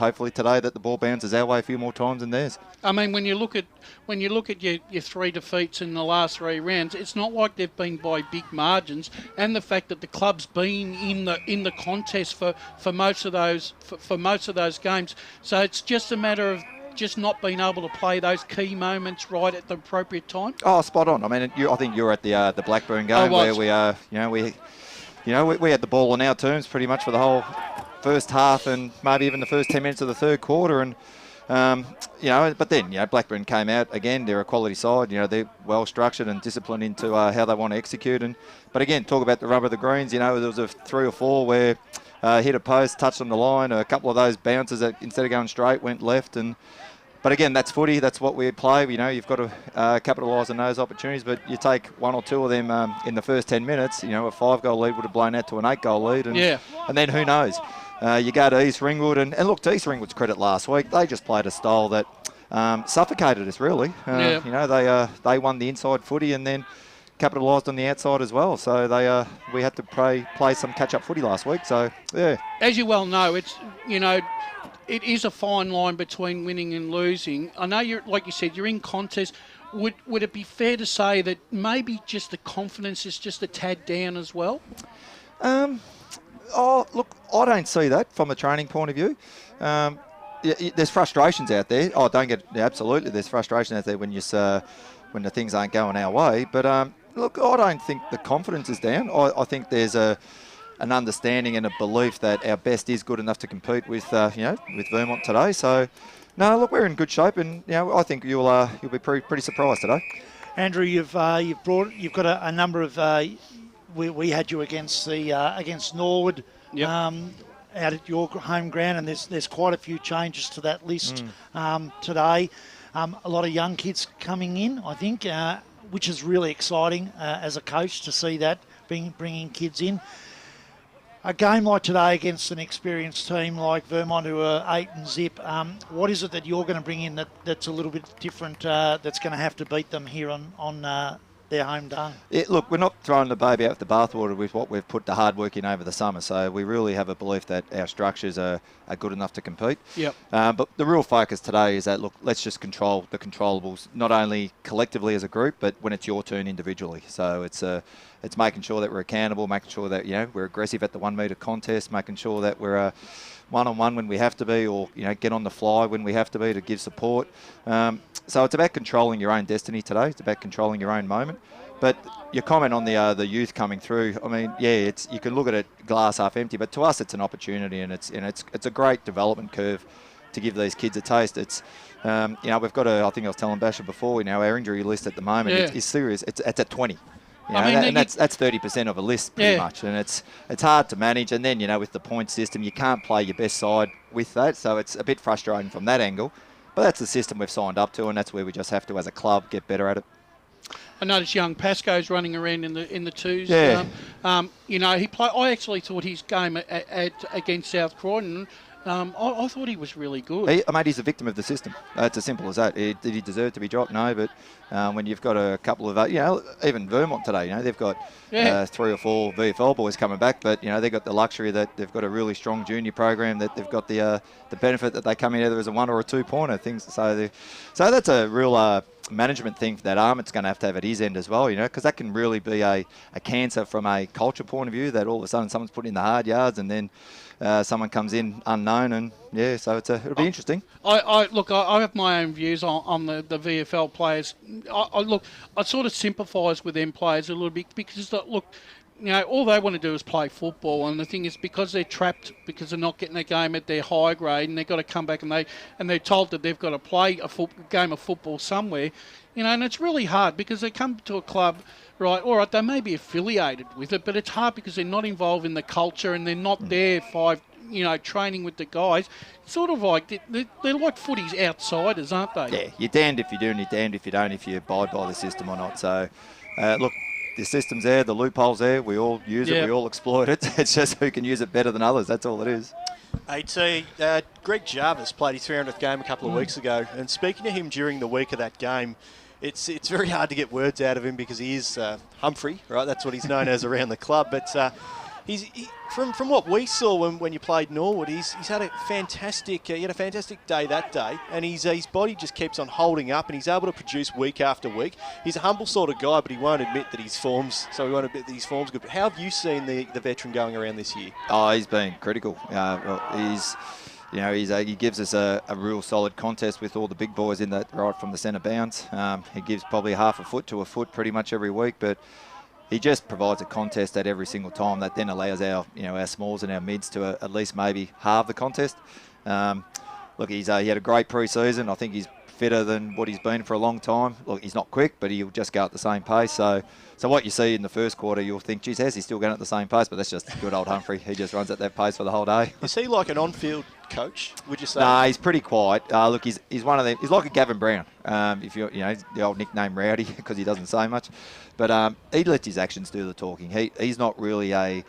hopefully today that the ball bounces our way a few more times than theirs. I mean, when you look at your 3 defeats in the last 3 rounds, it's not like they've been by big margins, and the fact that the club's been in the contest for most of those games. So it's just a matter of just not being able to play those key moments right at the appropriate time. Oh, spot on. I mean, I think you were at the Blackburn game where we had the ball on our terms pretty much for the whole first half and maybe even the first 10 minutes of the third quarter. And, but then, Blackburn came out again. They're a quality side. They're well structured and disciplined into how they want to execute. But again, talk about the rub of the greens. There was a 3 or 4 where hit a post, touched on the line. A couple of those bounces that instead of going straight went left. But again, that's footy. That's what we play. You've got to capitalise on those opportunities. But you take 1 or 2 of them in the first 10 minutes. A 5-goal lead would have blown out to an 8-goal lead. And then who knows? You go to East Ringwood. And look, to East Ringwood's credit last week, they just played a style that suffocated us, really. They won the inside footy and then capitalised on the outside as well. So we had to play some catch-up footy last week. So, yeah. As you well know, it is a fine line between winning and losing. I know like you said, you're in contest. Would it be fair to say that maybe just the confidence is just a tad down as well? Look, I don't see that from a training point of view. There's frustrations out there. Absolutely, there's frustration out there when when the things aren't going our way. But look, I don't think the confidence is down. I think there's an understanding and a belief that our best is good enough to compete with Vermont today. So, no, look, we're in good shape, and I think you'll be pretty surprised today. Andrew, you've got a number of. We had you against Norwood. Yep. Out at your home ground, and there's quite a few changes to that list today. A lot of young kids coming in, I think, which is really exciting as a coach to see that bringing kids in. A game like today against an experienced team like Vermont, who are 8-0, what is it that you're going to bring in that's a little bit different, that's going to have to beat them here on their home day? Yeah, look, we're not throwing the baby out with the bathwater with what we've put the hard work in over the summer. So we really have a belief that our structures are good enough to compete. Yep. But the real focus today is that, look, let's just control the controllables, not only collectively as a group, but when it's your turn individually. So it's making sure that we're accountable, making sure that we're aggressive at the 1 metre contest, making sure that we're one-on-one when we have to be, or get on the fly when we have to be to give support. So it's about controlling your own destiny today. It's about controlling your own moment. But your comment on the youth coming through, I mean, you can look at it glass half empty, but to us it's an opportunity, and it's a great development curve to give these kids a taste. It's we've got I think I was telling Basher before, our injury list at the moment is serious. It's at 20. That's 30% of a list pretty much, and it's hard to manage. And then with the point system, you can't play your best side with that, so it's a bit frustrating from that angle. But that's the system we've signed up to, and that's where we just have to, as a club, get better at it. I noticed young Pascoe's running around in the twos. Yeah. He played. I actually thought his game against South Croydon. I thought he was really good. Mate, he's a victim of the system. It's as simple as that. Did he deserve to be dropped? No, but when you've got a couple of, even Vermont today, they've got 3 or 4 VFL boys coming back, but, they've got the luxury that they've got a really strong junior program, that they've got the benefit that they come in either as a 1 or a 2-pointer. So that's a real management thing that Armott's going to have at his end as well, because that can really be a cancer from a culture point of view, that all of a sudden someone's put in the hard yards and then someone comes in unknown, and so it'll be interesting. I have my own views on the VFL players. I sort of sympathise with them players a little bit, because all they want to do is play football, and the thing is, because they're trapped, because they're not getting a game at their high grade, and they've got to come back and they're told that they've got to play a game of football somewhere, and it's really hard, because they come to a club. Right, all right, they may be affiliated with it, but it's hard because they're not involved in the culture, and they're not there training with the guys. It's sort of like they're like footy's outsiders, aren't they? Yeah, you're damned if you do and you're damned if you don't, if you abide by the system or not. So, look, the system's there, the loophole's there, we all use it, we all exploit it. It's just who can use it better than others, that's all it is. Greg Jarvis played his 300th game a couple of weeks ago, and speaking to him during the week of that game, it's very hard to get words out of him, because he is Humphrey, right? That's what he's known as around the club. But From what we saw when you played Norwood, he's had a fantastic day that day, and his body just keeps on holding up, and he's able to produce week after week. He's a humble sort of guy, but he won't admit that his form's good. But how have you seen the veteran going around this year? Oh, he's been critical. He gives us a real solid contest with all the big boys in that right from the centre bounds. He gives probably half a foot to a foot pretty much every week, but he just provides a contest at every single time that then allows our smalls and our mids to at least maybe halve the contest. He had a great pre-season. I think he's fitter than what he's been for a long time. Look, he's not quick, but he'll just go at the same pace. So what you see in the first quarter, you'll think, geez, how's he still going at the same pace? But that's just good old Humphrey. He just runs at that pace for the whole day. Is he like an on-field coach, would you say? Nah, he's pretty quiet. Look, he's one of them. He's like a Gavin Brown. If the old nickname Rowdy because he doesn't say much, but he lets his actions do the talking. He's not really an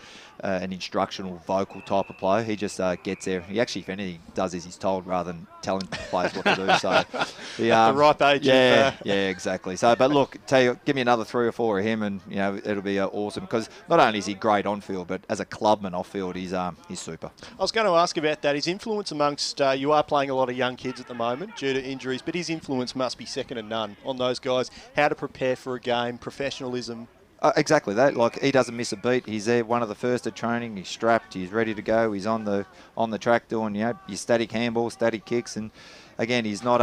instructional vocal type of player. He just gets there. He actually, if anything, does as he's told rather than telling players what to do. So at the ripe age. Yeah, exactly. So, but look, give me another 3 or 4 of him, and it'll be awesome. Because not only is he great on field, but as a clubman off field, he's super. I was going to ask about that. His influence amongst you are playing a lot of young kids at the moment due to injuries, but his influence must be second to none on those guys. How to prepare for a game, professionalism. Exactly that. Like, he doesn't miss a beat. He's there, one of the first at training. He's strapped. He's ready to go. He's on the track doing your static handballs, static kicks, and again, he's not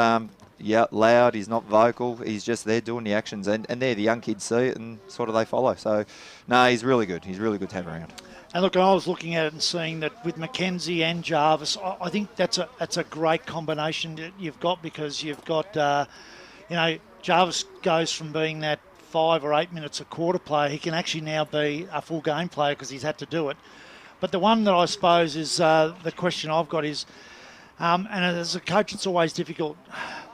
loud. He's not vocal. He's just there doing the actions, and there the young kids see it and sort of they follow. So, no, he's really good. He's really good to have around. And look, I was looking at it and seeing that with Mackenzie and Jarvis, I think that's a great combination that you've got, because you've got Jarvis goes from being that 5 or 8 minutes a quarter player. He can actually now be a full game player because he's had to do it. But the one that I suppose is the question I've got is, and as a coach it's always difficult,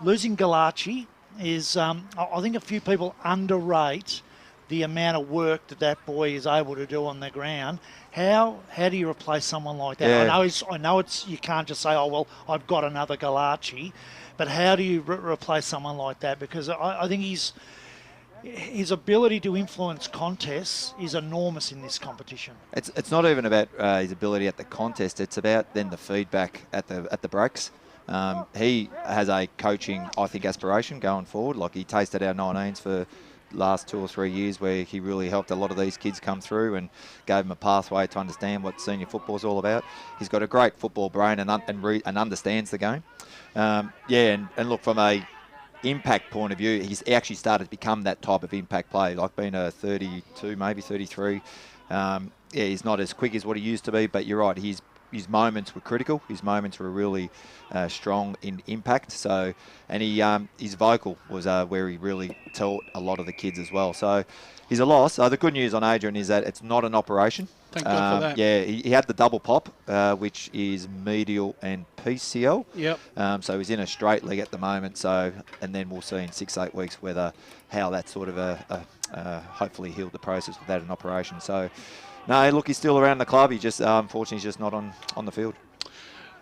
losing Galachi is, I think a few people underrate the amount of work that boy is able to do on the ground. How do you replace someone like that? Yeah. I know it's you can't just say, oh well, I've got another Galachi, but how do you replace someone like that? Because I think his ability to influence contests is enormous in this competition. It's not even about his ability at the contest. It's about then the feedback at the breaks. He has a coaching, I think, aspiration going forward. Like, he tasted our 19s for last 2 or 3 years, where he really helped a lot of these kids come through and gave them a pathway to understand what senior football is all about. He's got a great football brain and understands the game. And look, from a impact point of view, he actually started to become that type of impact player, like being a 32, maybe 33. He's not as quick as what he used to be, but you're right, his moments were critical. His moments were really strong in impact. So, and his vocal was where he really taught a lot of the kids as well. So he's a loss. The good news on Adrian is that it's not an operation. Thank God for that. Yeah, he had the double pop, which is medial and PCL. Yep. So he's in a straight leg at the moment. So, and then we'll see in 6-8 weeks how that sort of hopefully healed the process without an operation. So, no, look, he's still around the club. He just unfortunately he's just not on the field.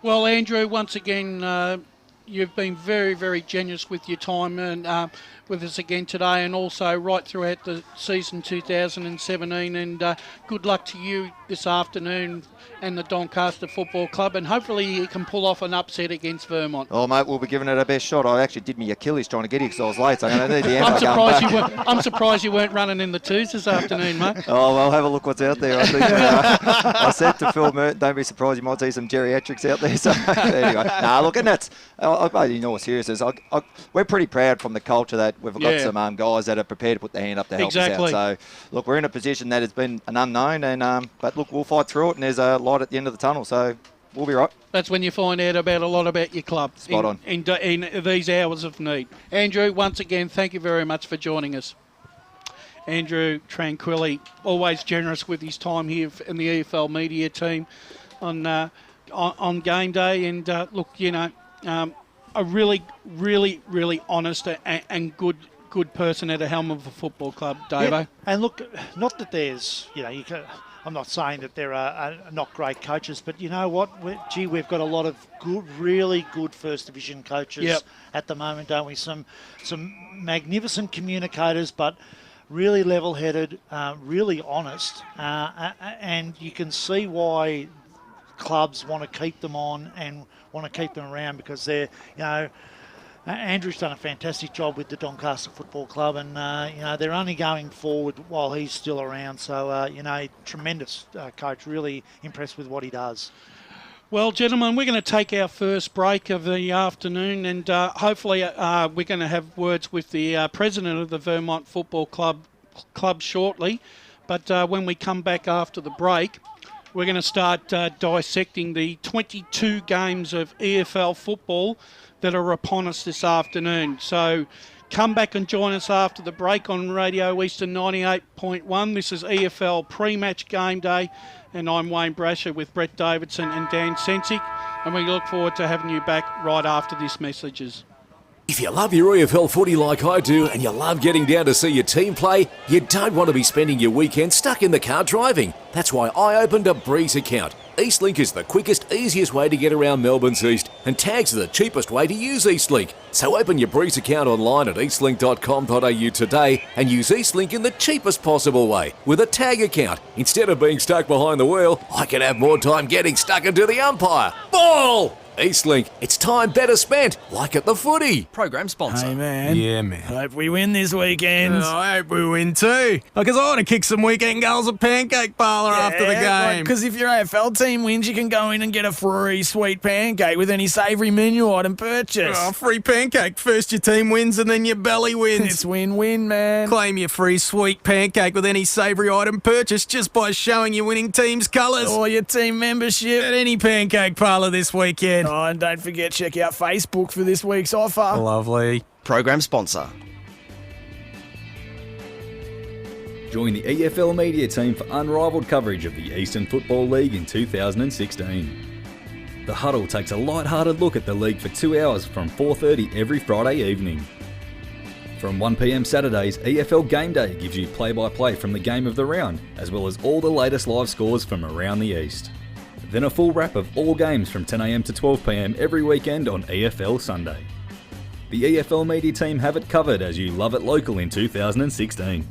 Well, Andrew, once again, you've been very, very generous with your time and with us again today, and also right throughout the season 2017. And good luck to you this afternoon and the Doncaster Football Club, and hopefully you can pull off an upset against Vermont. Oh, mate, we'll be giving it our best shot. I actually did me Achilles trying to get here because I was late, so I'm going to need the ammo. I'm surprised you weren't running in the twos this afternoon, mate. Oh, well, have a look what's out there. I think I said to Phil Merton, don't be surprised, you might see some geriatrics out there. So anyway, look, and that's, you know what serious is. We're pretty proud from the culture that we've got some guys that are prepared to put their hand up to help us out. So, look, we're in a position that has been an unknown, and but look, we'll fight through it, and there's a light at the end of the tunnel, so we'll be right. That's when you find out a lot about your club. Spot on. In these hours of need. Andrew, once again, thank you very much for joining us. Andrew Tranquilli, always generous with his time here in the EFL media team on game day, and look, a really, really, really honest and good person at the helm of a football club, Davo. Yeah, and look, not that there's, I'm not saying that there are not great coaches, but you know what? We've got a lot of really good First Division coaches at the moment, don't we? Some magnificent communicators, but really level-headed, really honest, and you can see why clubs want to keep them on and want to keep them around, because they're, Andrew's done a fantastic job with the Doncaster Football Club, and they're only going forward while he's still around. So tremendous coach, really impressed with what he does. Well, gentlemen, we're going to take our first break of the afternoon, and hopefully we're going to have words with the president of the Vermont Football Club shortly. But when we come back after the break, we're going to start dissecting the 22 games of EFL football that are upon us this afternoon. So come back and join us after the break on Radio Eastern 98.1. This is EFL pre-match game day, and I'm Wayne Brasher with Brett Davidson and Dan Sensick, and we look forward to having you back right after these messages. If you love your EFL footy like I do, and you love getting down to see your team play, you don't want to be spending your weekend stuck in the car driving. That's why I opened a Breeze account. Eastlink is the quickest, easiest way to get around Melbourne's east, and Tags are the cheapest way to use Eastlink. So open your Breeze account online at eastlink.com.au today and use Eastlink in the cheapest possible way, with a Tag account. Instead of being stuck behind the wheel, I can have more time getting stuck into the umpire. Ball! Eastlink, it's time better spent, like at the footy. Program sponsor. Hey, man. Yeah, man. Hope we win this weekend. I hope we win too. Because I want to kick some weekend goals at Pancake Parlour after the game. Because if your AFL team wins, you can go in and get a free sweet pancake with any savoury menu item purchase. Oh, free pancake. First your team wins and then your belly wins. It's win-win, man. Claim your free sweet pancake with any savoury item purchase just by showing your winning team's colours. Or your team membership. At any Pancake Parlour this weekend. Oh, and don't forget, check out Facebook for this week's offer. Lovely. Program sponsor. Join the EFL media team for unrivaled coverage of the Eastern Football League in 2016. The Huddle takes a light-hearted look at the league for 2 hours from 4:30 every Friday evening. From 1 p.m. Saturdays, EFL Game Day gives you play-by-play from the game of the round, as well as all the latest live scores from around the East. Then a full wrap of all games from 10 a.m. to 12 p.m. every weekend on EFL Sunday. The EFL media team have it covered as you love it local in 2016.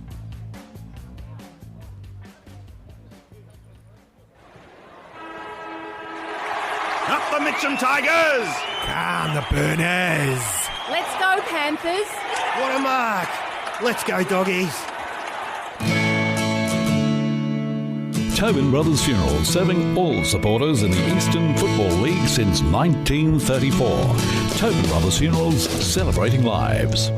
Up the Mitcham Tigers! Calm the Burners! Let's go, Panthers! What a mark! Let's go, doggies! Tobin Brothers Funerals, serving all supporters in the Eastern Football League since 1934. Tobin Brothers Funerals, celebrating lives.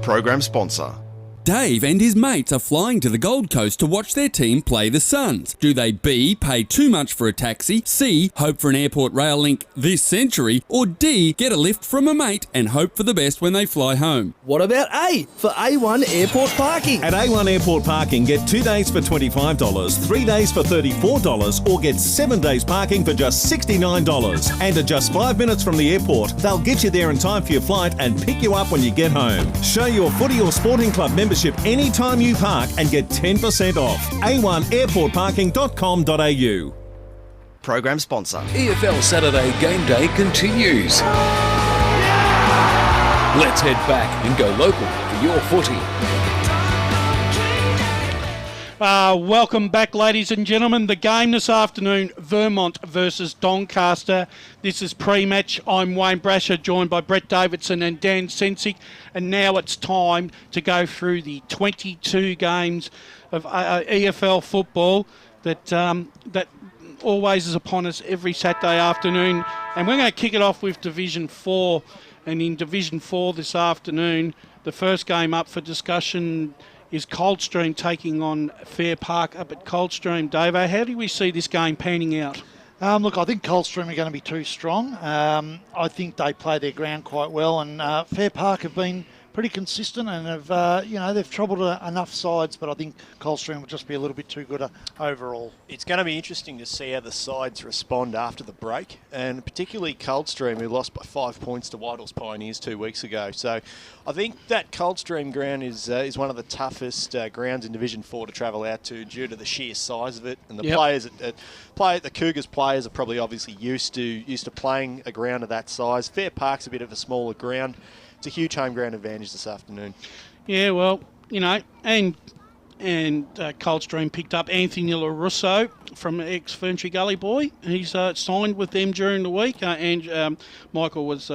Program sponsor. Dave and his mates are flying to the Gold Coast to watch their team play the Suns. Do they B, pay too much for a taxi, C, hope for an airport rail link this century, or D, get a lift from a mate and hope for the best when they fly home? What about A, for A1 Airport Parking? At A1 Airport Parking, get 2 days for $25, 3 days for $34, or get 7 days parking for just $69. And at just 5 minutes from the airport, they'll get you there in time for your flight and pick you up when you get home. Show your footy or sporting club membership anytime you park and get 10% off. A1airportparking.com.au. Program sponsor. EFL Saturday Game Day continues. Let's head back and go local for your footy. Welcome back, ladies and gentlemen. The game this afternoon, Vermont versus Doncaster. This is pre-match. I'm Wayne Brasher, joined by Brett Davidson and Dan Sensick. And now it's time to go through the 22 games of EFL football that always is upon us every Saturday afternoon. And we're going to kick it off with Division 4. And in Division 4 this afternoon, the first game up for discussion is Coldstream taking on Fair Park up at Coldstream. Davo, how do we see this game panning out? Look, I think Coldstream are going to be too strong. I think they play their ground quite well, and Fair Park have been pretty consistent and have, they've troubled enough sides, but I think Coldstream will just be a little bit too good overall. It's going to be interesting to see how the sides respond after the break, and particularly Coldstream, who lost by 5 points to Whitehall's Pioneers 2 weeks ago. So I think that Coldstream ground is one of the toughest grounds in Division 4 to travel out to due to the sheer size of it, and the players the Cougars players are probably obviously used to playing a ground of that size. Fair Park's a bit of a smaller ground. It's a huge home ground advantage this afternoon. Yeah, well, and and Coldstream picked up Anthony LaRusso from ex-Ferntree Gully boy. He's signed with them during the week, and Michael was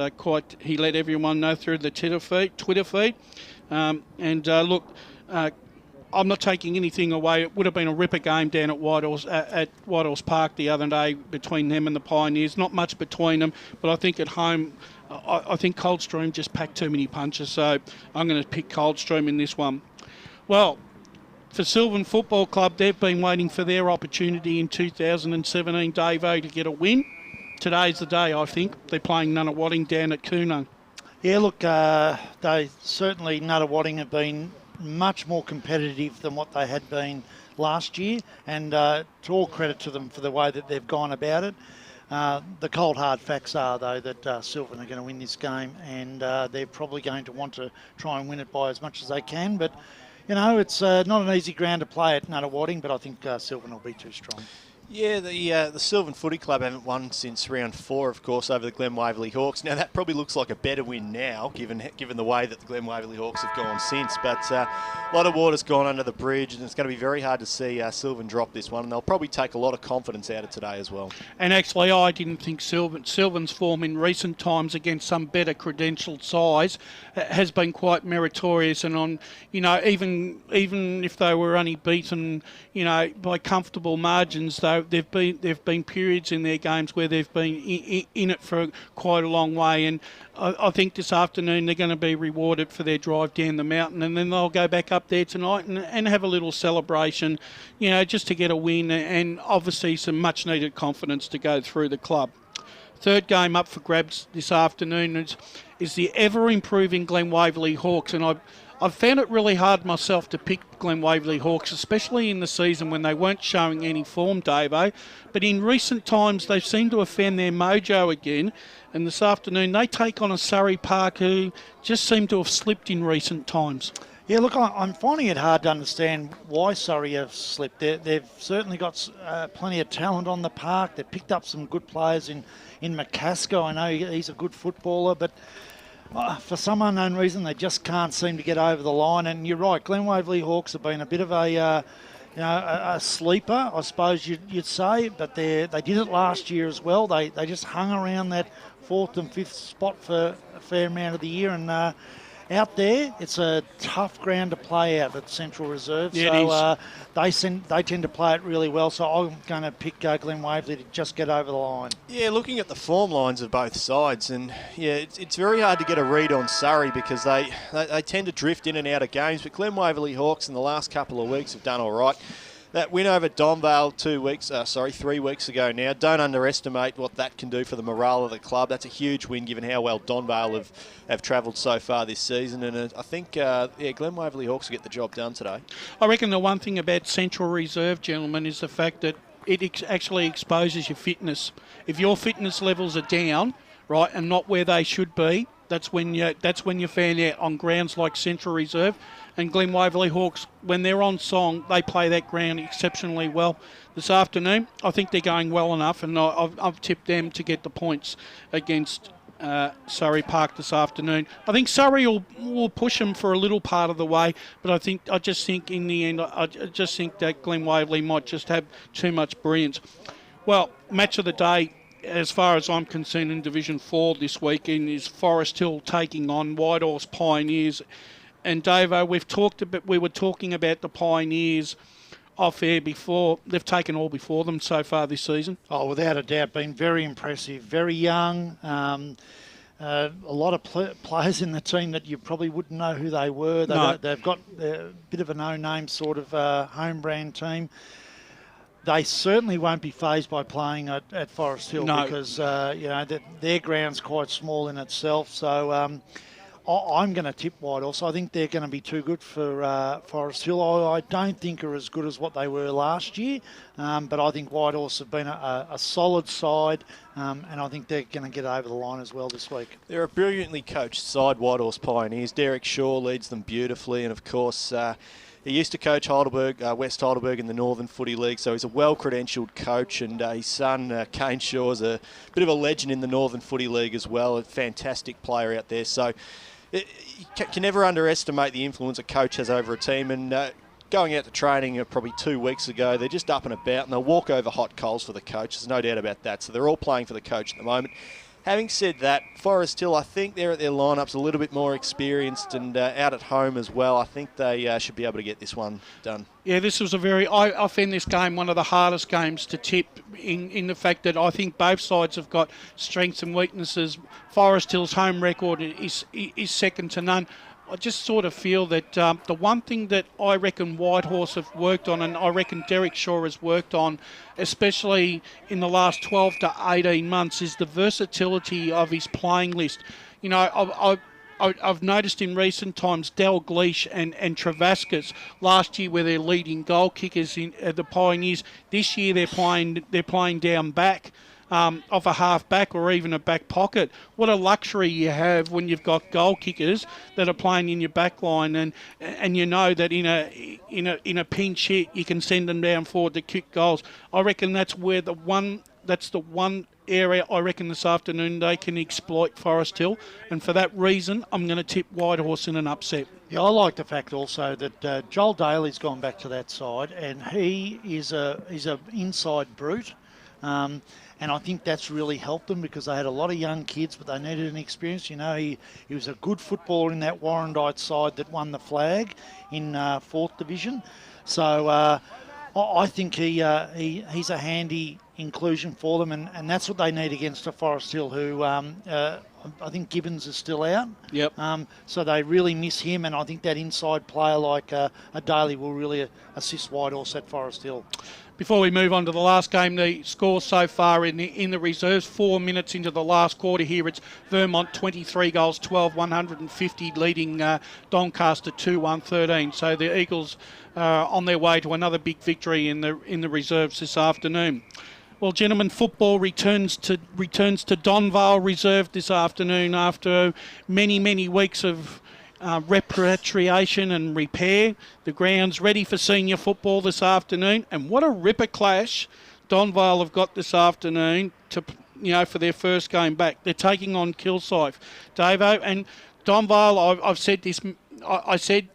he let everyone know through the Twitter feed. I'm not taking anything away. It would have been a ripper game down at Whitehorse Park the other day between them and the Pioneers. Not much between them, but I think at home, I think Coldstream just packed too many punches, so I'm going to pick Coldstream in this one. Well, for Sylvan Football Club, they've been waiting for their opportunity in 2017, Davo, to get a win. Today's the day, I think. They're playing Nunawading down at Coonung. Yeah, look, they certainly, Nunawading have been much more competitive than what they had been last year, and to all credit to them for the way that they've gone about it. The cold hard facts are, though, that Sylvan are going to win this game, and they're probably going to want to try and win it by as much as they can. But, you know, it's not an easy ground to play at Nunawading, but I think Sylvan will be too strong. Yeah, the Sylvan Footy Club haven't won since round 4, of course, over the Glen Waverley Hawks. Now, that probably looks like a better win now, given the way that the Glen Waverley Hawks have gone since. But a lot of water's gone under the bridge, and it's going to be very hard to see Sylvan drop this one. And they'll probably take a lot of confidence out of today as well. And actually, I didn't think Sylvan's form in recent times against some better credentialed sides has been quite meritorious. And on, you know, even if they were only beaten, you know, by comfortable margins, though, there've been periods in their games where they've been in it for quite a long way, and I think this afternoon they're going to be rewarded for their drive down the mountain, and then they'll go back up there tonight and have a little celebration, you know, just to get a win and obviously some much needed confidence to go through the club. Third game up for grabs this afternoon is the ever improving Glen Waverley Hawks, and I've found it really hard myself to pick Glen Waverley Hawks, especially in the season when they weren't showing any form, Davo. But in recent times, they seem to have found their mojo again. And this afternoon, they take on a Surrey Park who just seem to have slipped in recent times. Yeah, look, I'm finding it hard to understand why Surrey have slipped. They've certainly got plenty of talent on the park. They've picked up some good players in McCaskill. I know he's a good footballer, but for some unknown reason, they just can't seem to get over the line. And you're right, Glen Waverley Hawks have been a bit of a sleeper, I suppose you'd say. But they did it last year as well. They just hung around that 4th and 5th spot for a fair amount of the year. And out there, it's a tough ground to play out at Central Reserve. Yeah, so they tend to play it really well. So I'm going to pick Glen Waverley to just get over the line. Yeah, looking at the form lines of both sides, and yeah, it's very hard to get a read on Surrey because they tend to drift in and out of games. But Glen Waverley Hawks in the last couple of weeks have done all right. That win over Donvale 3 weeks ago now, don't underestimate what that can do for the morale of the club. That's a huge win given how well Donvale have travelled so far this season. And I think, Glen Waverley Hawks will get the job done today. I reckon the one thing about Central Reserve, gentlemen, is the fact that it actually exposes your fitness. If your fitness levels are down, right, and not where they should be, that's when you fan out on grounds like Central Reserve. And Glen Waverley Hawks, when they're on song, they play that ground exceptionally well. This afternoon, I think they're going well enough, and I've tipped them to get the points against Surrey Park this afternoon. I think Surrey will push them for a little part of the way, but I just think in the end, I just think that Glen Waverley might just have too much brilliance. Well, match of the day, as far as I'm concerned, in Division 4 this weekend is Forest Hill taking on Whitehorse Pioneers. And Davo, we were talking about the Pioneers off air before. They've taken all before them so far this season. Oh, without a doubt, been very impressive, very young. A lot of players in the team that you probably wouldn't know who they were. They've got a bit of a no-name sort of home brand team. They certainly won't be fazed by playing at Forest Hill because their ground's quite small in itself. So I'm going to tip Whitehorse. I think they're going to be too good for Forest Hill. I don't think are as good as what they were last year, but I think Whitehorse have been a solid side, and I think they're going to get over the line as well this week. They're a brilliantly coached side, Whitehorse Pioneers. Derek Shaw leads them beautifully, and of course he used to coach Heidelberg, West Heidelberg in the Northern Footy League, so he's a well-credentialed coach, and his son, Kane Shaw, is a bit of a legend in the Northern Footy League as well, a fantastic player out there. So you can never underestimate the influence a coach has over a team, and going out to training probably 2 weeks ago. They're just up and about, and they'll walk over hot coals for the coach. There's no doubt about that. So they're all playing for the coach at the moment. Having said that, Forest Hill, I think they're at their lineups a little bit more experienced and out at home as well. I think they should be able to get this one done. Yeah, this was I find this game one of the hardest games to tip in the fact that I think both sides have got strengths and weaknesses. Forest Hill's home record is second to none. I just sort of feel that the one thing that I reckon Whitehorse have worked on, and I reckon Derek Shaw has worked on, especially in the last 12 to 18 months, is the versatility of his playing list. You know, I've noticed in recent times Dalgleish and Travascus last year were their leading goal kickers in the Pioneers. This year they're playing down back. Off a half back or even a back pocket. What a luxury you have when you've got goal kickers that are playing in your back line, and you know that in a pinch hit you can send them down forward to kick goals. I reckon that's the one area I reckon this afternoon they can exploit Forest Hill, and for that reason I'm going to tip Whitehorse in an upset. Yeah, I like the fact also that Joel Daly's gone back to that side, and he's a inside brute. And I think that's really helped them because they had a lot of young kids, but they needed an experience. You know, he was a good footballer in that Warrandyte side that won the flag in 4th Division. So I think he's a handy inclusion for them, and that's what they need against a Forest Hill who I think Gibbons is still out. Yep. So they really miss him, and I think that inside player like a Daly will really assist Whitehorse at Forest Hill. Before we move on to the last game, the score so far in the reserves, 4 minutes into the last quarter here, it's Vermont 23 goals, 12, 150, leading Doncaster 2-1-13. So the Eagles are on their way to another big victory in the reserves this afternoon. Well, gentlemen, football returns to Donvale Reserve this afternoon after many weeks of repatriation and repair. The ground's ready for senior football this afternoon, and what a ripper clash Donvale have got this afternoon for their first game back. They're taking on Kilsyth, Davo, and Donvale. I've said this. I said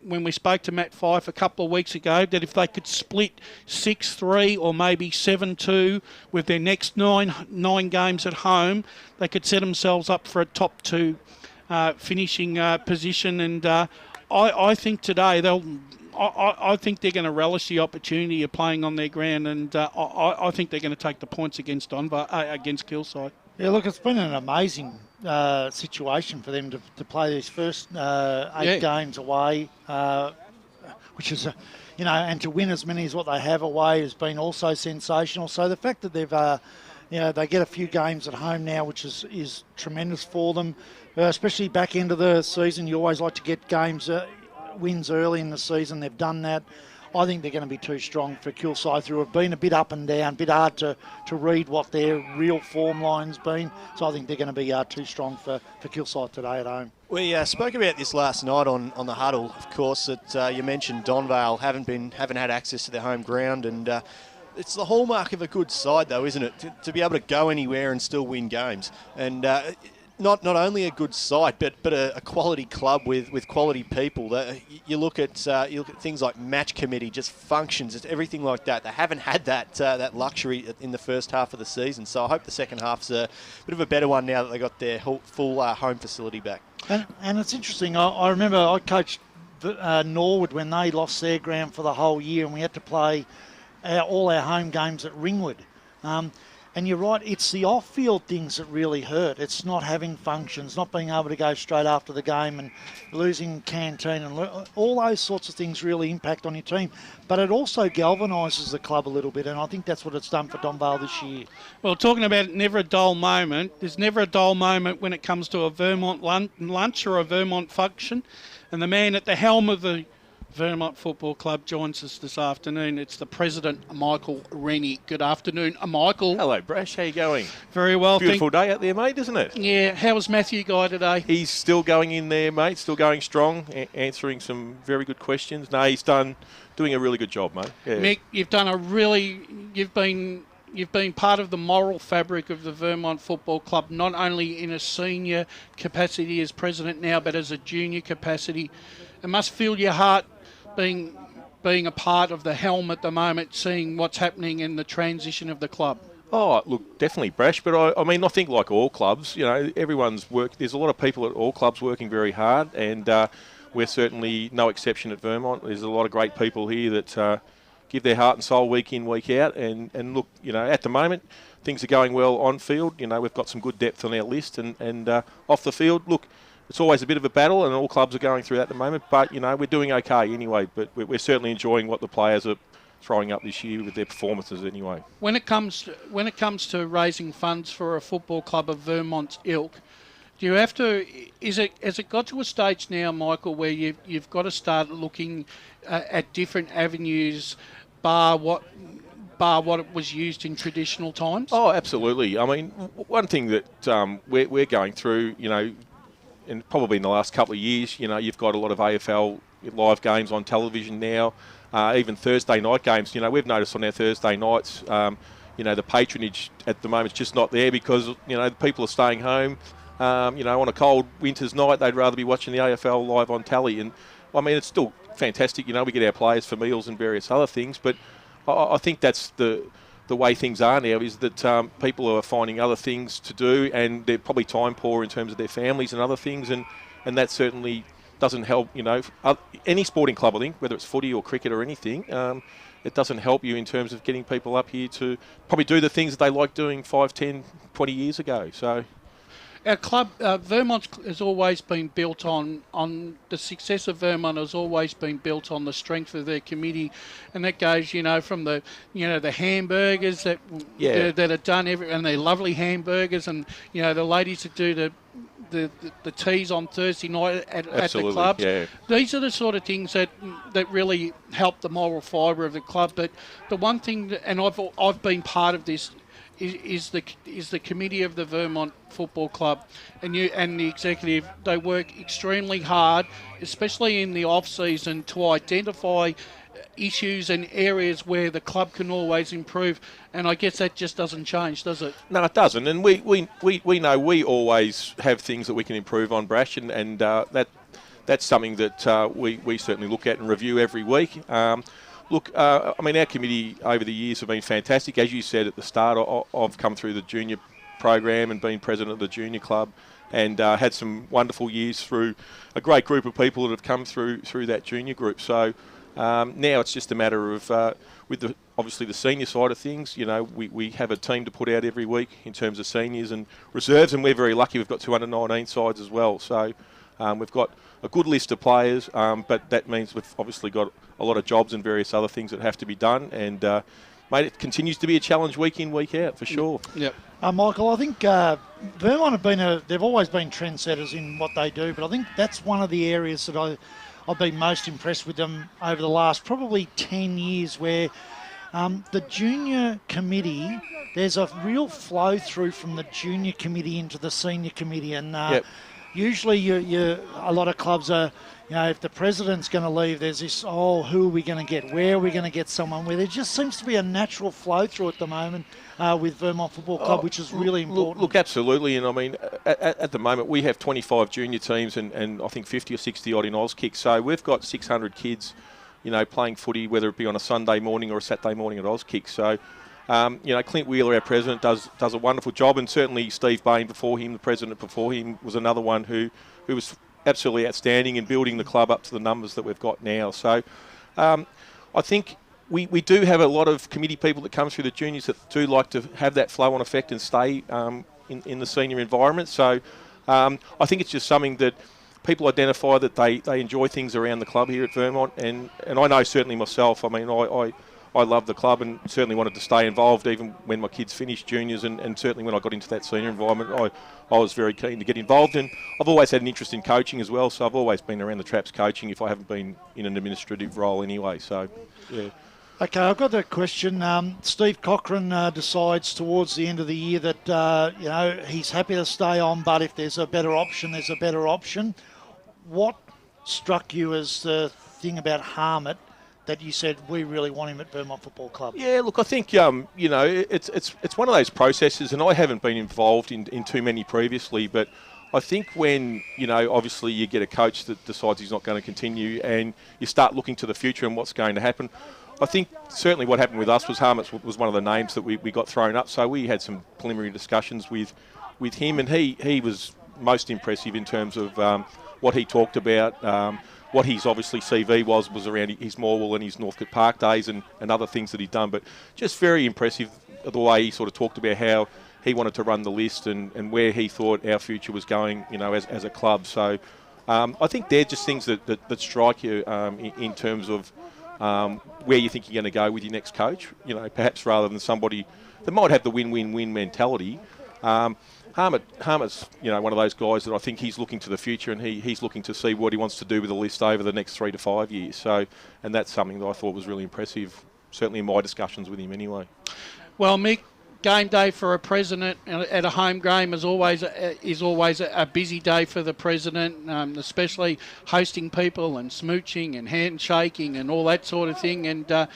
when we spoke to Matt Fife a couple of weeks ago that if they could split 6-3 or maybe 7-2 with their next nine games at home, they could set themselves up for a top 2 finishing position, and I think today I think they're going to relish the opportunity of playing on their ground, and I think they're going to take the points against Kilsyth. Yeah, look, it's been an amazing situation for them to play these first 8 games away, which is and to win as many as what they have away has been also sensational. So the fact that they've they get a few games at home now, which is tremendous for them. Especially back end of the season, you always like to get wins early in the season. They've done that. I think they're going to be too strong for Kilsyth, who have been a bit up and down, a bit hard to read what their real form line's been. So I think they're going to be too strong for Kilsyth today at home. We spoke about this last night on the huddle, of course, that you mentioned Donvale haven't had access to their home ground, and it's the hallmark of a good side, though, isn't it? To be able to go anywhere and still win games. And not only a good side, but a quality club with quality people. You look at things like match committee, just functions, it's everything like that. They haven't had that luxury in the first half of the season. So I hope the second half's a bit of a better one now that they got their full home facility back. And it's interesting. I remember I coached Norwood when they lost their ground for the whole year, and we had to play all our home games at Ringwood. And you're right, it's the off-field things that really hurt. It's not having functions, not being able to go straight after the game, and losing canteen, and all those sorts of things really impact on your team. But it also galvanises the club a little bit, and I think that's what it's done for Donvale this year. Well, talking about never a dull moment, there's never a dull moment when it comes to a Vermont lunch or a Vermont function. And the man at the helm of the Vermont Football Club joins us this afternoon. It's the president, Michael Rennie. Good afternoon, Michael. Hello, Brash. How you going? Very well. Beautiful day out there, mate, isn't it? Yeah. How was Matthew Guy today? He's still going in there, mate. Still going strong, answering some very good questions. No, he's doing a really good job, mate. Yeah. Mick, you've been part of the moral fabric of the Vermont Football Club, not only in a senior capacity as president now, but as a junior capacity. It must fill your heart being being a part of the helm at the moment, seeing what's happening in the transition of the club? Oh, look, definitely brash, but I mean, I think like all clubs, you know, everyone's work. There's a lot of people at all clubs working very hard, and we're certainly no exception at Vermont. There's a lot of great people here that give their heart and soul week in, week out, and look, you know, at the moment, things are going well on field. You know, we've got some good depth on our list, and off the field, look, it's always a bit of a battle, and all clubs are going through that at the moment, but, you know, we're doing okay anyway, but we're certainly enjoying what the players are throwing up this year with their performances anyway. When it comes to raising funds for a football club of Vermont's ilk, do you have to? Has it got to a stage now, Michael, where you've got to start looking at different avenues, bar what it was used in traditional times? Oh, absolutely. I mean, one thing that we're going through, you know, and probably in the last couple of years, you know, you've got a lot of AFL live games on television now. Even Thursday night games, you know, we've noticed on our Thursday nights, you know, the patronage at the moment is just not there because, you know, people are staying home. You know, on a cold winter's night, they'd rather be watching the AFL live on telly. And, I mean, it's still fantastic. You know, we get our players for meals and various other things. But I think that's the way things are now, is that people are finding other things to do, and they're probably time poor in terms of their families and other things. And that certainly doesn't help, you know, any sporting club, I think, whether it's footy or cricket or anything, it doesn't help you in terms of getting people up here to probably do the things that they like doing 5, 10, 20 years ago. So our club, Vermont, has always been built on the success of Vermont has always been built on the strength of their committee, and that goes, you know, from the hamburgers that are done and they're lovely hamburgers, and, you know, the ladies that do the teas on Thursday night at the clubs. Yeah. These are the sort of things that really help the moral fibre of the club. But the one thing, and I've been part of this, is the committee of the Vermont Football Club, and the executive. They work extremely hard, especially in the off season, to identify issues and areas where the club can always improve. And I guess that just doesn't change, does it? No, it doesn't. And we know we always have things that we can improve on, Brash, and that's something that we certainly look at and review every week. Look, I mean, our committee over the years have been fantastic. As you said at the start, I've come through the junior program and been president of the junior club, and had some wonderful years through a great group of people that have come through that junior group. So now it's just a matter of, with obviously the senior side of things, you know, we have a team to put out every week in terms of seniors and reserves, and we're very lucky we've got 2 under-19 sides as well. So we've got a good list of players, but that means we've obviously got a lot of jobs and various other things that have to be done. And, mate, it continues to be a challenge week in, week out, for sure. Yep. Michael, I think Vermont they've always been trendsetters in what they do, but I think that's one of the areas that I've been most impressed with them over the last probably 10 years, where the junior committee, there's a real flow through from the junior committee into the senior committee, and usually a lot of clubs are, you know, if the president's going to leave, there's this, who are we going to get? Where are we going to get someone? Where there just seems to be a natural flow through at the moment with Vermont Football Club, which is really important. Look, absolutely. And I mean, at the moment, we have 25 junior teams and I think 50 or 60 odd in Auskick. So we've got 600 kids, you know, playing footy, whether it be on a Sunday morning or a Saturday morning at Auskick. So, you know, Clint Wheeler, our president, does a wonderful job. And certainly Steve Bain before him, the president before him, was another one who was absolutely outstanding in building the club up to the numbers that we've got now. So I think we do have a lot of committee people that come through the juniors that do like to have that flow-on effect and stay in the senior environment. So I think it's just something that people identify that they enjoy things around the club here at Vermont. And I know certainly myself, I mean, I love the club and certainly wanted to stay involved even when my kids finished juniors, and certainly when I got into that senior environment, I was very keen to get involved. And I've always had an interest in coaching as well, so I've always been around the traps coaching if I haven't been in an administrative role anyway. So, yeah. Okay, I've got a question. Steve Cochran decides towards the end of the year that, you know, he's happy to stay on, but if there's a better option, there's a better option. What struck you as the thing about Harmit that you said, we really want him at Vermont Football Club? Yeah, look, I think, you know, it's one of those processes, and I haven't been involved in too many previously, but I think when, obviously you get a coach that decides he's not going to continue and you start looking to the future and what's going to happen, I think certainly what happened with us was Harmits was one of the names that we got thrown up. So we had some preliminary discussions with him, and he was most impressive in terms of what he talked about, what his obviously CV was around his Morwell and his Northcote Park days and other things that he'd done. But just very impressive the way he sort of talked about how he wanted to run the list and where he thought our future was going, as a club. So I think they're just things that strike you in terms of where you think you're going to go with your next coach, perhaps rather than somebody that might have the win-win-win mentality. Harmit's, one of those guys that I think he's looking to the future and he's looking to see what he wants to do with the list over the next 3 to 5 years. So, and that's something that I thought was really impressive, certainly in my discussions with him anyway. Well, Mick, game day for a president at a home game is always a busy day for the president, especially hosting people and smooching and handshaking and all that sort of thing. And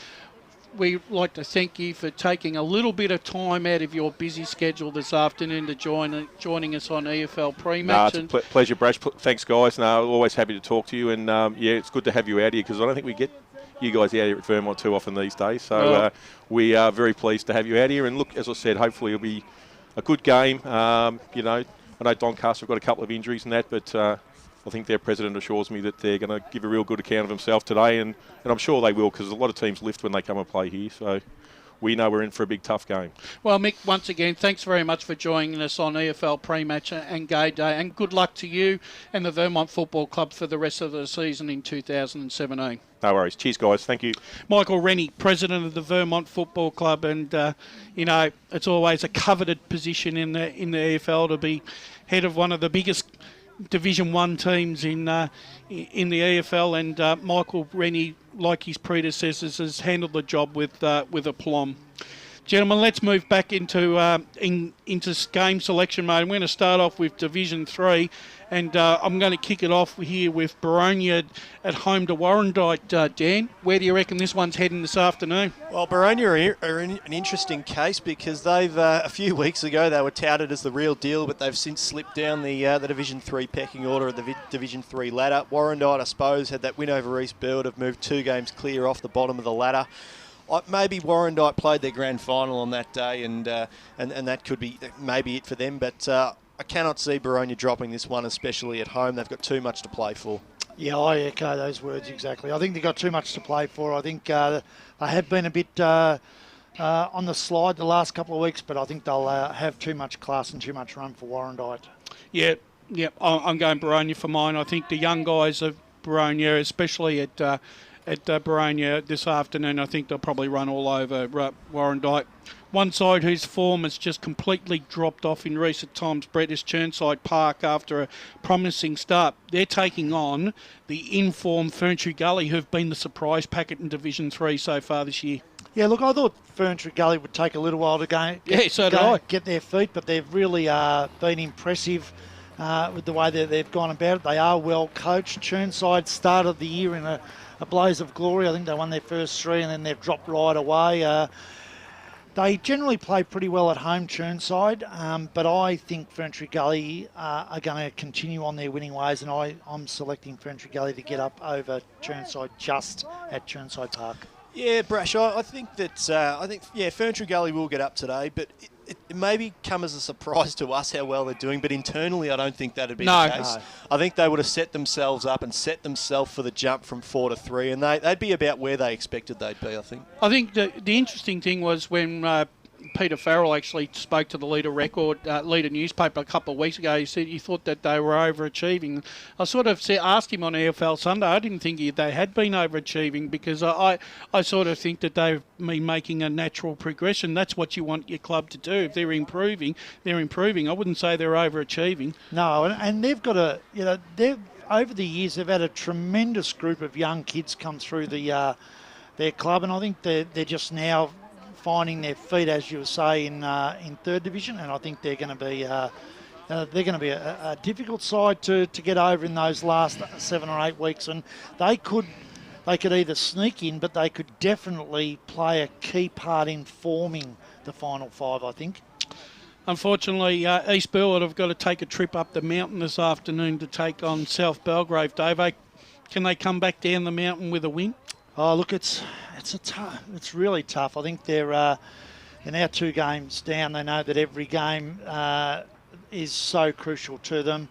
we'd like to thank you for taking a little bit of time out of your busy schedule this afternoon to joining us on EFL pre-match. No, it's a pleasure, Brash. Thanks, guys. No, always happy to talk to you. And, it's good to have you out here because I don't think we get you guys out here at Vermont too often these days. So we are very pleased to have you out here. And look, as I said, hopefully it'll be a good game. I know Doncaster have got a couple of injuries and that, but I think their president assures me that they're going to give a real good account of themselves today, and I'm sure they will because a lot of teams lift when they come and play here. So we know we're in for a big, tough game. Well, Mick, once again, thanks very much for joining us on EFL pre-match and game day, and good luck to you and the Vermont Football Club for the rest of the season in 2017. No worries. Cheers, guys. Thank you. Michael Rennie, President of the Vermont Football Club, and, it's always a coveted position in the EFL to be head of one of the biggest Division 1 teams in the EFL, and Michael Rennie, like his predecessors, has handled the job with aplomb. Gentlemen, let's move back into game selection mode. I'm going to start off with Division 3, and I'm going to kick it off here with Boronia at home to Warrandyte. Dan, where do you reckon this one's heading this afternoon? Well, Boronia are in an interesting case because they've a few weeks ago they were touted as the real deal, but they've since slipped down the Division 3 pecking order of the Division 3 ladder. Warrandyte, I suppose, had that win over East Build, have moved 2 games clear off the bottom of the ladder. Maybe Warrandyte played their grand final on that day, and that could be maybe it for them. But I cannot see Boronia dropping this one, especially at home. They've got too much to play for. Yeah, I echo those words exactly. I think they've got too much to play for. I think they have been a bit on the slide the last couple of weeks, but I think they'll have too much class and too much run for Warrandyte. Yeah, I'm going Boronia for mine. I think the young guys of Boronia, especially at Boronia this afternoon, I think they'll probably run all over Warrandyte. One side whose form has just completely dropped off in recent times, Brett, is Churnside Park after a promising start. They're taking on the informed Ferntree Gully, who've been the surprise packet in Division 3 so far this year. Yeah, look, I thought Ferntree Gully would take a little while to get their feet, but they've really been impressive with the way that they've gone about it. They are well coached. Churnside started the year in a blaze of glory. I think they won their first 3 and then they've dropped right away. They generally play pretty well at home, Churnside, but I think Ferntree Gully are going to continue on their winning ways, and I'm selecting Ferntree Gully to get up over Churnside just at Churnside Park. Yeah, Brash, I think Ferntree Gully will get up today, but it maybe come as a surprise to us how well they're doing, but internally I don't think that'd be the case. No. I think they would have set themselves up and set themselves for the jump from 4 to 3, and they'd be about where they expected they'd be, I think. I think the interesting thing was when Peter Farrell actually spoke to the Leader newspaper a couple of weeks ago. He said he thought that they were overachieving. I sort of asked him on EFL Sunday. I didn't think they had been overachieving because I sort of think that they've been making a natural progression. That's what you want your club to do. If they're improving, they're improving. I wouldn't say they're overachieving. No, and they've got they've over the years they've had a tremendous group of young kids come through their club, and I think they're just now finding their feet, as you say, in 3rd Division, and I think they're going to be a difficult side to get over in those last 7 or 8 weeks, and they could either sneak in, but they could definitely play a key part in forming the final 5, I think. Unfortunately, East Burwood have got to take a trip up the mountain this afternoon to take on South Belgrave. Dave, can they come back down the mountain with a win? Oh, look, it's really tough. I think they're now 2 games down. They know that every game is so crucial to them.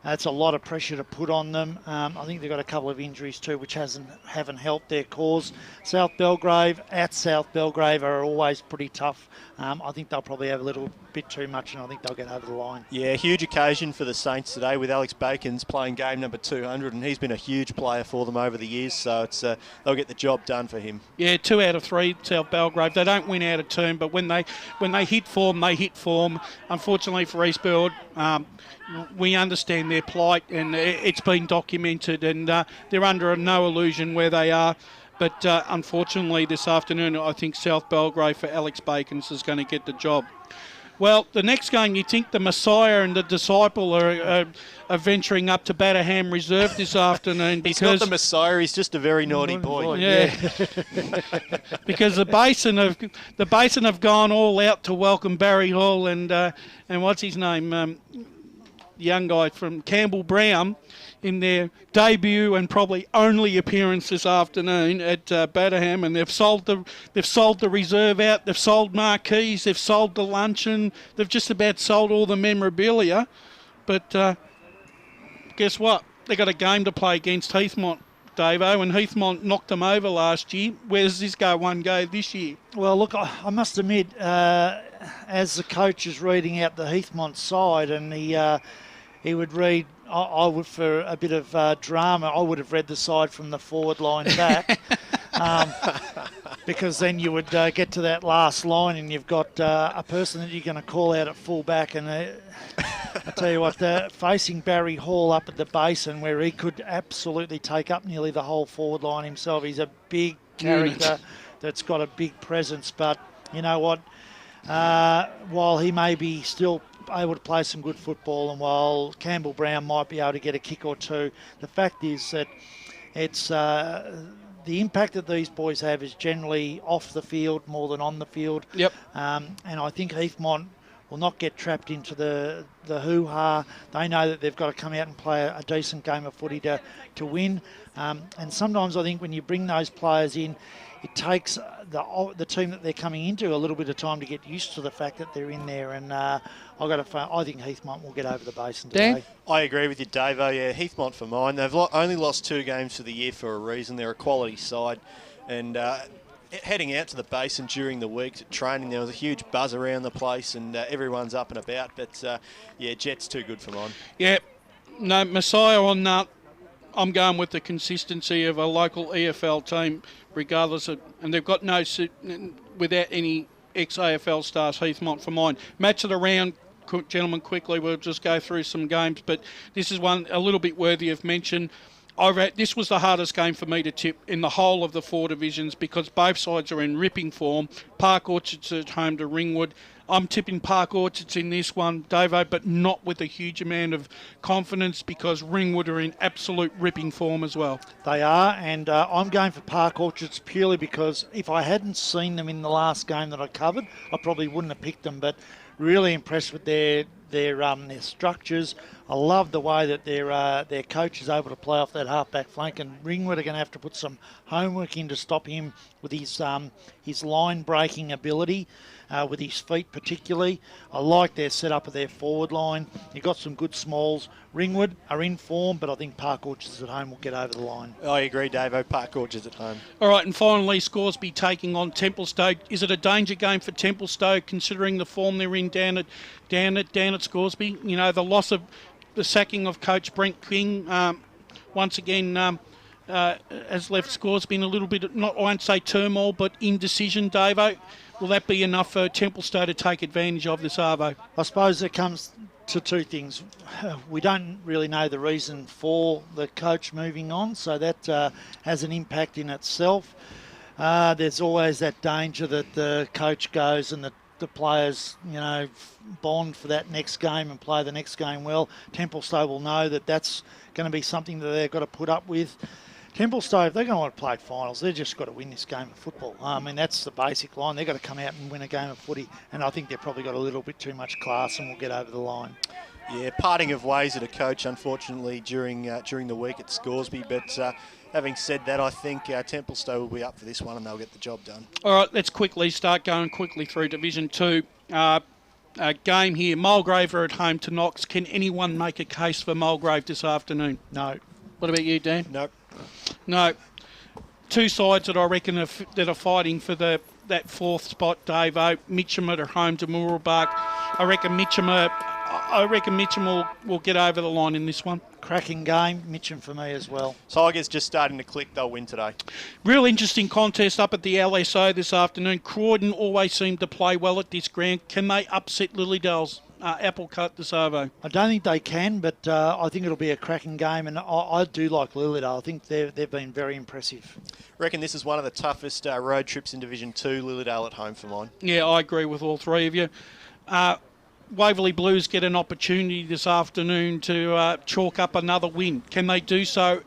It's a lot of pressure to put on them. I think they've got a couple of injuries too, which haven't helped their cause. South Belgrave are always pretty tough. I think they'll probably have a little bit too much, and I think they'll get over the line. Yeah, huge occasion for the Saints today with Alex Bacon's playing game number 200, and he's been a huge player for them over the years, so they'll get the job done for him. Yeah, 2 out of 3, South Belgrave. They don't win out of turn, but when they hit form, they hit form. Unfortunately for East Burwood, we understand their plight, and it's been documented, and they're under no illusion where they are. But unfortunately, this afternoon, I think South Belgrave for Alex Bacons is going to get the job. Well, the next game, you think the Messiah and the Disciple are venturing up to Batterham Reserve this afternoon. He's not the Messiah, he's just a very naughty boy. Yeah. Because the Basin have gone all out to welcome Barry Hall and what's his name, the young guy from Campbell Brown, in their debut and probably only appearance this afternoon at Batterham, and they've sold the reserve out, they've sold marquees, they've sold the luncheon, they've just about sold all the memorabilia. But guess what? They got a game to play against Heathmont, Davo, and Heathmont knocked them over last year. Where does this go this year? Well, look, I must admit, as the coach is reading out the Heathmont side, and he would read. I would, for a bit of drama, I would have read the side from the forward line back, because then you would get to that last line and you've got a person that you're going to call out at full back, and I tell you what, facing Barry Hall up at the Basin, where he could absolutely take up nearly the whole forward line himself. He's a big character that's got a big presence, but you know what? While he may be still able to play some good football, and while Campbell Brown might be able to get a kick or two, the fact is that it's the impact that these boys have is generally off the field more than on the field. Yep. And I think Heathmont will not get trapped into the hoo-ha. They know that they've got to come out and play a decent game of footy to win. And sometimes I think when you bring those players in, it takes the team that they're coming into a little bit of time to get used to the fact that they're in there. And I think Heathmont will get over the Basin today. Dan? I agree with you, Davo. Yeah, Heathmont for mine. They've only lost 2 games for the year for a reason. They're a quality side. And heading out to the Basin during the week at training, there was a huge buzz around the place, and everyone's up and about. But, Jet's too good for mine. Yeah, no, Messiah on that. I'm going with the consistency of a local EFL team, regardless of, and they've got without any ex-AFL stars, Heathmont for mine. Match of the round, gentlemen, quickly, we'll just go through some games, but this is one a little bit worthy of mention. This was the hardest game for me to tip in the whole of the 4 divisions, because both sides are in ripping form. Park Orchards at home to Ringwood. I'm tipping Park Orchards in this one, Davo, but not with a huge amount of confidence, because Ringwood are in absolute ripping form as well. They are, and I'm going for Park Orchards purely because if I hadn't seen them in the last game that I covered, I probably wouldn't have picked them, but really impressed with their structures. I love the way that their coach is able to play off that half-back flank, and Ringwood are going to have to put some homework in to stop him with his line-breaking ability, with his feet particularly. I like their setup of their forward line. You've got some good smalls. Ringwood are in form, but I think Park Orchards at home will get over the line. I agree, Davo. Park Orchards at home. All right, and finally, Scoresby taking on Templestowe. Is it a danger game for Templestowe, considering the form they're in down at Scoresby? You know, the loss of the sacking of coach Brent King once again has left Scoresby in a little bit of, I won't say turmoil, but indecision, Davo. Will that be enough for Templestowe to take advantage of this arvo? I suppose it comes to 2 things. We don't really know the reason for the coach moving on, so that has an impact in itself. There's always that danger that the coach goes and the players, bond for that next game and play the next game well. Templestowe will know that that's going to be something that they've got to put up with. Templestowe, if they're going to want to play finals, they've just got to win this game of football. I mean, that's the basic line. They've got to come out and win a game of footy, and I think they've probably got a little bit too much class and will get over the line. Yeah, parting of ways at a coach, unfortunately, during the week at Scoresby. But having said that, I think Templestowe will be up for this one and they'll get the job done. All right, let's quickly start going quickly through Division 2. Game here, Mulgrave are at home to Knox. Can anyone make a case for Mulgrave this afternoon? No. What about you, Dan? Nope. No. Two sides that I reckon that are fighting for that fourth spot, Davo. Mitcham are home to Mooroolbark. I reckon Mitcham will get over the line in this one. Cracking game, Mitcham for me as well. Tigers just starting to click, they'll win today. Real interesting contest up at the LSO this afternoon. Croydon always seem to play well at this ground. Can they upset Lilydale's apple cut this over? I don't think they can, but I think it'll be a cracking game, and I do like Lilydale. I think they've been very impressive. Reckon this is one of the toughest road trips in Division 2, Lilydale at home for mine. Yeah, I agree with all three of you. Waverley Blues get an opportunity this afternoon to chalk up another win. Can they do so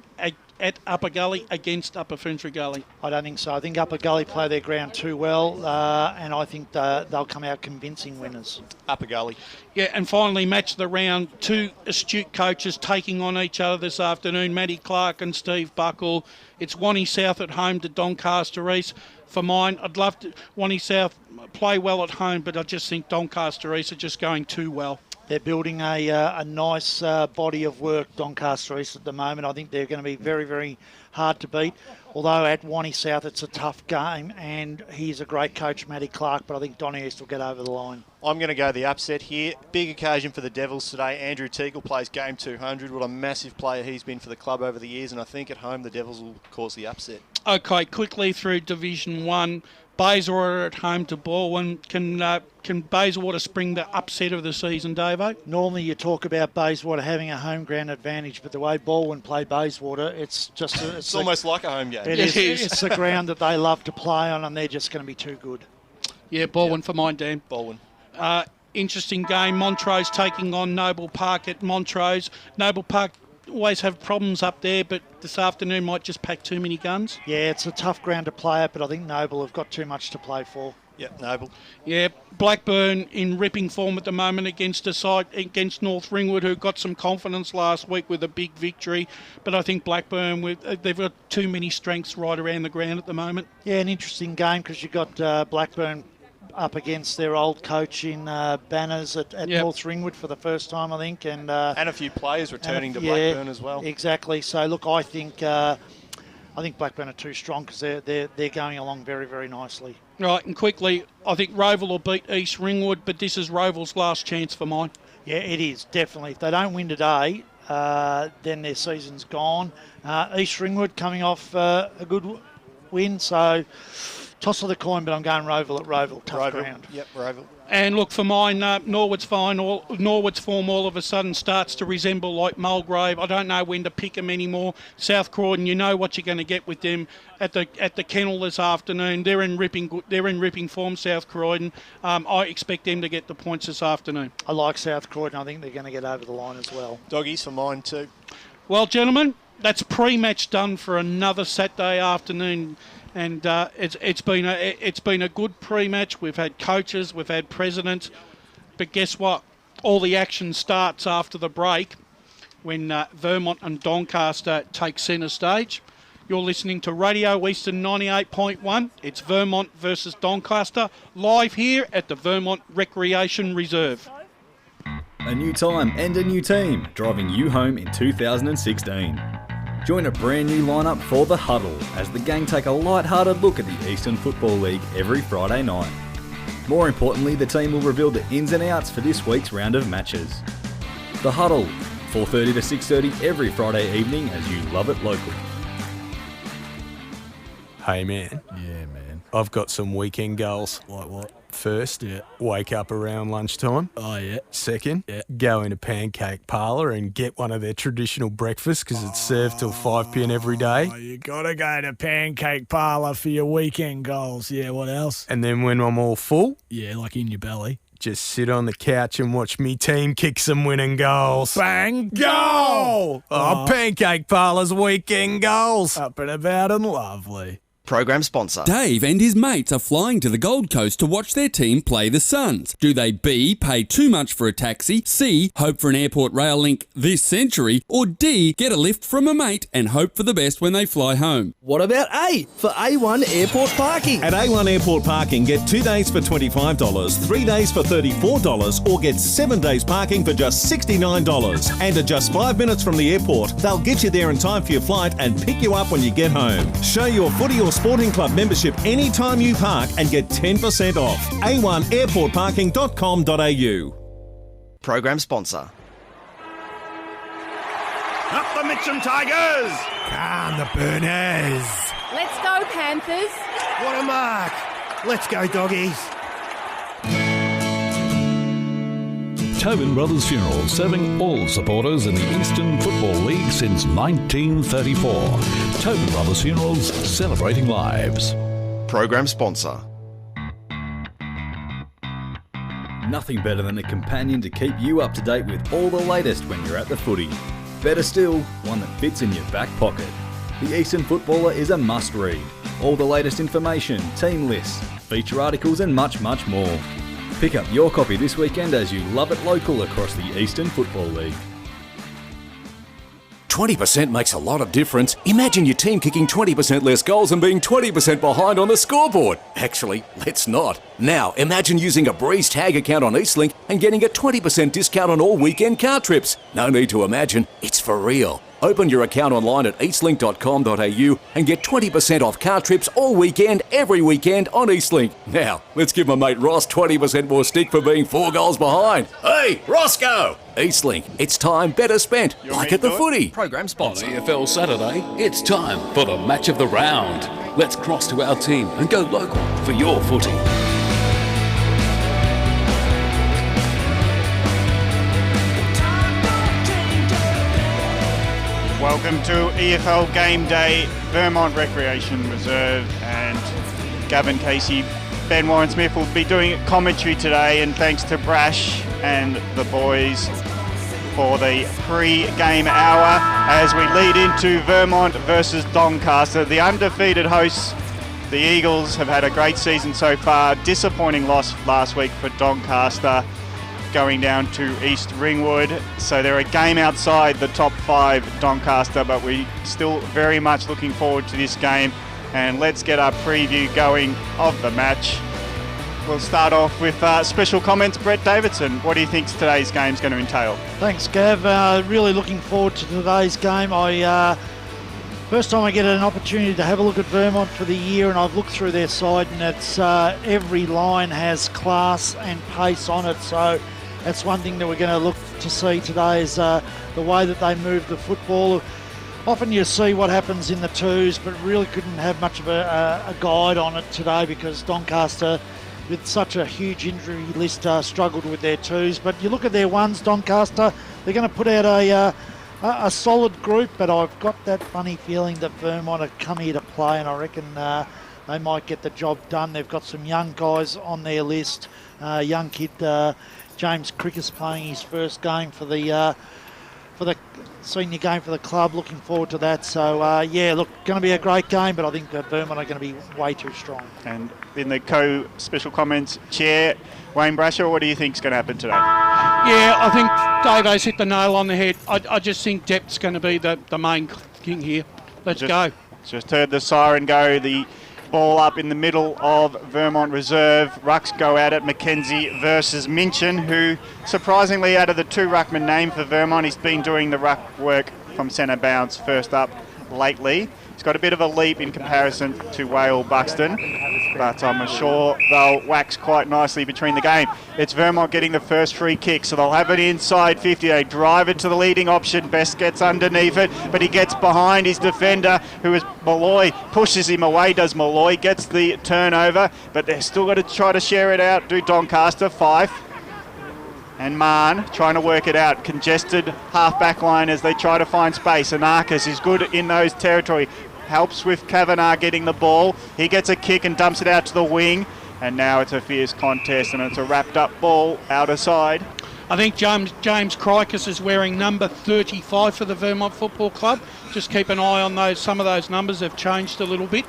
at Upper Gully against Upper Finsbury Gully? I don't think so. I think Upper Gully play their ground too well, and I think they'll come out convincing winners. Upper Gully. Yeah, and finally, match of the round. Two astute coaches taking on each other this afternoon, Matty Clark and Steve Buckle. It's Wannie South at home to Doncaster East. For mine, I'd love to Wannie South play well at home, but I just think Doncaster East are just going too well. They're building a nice body of work, Doncaster East, at the moment. I think they're going to be very, very hard to beat. Although at Wannie South it's a tough game, and he's a great coach, Matty Clark, but I think Donny East will get over the line. I'm going to go the upset here. Big occasion for the Devils today. Andrew Teagle plays game 200. What a massive player he's been for the club over the years, and I think at home the Devils will cause the upset. Okay, quickly through Division 1. Bayswater at home to Baldwin. Can Bayswater spring the upset of the season, Davo? Normally you talk about Bayswater having a home ground advantage, but the way Baldwin play Bayswater, it's just... It's almost like a home game. It is. It's the ground that they love to play on, and they're just going to be too good. Yeah, Baldwin for mine, Dan. Baldwin. Interesting game. Montrose taking on Noble Park at Montrose. Noble Park always have problems up there, but this afternoon might just pack too many guns. Yeah, it's a tough ground to play at, but I think Noble have got too much to play for. Yeah, Noble. Yeah, Blackburn in ripping form at the moment against North Ringwood, who got some confidence last week with a big victory. But I think Blackburn, they've got too many strengths right around the ground at the moment. Yeah, an interesting game because you've got Blackburn up against their old coach in Banners at North Ringwood for the first time, I think. And a few players returning to Blackburn as well. Exactly. So, look, I think Blackburn are too strong because they're going along very, very nicely. Right, and quickly, I think Roval will beat East Ringwood, but this is Roval's last chance for mine. Yeah, it is, definitely. If they don't win today, then their season's gone. East Ringwood coming off a good win, so toss of the coin, but I'm going Roval at Roval. Tough ground. Yep, Roval. And look, for mine, Norwood's form all of a sudden starts to resemble like Mulgrave. I don't know when to pick them anymore. South Croydon, you know what you're going to get with them at the kennel this afternoon. They're in ripping form, South Croydon. I expect them to get the points this afternoon. I like South Croydon. I think they're going to get over the line as well. Doggies for mine too. Well, gentlemen, that's pre-match done for another Saturday afternoon. And it's been a good pre-match. We've had coaches, we've had presidents, but guess what? All the action starts after the break when Vermont and Doncaster take centre stage. You're listening to Radio Eastern 98.1. It's Vermont versus Doncaster, live here at the Vermont Recreation Reserve. A new time and a new team, driving you home in 2016. Join a brand new lineup for The Huddle as the gang take a light-hearted look at the Eastern Football League every Friday night. More importantly, the team will reveal the ins and outs for this week's round of matches. The Huddle, 4:30 to 6:30 every Friday evening as you love it local. Hey man. Yeah, man. I've got some weekend goals. Like what? First, wake up around lunchtime. Oh, yeah. Second, go into Pancake Parlour and get one of their traditional breakfasts because it's served till 5 p.m. every day. Oh, you got to go to Pancake Parlour for your weekend goals. Yeah, what else? And then when I'm all full, yeah, like in your belly, just sit on the couch and watch me team kick some winning goals. Bang! Goal! Oh, Pancake Parlour's weekend goals. Up and about and lovely. Program sponsor. Dave and his mates are flying to the Gold Coast to watch their team play the Suns. Do they B, pay too much for a taxi, C, hope for an airport rail link this century, or D, get a lift from a mate and hope for the best when they fly home? What about A for A1 Airport Parking? At A1 Airport Parking, get 2 days for $25, 3 days for $34, or get 7 days parking for just $69. And at just 5 minutes from the airport, they'll get you there in time for your flight and pick you up when you get home. Show your footy or sporting club membership anytime you park and get 10% off. a1airportparking.com.au. Program sponsor. Up the Mitcham Tigers! Calm the Burners. Let's go, Panthers. What a mark. Let's go, doggies. Tobin Brothers Funeral, serving all supporters in the Eastern Football League since 1934. Tobin Brothers Funerals, celebrating lives. Program sponsor. Nothing better than a companion to keep you up to date with all the latest when you're at the footy. Better still, one that fits in your back pocket. The Eastern Footballer is a must-read. All the latest information, team lists, feature articles and much, much more. Pick up your copy this weekend as you love it local across the Eastern Football League. 20% makes a lot of difference. Imagine your team kicking 20% less goals and being 20% behind on the scoreboard. Actually, let's not. Now, imagine using a Breeze Tag account on Eastlink and getting a 20% discount on all weekend car trips. No need to imagine, it's for real. Open your account online at eastlink.com.au and get 20% off car trips all weekend, every weekend on Eastlink. Now, let's give my mate Ross 20% more stick for being 4 goals behind. Hey, Roscoe! Eastlink, it's time better spent, like at the footy. Program sponsor. On EFL Saturday, it's time for the match of the round. Let's cross to our team and go local for your footy. Welcome to EFL Game Day, Vermont Recreation Reserve, and Gavin Casey, Ben Warren Smith will be doing commentary today, and thanks to Brash and the boys for the pre-game hour as we lead into Vermont versus Doncaster. The undefeated hosts, the Eagles, have had a great season so far. Disappointing loss last week for Doncaster, going down to East Ringwood. So they're a game outside the top 5, Doncaster, but we still very much looking forward to this game. And let's get our preview going of the match. We'll start off with special comments. Brett Davidson, what do you think today's game's going to entail? Thanks, Gav. Really looking forward to today's game. First time I get an opportunity to have a look at Vermont for the year, and I've looked through their side, and it's every line has class and pace on it. So that's one thing that we're going to look to see today is the way that they move the football. Often you see what happens in the twos, but really couldn't have much of a guide on it today because Doncaster, with such a huge injury list, struggled with their twos. But you look at their ones, Doncaster, they're going to put out a solid group, but I've got that funny feeling that Vermont have come here to play, and I reckon they might get the job done. They've got some young guys on their list. Young kid James Crick's playing his first game for the senior game for the club. Looking forward to that. So yeah, look, going to be a great game, but I think that Vermont are going to be way too strong. And in the co-special comments chair, Wayne Brasher, what do you think is going to happen today? Yeah, I think Dave's hit the nail on the head. I just think depth's going to be the main thing here. Let's go. Just heard the siren go. The ball up in the middle of Vermont Reserve. Rucks go at it. Mackenzie versus Minchin, who surprisingly out of the 2 ruckmen named for Vermont, he's been doing the ruck work from centre bounce first up lately. He's got a bit of a leap in comparison to Whale Buxton, but I'm sure they'll wax quite nicely between the game. It's Vermont getting the first free kick, so they'll have it inside 50. They drive it to the leading option. Best gets underneath it, but he gets behind his defender, who is Malloy, pushes him away, does Malloy, gets the turnover, but they're still got to try to share it out, do Doncaster. Fife and Mahon trying to work it out. Congested half-back line as they try to find space. Anarchis is good in those territory. Helps with Kavanagh getting the ball. He gets a kick and dumps it out to the wing. And now it's a fierce contest, and it's a wrapped up ball out of side. I think James Krikis is wearing number 35 for the Vermont Football Club. Just keep an eye on those. Some of those numbers have changed a little bit.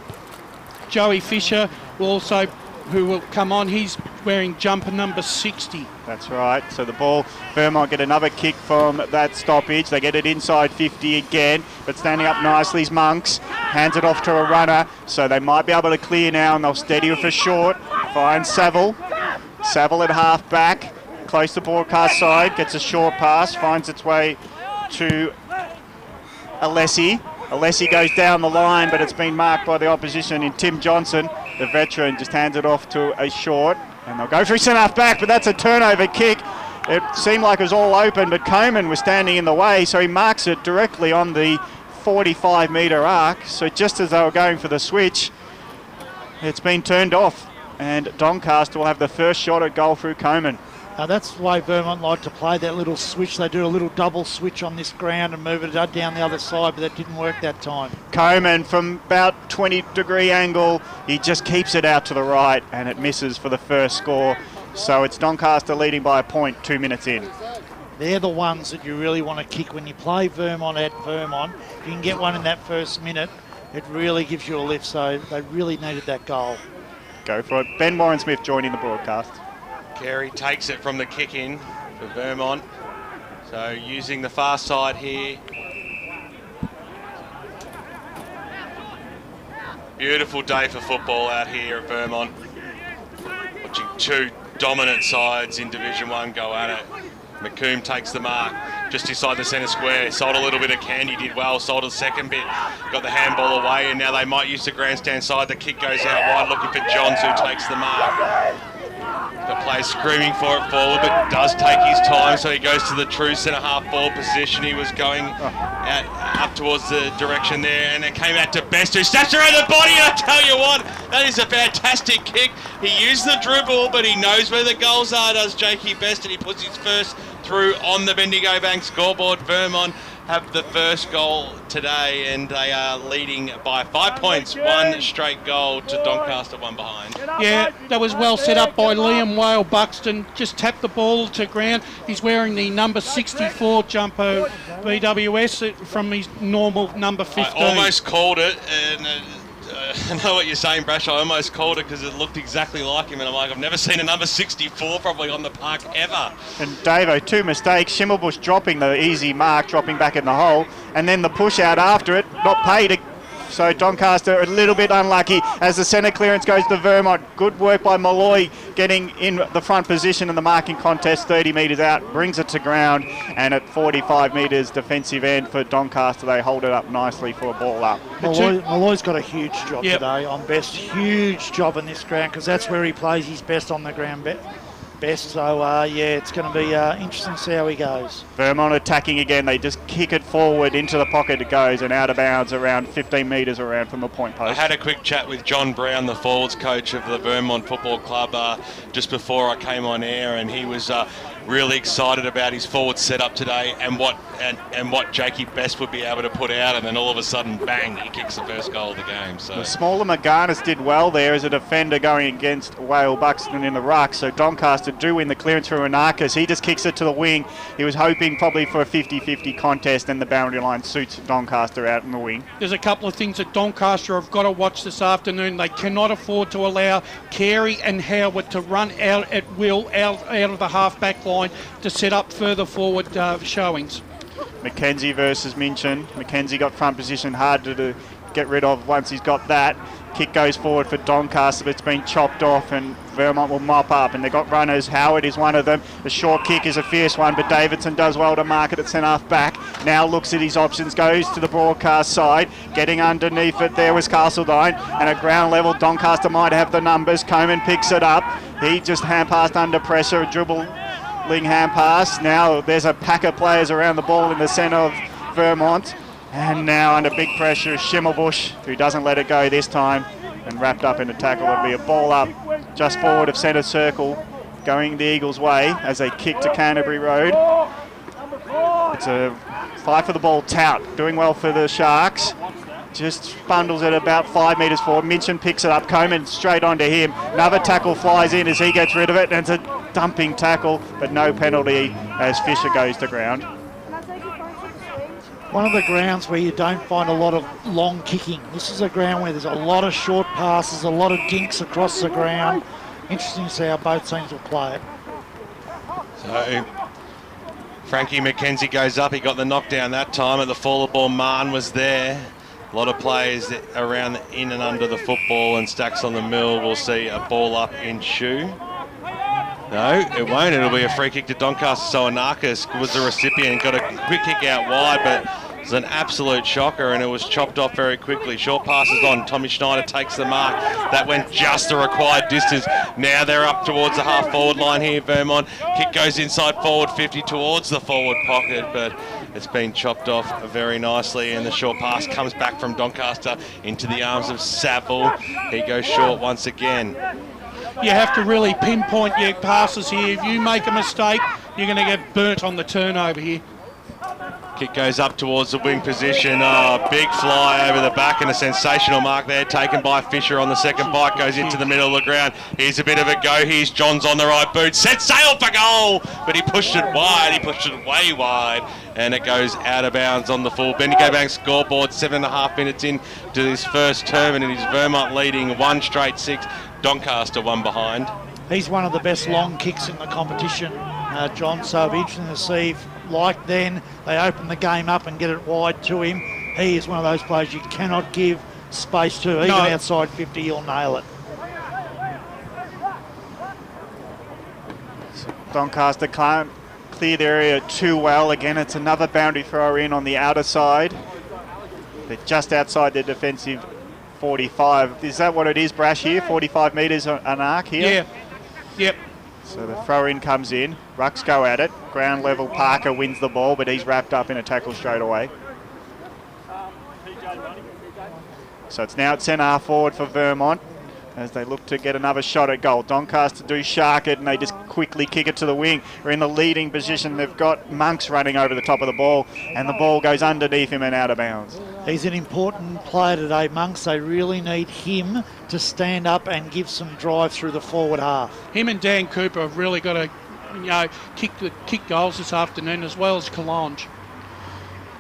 Joey Fisher who will come on, he's wearing jumper number 60. That's right. So the ball, Vermont get another kick from that stoppage. They get it inside 50 again, but standing up nicely is Monks. Hands it off to a runner, so they might be able to clear now, and they'll steady with a short. Finds Saville. Saville at half back, close to broadcast side, gets a short pass, finds its way to Alessi. Alessi goes down the line, but it's been marked by the opposition in Tim Johnson. The veteran just hands it off to a short, and they'll go for his centre back, but that's a turnover kick. It seemed like it was all open, but Coleman was standing in the way, so he marks it directly on the 45-metre arc. So just as they were going for the switch, it's been turned off, and Doncaster will have the first shot at goal through Coleman. Now that's the way Vermont like to play, that little switch. They do a little double switch on this ground and move it down the other side, but that didn't work that time. Coleman from about 20-degree angle, he just keeps it out to the right, and it misses for the first score. So it's Doncaster leading by a point 2 minutes in. They're the ones that you really want to kick when you play Vermont at Vermont. If you can get one in that first minute, it really gives you a lift, so they really needed that goal. Go for it. Ben Warren-Smith joining the broadcast. Carey takes it from the kick in for Vermont. So using the far side here. Beautiful day for football out here at Vermont. Watching two dominant sides in Division 1 go at it. McComb takes the mark just inside the centre square. Sold a little bit of Candy, did well. Sold a second bit. Got the handball away, and now they might use the grandstand side. The kick goes out wide, looking for Johns, who takes the mark. The player's screaming for it forward, but does take his time, so he goes to the true centre-half ball position. He was going up towards the direction there, and it came out to Best, who snaps around the body, and I tell you what, that is a fantastic kick. He used the dribble, but he knows where the goals are, does Jakey Best, and he puts his first through on the Bendigo Bank scoreboard. Vermont have the first goal today, and they are leading by 5 points. One straight goal to Doncaster, one behind. Yeah, that was well set up by Liam Whale. Buxton just tapped the ball to ground. He's wearing the number 64 jumper BWS from his normal number 15. I almost called it, and I know what you're saying, Brash. I almost called it because it looked exactly like him, and I'm like, I've never seen a number 64 probably on the park ever. And Davo, two mistakes. Schimmelbusch dropping the easy mark, dropping back in the hole, and then the push out after it, not paid. So Doncaster a little bit unlucky as the centre clearance goes to Vermont. Good work by Malloy getting in the front position in the marking contest, 30 metres out, brings it to ground, and at 45 metres defensive end for Doncaster, they hold it up nicely for a ball up. Malloy's got a huge job today on Best. Huge job in this ground, because that's where he plays his best on the ground. Best. So, yeah, it's going to be interesting to see how he goes. Vermont attacking again. They just kick it forward into the pocket. It goes and out of bounds around 15 metres around from the point post. I had a quick chat with John Brown, the forwards coach of the Vermont Football Club, just before I came on air, and he was really excited about his forward setup today and what Jakey Best would be able to put out, and then all of a sudden, bang, he kicks the first goal of the game. So the smaller McGarnis did well there as a defender going against Whale Buxton in the ruck. So Doncaster do win the clearance through Anarchis. He just kicks it to the wing. He was hoping probably for a 50-50 contest, and the boundary line suits Doncaster out in the wing. There's a couple of things that Doncaster have got to watch this afternoon. They cannot afford to allow Carey and Howard to run out at will out of the half-back line to set up further forward showings. Mackenzie versus Minchin. Mackenzie got front position, hard to get rid of once he's got that. Kick goes forward for Doncaster, but it's been chopped off, and Vermont will mop up, and they've got runners. Howard is one of them. The short kick is a fierce one, but Davidson does well to mark it at centre-half back. Now looks at his options, goes to the broadcast side. Getting underneath it there was Castledine, and at ground level, Doncaster might have the numbers. Coleman picks it up. He just hand-passed under pressure, a dribbling hand-pass. Now there's a pack of players around the ball in the centre of Vermont. And now under big pressure is Schimmelbusch, who doesn't let it go this time, and wrapped up in a tackle. It'll be a ball up just forward of centre circle, going the Eagles' way as they kick to Canterbury Road. It's a fight for the ball. Tout doing well for the Sharks. just bundles it about 5 metres forward. Minchin picks it up, Coleman straight onto him. Another tackle flies in as he gets rid of it, and it's a dumping tackle, but no penalty as Fisher goes to ground. One of the grounds where you don't find a lot of long kicking. This is a ground where there's a lot of short passes, a lot of dinks across the ground. Interesting to see how both teams will play it. So Frankie McKenzie goes up. He got the knockdown that time at the fall of ball. Marn was there. A lot of players around in and under the football, and Stacks on the mill will see a ball up in shoe. No, it won't. It'll be a free kick to Doncaster. So Anarchis was the recipient, got a quick kick out wide, but it was an absolute shocker, and it was chopped off very quickly. Short passes on. Tommy Schneider takes the mark. That went just the required distance. Now they're up towards the half-forward line here, Vermont. Kick goes inside forward 50 towards the forward pocket, but it's been chopped off very nicely, and the short pass comes back from Doncaster into the arms of Saville. He goes short once again. You have to really pinpoint your passes here. If you make a mistake, you're going to get burnt on the turnover here. Kick goes up towards the wing position. Oh, big fly over the back, and a sensational mark there taken by Fisher on the second bite. Goes into the middle of the ground. Here's a bit of a go. Here's Johns on the right boot. Set sail for goal, but he pushed it wide. He pushed it way wide, and it goes out of bounds on the full Bendigo Bank scoreboard. 7.5 minutes into this first term, and it is Vermont leading 1 straight 6. Doncaster 1 behind. He's one of the best long kicks in the competition, John, so it'll be interesting to see if, like then, they open the game up and get it wide to him. He is one of those players you cannot give space to. Even outside 50, he'll nail it. Doncaster can't clear the area too well. Again, it's another boundary throw in on the outer side. They're just outside their defensive 45. Is that what it is, Brash, here? 45 metres an arc here? Yeah. Yep. So the throw in comes in. Rucks go at it. Ground level, Parker wins the ball, but he's wrapped up in a tackle straight away. So it's now at centre half forward for Vermont as they look to get another shot at goal. Doncaster do shark it, and they just quickly kick it to the wing. We're in the leading position. They've got Monks running over the top of the ball, and the ball goes underneath him and out of bounds. He's an important player today, Monks. They really need him to stand up and give some drive through the forward half. Him and Dan Cooper have really got to, kick goals this afternoon, as well as Kalange.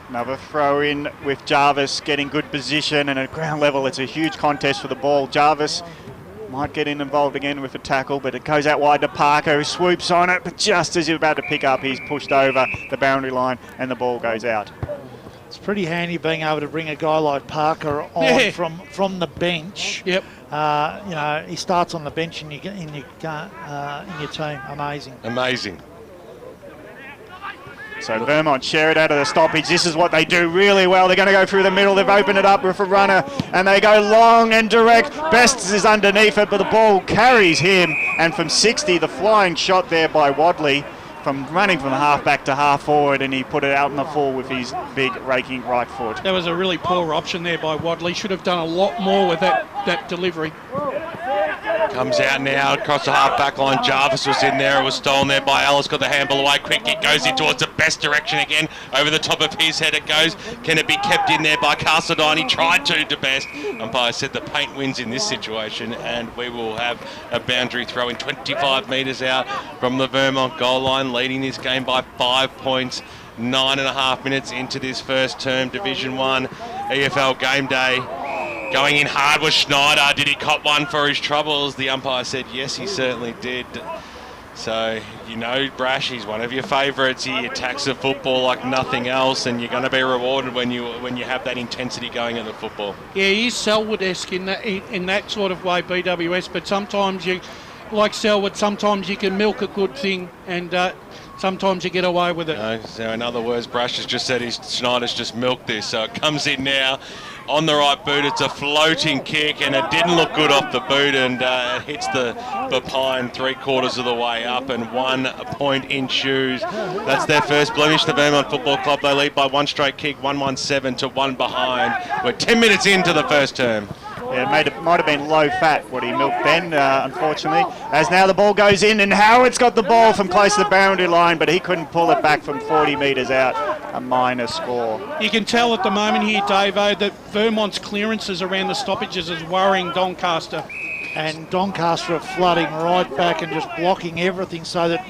Another throw in with Jarvis getting good position, and at ground level it's a huge contest for the ball. Jarvis might get involved again with a tackle, but it goes out wide to Parker, who swoops on it, but just as he's about to pick up, he's pushed over the boundary line and the ball goes out. It's pretty handy being able to bring a guy like Parker on from the bench. Yep. He starts on the bench in your team. Amazing. Amazing. So Vermont share it out of the stoppage. This is what they do really well. They're going to go through the middle. They've opened it up with a runner, and they go long and direct. Best is underneath it, but the ball carries him. And from 60, the flying shot there by Wadley, from running from half back to half forward, and he put it out in the full with his big raking right foot. That was a really poor option there by Wadley. Should have done a lot more with that delivery. Comes out now across the half-back line. Jarvis was in there. It was stolen there by Ellis. Got the handball away. Quick kick goes in towards the best direction again. Over the top of his head it goes. Can it be kept in there by Castledine? He tried to best. Umpire said the paint wins in this situation, and we will have a boundary throw in 25 metres out from the Vermont goal line, leading this game by 5 points. 9.5 minutes into this first term, Division 1 EFL game day. Going in hard was Schneider. Did he cop one for his troubles? The umpire said yes, he certainly did. So, Brash, he's one of your favourites. He attacks the football like nothing else, and you're going to be rewarded when you have that intensity going in the football. Yeah, he's Selwood-esque in that sort of way, BWS, but sometimes like Selwood, sometimes you can milk a good thing, and sometimes you get away with it. So in other words, Brash has just said Schneider's just milked this, so it comes in now. On the right boot, it's a floating kick, and it didn't look good off the boot, and it hits the pine 3/4 of the way up, and 1 point in shoes. That's their first blemish, the Vermont Football Club. They lead by 1 straight kick, 1-1-7 to 1 behind. We're 10 minutes into the first term. Yeah, it might have been low fat what he milked then, unfortunately. As now the ball goes in, and Howard's got the ball from close to the boundary line, but he couldn't pull it back from 40 metres out. a minor score. You can tell at the moment here, Davo, that Vermont's clearances around the stoppages is worrying Doncaster. And Doncaster are flooding right back and just blocking everything so that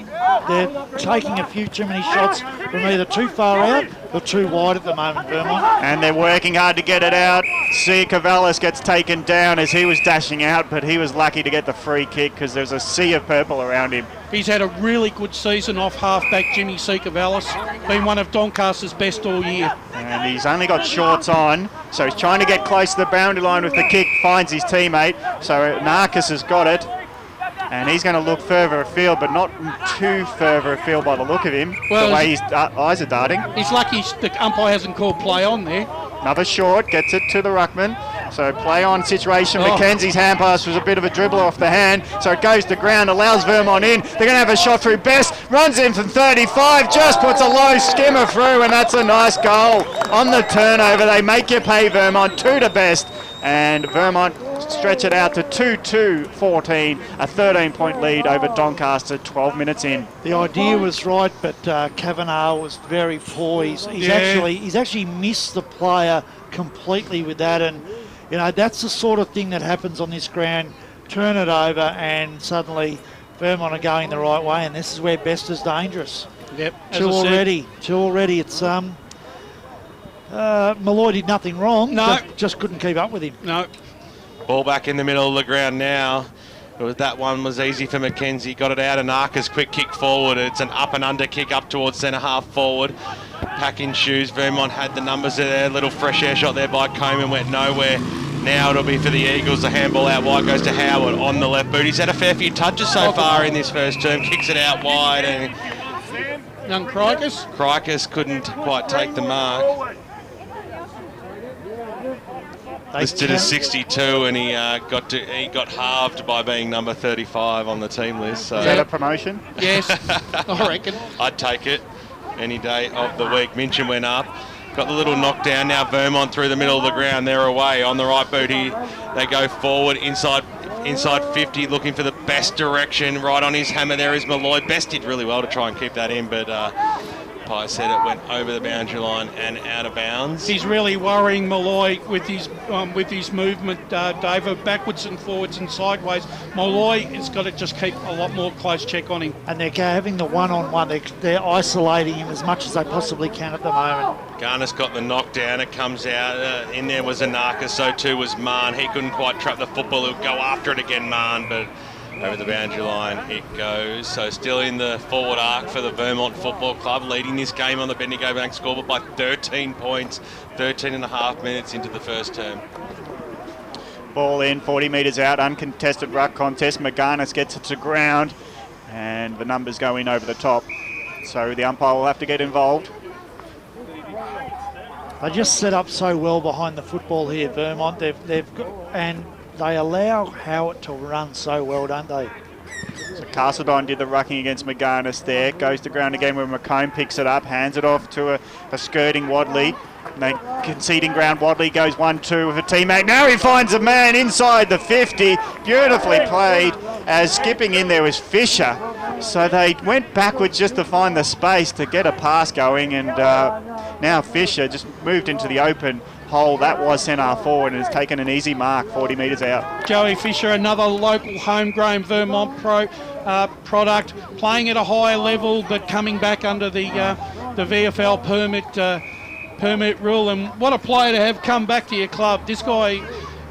they're taking a few too many shots from either too far out or too wide at the moment, Vermont. And they're working hard to get it out. C. Cavallis gets taken down as he was dashing out, but he was lucky to get the free kick because there's a sea of purple around him. He's had a really good season off halfback Jimmy C. Cavallis, been one of Doncaster's best all year. And he's only got shorts on, so he's trying to get close to the boundary line with the kick, finds his teammate. So Narcus has got it, and he's going to look further afield, but not too further afield by the look of him, well, the way his eyes are darting. He's lucky the umpire hasn't called play on there. Another short, gets it to the ruckman. So play on situation. Mackenzie's hand pass was a bit of a dribbler off the hand. So it goes to ground, allows Vermont in. They're going to have a shot through Best. Runs in from 35, just puts a low skimmer through, and that's a nice goal. On the turnover, they make you pay Vermont, 2 to Best. And Vermont stretch it out to 2-2-14, a 13-point lead over Doncaster 12 minutes in. The idea was right, but Kavanagh was very poor. He's actually missed the player completely with that, and you know that's the sort of thing that happens on this ground. Turn it over, and suddenly Vermont are going the right way, and this is where Best is dangerous. Yep, two already. It's Malloy did nothing wrong. No, just couldn't keep up with him. No. Ball back in the middle of the ground now. That one was easy for Mackenzie. Got it out of Narcus. Quick kick forward. It's an up and under kick up towards centre half forward. Pack in shoes. Vermont had the numbers there. Little fresh air shot there by Coleman. Went nowhere. Now it'll be for the Eagles. The handball out wide goes to Howard on the left boot. He's had a fair few touches so far in this first term. Kicks it out wide. And young Crikis? Crikis couldn't quite take the mark. Listed as 62, and he got halved by being number 35 on the team list. So. Is that a promotion? Yes, I reckon. I'd take it any day of the week. Minchin went up, got the little knockdown. Now Vermont through the middle of the ground. They're away on the right boot. They go forward inside 50, looking for the Best direction. Right on his hammer there is Malloy. Best did really well to try and keep that in, but Pye said it went over the boundary line and out of bounds. He's really worrying Malloy with his movement, Dave, backwards and forwards and sideways. Malloy has got to just keep a lot more close check on him. And they're having the one-on-one. They're isolating him as much as they possibly can at the moment. Garner's got the knockdown. It comes out. In there was Anarka, so too was Mahn. He couldn't quite trap the football. He'll go after it again, Mahn, but over the boundary line it goes. So still in the forward arc for the Vermont Football Club, leading this game on the Bendigo Bank scoreboard by 13 points, 13 and a half minutes into the first term. Ball in, 40 metres out, uncontested ruck contest. McGarnis gets it to ground, and the numbers go in over the top. So the umpire will have to get involved. They just set up so well behind the football here, Vermont. They've got, and they allow Howard to run so well, don't they? So Castledine did the rucking against McGarnis there. Goes to ground again where McComb picks it up, hands it off to a skirting Wadley. They conceding ground. Wadley goes 1-2 with a teammate. Now he finds a man inside the 50. Beautifully played, as skipping in there was Fisher. So they went backwards just to find the space to get a pass going, and now Fisher just moved into the open hole. That was centre forward and has taken an easy mark 40 metres out. Joey Fisher, another local homegrown Vermont product, playing at a higher level but coming back under the VFL permit rule. And what a player to have come back to your club. This guy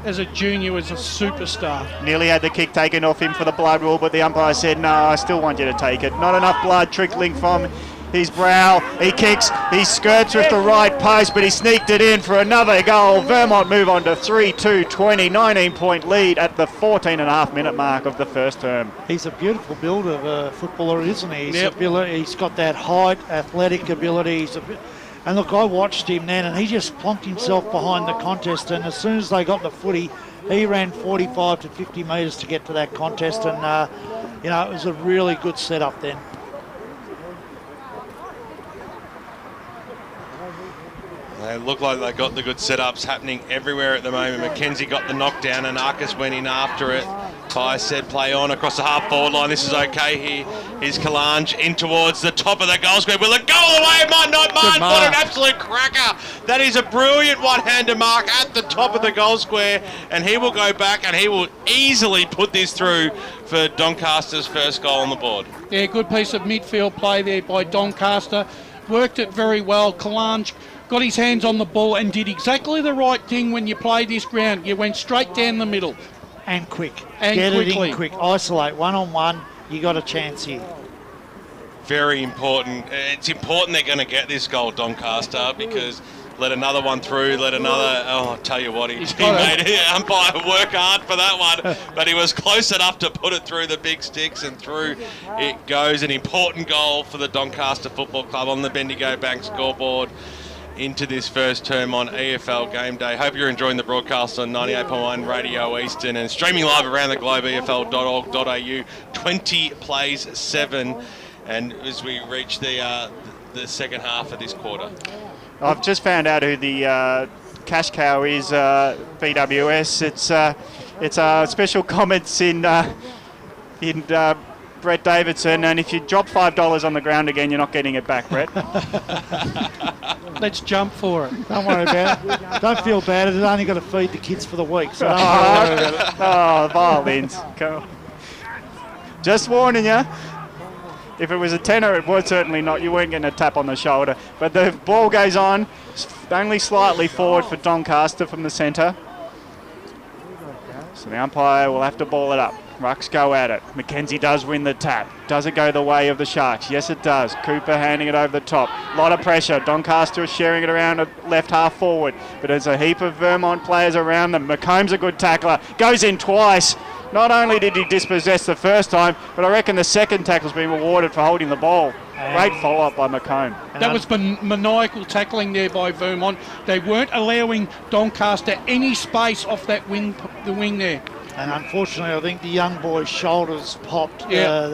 as a junior was a superstar. Nearly had the kick taken off him for the blood rule, but the umpire said, no, I still want you to take it. Not enough blood trickling from his brow. He kicks, he skirts with the right post, but he sneaked it in for another goal. Vermont move on to 3-2-20, 19-point lead at the 14.5-minute mark of the first term. He's a beautiful build of a footballer, isn't he? He's got that height, athletic ability. And look, I watched him then, and he just plonked himself behind the contest, and as soon as they got the footy, he ran 45 to 50 metres to get to that contest, and it was a really good setup then. They look like they got the good setups happening everywhere at the moment. Mackenzie got the knockdown and Arcus went in after it. By said play on across the half-forward line. This is okay here. Here's Kalange in towards the top of the goal square. Will it go all the way? It might not. What an absolute cracker. That is a brilliant one-hander mark at the top of the goal square. And he will go back and he will easily put this through for Doncaster's first goal on the board. Yeah, good piece of midfield play there by Doncaster. Worked it very well. Kalange got his hands on the ball and did exactly the right thing when you play this ground. You went straight down the middle. And quick. And Get quickly. it in quick. Isolate one-on-one. You got a chance here. Very important. It's important they're going to get this goal, Doncaster, because let another one through, let another... Oh, I'll tell you what, he made umpire work hard for that one, but he was close enough to put it through the big sticks, and through it goes. An important goal for the Doncaster Football Club on the Bendigo Bank scoreboard into this first term on EFL Game Day. Hope you're enjoying the broadcast on 98.1 Radio Eastern and streaming live around the globe, efl.org.au. 20 plays 7, and as we reach the second half of this quarter. I've just found out who the cash cow is, BWS. It's special comments in Brett Davidson, and if you drop $5 on the ground again, you're not getting it back, Brett. Let's jump for it. Don't worry about it. Don't feel bad. It's only got to feed the kids for the week. So don't worry about it. Oh, violins. Just warning you. If it was a tenner, it was certainly not. You weren't getting a tap on the shoulder. But the ball goes on, only slightly forward for Doncaster from the centre. So the umpire will have to ball it up. Rucks go at it. Mackenzie does win the tap. Does it go the way of the Sharks? Yes, it does. Cooper handing it over the top. A lot of pressure. Doncaster is sharing it around a left half forward. But there's a heap of Vermont players around them. McComb's a good tackler. Goes in twice. Not only did he dispossess the first time, but I reckon the second tackle's been rewarded for holding the ball. Great follow-up by McComb. That was maniacal tackling there by Vermont. They weren't allowing Doncaster any space off that the wing there. And unfortunately, I think the young boy's shoulders popped in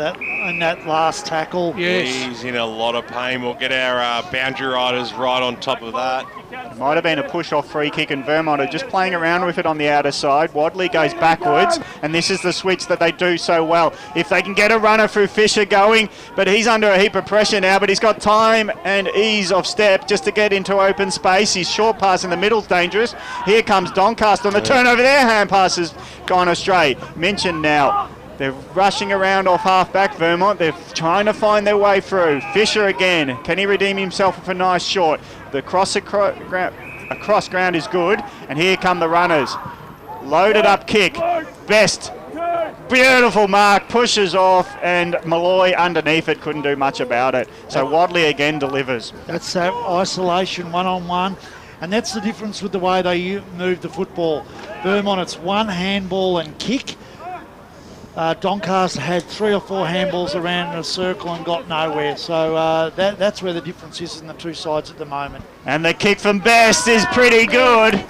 that last tackle. Yes. He's in a lot of pain. We'll get our boundary riders right on top of that. It might have been a push-off free kick, and Vermont are just playing around with it on the outer side. Wadley goes backwards, and this is the switch that they do so well. If they can get a runner through Fisher going, but he's under a heap of pressure now, but he's got time and ease of step just to get into open space. His short pass in the middle's dangerous. Here comes Doncaster on the turnover there. Hand pass has gone astray. Mentioned now. They're rushing around off half-back, Vermont. They're trying to find their way through. Fisher again. Can he redeem himself with a nice shot? The cross across ground is good. And here come the runners. Loaded up kick. Best. Beautiful mark. Pushes off. And Malloy underneath it couldn't do much about it. So Wadley again delivers. That's that isolation one-on-one. And that's the difference with the way they move the football. Vermont, it's one handball and kick. Doncaster had 3 or 4 handballs around in a circle and got nowhere. So that's where the difference is in the two sides at the moment. And the kick from Best is pretty good.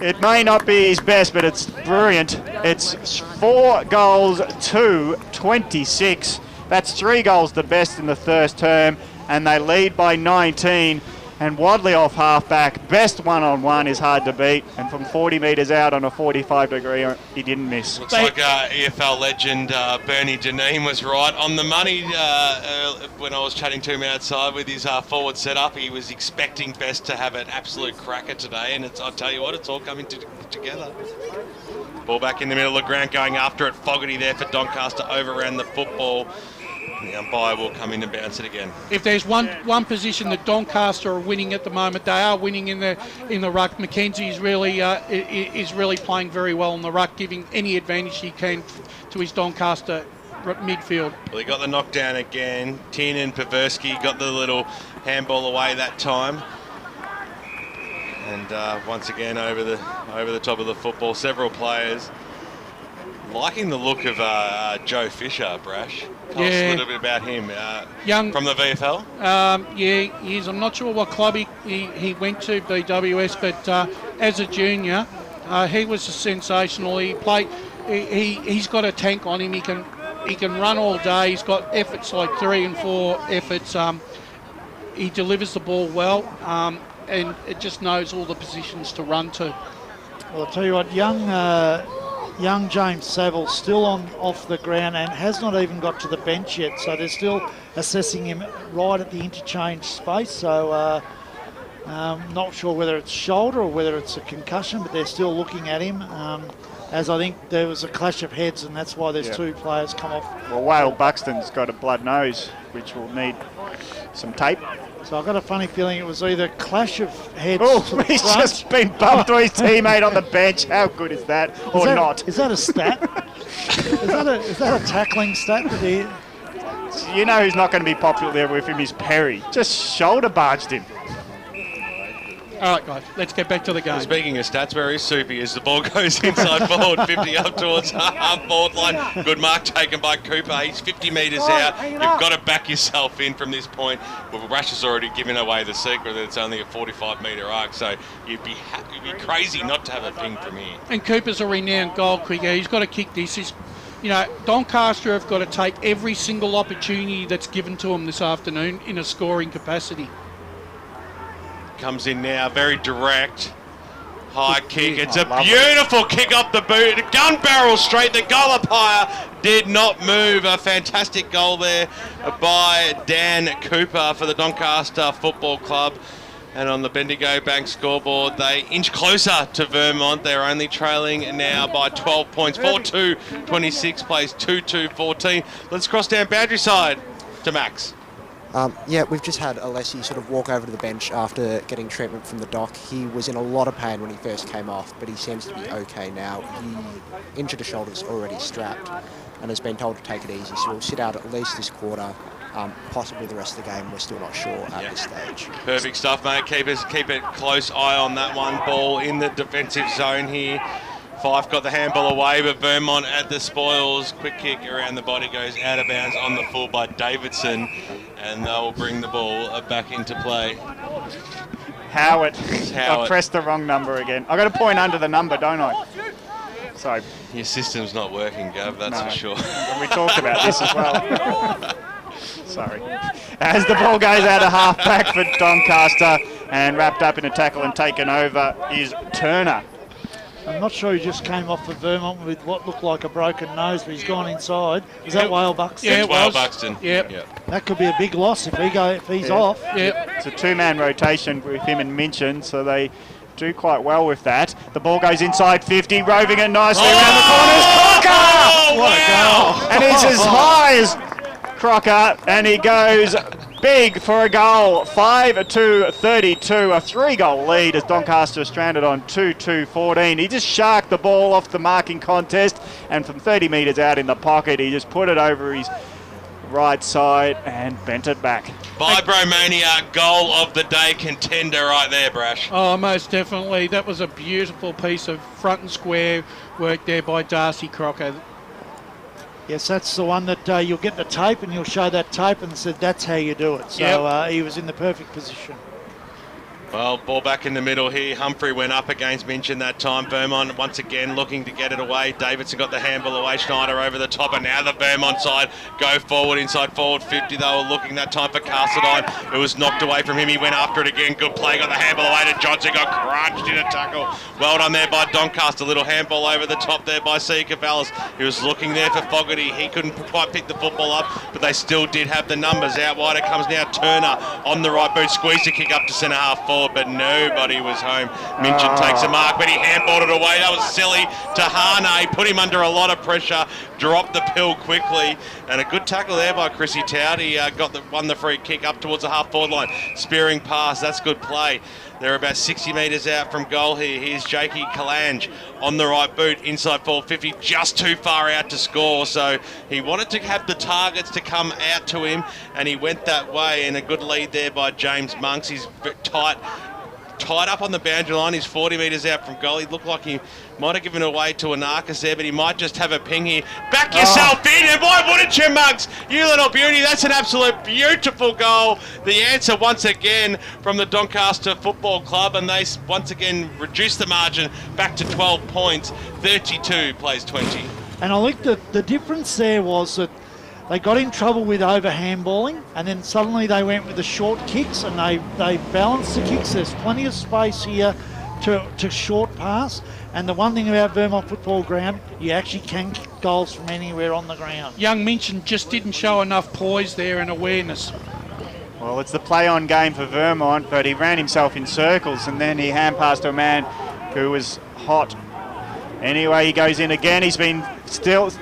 It may not be his best, but it's brilliant. It's 4 goals to 26. That's 3 goals the best in the first term, and they lead by 19. And Wadley off half-back. Best one-on-one is hard to beat. And from 40 metres out on a 45-degree, he didn't miss. Looks like EFL legend Bernie Janine was right on the money when I was chatting to him outside with his forward setup. He was expecting Best to have an absolute cracker today. And I'll tell you what, it's all coming together. Ball back in the middle of the ground, going after it. Fogarty there for Doncaster, overran the football. The umpire will come in and bounce it again. If there's one position that Doncaster are winning at the moment, they are winning in the ruck. Mackenzie is really playing very well in the ruck, giving any advantage he can to his Doncaster midfield. Well, he got the knockdown again. Tin and Paversky got the little handball away that time. And once again over the top of the football, several players. Liking the look of Joe Fisher, Brash. Tell us a little bit about him. Young from the VFL? Yeah, he is. I'm not sure what club he went to, BWS, but as a junior, he was sensational. He played. He's got a tank on him. He can run all day. He's got efforts like 3 and 4 efforts. He delivers the ball well, and it just knows all the positions to run to. Well, I'll tell you what, young young James Saville still off the ground and has not even got to the bench yet. So they're still assessing him right at the interchange space. So not sure whether it's shoulder or whether it's a concussion, but they're still looking at him. As I think there was a clash of heads, and that's why there's two players come off. Well, Wale Buxton's got a blood nose, which will need some tape. So I've got a funny feeling it was either clash of heads. Oh, he's just been bumped to his teammate on the bench. How good is that? Or not? Is that a stat? is that a tackling stat? You know who's not going to be popular there with him is Perry. Just shoulder barged him. All right, guys, let's get back to the game. Speaking of stats, very soupy as the ball goes inside forward, 50 up towards half-forward line. Good mark taken by Cooper. He's 50 metres out. You've got to back yourself in from this point. Well, Rash has already given away the secret that it's only a 45-metre arc, so you'd be crazy not to have a ping from here. And Cooper's a renowned goal kicker. He's got to kick this. Doncaster have got to take every single opportunity that's given to them this afternoon in a scoring capacity. Comes in now, very direct. High kick. It's a beautiful kick off the boot. Gun barrel straight. The goal up higher did not move. A fantastic goal there by Dan Cooper for the Doncaster Football Club. And on the Bendigo Bank scoreboard, they inch closer to Vermont. They're only trailing now by 12 points. 4-2-26 plays 2-2-14. Let's cross down boundary side to Max. Yeah, we've just had Alessi sort of walk over to the bench after getting treatment from the doc. He was in a lot of pain when he first came off, but he seems to be okay now. He injured his shoulders, already strapped, and has been told to take it easy. So he'll sit out at least this quarter, possibly the rest of the game. We're still not sure at this stage. Perfect stuff, mate. Keep it close eye on that one. Ball in the defensive zone here. Fife got the handball away, but Vermont at the spoils. Quick kick around the body, goes out of bounds on the full by Davidson, and they'll bring the ball back into play. Howard. I pressed the wrong number again. I've got to point under the number, don't I? So your system's not working, Gav, that's for sure. We talked about this as well. Sorry. As the ball goes out of half-back for Doncaster, and wrapped up in a tackle and taken over is Turner. I'm not sure he just came off for Vermont with what looked like a broken nose, but he's gone inside. Is that Wale Buxton? Yeah, Wale Buxton. Yep. That could be a big loss if he's off. Yep. It's a two-man rotation with him and Minchin, so they do quite well with that. The ball goes inside 50, roving it nicely around the corners. Crocker! What a goal! And he's as high as Crocker, and he goes big for a goal. 5-2-32, a 3-goal lead as Doncaster is stranded on 2-2-14. He just sharked the ball off the marking contest, and from 30 metres out in the pocket, he just put it over his right side and bent it back. Vibromania goal of the day contender right there, Brash. Oh, most definitely. That was a beautiful piece of front and square work there by Darcy Crocker. Yes, that's the one that you'll get the tape and you'll show that tape and said that's how you do it. So he was in the perfect position. Well, ball back in the middle here. Humphrey went up against Minchin that time. Vermont once again looking to get it away. Davidson got the handball away. Schneider over the top, and now the Vermont side go forward inside forward 50. They were looking that time for Castledine. It was knocked away from him. He went after it again. Good play. Got the handball away to Johnson. Got crunched in a tackle. Well done there by Doncaster. Little handball over the top there by C. Cavallis. He was looking there for Fogarty. He couldn't quite pick the football up, but they still did have the numbers. Out wide it comes now. Turner on the right boot. Squeezed the kick up to centre half forward, but nobody was home. Minchin takes a mark, but he handballed it away. That was silly to Hane. Put him under a lot of pressure. Dropped the pill quickly. And a good tackle there by Chrissy Towd. He won the free kick up towards the half-forward line. Spearing pass. That's good play. They're about 60 metres out from goal here. Here's Jakey Kalange on the right boot, inside forward 50, just too far out to score. So he wanted to have the targets to come out to him, and he went that way. And a good lead there by James Monks. He's tied up on the boundary line. He's 40 metres out from goal. He looked like he might have given away to Anarchis there, but he might just have a ping here. Back yourself in, and why wouldn't you, Mugs? You little beauty. That's an absolute beautiful goal. The answer once again from the Doncaster Football Club, and they once again reduce the margin back to 12 points. 32 plays 20. And I think the difference there was that they got in trouble with over handballing, and then suddenly they went with the short kicks, and they balanced the kicks. There's plenty of space here to short pass. And the one thing about Vermont football ground, you actually can kick goals from anywhere on the ground. Young Minchin just didn't show enough poise there and awareness. Well, it's the play-on game for Vermont, but he ran himself in circles and then he hand-passed to a man who was hot. Anyway, he goes in again. He's been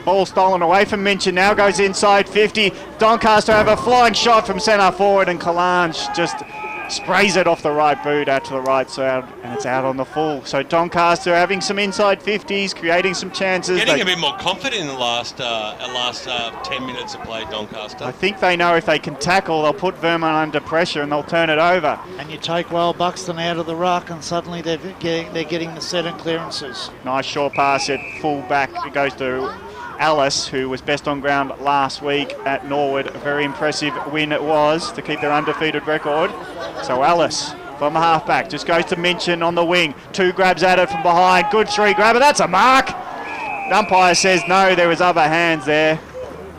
ball stolen away from Minchin. Now goes inside 50. Doncaster have a flying shot from centre forward, and Kalange just sprays it off the right boot out to the right side, and it's out on the full. So Doncaster having some inside 50s, creating some chances. Getting a bit more confident in the last 10 minutes of play, Doncaster. I think they know if they can tackle, they'll put Vermont under pressure and they'll turn it over. And you take Wale Buxton out of the ruck, and suddenly they're getting the set and clearances. Nice short pass at full back. It goes to Alice, who was best on ground last week at Norwood. A very impressive win it was to keep their undefeated record. So Alice from the halfback just goes to Minchin on the wing. 2 grabs at it from behind. Good 3 grabber. That's a mark. The umpire says no, there was other hands there.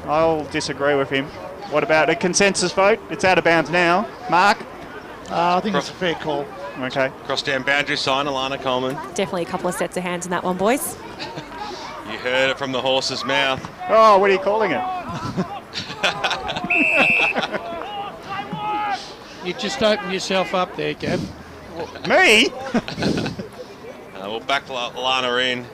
I'll disagree with him. What about a consensus vote? It's out of bounds now. Mark? I think it's a fair call. Okay. Cross down boundary sign, Alana Coleman. Definitely a couple of sets of hands in that one, boys. You heard it from the horse's mouth. Oh, what are you calling it? You just opened yourself up there, Gab. Me? We'll back Lana in.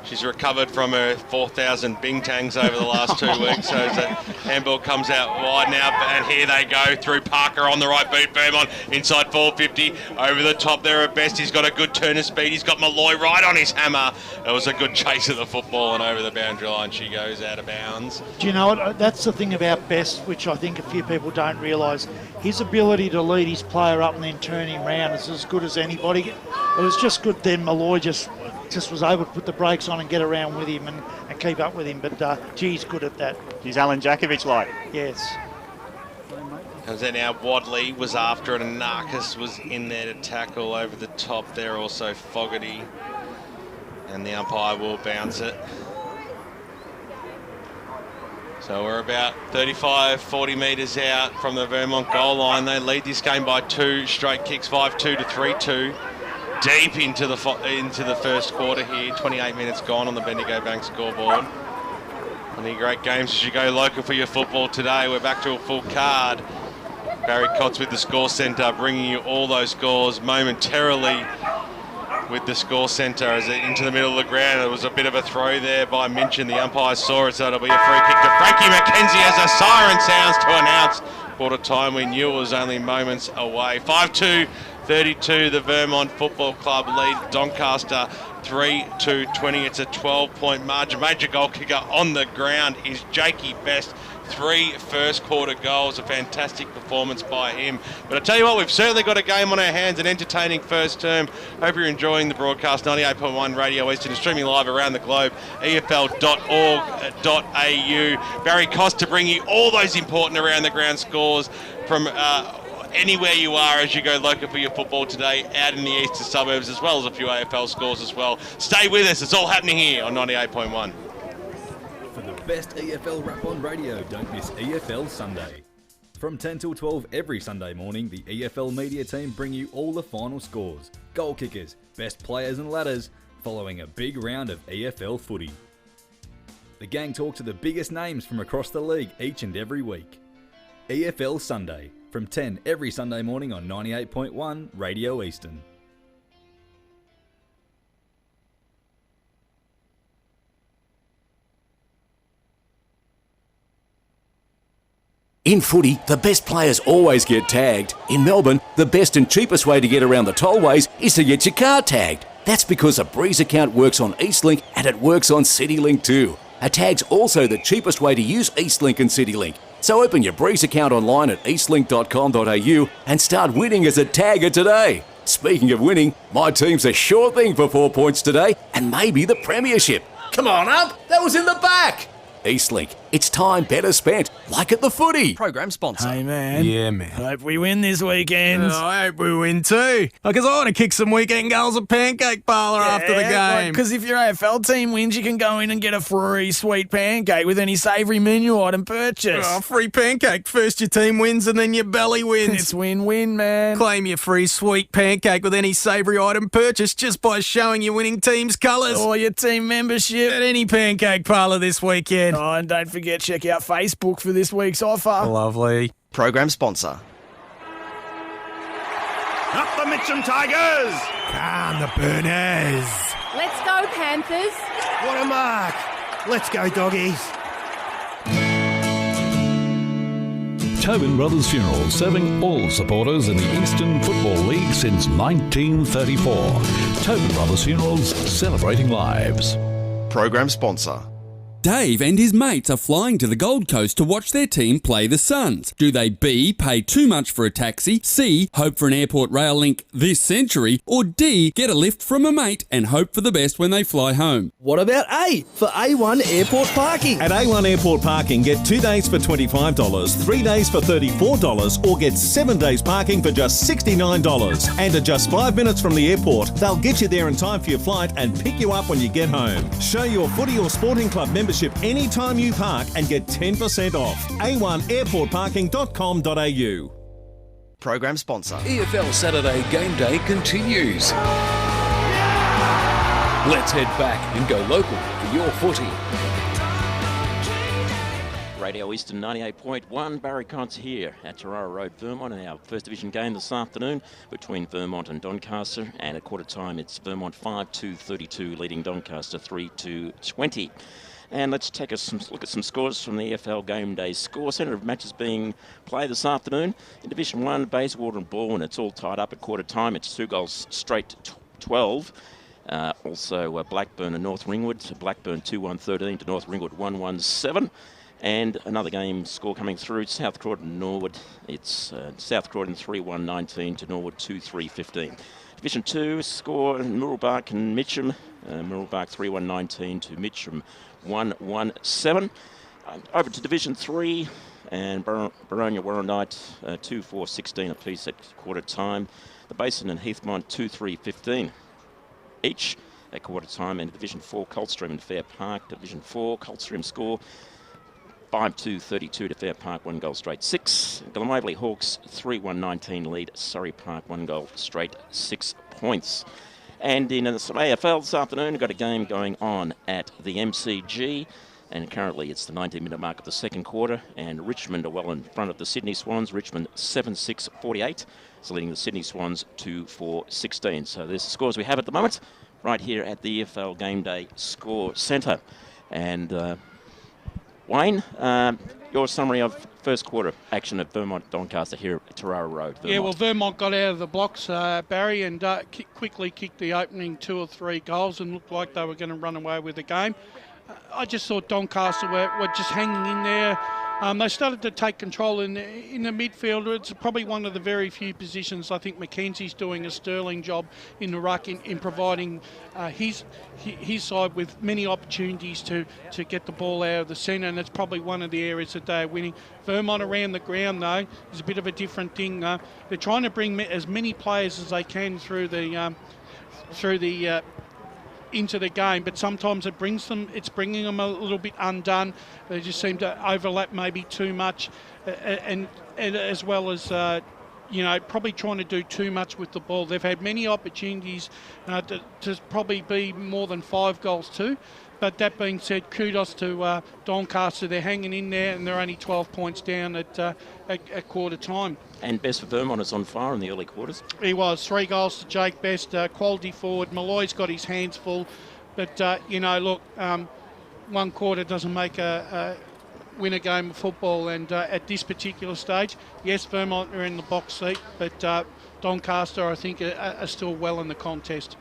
She's recovered from her 4,000 bing tangs over the last 2 weeks. So the handball comes out wide now, and here they go through Parker on the right boot. Vermont inside 450 over the top there at best. He's got a good turn of speed. He's got Malloy right on his hammer. It was a good chase of the football, and over the boundary line she goes out of bounds. Do you know what? That's the thing about Best, which I think a few people don't realise. His ability to lead his player up and then turn him round is as good as anybody. It was just good then Malloy just was able to put the brakes on and get around with him and keep up with him. But he's good at that. He's Alan Jakovic like. Yes. Comes out now, Wadley was after it, and Narcus was in there to tackle over the top there, also Fogarty. And the umpire will bounce it. So we're about 35, 40 metres out from the Vermont goal line. They lead this game by 2 straight kicks, 5-2 to 3-2. Deep into the first quarter here. 28 minutes gone on the Bendigo Bank scoreboard. Any great games as you go local for your football today. We're back to a full card. Barry Cotts with the score centre, bringing you all those scores momentarily with the score centre as it into the middle of the ground. It was a bit of a throw there by Minchin. The umpire saw it, so it'll be a free kick to Frankie McKenzie as a siren sounds to announce quarter time. We knew it was only moments away. 5-2. 32, the Vermont Football Club lead Doncaster 3-20. It's a 12-point margin. Major goal kicker on the ground is Jakey Best. 3 first quarter goals, a fantastic performance by him. But I tell you what, we've certainly got a game on our hands, an entertaining first term. Hope you're enjoying the broadcast. 98.1 Radio Eastern is streaming live around the globe. EFL.org.au. Barry Cost to bring you all those important around the ground scores from anywhere you are as you go local for your football today, out in the eastern suburbs, as well as a few AFL scores as well. Stay with us, it's all happening here on 98.1. For the best EFL rap on radio, don't miss EFL Sunday. From 10 till 12 every Sunday morning, the EFL media team bring you all the final scores, goal kickers, best players and ladders, following a big round of EFL footy. The gang talk to the biggest names from across the league each and every week. EFL Sunday, from 10 every Sunday morning on 98.1 Radio Eastern. In footy, the best players always get tagged. In Melbourne, the best and cheapest way to get around the tollways is to get your car tagged. That's because a Breeze account works on Eastlink and it works on CityLink too. A tag's also the cheapest way to use Eastlink and CityLink. So open your Breeze account online at eastlink.com.au and start winning as a tagger today. Speaking of winning, my team's a sure thing for 4 points today and maybe the premiership. Come on up, that was in the back. Eastlink. It's time better spent, like at the footy. Program sponsor. Hey, man. Yeah, man. Hope we win this weekend. I hope we win too. Because I want to kick some weekend goals at Pancake Parlour after the game. Because if your AFL team wins, you can go in and get a free sweet pancake with any savoury menu item purchase. Oh, free pancake. First your team wins and then your belly wins. It's win-win, man. Claim your free sweet pancake with any savoury item purchase just by showing your winning team's colours. Or your team membership. At any Pancake Parlour this weekend. Oh, and don't forget, check out Facebook for this week's offer. Lovely. Program sponsor. Up the Mitcham Tigers! Come the Burners! Let's go, Panthers. What a mark! Let's go, doggies! Tobin Brothers Funeral, serving all supporters in the Eastern Football League since 1934. Tobin Brothers Funerals, celebrating lives. Program sponsor. Dave and his mates are flying to the Gold Coast to watch their team play the Suns. Do they B, pay too much for a taxi, C, hope for an airport rail link this century, or D, get a lift from a mate and hope for the best when they fly home? What about A for A1 Airport Parking? At A1 Airport Parking, get 2 days for $25, 3 days for $34, or get 7 days parking for just $69. And at just 5 minutes from the airport, they'll get you there in time for your flight and pick you up when you get home. Show your footy or sporting club membership anytime you park and get 10% off. A1airportparking.com.au. Program sponsor. EFL Saturday Game Day continues. Let's head back and go local for your footy. Radio Eastern 98.1, Barry Contz here at Tarara Road, Vermont, in our First Division game this afternoon between Vermont and Doncaster, and at quarter time it's Vermont 5-2-32 leading Doncaster 3-20. And let's take a look at some scores from the EFL Game Day score centre of matches being played this afternoon. In Division 1, Bayswater and Baldwin, it's all tied up at quarter time. It's 2 goals straight to 12. Also Blackburn and North Ringwood. So Blackburn 2-1-13 to North Ringwood 1-1-7. And another game score coming through, South Croydon Norwood. It's South Croydon 3-1-19 to Norwood 2-3-15. Division 2 score, Murrelbark and Mitcham. Murrelbark 3-1-19 to Mitcham 1-1-7. Over to Division 3, and Baronia Warrandyte 2-4-16 apiece at quarter time. The Basin and Heathmont 2-3-15 each at quarter time. And Division 4, Coldstream and Fair Park. Division 4, Coldstream score 5-2-32 to Fair Park, 1 goal straight 6. Glenwaverley Hawks 3-1-19 lead Surrey Park, 1 goal straight 6 points. And in some AFL this afternoon, we've got a game going on at the MCG, and currently it's the 90-minute mark of the second quarter, and Richmond are well in front of the Sydney Swans. Richmond 7-6-48, so leading the Sydney Swans 2-4-16. So there's the scores we have at the moment, right here at the EFL Game Day Score Centre. And Wayne, your summary of first quarter action at Vermont Doncaster here at Tarara Road. Vermont. Yeah, well, Vermont got out of the blocks, Barry, and quickly kicked the opening 2 or 3 goals and looked like they were going to run away with the game. I just thought Doncaster were just hanging in there. They started to take control in the midfield. It's probably one of the very few positions. I think Mackenzie's doing a sterling job in the ruck in providing his side with many opportunities to get the ball out of the centre, and that's probably one of the areas that they are winning. Vermont around the ground, though, is a bit of a different thing. They're trying to bring as many players as they can through the into the game, but sometimes it's bringing them a little bit undone. They just seem to overlap maybe too much, and as well as probably trying to do too much with the ball. They've had many opportunities to probably be more than 5 goals too. But that being said, kudos to Doncaster. They're hanging in there, and they're only 12 points down at quarter time. And Best for Vermont is on fire in the early quarters. He was 3 goals to Jake Best, quality forward. Malloy's got his hands full, but look, 1 quarter doesn't make win a game of football. And at this particular stage, yes, Vermont are in the box seat, but Doncaster, I think, are still well in the contest.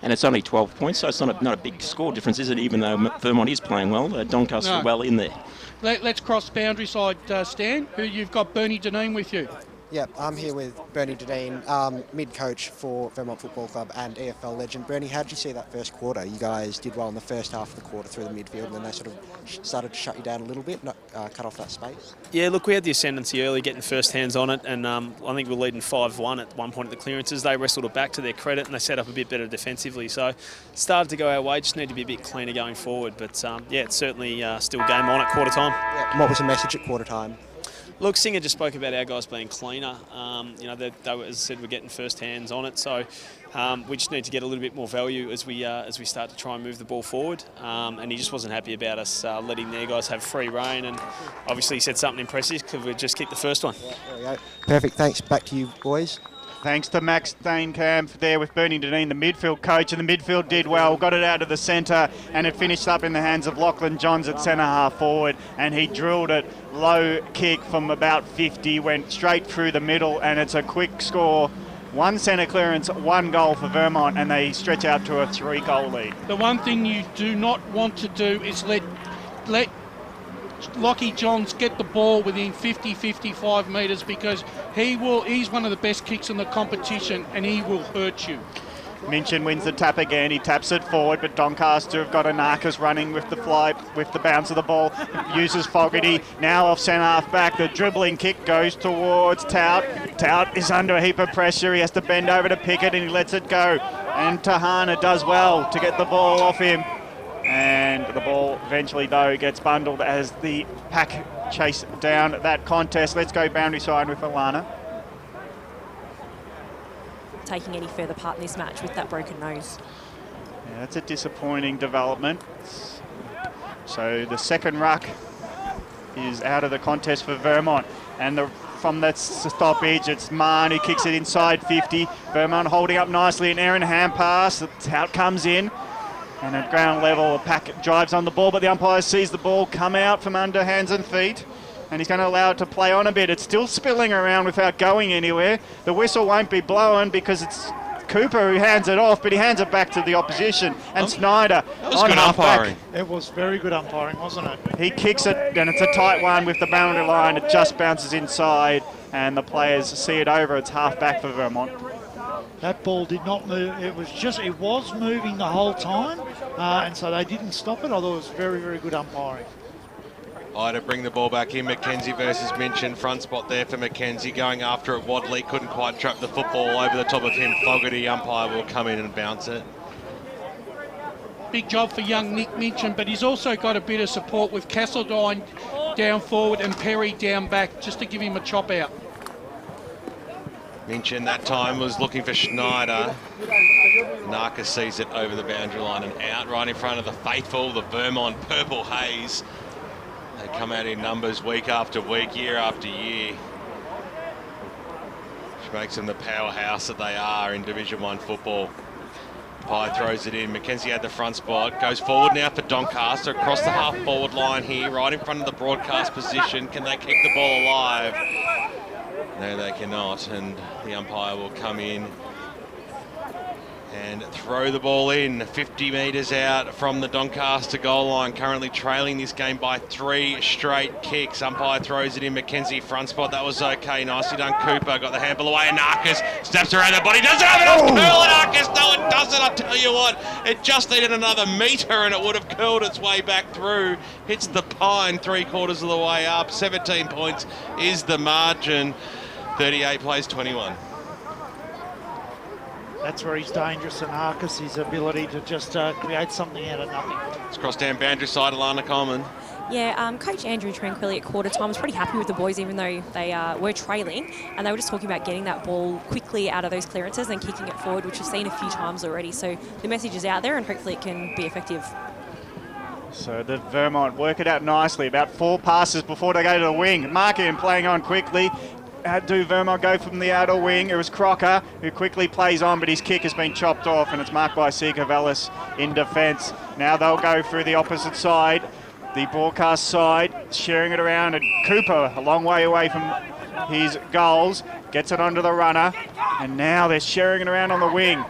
And it's only 12 points, so it's not a big score difference, is it? Even though Vermont is playing well, Doncaster well in there. Let's cross boundary side, Stan, who you've got Bernie Deneen with you. Yep, I'm here with Bernie Dedeen, mid-coach for Vermont Football Club and EFL legend. Bernie, how did you see that first quarter? You guys did well in the first half of the quarter through the midfield, and then they sort of started to shut you down a little bit, cut off that space. Yeah, look, we had the ascendancy early, getting first hands on it, and I think we were leading 5-1 at one point at the clearances. They wrestled it back to their credit, and they set up a bit better defensively. So started to go our way, just need to be a bit cleaner going forward. But yeah, it's certainly still game on at quarter time. Yeah. What was the message at quarter time? Look, Singer just spoke about our guys being cleaner. You know, they were, as I said, we're getting first hands on it, so we just need to get a little bit more value as we start to try and move the ball forward. And he just wasn't happy about us letting their guys have free rein. And obviously, he said something impressive because we just kicked the first one. Yeah, there we go. Perfect. Thanks. Back to you, boys. Thanks to Max Steenkamp there with Bernie Dedeen, the midfield coach, and the midfield did well, got it out of the centre, and it finished up in the hands of Lachlan Johns at centre half forward, and he drilled it, low kick from about 50, went straight through the middle, and it's a quick score. 1 centre clearance, 1 goal for Vermont, and they stretch out to a 3-goal lead. The one thing you do not want to do is let Lockie Johns get the ball within 50-55 metres, because he's one of the best kicks in the competition, and he will hurt you. Minchin wins the tap again. He taps it forward, but Doncaster have got Anarchis running with the bounce of the ball. Uses Fogarty now off centre half back. The dribbling kick goes towards Tout. Tout is under a heap of pressure. He has to bend over to Pickett, and he lets it go. And Tahana does well to get the ball off him. And the ball eventually, though, gets bundled as the pack chase down that contest. Let's go boundary side with Alana. Taking any further part in this match with that broken nose. Yeah, that's a disappointing development. So the second ruck is out of the contest for Vermont. And from that stoppage, it's Mann who kicks it inside 50. Vermont holding up nicely, an Aaron hand pass. That's how it comes in. And at ground level, the pack drives on the ball, but the umpire sees the ball come out from under hands and feet, and he's going to allow it to play on a bit. It's still spilling around without going anywhere. The whistle won't be blown because it's Cooper who hands it off, but he hands it back to the opposition. And Snyder. That was good umpiring. It was very good umpiring, wasn't it? He kicks it, and it's a tight one with the boundary line. It just bounces inside, and the players see it over. It's half back for Vermont. That ball did not move. It was moving the whole time, and so they didn't stop it. I thought it was very, very good umpiring. To bring the ball back in. McKenzie versus Minchin. Front spot there for McKenzie. Going after it. Wadley couldn't quite trap the football over the top of him. Fogarty, umpire, will come in and bounce it. Big job for young Nick Minchin, but he's also got a bit of support with Castledine down forward and Perry down back, just to give him a chop out. Minchin that time was looking for Schneider. Narcus sees it over the boundary line and out right in front of the faithful, the Vermont Purple Haze. They come out in numbers week after week, year after year, which makes them the powerhouse that they are in Division 1 football. Pye throws it in. McKenzie had the front spot. Goes forward now for Doncaster across the half-forward line here, right in front of the broadcast position. Can they keep the ball alive? No, they cannot, and the umpire will come in and throw the ball in 50 metres out from the Doncaster goal line, currently trailing this game by 3 straight kicks. Umpire throws it in. McKenzie front spot. That was okay. Nicely done. Cooper got the handball away. Anarchis steps around the body. Does it have enough curl, Anarchis? No, it doesn't. I'll tell you what. It just needed another metre and it would have curled its way back through. Hits the pine 3/4 of the way up. 17 points is the margin. 38 plays 21. That's where he's dangerous, and Arcus, his ability to just create something out of nothing. It's crossed down boundary side, Alana Coleman. Yeah, Coach Andrew Tranquilli at quarter time was pretty happy with the boys, even though they were trailing, and they were just talking about getting that ball quickly out of those clearances and kicking it forward, which we've seen a few times already. So the message is out there, and hopefully it can be effective. So the Vermont work it out nicely. About 4 passes before they go to the wing. Markin playing on quickly. How do Vermont go from the outer wing? It was Crocker who quickly plays on, but his kick has been chopped off, and it's marked by Sikavelis in defence. Now they'll go through the opposite side, the broadcast side, sharing it around, and Cooper a long way away from his goals, gets it onto the runner, and now they're sharing it around on the wing.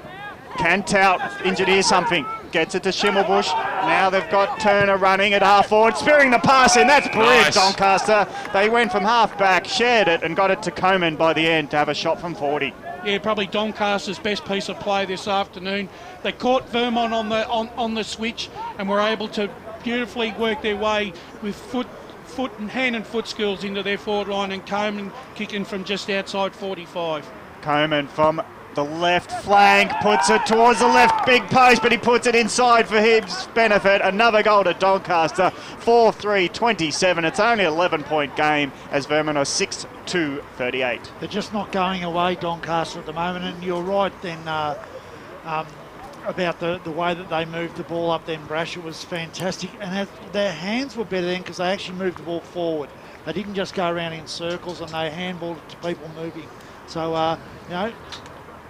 Can Tout engineer something? Gets it to Schimmelbusch. Now they've got Turner running at half forward, spearing the pass in. That's brilliant, Nice. Doncaster. They went from half back, shared it, and got it to Coleman by the end to have a shot from 40. Yeah, probably Doncaster's best piece of play this afternoon. They caught Vermont on the switch and were able to beautifully work their way with foot and hand and foot skills into their forward line, and Coleman kicking from just outside 45. Coleman from the left flank puts it towards the left big post, but he puts it inside for his benefit. Another goal to Doncaster, 4-3-27. It's only an 11-point game as Vermont are 6-2-38. They're just not going away, Doncaster, at the moment. And you're right then about the way that they moved the ball up then, Brash. It was fantastic. And their hands were better then because they actually moved the ball forward. They didn't just go around in circles, and they handballed it to people moving. So,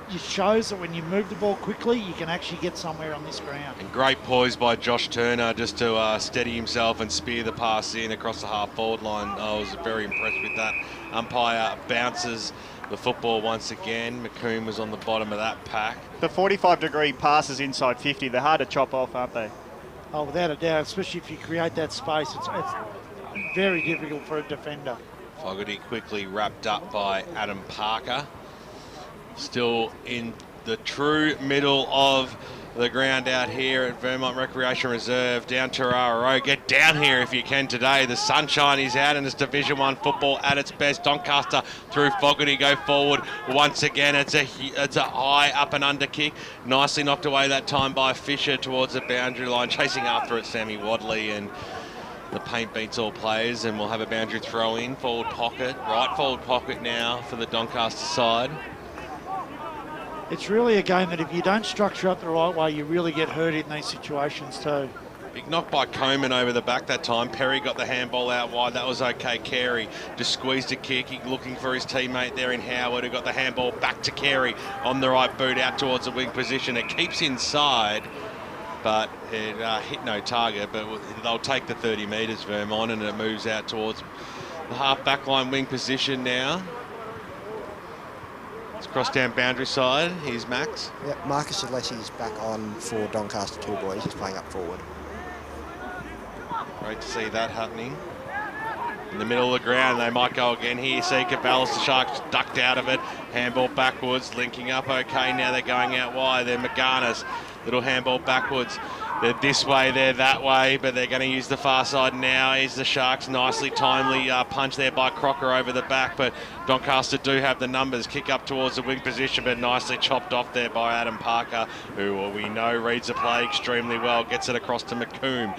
it shows that when you move the ball quickly, you can actually get somewhere on this ground. And great poise by Josh Turner just to steady himself and spear the pass in across the half-forward line. I was very impressed with that. Umpire bounces the football once again. McComb was on the bottom of that pack. The 45-degree passes inside 50, they're hard to chop off, aren't they? Oh, without a doubt, especially if you create that space. It's very difficult for a defender. Fogarty quickly wrapped up by Adam Parker. Still in the true middle of the ground out here at Vermont Recreation Reserve, down Tarara Road. Get down here if you can today. The sunshine is out and it's Division 1 football at its best. Doncaster through Fogarty go forward once again. It's a high up and under kick. Nicely knocked away that time by Fisher towards the boundary line. Chasing after it, Sammy Wadley, and the paint beats all players, and we'll have a boundary throw in. Forward pocket, right forward pocket now for the Doncaster side. It's really a game that if you don't structure up the right way, you really get hurt in these situations too. Big knock by Coleman over the back that time. Perry got the handball out wide. That was okay. Carey just squeezed a kick. He looking for his teammate there in Howard, who got the handball back to Carey on the right boot out towards the wing position. It keeps inside, but it hit no target. But they'll take the 30 metres, Vermont, and it moves out towards the half back line wing position now. It's crossed down boundary side. Here's Max. Yeah, Marcus Alessi's back on for Doncaster 2 boys. He's playing up forward. Great to see that happening. In the middle of the ground, they might go again here. See Caballas, the Sharks ducked out of it. Handball backwards, linking up okay. Now they're going out wide. They're McGarnis. Little handball backwards. They're this way, they're that way, but they're going to use the far side now. Is the Sharks. Nicely timely punch there by Crocker over the back, but Doncaster do have the numbers. Kick up towards the wing position, but nicely chopped off there by Adam Parker, who we know reads the play extremely well. Gets it across to McComb.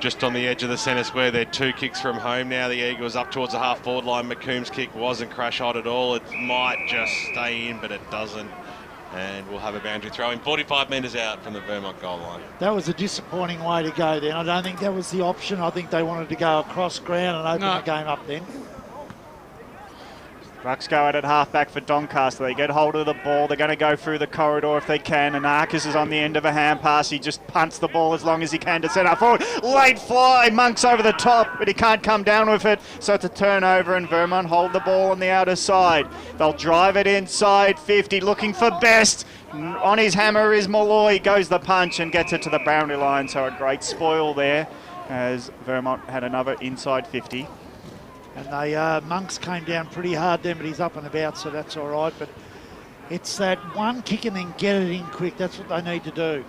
Just on the edge of the centre square. They're 2 kicks from home now. The Eagles up towards the half-forward line. McComb's kick wasn't crash hot at all. It might just stay in, but it doesn't. And we'll have a boundary throw in 45 metres out from the Vermont goal line. That was a disappointing way to go then. I don't think that was the option. I think they wanted to go across ground and open the game up then. Rucks go out at half-back for Doncaster. They get hold of the ball. They're going to go through the corridor if they can. And Arcus is on the end of a hand pass. He just punts the ball as long as he can to centre forward. Late fly. Monk's over the top, but he can't come down with it. So it's a turnover, and Vermont hold the ball on the outer side. They'll drive it inside 50, looking for Best. On his hammer is Malloy. Goes the punch and gets it to the boundary line. So a great spoil there as Vermont had another inside 50. And they Monks came down pretty hard then, but he's up and about, so that's all right. But it's that one kick and then get it in quick. That's what they need to do,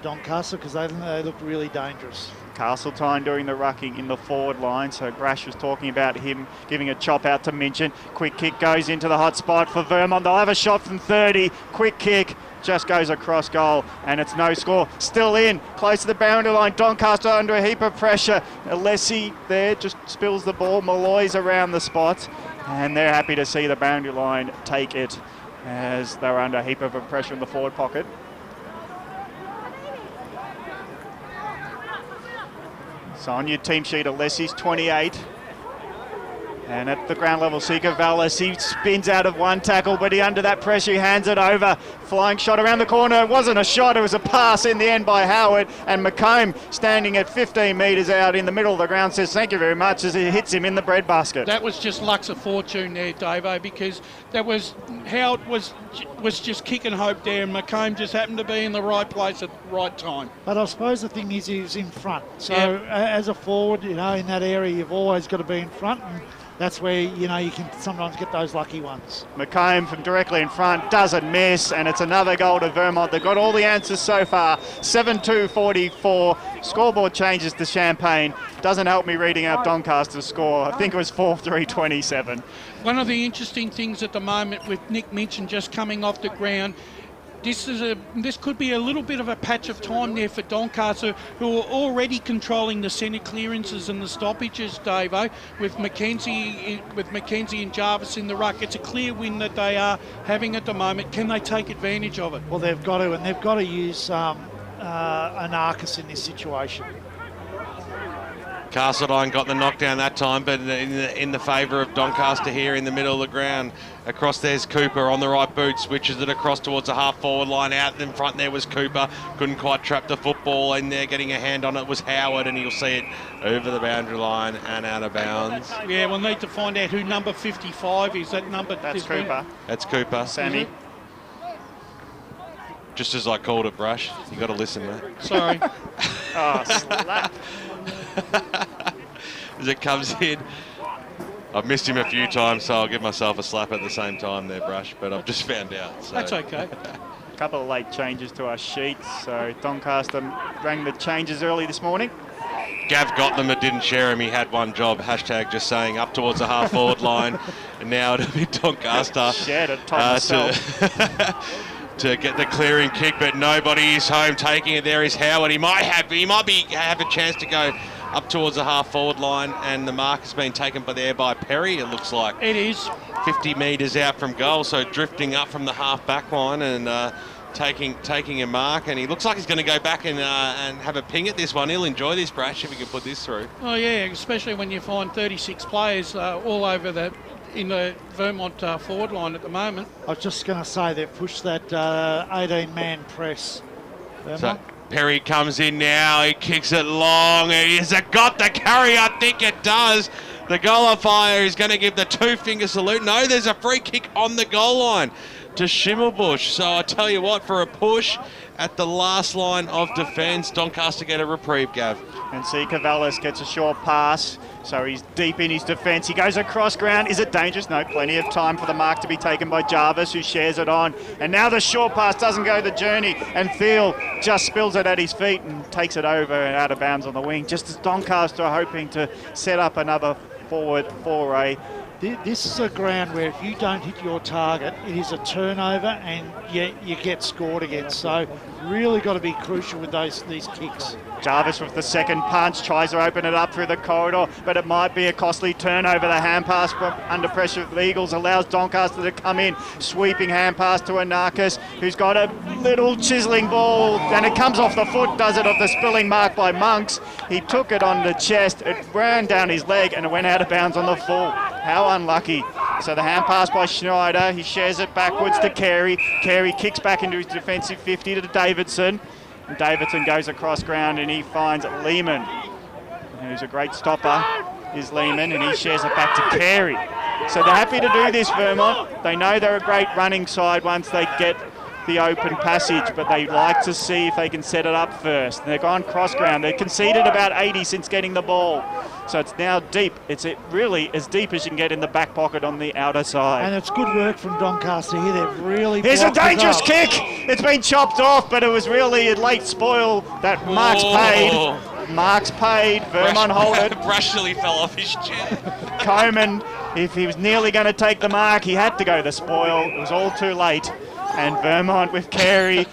Doncaster, because they look really dangerous. Castletine doing the rucking in the forward line. So Brash was talking about him giving a chop out to Minchin. Quick kick goes into the hot spot for Vermont. They'll have a shot from 30. Quick kick. Just goes across goal, and it's no score. Still in, close to the boundary line. Doncaster under a heap of pressure. Alessi there just spills the ball. Malloy's around the spot, and they're happy to see the boundary line take it as they're under a heap of pressure in the forward pocket. So on your team sheet, Alessi's 28. And at the ground level, Sika Vallis, he spins out of one tackle, but under that pressure, he hands it over. Flying shot around the corner. It wasn't a shot, it was a pass in the end by Howard. And McComb, standing at 15 metres out in the middle of the ground, says thank you very much as he hits him in the breadbasket. That was just lucks of fortune there, Davo, because that was Howard was just kicking hope there, and McComb just happened to be in the right place at the right time. But I suppose the thing is he was in front. So as a forward, in that area, you've always got to be in front. And that's where, you can sometimes get those lucky ones. McComb from directly in front doesn't miss, and it's another goal to Vermont. They've got all the answers so far. 7-2-44. Scoreboard changes to Champagne. Doesn't help me reading out Doncaster's score. I think it was 4-3-27. One of the interesting things at the moment with Nick Minchin just coming off the ground, this could be a little bit of a patch of time there for Doncaster, who are already controlling the centre clearances and the stoppages, Davo, with Mackenzie and Jarvis in the ruck. It's a clear win that they are having at the moment. Can they take advantage of it? Well, they've got to, and they've got to use Anarchis in this situation. Castledine got the knockdown that time, but in the favour of Doncaster here in the middle of the ground. Across there's Cooper on the right boot, switches it across towards the half-forward line. Out in front there was Cooper. Couldn't quite trap the football in there. Getting a hand on it was Howard, and you'll see it over the boundary line and out of bounds. Yeah, we'll need to find out who number 55 is. That number. That's Cooper. That's Cooper. Sammy. Just as I called it, Brush. You got to listen, mate. Sorry. Oh, slap. As it comes in, I've missed him a few times, so I'll give myself a slap at the same time there, Brush, but I've just found out. So. That's okay. A couple of late changes to our sheets, so Doncaster rang the changes early this morning. Gav got them but didn't share him. He had one job, hashtag just saying up towards the half-forward line, and now it'll be Doncaster. Shared it, top myself. To get the clearing kick, but nobody is home. Taking it there is Howard. He might have a chance to go up towards the half-forward line, and the mark has been taken by Perry, it looks like. It is. 50 metres out from goal, so drifting up from the half-back line and taking a mark, and he looks like he's going to go back and have a ping at this one. He'll enjoy this, Brash, if he can put this through. Oh, yeah, especially when you find 36 players all over in the Vermont forward line at the moment. I was just going to say they've pushed that 18-man press. Vermont. So Perry comes in now, he kicks it long. Has it got the carry? I think it does. The goalifier is going to give the two-finger salute. No, there's a free kick on the goal line to Schimmelbusch. So I tell you what, for a push at the last line of defence, Doncaster get a reprieve, Gav. And Sika Vallis gets a short pass, so he's deep in his defence. He goes across ground. Is it dangerous? No, plenty of time for the mark to be taken by Jarvis, who shares it on. And now the short pass doesn't go the journey, and Thiel just spills it at his feet and takes it over and out of bounds on the wing, just as Doncaster are hoping to set up another forward foray. This is a ground where if you don't hit your target, it is a turnover and you get scored against. So really got to be crucial with these kicks. Jarvis with the second punch, tries to open it up through the corridor, but it might be a costly turnover. The hand pass under pressure of the Eagles allows Doncaster to come in. Sweeping hand pass to Anarchis, who's got a little chiselling ball, and it comes off the foot, does it, of the spilling mark by Monks. He took it on the chest, it ran down his leg, and it went out of bounds on the full. How unlucky. So the hand pass by Schneider, he shares it backwards to Carey. Carey kicks back into his defensive 50 to Davidson. And Davidson goes across ground and he finds Lehman, who's a great stopper, is Lehman, and he shares it back to Carey. So they're happy to do this, Vermont. They know they're a great running side once they get the open passage, but they like to see if they can set it up first. And they've gone cross ground. They've conceded about 80 since getting the ball. So it's now deep. It's really as deep as you can get in the back pocket on the outer side. And it's good work from Doncaster here. They've really Here's a dangerous kick. It's been chopped off, but it was really a late spoil that Mark's paid. Mark's paid. Vermont hold it. Brush nearly fell off his chair. Coleman, if he was nearly going to take the mark, he had to go the spoil. It was all too late. And Vermont with Carey,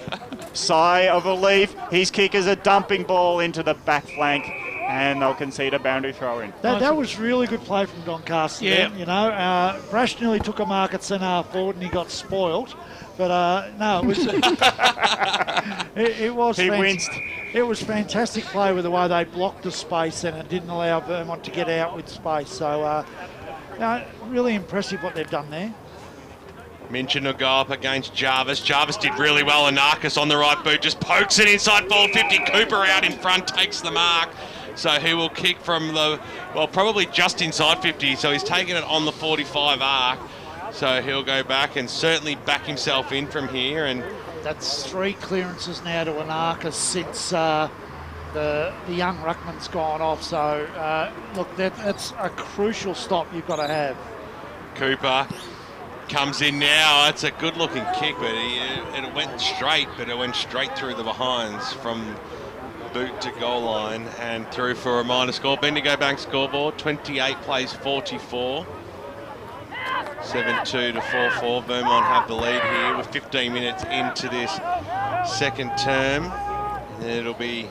sigh of relief. His kick is a dumping ball into the back flank, and they'll concede a boundary throw in. That was really good play from Doncaster. Yeah. Then, Brash nearly took a mark at centre half forward and he got spoilt. But no, it was it was he winced. It was fantastic play with the way they blocked the space and it didn't allow Vermont to get out with space. So Really impressive what they've done there. Minchin will go up against Jarvis. Jarvis did really well. Anarchis on the right boot just pokes it inside forward 50. Cooper out in front takes the mark. So he will kick from the, well, probably just inside 50. So he's taking it on the 45 arc. So he'll go back and certainly back himself in from here. And that's 3 clearances now to Anarchis since the young ruckman's gone off. So look, that's a crucial stop you've got to have. Cooper comes in now. It's a good-looking kick, but it went straight, but it went straight through the behinds from boot to goal line and through for a minor score. Bendigo Bank scoreboard, 28 plays 44. 7-2 to 4-4. Vermont have the lead here with 15 minutes into this second term. And it'll be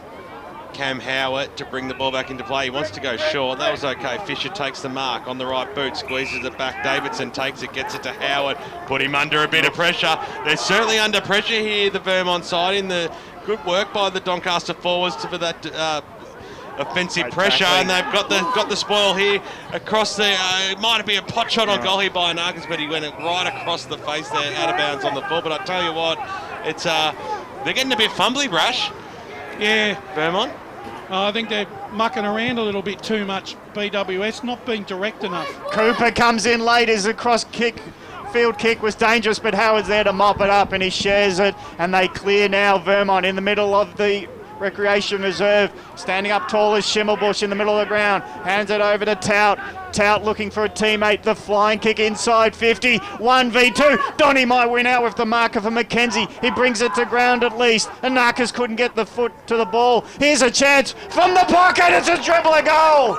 Cam Howard to bring the ball back into play. He wants to go short. That was okay. Fisher takes the mark on the right boot, squeezes it back. Davidson takes it, gets it to Howard. Put him under a bit of pressure. They're certainly under pressure here, the Vermont side, in the good work by the Doncaster forwards for that offensive pressure, and they've got the spoil here across the. It might be a pot shot on goal here by Anarchis, but he went right across the face there, out of bounds on the ball. But I tell you what, it's they're getting a bit fumbly, Brash. Yeah, Vermont. I think they're mucking around a little bit too much. BWS not being direct enough. Cooper comes in late. His across kick. Field kick was dangerous, but Howard's there to mop it up, and he shares it, and they clear now. Vermont in the middle of the recreation reserve, standing up tall as Schimmelbusch in the middle of the ground, hands it over to Tout. Tout looking for a teammate, the flying kick inside 50, 1v2. Donny might win out with the marker for McKenzie. He brings it to ground at least. Anarchis couldn't get the foot to the ball. Here's a chance from the pocket. It's a dribbler goal.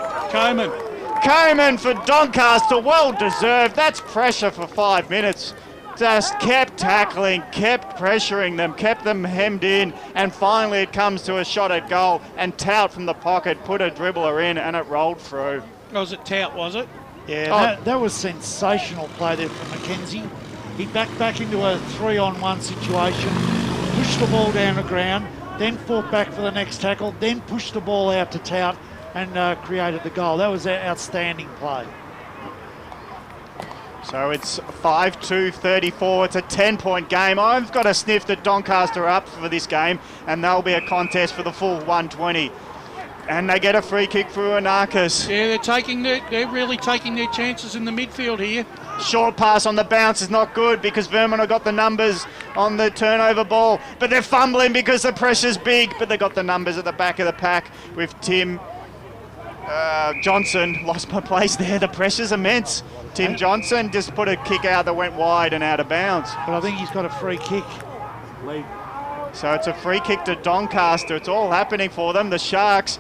Coleman for Doncaster, well deserved. That's pressure for 5 minutes. Just kept tackling, kept pressuring them, kept them hemmed in, and finally it comes to a shot at goal, and Tout from the pocket put a dribbler in, and it rolled through. Was it Tout, was it? Yeah, that was sensational play there from McKenzie. He backed back into a 3-on-1 situation, pushed the ball down the ground, then fought back for the next tackle, then pushed the ball out to Tout and created the goal. That was an outstanding play. So it's 5-2-34. It's a 10-point game. I've got a sniff that Doncaster are up for this game, and there'll be a contest for the full 120. And they get a free kick for Anarchis. Yeah, they're really taking their chances in the midfield here. Short pass on the bounce is not good because Vermont have got the numbers on the turnover ball, but they're fumbling because the pressure's big, but they got the numbers at the back of the pack with Tim Johnson. Lost my place there. The pressure's immense. Tim Johnson just put a kick out that went wide and out of bounds. But I think he's got a free kick. So it's a free kick to Doncaster. It's all happening for them. The Sharks,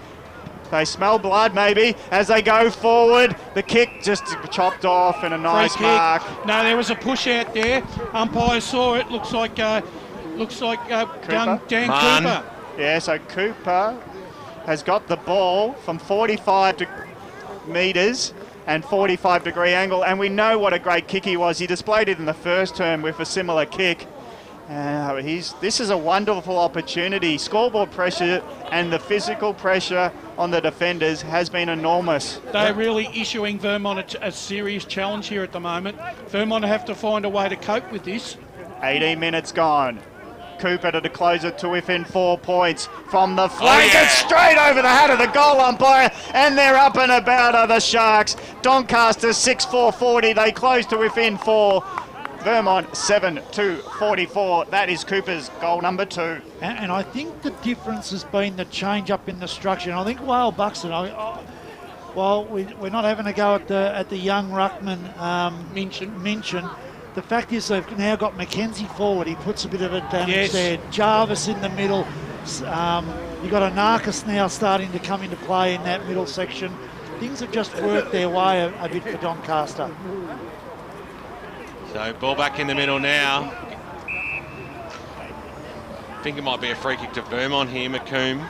they smell blood maybe as they go forward. The kick just chopped off and a nice mark. No, there was a push out there. Umpire saw it. Looks like Dan Cooper. Yeah, so Cooper has got the ball from 45 metres and 45-degree angle, and we know what a great kick he was. He displayed it in the first term with a similar kick. This is a wonderful opportunity. Scoreboard pressure and the physical pressure on the defenders has been enormous. They're really issuing Vermont a serious challenge here at the moment. Vermont have to find a way to cope with this. 18 minutes gone. Cooper to close it to within 4 points from the flank. It's straight over the head of the goal umpire, and they're up and about are the Sharks. Doncaster 6-4-40. They close to within 4. Vermont 7-2-44. That is Cooper's goal number 2. And I think the difference has been the change up in the structure. And I think Wale Buxton, we're not having a go at the young ruckman Minchin. The fact is they've now got McKenzie forward. He puts a bit of advantage there. Jarvis in the middle. You've got Anarchis now starting to come into play in that middle section. Things have just worked their way a bit for Doncaster. So ball back in the middle now. I think it might be a free kick to Vermont here. McComb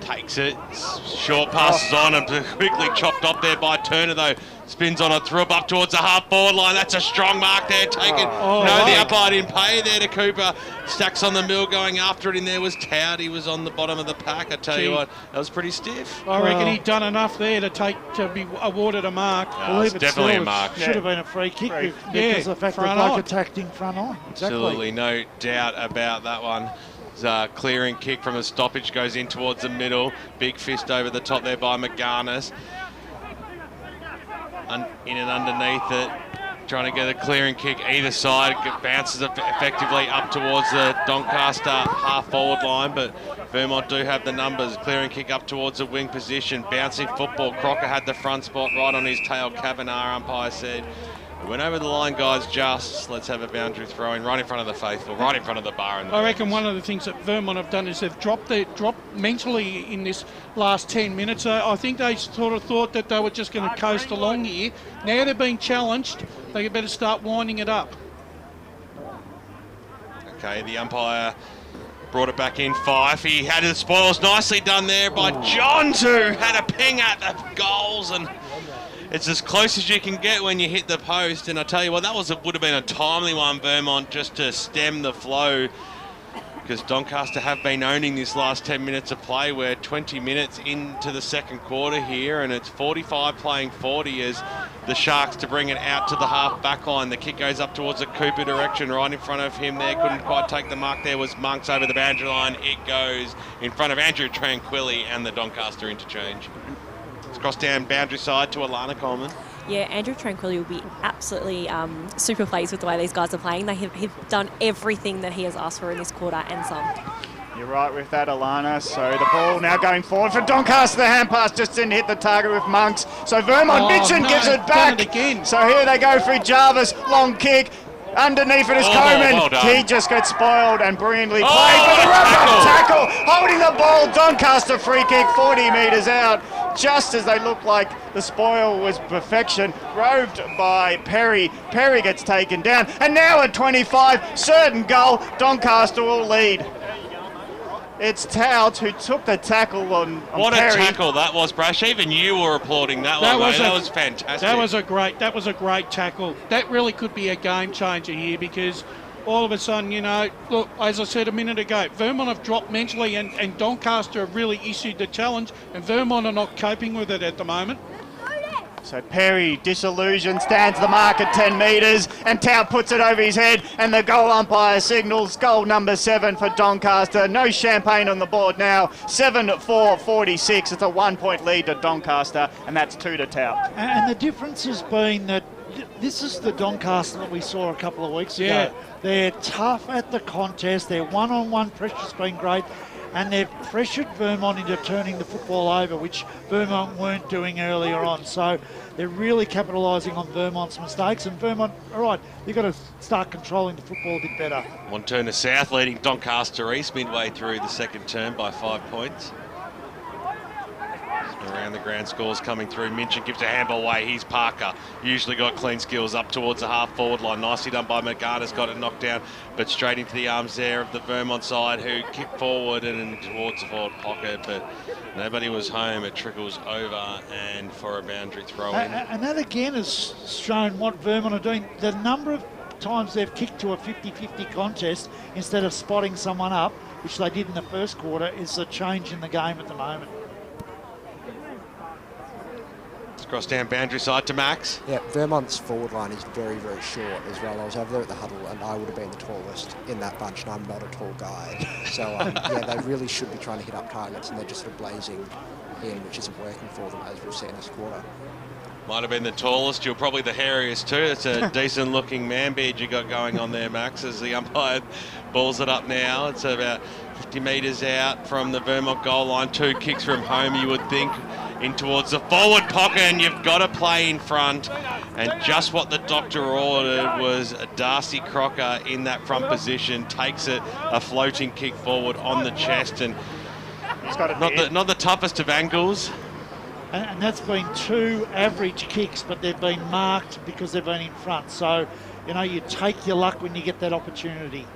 takes it. Short passes on and quickly chopped up there by Turner though. Spins on a throw up towards the half-forward line. That's a strong mark there taken. The umpire didn't pay there to Cooper. Stacks on the mill going after it in there was Towd. He was on the bottom of the pack. I tell you what, that was pretty stiff. I reckon he'd done enough there to be awarded a mark. It's definitely a mark. Should have been a free kick because of the fact that bloke attacked him front on. Exactly. Absolutely no doubt about that one. Clearing kick from a stoppage goes in towards the middle. Big fist over the top there by McGarnis. In and underneath it, trying to get a clearing kick either side. It bounces effectively up towards the Doncaster half-forward line, but Vermont do have the numbers. Clearing kick up towards the wing position. Bouncing football. Crocker had the front spot right on his tail. Kavanagh, umpire said, "We went over the line, guys, let's have a boundary throw-in right in front of the faithful, right in front of the bar." I reckon one of the things that Vermont have done is they've dropped mentally in this last 10 minutes. I think they sort of thought that they were just going to coast along here. Now they're being challenged. They better start winding it up. Okay, the umpire brought it back in. Fife, he had the spoils nicely done there by Johns, who had a ping at the goals, and it's as close as you can get when you hit the post. And I tell you what, that would have been a timely one, Vermont, just to stem the flow, because Doncaster have been owning this last 10 minutes of play. We're 20 minutes into the second quarter here, and it's 45 playing 40 as the Sharks to bring it out to the half back line. The kick goes up towards the Cooper direction, right in front of him there. Couldn't quite take the mark there was Monks over the boundary line. It goes in front of Andrew Tranquilli and the Doncaster interchange. It's crossed down boundary side to Alana Coleman. Yeah, Andrew Tranquilli will be absolutely super pleased with the way these guys are playing. They have done everything that he has asked for in this quarter and some. You're right with that, Alana. So the ball now going forward for Doncaster. The hand pass just didn't hit the target with Monks. So Vermont, Mitchell gives it back. So here they go for Jarvis. Long kick. Underneath it is Coleman. Well He just gets spoiled and brilliantly played for the run-up tackle. Holding the ball. Doncaster free kick 40 metres out. Just as they look like the spoil was perfection. Roved by Perry. Perry gets taken down. And now at 25, certain goal. Doncaster will lead. It's Towd who took the tackle on what Perry. A tackle that was, Brash. Even you were applauding that one, mate. That was fantastic. That was a great tackle. That really could be a game changer here, because all of a sudden, look, as I said a minute ago, Vermont have dropped mentally, and Doncaster have really issued the challenge, and Vermont are not coping with it at the moment. So Perry, disillusioned, stands the mark at 10 metres, and Towd puts it over his head, and the goal umpire signals goal number 7 for Doncaster. No champagne on the board now. 7-4-46. It's a 1-point lead to Doncaster, and that's 2 to Towd. And the difference has been that this is the Doncaster that we saw a couple of weeks ago. Yeah. They're tough at the contest. Their one-on-one pressure's been great. And they've pressured Vermont into turning the football over, which Vermont weren't doing earlier on. So they're really capitalising on Vermont's mistakes. And Vermont, all right, you've got to start controlling the football a bit better. One turn to south, leading Doncaster East midway through the second term by 5 points. Around the ground scores coming through. Minchin gives a handball away. He's Parker. Usually got clean skills up towards the half-forward line. Nicely done by McGarnis. Got it knocked down, but straight into the arms there of the Vermont side, who kicked forward and towards the forward pocket, but nobody was home. It trickles over and for a boundary throw-in. And that again has shown what Vermont are doing. The number of times they've kicked to a 50-50 contest instead of spotting someone up, which they did in the first quarter, is a change in the game at the moment. Cross down boundary side to Max. Yeah, Vermont's forward line is very, very short as well. I was over there at the huddle and I would have been the tallest in that bunch, and I'm not a tall guy. So, yeah, they really should be trying to hit up targets, and they're just sort of blazing in, which isn't working for them, as we've seen this quarter. Might have been the tallest. You're probably the hairiest too. It's a decent-looking man beard you got going on there, Max, as the umpire balls it up now. It's about 50 metres out from the Vermont goal line. 2 kicks from home, you would think, in towards the forward pocket, and you've got to play in front. And just what the doctor ordered was Darcy Crocker in that front position, takes it, a floating kick forward on the chest, and it's got not the toughest of angles. And that's been 2 average kicks, but they've been marked because they've been in front. So, you take your luck when you get that opportunity.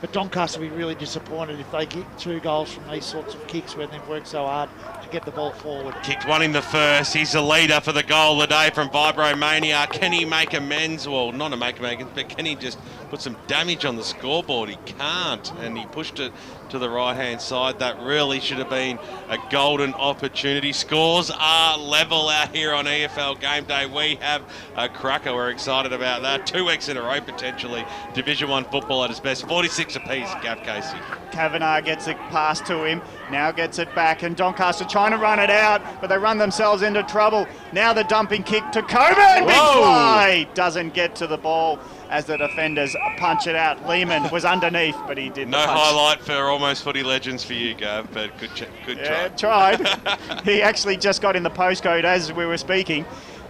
But Doncaster will be really disappointed if they get 2 goals from these sorts of kicks when they've worked so hard to get the ball forward. Kicked one in the first. He's the leader for the goal of the day from Vibromania. Can he make amends? Well, not a make amends, but can he just put some damage on the scoreboard? He can't, and he pushed it to the right-hand side. That really should have been a golden opportunity. Scores are level out here on EFL Game Day. We have a cracker. We're excited about that. 2 weeks in a row, potentially. Division 1 football at its best. 46 apiece, Gav Casey. Kavanagh gets it passed to him, now gets it back, and Doncaster trying to run it out, but they run themselves into trouble. Now the dumping kick to Coburn, big fly! Doesn't get to the ball as the defenders punch it out. Lehman was underneath, but he did No the punch. highlight for Almost Footy Legends for you, Gav, but good try. Tried. He actually just got in the postcode as we were speaking,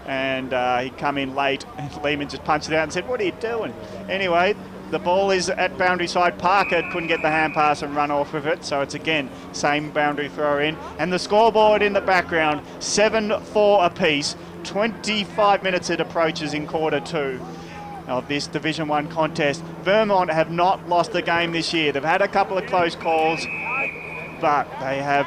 and he come in late, and Lehman just punched it out and said, "What are you doing?" Anyway, the ball is at boundary side. Parker couldn't get the hand pass and run off with it, so it's again same boundary throw in. And the scoreboard in the background, 7-4 apiece. 25 minutes it approaches in quarter 2 of this Division 1 contest. Vermont have not lost a game this year. They've had a couple of close calls, but they have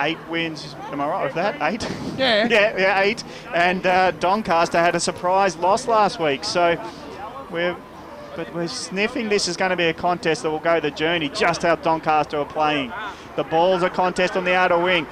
8 wins. Am I right with that? 8? Yeah. yeah, 8. And Doncaster had a surprise loss last week. So we're sniffing this is going to be a contest that will go the journey, just how Doncaster are playing. The ball's a contest on the outer wing.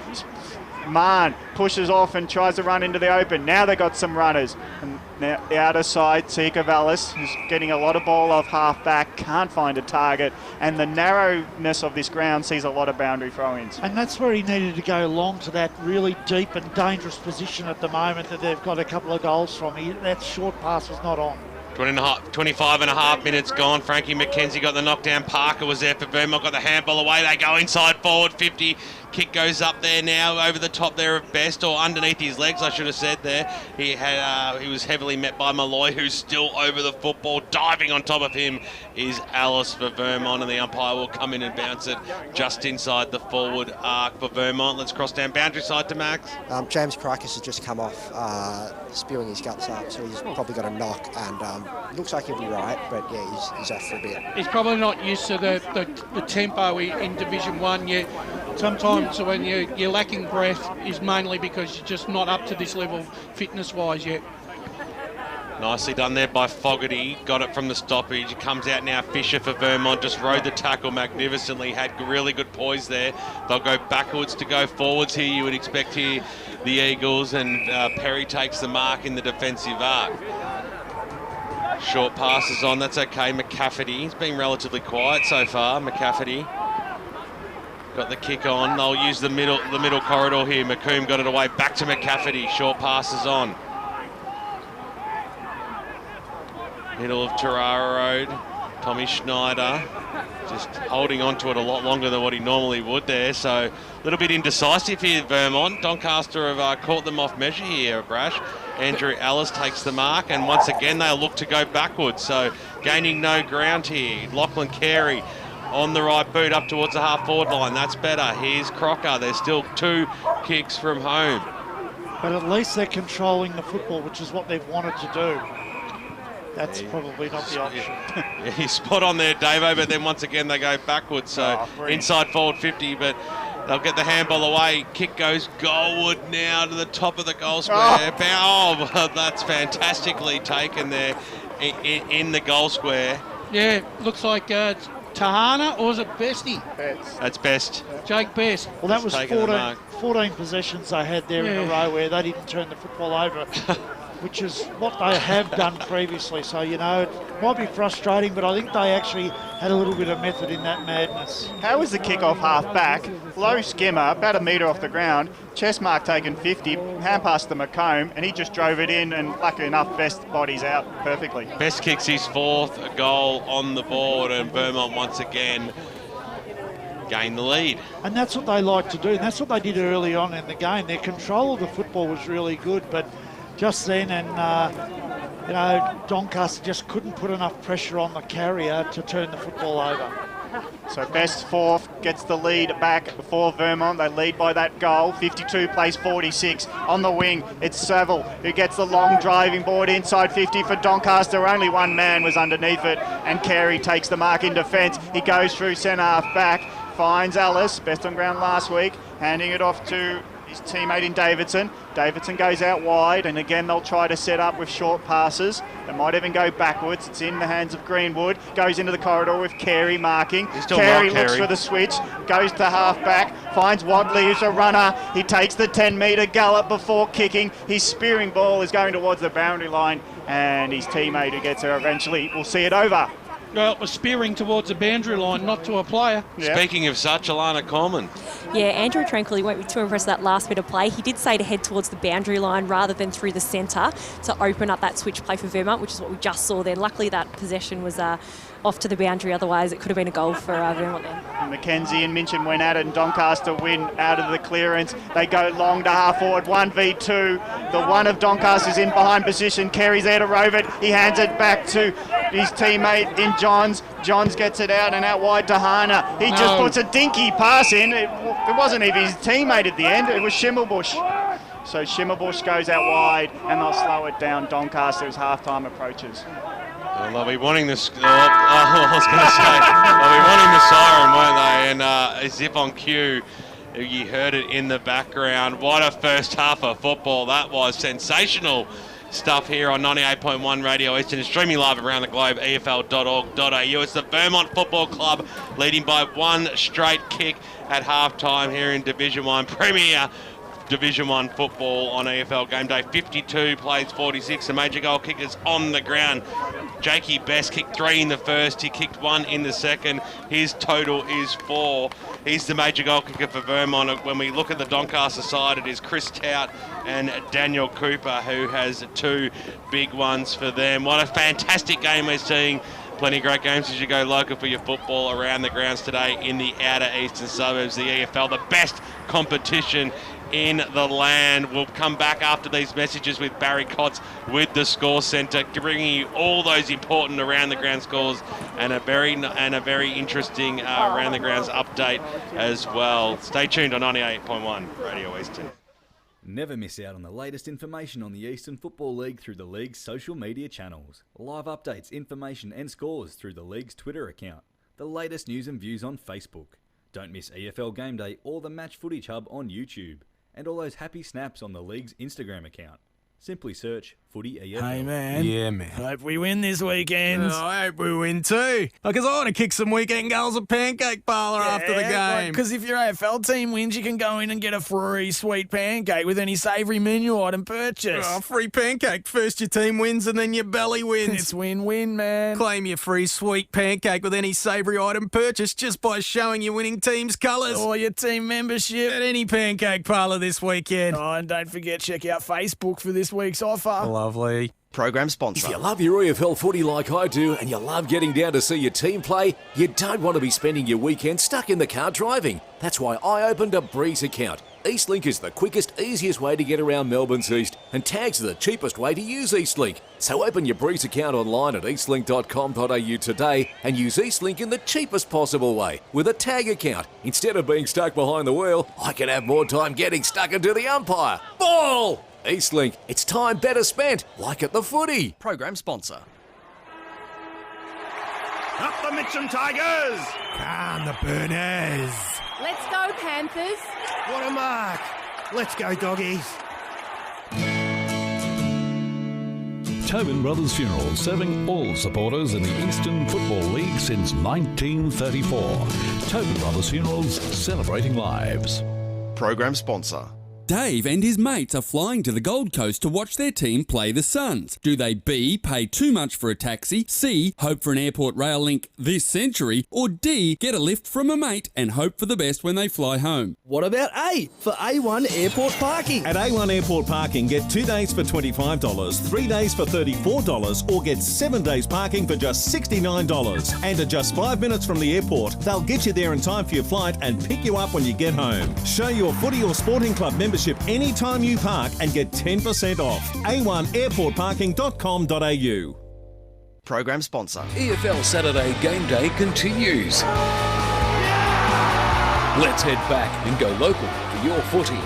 Mahon pushes off and tries to run into the open. Now they've got some runners. And now the outer side, Sika Vallis, who's getting a lot of ball off half back, can't find a target. And the narrowness of this ground sees a lot of boundary throw-ins. And that's where he needed to go long to that really deep and dangerous position at the moment that they've got a couple of goals from. That short pass was not on. 25 and a half minutes gone. Frankie McKenzie got the knockdown. Parker was there for Vermont, got the handball away. They go inside forward 50. Kick goes up there now over the top there of Best, or underneath his legs, I should have said there. He was heavily met by Malloy, who's still over the football. Diving on top of him is Alice for Vermont, and the umpire will come in and bounce it just inside the forward arc for Vermont. Let's cross down boundary side to Max. James Crikis has just come off spewing his guts up, so he's probably got a knock, and looks like he'll be right, but yeah, he's off for a bit. He's probably not used to the tempo in Division 1 yet. Sometimes when you're lacking breath is mainly because you're just not up to this level fitness-wise yet. Nicely done there by Fogarty. Got it from the stoppage. It comes out now. Fisher for Vermont just rode the tackle magnificently. Had really good poise there. They'll go backwards to go forwards here. You would expect here the Eagles, and Perry takes the mark in the defensive arc. Short passes on. That's okay. McCafferty. He's been relatively quiet so far. McCafferty got the kick on. They'll use the middle corridor here. McComb got it away. Back to McCafferty. Short passes on. Middle of Tarara Road. Tommy Schneider just holding on to it a lot longer than what he normally would there. So a little bit indecisive here, Vermont. Doncaster have caught them off measure here, Brash. Andrew Ellis takes the mark, and once again they'll look to go backwards. So gaining no ground here. Lachlan Carey on the right boot up towards the half-forward line. That's better. Here's Crocker. There's still 2 kicks from home. But at least they're controlling the football, which is what they've wanted to do. That's probably not the option. Yeah, he's spot on there, Davo, but then once again they go backwards. So inside forward 50, but they'll get the handball away. Kick goes goalward now to the top of the goal square. Oh, that's fantastically taken there in the goal square. Yeah, looks like Tahana, or is it Bestie? That's Best. Jake Best. Well, that was 14 possessions they had there in a row where they didn't turn the football over, which is what they have done previously. So, you know, it might be frustrating, but I think they actually had a little bit of method in that madness. How was the kick-off half-back? Low skimmer, about a metre off the ground. Chest mark taken 50, hand pass to McComb, and he just drove it in, and lucky enough, Best bodies out perfectly. Best kicks his 4th goal on the board, and Vermont once again gain the lead. And that's what they like to do, and that's what they did early on in the game. Their control of the football was really good, but just then, and you know, Doncaster just couldn't put enough pressure on the carrier to turn the football over. So best fourth gets the lead back for Vermont. They lead by that goal. 52 plays 46. On the wing, it's Saville who gets the long driving board inside 50 for Doncaster. Only one man was underneath it, and Carey takes the mark in defence. He goes through centre half back, finds Ellis, best on ground last week, handing it off to his teammate in Davidson. Davidson goes out wide, and again they'll try to set up with short passes. They might even go backwards. It's in the hands of Greenwood. Goes into the corridor with Carey marking. Carey looks for the switch, goes to half back, finds Wadley who's a runner. He takes the 10-metre gallop before kicking. His spearing ball is going towards the boundary line, and his teammate who gets there eventually will see it over. Well, it was spearing towards the boundary line, not to a player. Speaking of such, Alana Coleman. Yeah, Andrew Tranquilly won't be too impressed with that last bit of play. He did say to head towards the boundary line rather than through the centre to open up that switch play for Vermont, which is what we just saw there. Luckily, that possession was off to the boundary. Otherwise, it could have been a goal for Vermont then. Mackenzie and Minchin went at it, and Doncaster win out of the clearance. They go long to half forward, 1v2. The one of Doncaster's in behind position. Carey's there to rove it. He hands it back to his teammate in Johns. Johns gets it out and out wide to Hana. He just puts a dinky pass in. It wasn't even his teammate at the end. It was Schimmelbusch. So Schimmelbusch goes out wide, and they'll slow it down Doncaster as half-time approaches. Well, they'll be wanting this. I was going to say, they'll be wanting the siren, won't they? And as if on cue, you heard it in the background. What a first half of football that was! Sensational stuff here on 98.1 Radio Eastern, streaming live around the globe, efl.org.au. It's the Vermont Football Club leading by one straight kick at halftime here in Division 1 Premier Division 1 football on EFL Game Day. 52 plays 46. The major goal kickers on the ground. Jakey Best kicked 3 in the first. He kicked 1 in the second. His total is 4. He's the major goal kicker for Vermont. When we look at the Doncaster side, it is Chris Tout and Daniel Cooper who has 2 big ones for them. What a fantastic game we're seeing. Plenty of great games as you go local for your football around the grounds today in the outer eastern suburbs. The EFL, the best competition in the land. We'll come back after these messages with Barry Cotts with the Score Centre, bringing you all those important around the ground scores and a very interesting around the grounds update as well. Stay tuned on 98.1 Radio Eastern. Never miss out on the latest information on the Eastern Football League through the league's social media channels. Live updates, information and scores through the league's Twitter account. The latest news and views on Facebook. Don't miss EFL Game Day or the Match Footage Hub on YouTube. And all those happy snaps on the league's Instagram account. Simply search Footy EFL. Hey, man. Yeah, man. Hope we win this weekend. I hope we win too. Because I want to kick some weekend goals at Pancake Parlour after the game. Because if your AFL team wins, you can go in and get a free sweet pancake with any savoury menu item purchase. Oh, free pancake. First your team wins and then your belly wins. It's win-win, man. Claim your free sweet pancake with any savoury item purchase just by showing your winning team's colours. Or your team membership. At any Pancake Parlour this weekend. Oh, and don't forget, check out Facebook for this week's offer. Lovely. Program sponsor. If you love your EFL footy like I do and you love getting down to see your team play, you don't want to be spending your weekend stuck in the car driving. That's why I opened a Breeze account. Eastlink is the quickest, easiest way to get around Melbourne's east, and tags are the cheapest way to use Eastlink. So open your Breeze account online at eastlink.com.au today and use Eastlink in the cheapest possible way with a tag account. Instead of being stuck behind the wheel, I can have more time getting stuck into the umpire. Ball! Eastlink, it's time better spent, like at the footy. Program sponsor. Up the Mitcham Tigers! Come the Burners! Let's go, Panthers! What a mark! Let's go, doggies! Tobin Brothers Funerals, serving all supporters in the Eastern Football League since 1934. Tobin Brothers Funerals, celebrating lives. Program sponsor. Dave and his mates are flying to the Gold Coast to watch their team play the Suns. Do they B, pay too much for a taxi, C, hope for an airport rail link this century, or D, get a lift from a mate and hope for the best when they fly home? What about A for A1 Airport Parking? At A1 Airport Parking, get 2 days for $25, 3 days for $34, or get 7 days parking for just $69. And at just 5 minutes from the airport, they'll get you there in time for your flight and pick you up when you get home. Show your footy or sporting club membership anytime you park and get 10% off. A1airportparking.com.au. Program sponsor. EFL Saturday Game Day continues. Let's head back and go local for your footy.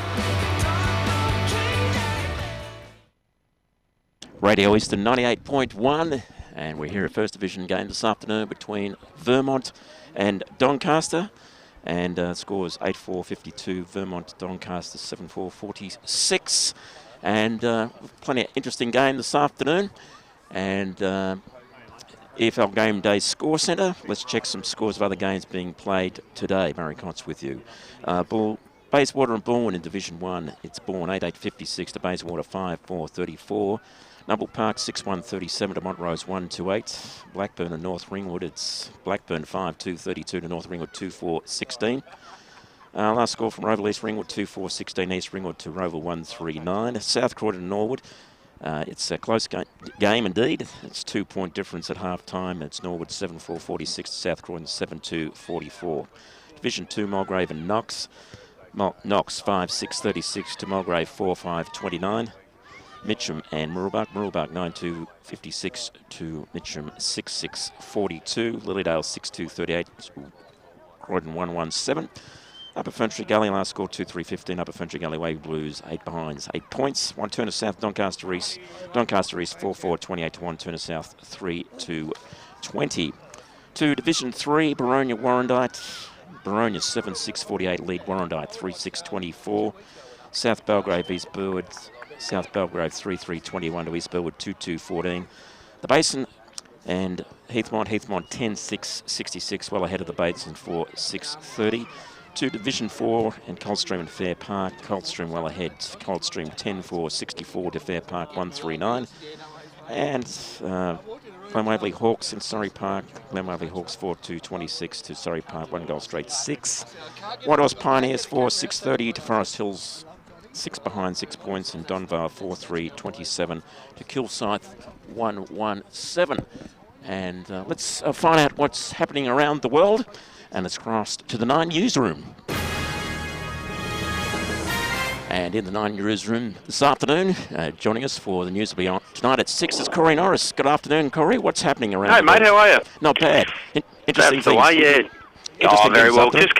Radio Eastern 98.1, and we're here at First Division game this afternoon between Vermont and Doncaster. And scores 8-4-52, Vermont, Doncaster 7-4-46. And plenty of interesting game this afternoon. And EFL Game Day Score Centre. Let's check some scores of other games being played today. Murray Cott's with you. Bayswater and Bourne in Division 1. It's Bourne 8-8-56 to Bayswater 5-4-34. Noble Park 6-1-37 to Montrose 1-2-8. Blackburn and North Ringwood, it's Blackburn 5-2-32 to North Ringwood 2-4-16. Last score from Roval East Ringwood 2-4-16 East Ringwood to Roval 1-3-9. South Croydon and Norwood, it's a close game indeed. It's 2-point difference at half time. It's Norwood 7-4-46 to South Croydon 7-2-44. Division 2 Mulgrave and Knox. Knox 5-6-36 to Mulgrave 4-5-29. Mitcham and Murrelbach. Murrelbach 9-2-56 to Mitcham 6-6-42. Lilydale 6-2-38. Croydon 1-1-7. Upper Ferntree Gully last score 2-3-15. Upper Ferntree Gully Wavy Blues 8 behinds 8 points. One Turner South Doncaster East. Doncaster East 4-4-28 to 1 Turner South 3-20. To Division 3 Baronia Warrandyte. Baronia 7-6-48 lead Warrandyte 3-6-24. South Belgrave East Burwood. South Belgrave 3-3-21 to East Burwood 2-2-14. The Basin and Heathmont 10-6-66, well ahead of the Basin 4-6-30. To Division 4 and Coldstream and Fair Park. Coldstream well ahead. Coldstream 10-4-64 to Fair Park 1-3-9. And Glen Waverley Hawks in Surrey Park. Glen Waverley Hawks 4-2-26 to Surrey Park 1 goal straight 6. Whitehorse Pioneers 4-6-30 to Forest Hills 6 behind 6 points, and Donvale 4-3-27 to Kilsyth 1-1-7. And let's find out what's happening around the world, and let's cross to the 9 newsroom. And in the 9 newsroom this afternoon, joining us for the news will be on tonight at 6 is Corey Norris. Good afternoon, Corey. What's happening around the world? Hey, mate, how are you? Not bad. Interesting That's the way, yeah. Interesting Very well. afternoon. Just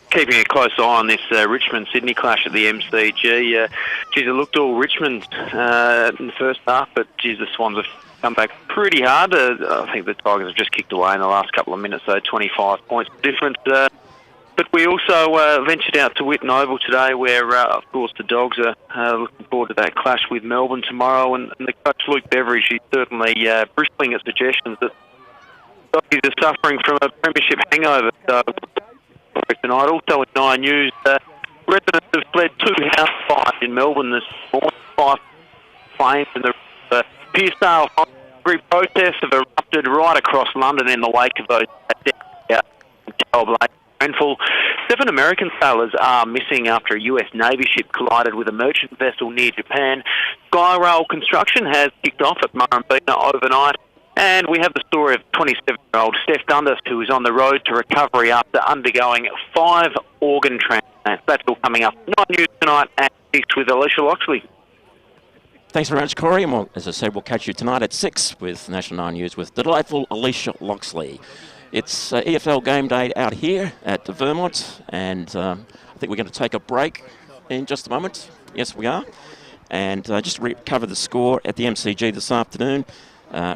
keeping a close eye on this Richmond-Sydney clash at the MCG. Geez, it looked all Richmond in the first half, but geez, the Swans have come back pretty hard. I think the Tigers have just kicked away in the last couple of minutes, so 25 points difference. But we also ventured out to Whitten Oval today, where, of course, the Dogs are looking forward to that clash with Melbourne tomorrow. And the coach, Luke Beveridge, he's certainly bristling at suggestions that Doggies are suffering from a premiership hangover. So tonight, also at 9 News, residents have fled 2 house fires in Melbourne this morning. 5 flames, and the Pearsdale protests have erupted right across London in the wake of those rainfall. 7 American sailors are missing after a US Navy ship collided with a merchant vessel near Japan. Skyrail construction has kicked off at Murrumbina overnight. And we have the story of 27-year-old Steph Dundas, who is on the road to recovery after undergoing 5 organ transplants. That's all coming up. 9 News tonight at 6 with Alicia Loxley. Thanks very much, Corey. And we'll, as I said, we'll catch you tonight at 6 with National 9 News with the delightful Alicia Loxley. It's EFL game day out here at the Vermont, and I think we're going to take a break in just a moment. Yes, we are. And just to cover the score at the MCG this afternoon,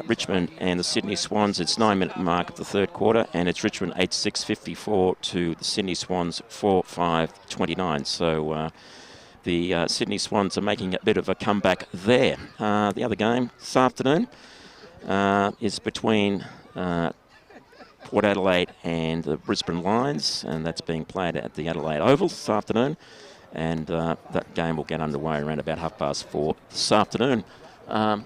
Richmond and the Sydney Swans, it's 9-minute mark of the third quarter, and it's Richmond 8-6-54 to the Sydney Swans 4-5-29. So the Sydney Swans are making a bit of a comeback there. The other game this afternoon is between Port Adelaide and the Brisbane Lions, and that's being played at the Adelaide Oval this afternoon. And that game will get underway around about 4:30 this afternoon. We're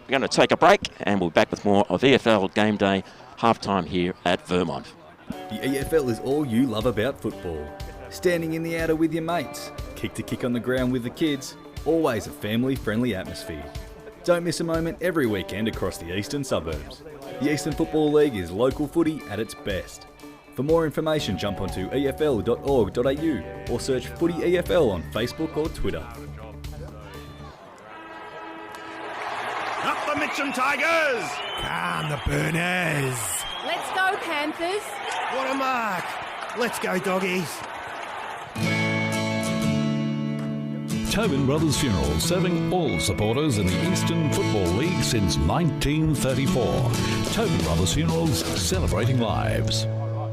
going to take a break, and we'll be back with more of EFL Game Day halftime here at Vermont. The EFL is all you love about football. Standing in the outer with your mates, kick to kick on the ground with the kids, always a family-friendly atmosphere. Don't miss a moment every weekend across the eastern suburbs. The Eastern Football League is local footy at its best. For more information, jump onto efl.org.au or search Footy EFL on Facebook or Twitter. Mitcham Tigers! Calm the Burners. Let's go, Panthers. What a mark. Let's go, doggies. Tobin Brothers Funeral, serving all supporters in the Eastern Football League since 1934. Tobin Brothers Funerals, celebrating lives.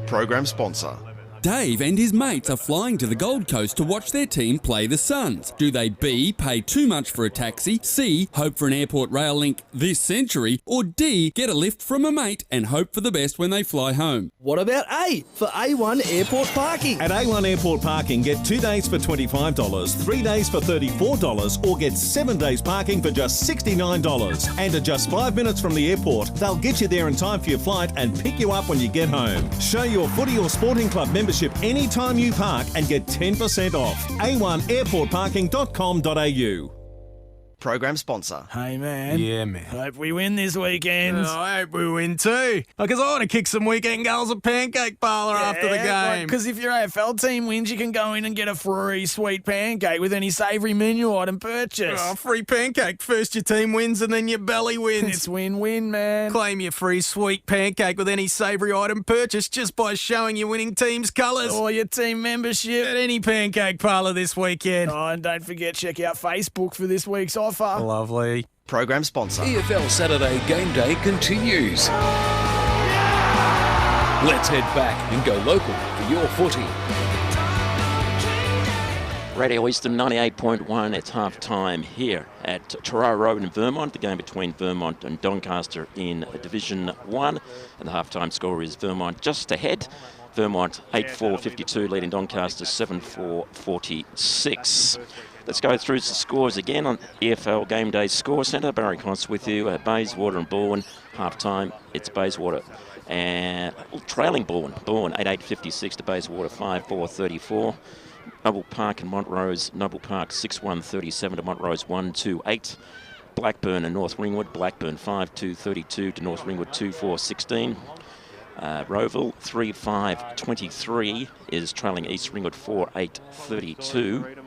Program sponsor. Dave and his mates are flying to the Gold Coast to watch their team play the Suns. Do they B, pay too much for a taxi, C, hope for an airport rail link this century, or D, get a lift from a mate and hope for the best when they fly home? What about A for A1 airport parking? At A1 Airport Parking, get 2 days for $25, 3 days for $34, or get 7 days parking for just $69. And at just 5 minutes from the airport, they'll get you there in time for your flight and pick you up when you get home. Show your footy or sporting club membership anytime you park and get 10% off. A1airportparking.com.au. Program sponsor. Hey, man. Yeah, man. Hope we win this weekend. Oh, I hope we win too. Because I want to kick some weekend goals at Pancake Parlour after the game. Because if your AFL team wins, you can go in and get a free sweet pancake with any savoury menu item purchase. Oh, free pancake. First your team wins and then your belly wins. It's win-win, man. Claim your free sweet pancake with any savoury item purchase just by showing your winning team's colours. Or your team membership. At any Pancake Parlour this weekend. Oh, and don't forget, check out Facebook for this week's offer. Lovely. Program sponsor. EFL Saturday Game Day continues. Let's head back and go local for your footy. Radio Eastern 98.1, it's half-time here at Truro Road in Vermont, the game between Vermont and Doncaster in Division 1. And the half-time score is Vermont just ahead. Vermont 8-4-52, leading Doncaster 7-4-46. Let's go through the scores again on EFL Game Day Score Centre. Barry Const with you. Bayswater and Bourne, half-time. It's Bayswater. And trailing Bourne 8-8-56 to Bayswater 5-4-34. Noble Park and Montrose. Noble Park 6-1-37 to Montrose 1-2-8. Blackburn and North Ringwood. Blackburn 5-2-32 to North Ringwood 2-4-16. Roeville 3-5-23 is trailing East Ringwood 4-8-32.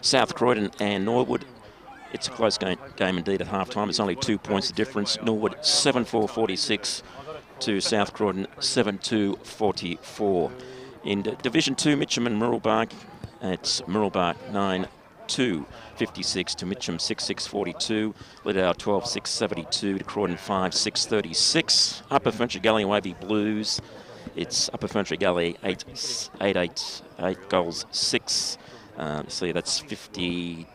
South Croydon and Norwood, it's a close game indeed at half-time. It's only 2 points of difference. Norwood 7-4-46 to South Croydon 7-2-44. In Division 2, Mitcham and Mirrabbark, it's Mirrabbark 9-2-56 to Mitcham 6-6-42. Liddell 12-6-72 to Croydon 5-6-36. Upper Ferntree Gully and Wavy Blues, it's Upper Ferntree Gully 8 goals 6. See, that's 52.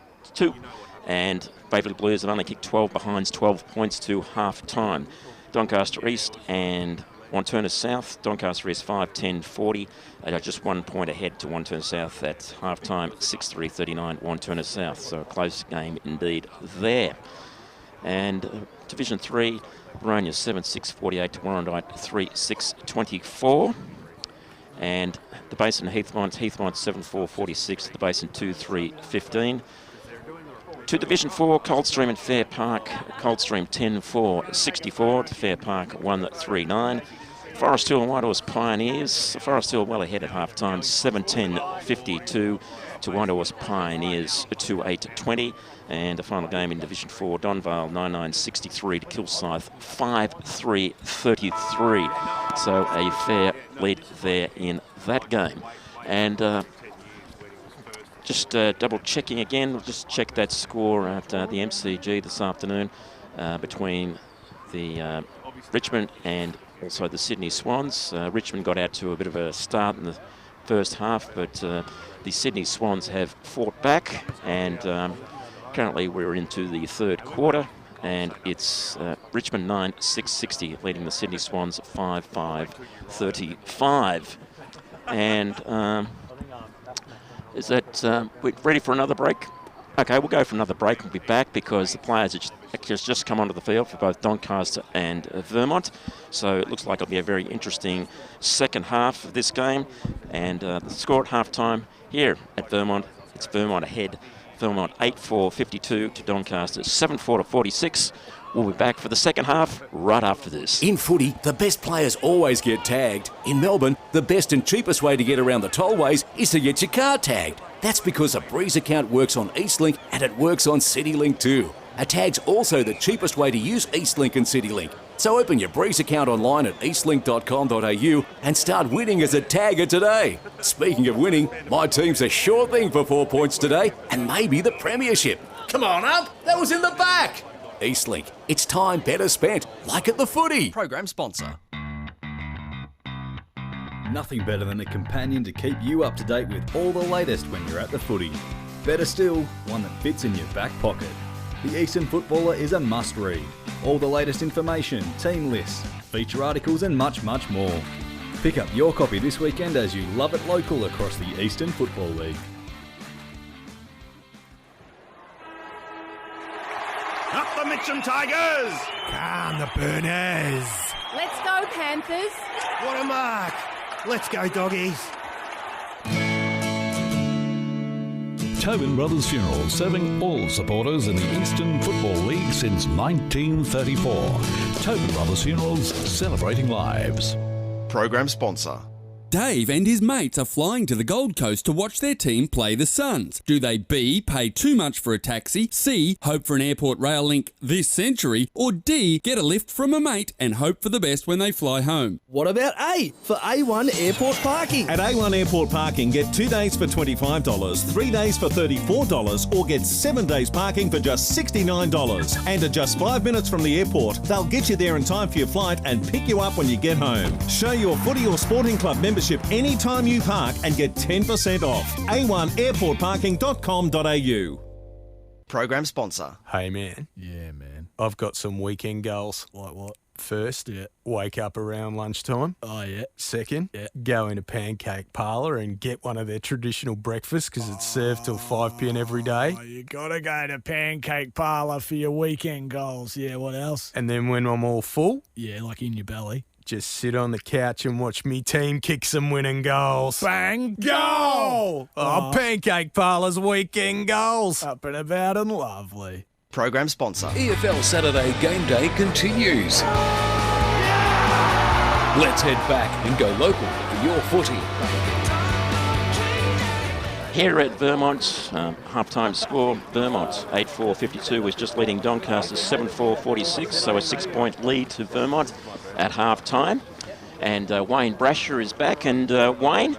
And Waverley Blues have only kicked 12 behinds, 12 points to half-time. Doncaster East and Wanturna South. Doncaster East 5-10-40. They are just 1 point ahead to Wanturna South at half-time, 6-3-39 Wanturna South. So a close game indeed there. And Division 3, Baronia 7-6-48 to Warrandyte 3-6-24. And the Basin Heathmont 7-4-46 to the Basin 2-3-15. To Division 4, Coldstream and Fair Park. Coldstream 10-4-64 to Fair Park 1-3-9. Forest Hill and Whitehorse Pioneers. Forest Hill well ahead at half-time, 7-10-52 to Whitehorse Pioneers 2-8-20. And the final game in Division 4, Donvale 9-9-63 to Kilsyth 5-3-33. So a fair lead there in that game. And just double checking again, we'll just check that score at the MCG this afternoon between the Richmond and also the Sydney Swans. Richmond got out to a bit of a start in the first half, but the Sydney Swans have fought back, and currently we're into the third quarter, and it's Richmond 9-6-60 leading the Sydney Swans 5-5-35. And is that we're ready for another break? Okay, we'll go for another break. We'll be back because the players have just come onto the field for both Doncaster and Vermont. So it looks like it'll be a very interesting second half of this game. And the score at half-time here at Vermont, it's Vermont ahead. Vermont 8-4-52 to Doncaster 7-4-46. We'll be back for the second half right after this. In footy, the best players always get tagged. In Melbourne, the best and cheapest way to get around the tollways is to get your car tagged. That's because a Breeze account works on Eastlink and it works on CityLink too. A tag's also the cheapest way to use Eastlink and CityLink. So open your Breeze account online at eastlink.com.au and start winning as a tagger today. Speaking of winning, my team's a sure thing for 4 points today and maybe the premiership. Come on up, that was in the back. Eastlink, it's time better spent, like at the footy. Program sponsor. Nothing better than a companion to keep you up to date with all the latest when you're at the footy. Better still, one that fits in your back pocket. The Eastern Footballer is a must-read. All the latest information, team lists, feature articles and much, much more. Pick up your copy this weekend as you love it local across the Eastern Football League. Up the Mitcham Tigers! Calm the Burners! Let's go, Panthers! What a mark! Let's go, doggies! Tobin Brothers Funeral, serving all supporters in the Eastern Football League since 1934. Tobin Brothers Funerals, celebrating lives. Program sponsor. Dave and his mates are flying to the Gold Coast to watch their team play the Suns. Do they B, pay too much for a taxi, C, hope for an airport rail link this century, or D, get a lift from a mate and hope for the best when they fly home? What about A for A1 Airport Parking? At A1 Airport Parking, get 2 days for $25, 3 days for $34, or get 7 days parking for just $69. And at just 5 minutes from the airport, they'll get you there in time for your flight and pick you up when you get home. Show your footy or sporting club membership anytime you park and get 10% off. A1airportparking.com.au. Program sponsor. Hey, man. Yeah, man. I've got some weekend goals. Like what? First, wake up around lunchtime. Oh, yeah. Second, go into Pancake Parlour and get one of their traditional breakfasts because it's served till 5 p.m. every day. Oh, you got to go to Pancake Parlour for your weekend goals. Yeah, what else? And then when I'm all full, Yeah, like in your belly. just sit on the couch and watch me team kick some winning goals. Bang, goal! Oh, Pancake Parlour's weekend goals. Up and about and lovely. Program sponsor. EFL Saturday Game Day continues. Let's head back and go local for your footy. Here at Vermont, half-time score, Vermont 8-4-52 was just leading Doncaster 7-4-46, so a 6-point lead to Vermont at half-time. And Wayne Brasher is back, and Wayne,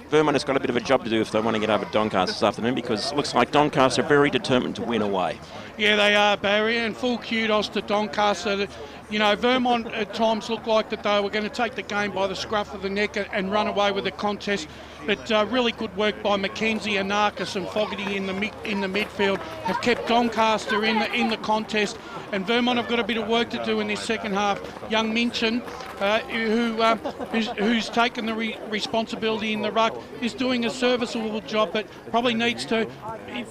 Vermont has got a bit of a job to do if they want to get over Doncaster this afternoon, because it looks like Doncaster are very determined to win away. Yeah, they are, Barry, and full kudos to Doncaster. You know, Vermont at times looked like that they were going to take the game by the scruff of the neck and run away with the contest. But really good work by Mackenzie, Anarchis and Fogarty in the midfield have kept Doncaster in the contest. And Vermont have got a bit of work to do in this second half. Young Minchin, who's taken the responsibility in the ruck, is doing a serviceable job, but probably needs to,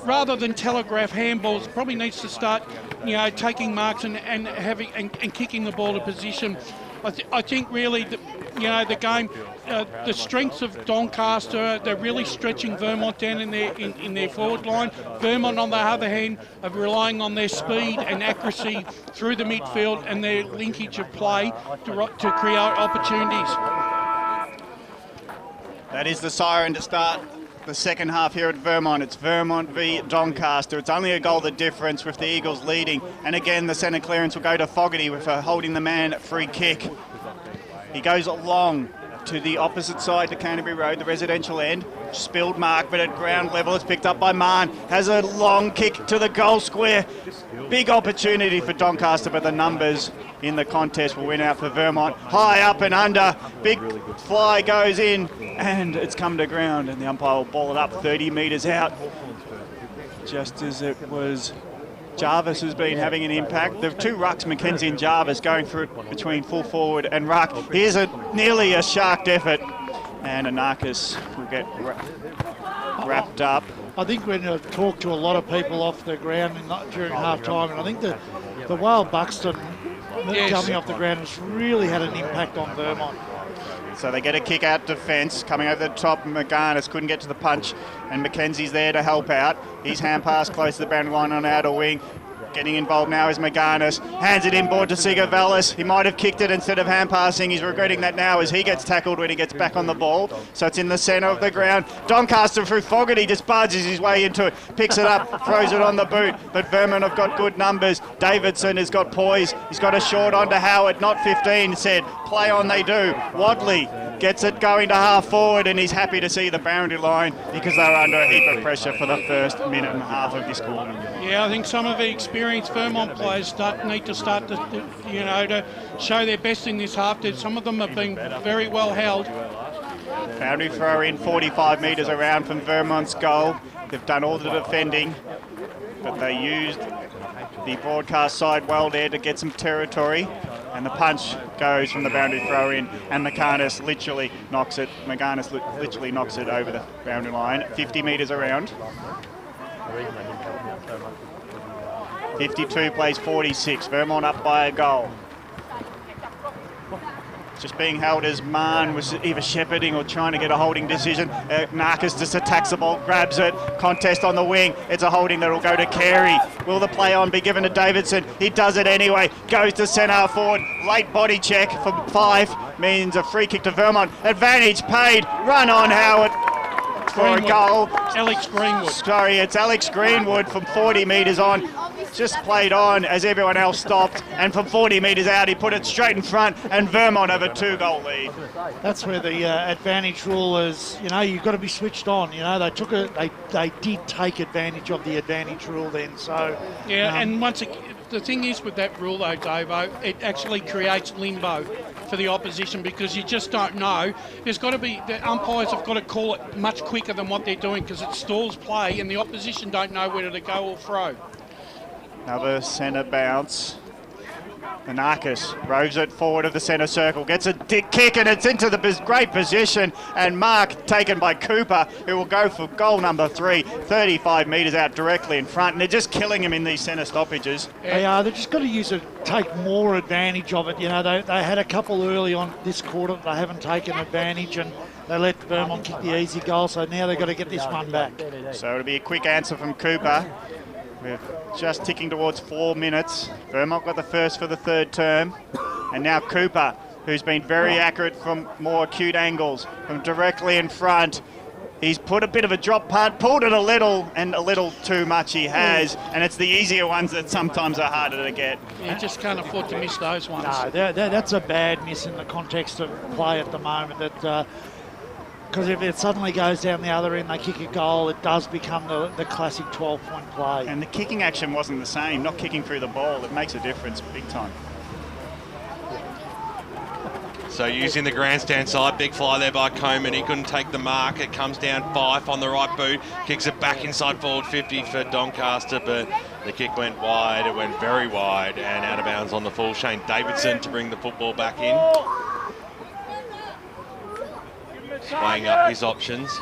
rather than telegraph handballs, probably needs to start, taking marks and kicking the ball to position. I think really, the game, the strengths of Doncaster, they're really stretching Vermont down in their forward line. Vermont, on the other hand, are relying on their speed and accuracy through the midfield and their linkage of play to create opportunities. That is the siren to start the second half here at Vermont. It's Vermont v Doncaster. It's only a goal the difference with the Eagles leading. And again, the centre clearance will go to Fogarty with a holding the man free kick. He goes along to the opposite side to Canterbury Road, the residential end. Spilled mark, but at ground level it's picked up by Mahon. Has a long kick to the goal square. Big opportunity for Doncaster, but the numbers in the contest will win out for Vermont. High up and under. Big fly goes in, and it's come to ground, and the umpire will ball it up 30 metres out. Just as it was Jarvis who's been having an impact. The two rucks, Mackenzie and Jarvis, going through it between full forward and ruck. Here's nearly a sharked effort, and Anarchis will get wrapped up. I think we're going to talk to a lot of people off the ground during half-time, and I think the Whale Buxton coming off the ground has really had an impact on Vermont. So they get a kick out defence, coming over the top. McGarnis couldn't get to the punch, and Mackenzie's there to help out. His hand pass close to the boundary line on outer wing. Getting involved now is McGarnis. Hands it inboard to Sigavelis. He might have kicked it instead of hand passing. He's regretting that now as he gets tackled when he gets back on the ball. So it's in the centre of the ground. Doncaster through Fogarty just barges his way into it. Picks it up, throws it on the boot. But Vermont have got good numbers. Davidson has got poise. He's got a short onto Howard, not 15, said. Play on they do. Wadley gets it going to half forward, and he's happy to see the boundary line because they were under a heap of pressure for the first minute and a half of this quarter. Yeah, I think some of the experienced Vermont players need to start to show their best in this half. Some of them have been very well held. Boundary throw in 45 metres around from Vermont's goal. They've done all the defending, but they used the broadcast side well there to get some territory. And the punch goes from the boundary throw in, and McGarnis literally knocks it. McGarnis literally knocks it over the boundary line, 50 metres around. 52 plays 46. Vermont up by a goal. Just being held as Mahn was either shepherding or trying to get a holding decision. Narcus just attacks the ball, grabs it. Contest on the wing. It's a holding that will go to Carey. Will the play on be given to Davidson? He does it anyway. Goes to centre forward. Late body check from 5 means a free kick to Vermont. Advantage paid. Run on Howard for a goal. Alex Greenwood. Sorry, it's Alex Greenwood from 40 metres on. Just played on as everyone else stopped, and from 40 metres out he put it straight in front, and Vermont have a 2-goal lead. That's where the advantage rule is. You've got to be switched on. They took it. They did take advantage of the advantage rule then. So yeah, and once again, the thing is with that rule though, Davo, it actually creates limbo for the opposition because you just don't know. There's got to be, the umpires have got to call it much quicker than what they're doing because it stalls play and the opposition don't know whether to go or throw. Another centre bounce. Anarchis roves it forward of the centre circle, gets a kick and it's into the great position, and Mark taken by Cooper, who will go for goal number 3, 35 metres out directly in front, and they're just killing him in these centre stoppages. They've just got to take more advantage of it. They had a couple early on this quarter, they haven't taken advantage, and they let Vermont kick the easy goal, so now they've got to get this one back. So it'll be a quick answer from Cooper. We're just ticking towards 4 minutes. Vermont got the first for the third term. And now Cooper, who's been very accurate from more acute angles, from directly in front. He's put a bit of a drop punt, pulled it a little, and a little too much he has. And it's the easier ones that sometimes are harder to get. You just can't afford to miss those ones. No, that's a bad miss in the context of play at the moment. Because if it suddenly goes down the other end, they kick a goal, it does become the classic 12-point play. And the kicking action wasn't the same, not kicking through the ball. It makes a difference big time. So using the grandstand side, big fly there by Coleman. He couldn't take the mark. It comes down Fife on the right boot, kicks it back inside forward 50 for Doncaster, but the kick went wide. It went very wide and out of bounds on the full. Shane Davidson to bring the football back in. Weighing up his options.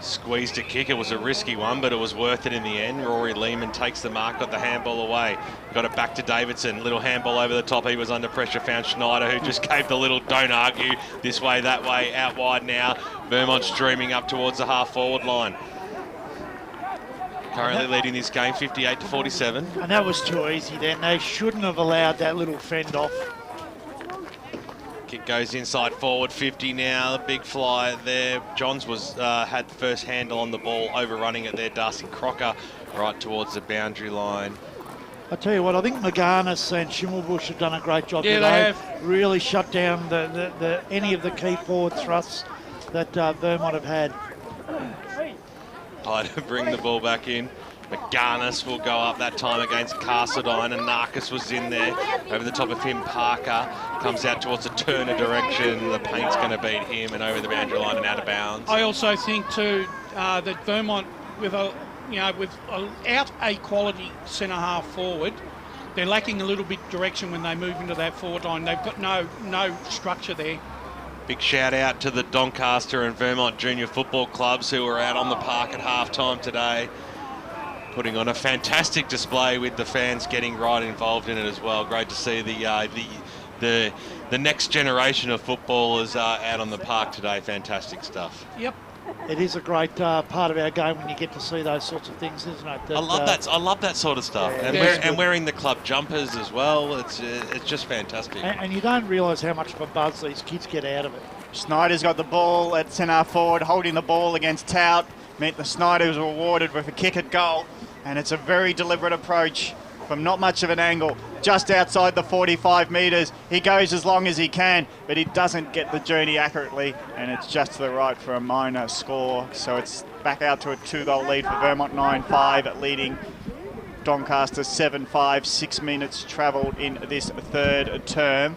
Squeezed a kick. It was a risky one, but it was worth it in the end. Rory Lehman takes the mark, got the handball away. Got it back to Davidson. Little handball over the top. He was under pressure. Found Schneider, who just gave the little don't argue. This way, that way, out wide now. Vermont streaming up towards the half-forward line. Currently leading this game 58-47. And that was too easy then. They shouldn't have allowed that little fend off. Kick goes inside forward 50 now. Big fly there. Johns had the first handle on the ball, overrunning it there. Darcy Crocker right towards the boundary line. I tell you what, I think McGarnis and Schimmelbusch have done a great job. Yeah, today. they have. Really shut down any of the key forward thrusts that Vermont have had. To bring the ball back in. McGarnis will go up that time against Carsadine, and Narcus was in there. Over the top of him, Parker comes out towards the Turner direction. The paint's going to beat him, and over the boundary line and out of bounds. I also think too that Vermont, without a quality centre half forward, they're lacking a little bit direction when they move into that forward line. They've got no structure there. Big shout out to the Doncaster and Vermont Junior Football Clubs who were out on the park at halftime today, putting on a fantastic display with the fans getting right involved in it as well. Great to see the the next generation of footballers out on the park today. Fantastic stuff. Yep. It is a great part of our game when you get to see those sorts of things, isn't it? I love that. I love that sort of stuff, and wearing the club jumpers as well. It's just fantastic. And you don't realise how much of a buzz these kids get out of it. Snyder's got the ball at centre forward, holding the ball against Tout. Meant the Snyder was rewarded with a kick at goal, and it's a very deliberate approach from not much of an angle, just outside the 45 metres. He goes as long as he can, but he doesn't get the journey accurately, and it's just to the right for a minor score. So it's back out to a 2-goal lead for Vermont, 9-5, leading Doncaster 7-5, 6 minutes travelled in this third term.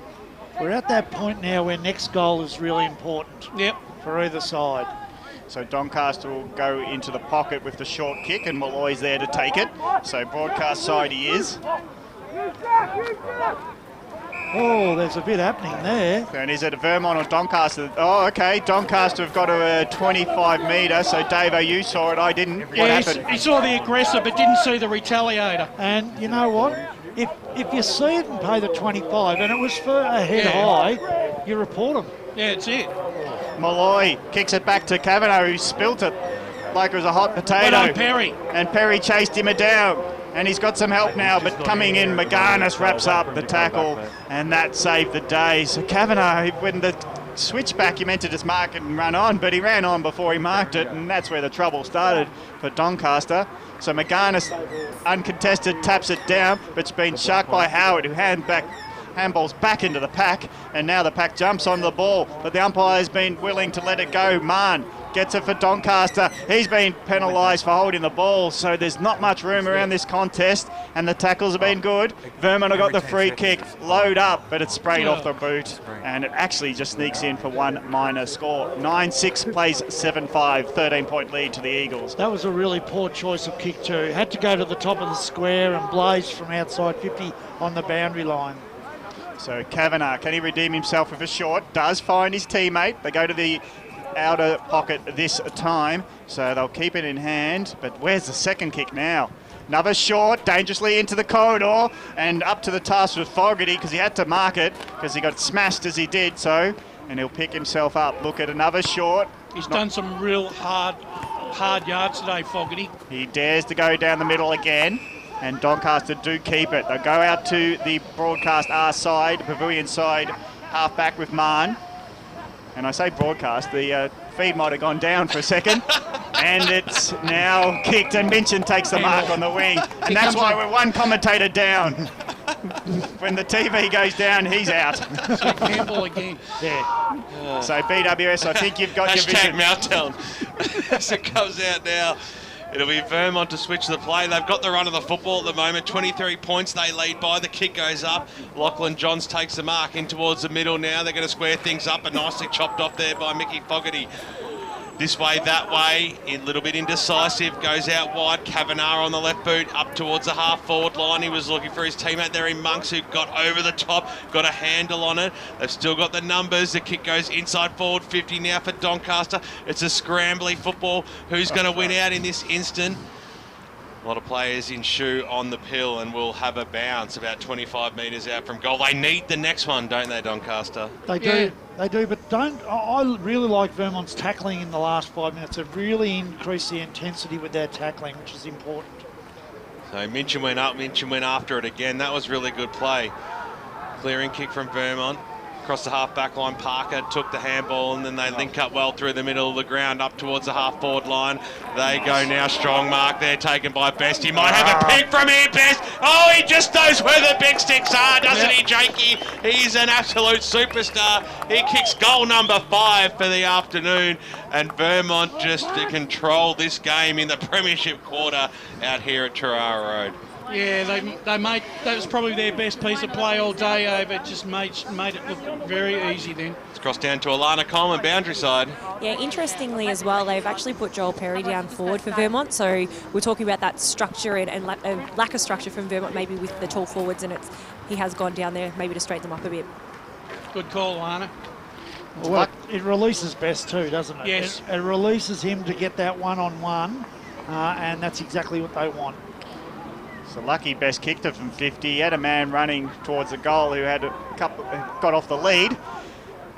We're at that point now where next goal is really important. Yep. For either side. So Doncaster will go into the pocket with the short kick, and Malloy's there to take it. So broadcast side he is. Oh, there's a bit happening there. And is it Vermont or Doncaster? Oh, okay. Doncaster have got a 25 metre. So Davo, you saw it. I didn't. What happened? He saw the aggressor, but didn't see the retaliator. And you know what? If you see it and pay the 25, and it was for a head high, you report them. Yeah, it's it. Malloy kicks it back to Kavanagh, who spilt it like it was a hot potato. Well done, Perry. And Perry chased him down. And he's got some help now, but coming in, McGarnis wraps up the tackle, and that saved the day. So Kavanagh, when the switchback, he meant to just mark it and run on, but he ran on before he marked it, and that's where the trouble started for Doncaster. So McGarnis, uncontested, taps it down, but it's been sharked by Howard, who handballs back into the pack, and now the pack jumps on the ball, but the umpire's been willing to let it go. Mann gets it for Doncaster. He's been penalised for holding the ball, so there's not much room around this contest, and the tackles have been good. Vermont have got the free kick, load up, but it's sprayed off the boot, and it actually just sneaks in for one minor score. 9-6 plays 7-5, 13-point lead to the Eagles. That was a really poor choice of kick too. Had to go to the top of the square and blaze from outside 50 on the boundary line. So Kavanagh, can he redeem himself with a short? Does find his teammate. They go to the outer pocket this time, so they'll keep it in hand. But where's the second kick now? Another short, dangerously into the corridor, and up to the task with Fogarty, because he had to mark it, because he got smashed as he did so, and he'll pick himself up. Look at another short. He's done some real hard yards today, Fogarty. He dares to go down the middle again, and Doncaster do keep it. They'll go out to the broadcast R side, pavilion side, half back with Mann. And I say broadcast, the feed might have gone down for a second. And it's now kicked, and Minchin takes the mark on the wing. And that's why we're one commentator down. When the TV goes down, he's out. So Campbell again. Yeah. So BWS, I think you've got your vision. Meltdown as it comes out now. It'll be Vermont to switch the play. They've got the run of the football at the moment. 23 points they lead by. The kick goes up. Lachlan Johns takes the mark in towards the middle now. They're going to square things up, and nicely chopped off there by Mickey Fogarty. This way, that way, a little bit indecisive, goes out wide. Kavanagh on the left boot, up towards the half-forward line. He was looking for his teammate there in Monks, who got over the top, got a handle on it. They've still got the numbers. The kick goes inside forward 50 now for Doncaster. It's a scrambly football. Who's going to win out in this instant? A lot of players in shoe on the pill, and will have a bounce about 25 metres out from goal. They need the next one, don't they, Doncaster? They do. They do, but I really like Vermont's tackling in the last 5 minutes. They've really increased the intensity with their tackling, which is important. So Minchin went up, Minchin went after it again. That was really good play. Clearing kick from Vermont. Across the half-back line, Parker took the handball, and then they link up well through the middle of the ground up towards the half-forward line. They go now, strong mark there, taken by Best. He might have a pick from here, Best. Oh, he just knows where the big sticks are, doesn't he, Jakey? He's an absolute superstar. He kicks goal number 5 for the afternoon, and Vermont just to control this game in the premiership quarter out here at Tarara Road. Yeah, they made, that was probably their best piece of play all day over. It just made it look very easy then. It's crossed down to Alana Coleman, boundary side. Yeah, interestingly as well, they've actually put Joel Perry down forward for Vermont. So we're talking about that structure and lack of structure from Vermont, maybe with the tall forwards, and he has gone down there maybe to straighten them up a bit. Good call, Alana. Well, it releases Best too, doesn't it? Yes. It releases him to get that one-on-one, and that's exactly what they want. So Lucky best kicked it from 50. He had a man running towards the goal who had got off the lead.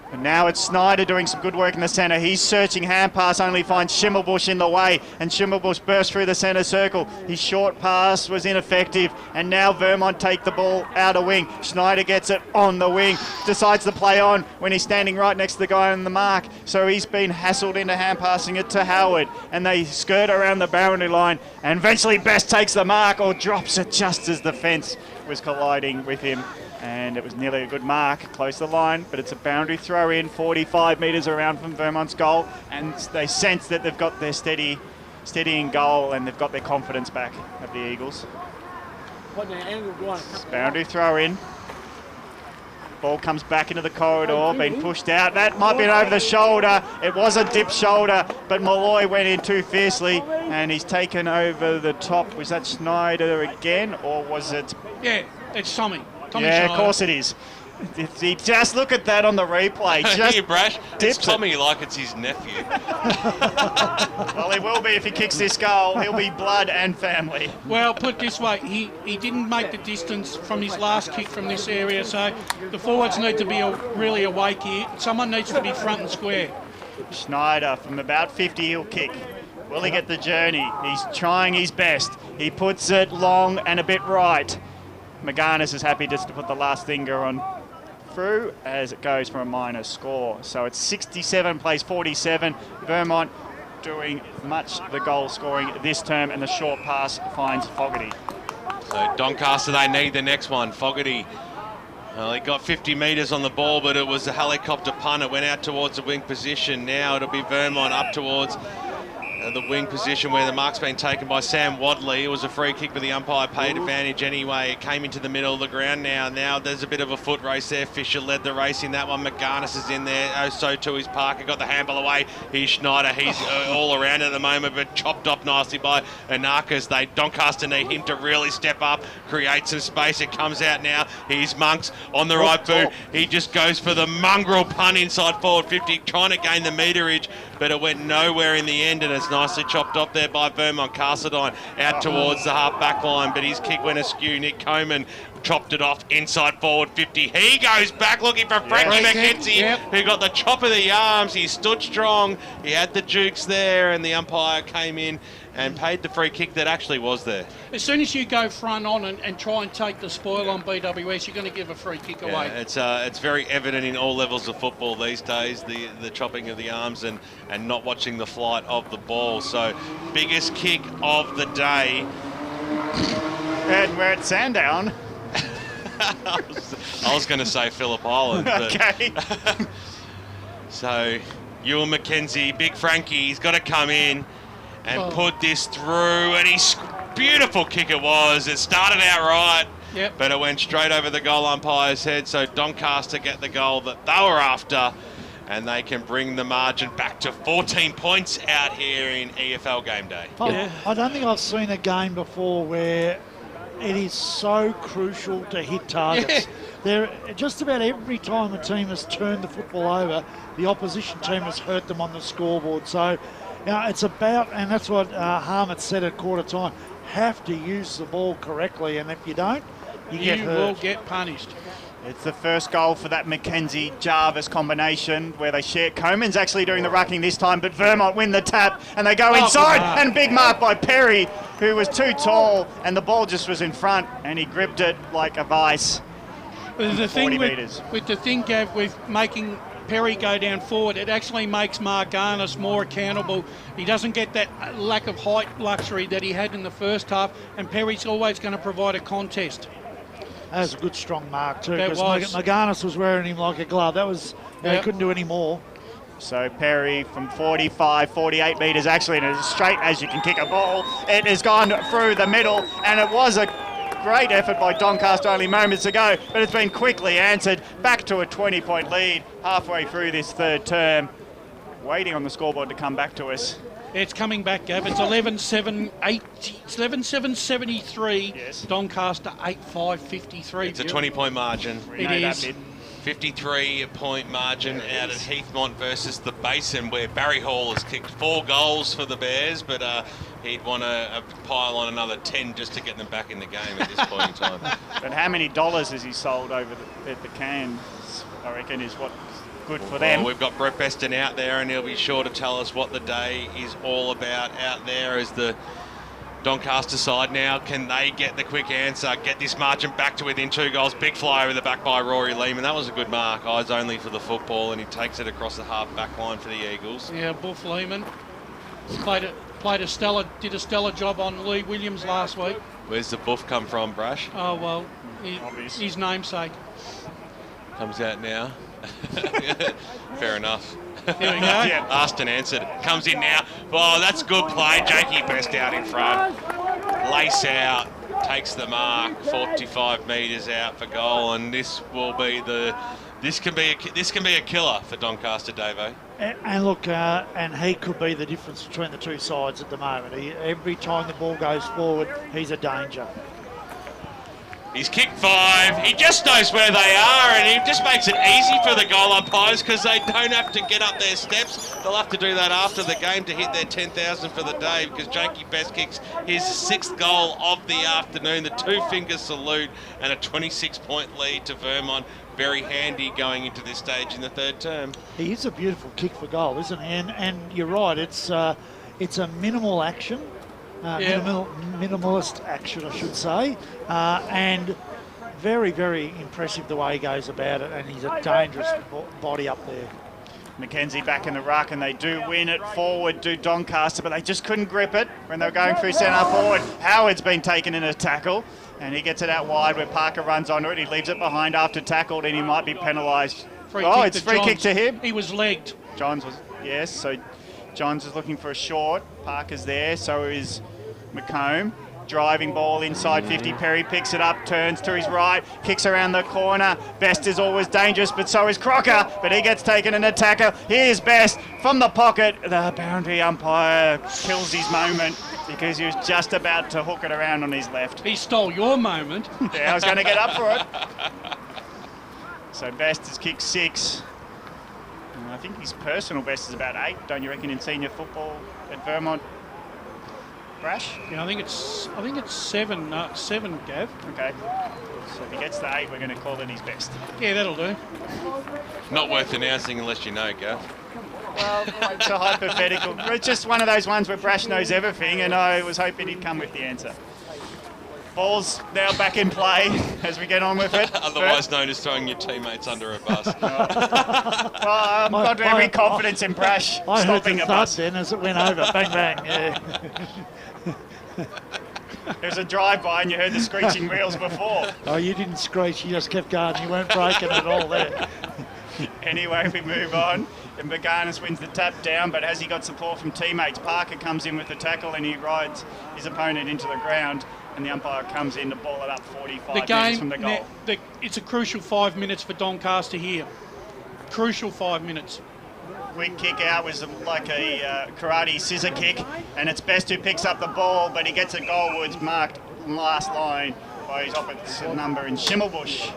And now it's Snyder doing some good work in the centre. He's searching, hand pass, only finds Schimmelbusch in the way. And Schimmelbusch bursts through the centre circle. His short pass was ineffective. And now Vermont take the ball out of wing. Snyder gets it on the wing. Decides to play on when he's standing right next to the guy on the mark. So he's been hassled into hand passing it to Howard. And they skirt around the boundary line. And eventually Best takes the mark or drops it just as the fence was colliding with him. And it was nearly a good mark, close the line, but it's a boundary throw in, 45 metres around from Vermont's goal, and they sense that they've got their steadying goal and they've got their confidence back of the Eagles. Boundary throw in. Ball comes back into the corridor, being pushed out. That might be over the shoulder. It was a dip shoulder, but Malloy went in too fiercely, and he's taken over the top. Was that Snyder again, or was it? Yeah, it's Tommy. Yeah, of course it is. Just look at that on the replay. Just Brash, it's Tommy like it's his nephew. Well, he will be if he kicks this goal. He'll be blood and family. Well, put it this way, he didn't make the distance from his last kick from this area, so the forwards need to be really awake here. Someone needs to be front and square. Schneider from about 50, he'll kick. Will he get the journey? He's trying his best. He puts it long and a bit right. McGarnis is happy just to put the last finger on through as it goes for a minor score. So it's 67 plays 47. Vermont doing much the goal scoring this term, and the short pass finds Fogarty. So Doncaster, they need the next one. Fogarty, he got 50 metres on the ball, but it was a helicopter punt. It went out towards the wing position. Now it'll be Vermont up towards the wing position where the mark's been taken by Sam Wadley. It was a free kick, but the umpire paid advantage anyway. It came into the middle of the ground now. Now there's a bit of a foot race there. Fisher led the race in that one. McGarnis is in there. Oh, so too is Parker. Got the handball away. Here's Schneider. He's all around at the moment, but chopped up nicely by Anarchis. Doncaster need him to really step up, create some space. It comes out now. Here's Monks on the right boot. He just goes for the mongrel punt inside forward 50, trying to gain the meterage, but it went nowhere in the end, and it's nicely chopped up there by Vermont. Castledine out towards the half-back line, but his kick went askew. Nick Coman chopped it off inside forward 50. He goes back looking for Frankie McKenzie, who got the chop of the arms. He stood strong. He had the jukes there, and the umpire came in and paid the free kick that actually was there. As soon as you go front on and try and take the spoil on BWS, you're going to give a free kick away. It's very evident in all levels of football these days, the chopping of the arms and not watching the flight of the ball. So, biggest kick of the day. And we're at Sandown. I was going to say Phillip Island. But okay. So, Ewan McKenzie, Big Frankie, he's got to come in and put this through, and beautiful kick it was. It started out right, but it went straight over the goal umpire's head, so Doncaster get the goal that they were after, and they can bring the margin back to 14 points out here in EFL game day. I don't think I've seen a game before where it is so crucial to hit targets. There, just about every time a team has turned the football over, the opposition team has hurt them on the scoreboard. So, it's about, and that's what Harmon said at quarter time, have to use the ball correctly, and if you don't, you get hurt. You will get punished. It's the first goal for that McKenzie-Jarvis combination where they share. Coman's actually doing the rucking this time, but Vermont win the tap, and they go inside, and big mark by Perry, who was too tall, and the ball just was in front, and he gripped it like a vice. The 40 thing metres. with the thing, Gav, with making Perry go down forward, it actually makes Mark Arness more accountable. He doesn't get that lack of height luxury that he had in the first half, and Perry's always going to provide a contest. That was a good, strong mark too, That because McGarnis was wearing him like a glove. That was, he couldn't do any more. So Perry from 45, 48 metres actually, and as straight as you can kick a ball. It has gone through the middle, and it was a great effort by Doncaster only moments ago, but it's been quickly answered. Back to a 20-point lead halfway through this third term. Waiting on the scoreboard to come back to us. It's coming back, Gav. It's 11-7-73. Yes. Doncaster 8-5-53. It's a 20-point margin. It is. 53-point margin out at Heathmont versus the Basin, where Barry Hall has kicked 4 goals for the Bears, but he'd want to pile on another 10 just to get them back in the game at this point in time. But how many dollars has he sold over at the Cairns, I reckon, is what good for them. Well, we've got Brett Beston out there, and he'll be sure to tell us what the day is all about out there as the Doncaster side now. Can they get the quick answer, get this margin back to within 2 goals? Big fly over the back by Rory Lehman. That was a good mark. Eyes only for the football, and he takes it across the half back line for the Eagles. Yeah, Buff Lehman did a stellar job on Lee Williams last week. Where's the buff come from, Brash? Oh, well, his namesake. Comes out now. Fair enough. Here we go. Asked and answered. Comes in now. Oh, that's good play. Jakey Best out in front. Lace out. Takes the mark. 45 metres out for goal, and this will be the. This can be a killer for Doncaster, Davo. And look, and he could be the difference between the two sides at the moment. Every time the ball goes forward, he's a danger. He's kicked 5. He just knows where they are, and he just makes it easy for the goal umpires because they don't have to get up their steps. They'll have to do that after the game to hit their 10,000 for the day, because Jakey Best kicks his 6th goal of the afternoon. The 2-finger salute and a 26-point lead to Vermont. Very handy going into this stage in the 3rd term. He is a beautiful kick for goal, isn't he? And you're right, it's a minimal action. Minimalist action, I should say, and very, very impressive the way he goes about it, and he's a dangerous body up there. Mackenzie back in the ruck, and they do win it forward, do Doncaster, but they just couldn't grip it when they were going through centre forward. Howard's been taken in a tackle, and he gets it out wide where Parker runs onto it. He leaves it behind after tackled, and he might be penalised. It's free kick to him. He was legged. Johns was, yes, so Johns is looking for a short. Parker's there, so is McComb. Driving ball inside 50. Perry picks it up, turns to his right, kicks around the corner. Best is always dangerous, but so is Crocker, but he gets taken in a tackle. Here's Best from the pocket. The boundary umpire kills his moment because he was just about to hook it around on his left. He stole your moment. Yeah, I was going to get up for it. So Best has kicked 6. And I think his personal best is about 8, don't you reckon, in senior football at Vermont? Brash? Yeah, I think it's 7, Gav. Okay. So if he gets the 8, we're going to call it his best. Yeah, that'll do. Not worth announcing unless you know, Gav. Well, it's a hypothetical. It's just one of those ones where Brash knows everything, and I was hoping he'd come with the answer. Ball's now back in play as we get on with it. Otherwise known as throwing your teammates under a bus. Well, I've got every confidence in Brash stopping a bus. Then as it went over, bang, bang. Yeah. There's a drive-by and you heard the screeching wheels before. Oh, you didn't screech, you just kept going. You weren't breaking at all there. Anyway, we move on. And Baganis wins the tap down, but has he got support from teammates? Parker comes in with the tackle and he rides his opponent into the ground, and the umpire comes in to ball it up 45 metres from the goal. It's a crucial 5 minutes for Doncaster here. Crucial 5 minutes. Quick kick out was like a karate scissor kick, and it's Best who picks up the ball, but he gets it goalwards, marked last line by his opposite number in Schimmelbusch.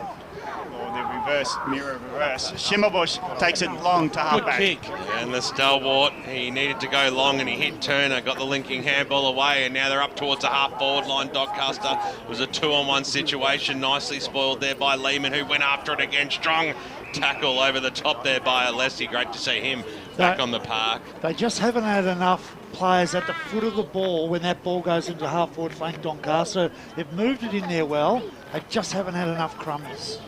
Or the reverse, mirror reverse. Schimmelbusch takes it long to halfback. Good kick. And the stalwart, he needed to go long and he hit Turner, got the linking handball away, and now they're up towards the half-forward line. Doncaster, it was a 2-on-1 situation, nicely spoiled there by Lehman, who went after it again. Strong tackle over the top there by Alessi. Great to see him back on the park. They just haven't had enough players at the foot of the ball when that ball goes into half-forward flank Doncaster. They've moved it in there well. They just haven't had enough crummies.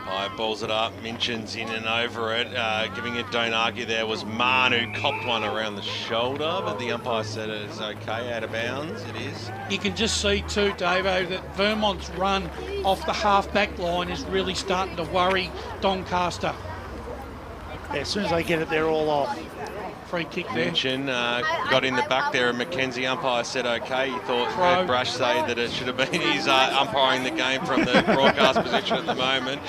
High balls it up, Minchin's in and over it, giving it don't argue there was Mann who copped one around the shoulder, but the umpire said it is okay, out of bounds, it is. You can just see too, Davo, that Vermont's run off the half-back line is really starting to worry Doncaster. Yeah, as soon as they get it, they're all off. Free kick there. Minchin got in the back there, and Mackenzie umpire said okay. He thought, heard Brash say that it should have been he's umpiring the game from the broadcast position at the moment.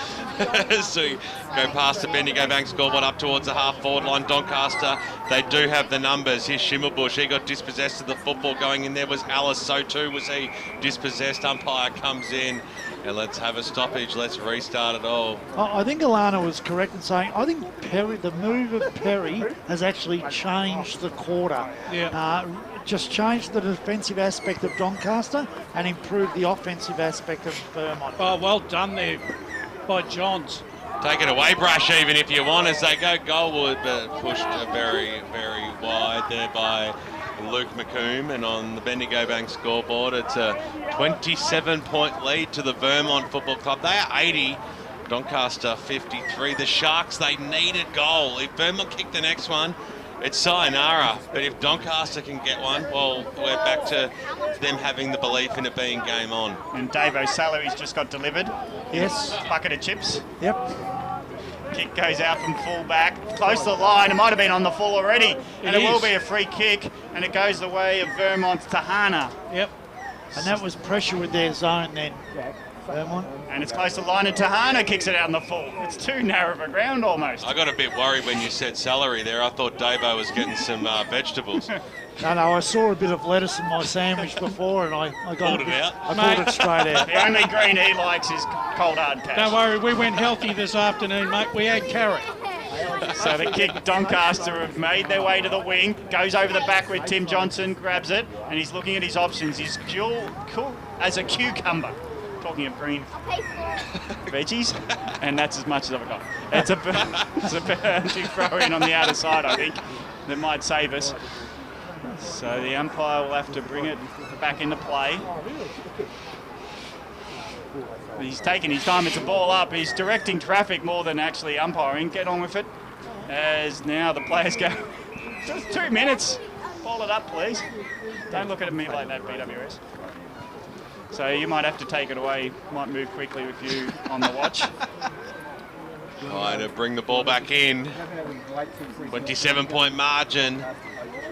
So go past the Bendigo Bank scoreboard up towards the half-forward line. Doncaster, they do have the numbers. Here's Schimmelbusch. He got dispossessed of the football. Going in there was Alice. So too was he dispossessed. Umpire comes in And let's have a stoppage. Let's restart it all. I think Alana was correct in saying I think the move of Perry has actually changed the quarter. Yeah. Just changed the defensive aspect of Doncaster and improved the offensive aspect of Vermont. Oh, well done there by Johns. Take it away, Brush, even if you want, as they go goalward, but pushed very, very wide there by Luke McComb. And on the Bendigo Bank scoreboard, it's a 27-point lead to the Vermont Football Club. They are 80, Doncaster 53. The Sharks, they need a goal. If Vermont kick the next one, it's sayonara. But if Doncaster can get one, well, we're back to them having the belief in it being game on. And Dave O'Sullivan's just got delivered. Yes. Bucket of chips. Yep. Kick goes out from full back, close to the line. It might have been on the full already. And it will be a free kick. And it goes the way of Vermont's Tahana. Yep. And that was pressure with their zone then, Vermont. And it's close to the line, and Tahana kicks it out in the full. It's too narrow of a ground almost. I got a bit worried when you said celery there. I thought Davo was getting some vegetables. No, I saw a bit of lettuce in my sandwich before and I got pulled it out. I pulled it straight out. The only green he likes is cold hard cash. Don't worry, we went healthy this afternoon, mate. We had carrot. So the kick, Doncaster have made their way to the wing, goes over the back with Tim Johnson, grabs it, and he's looking at his options. He's cool as a cucumber. Talking of green veggies, and that's as much as I've got. It's a penalty throw in on the outer side, I think, that might save us. So the umpire will have to bring it back into play. He's taking his time. It's a ball up. He's directing traffic more than actually umpiring. Get on with it. As now the players go. Just 2 minutes. Ball it up, please. Don't look at me like that, BWS. So you might have to take it away. Might move quickly with you on the watch. Trying to bring the ball back in. 27-point margin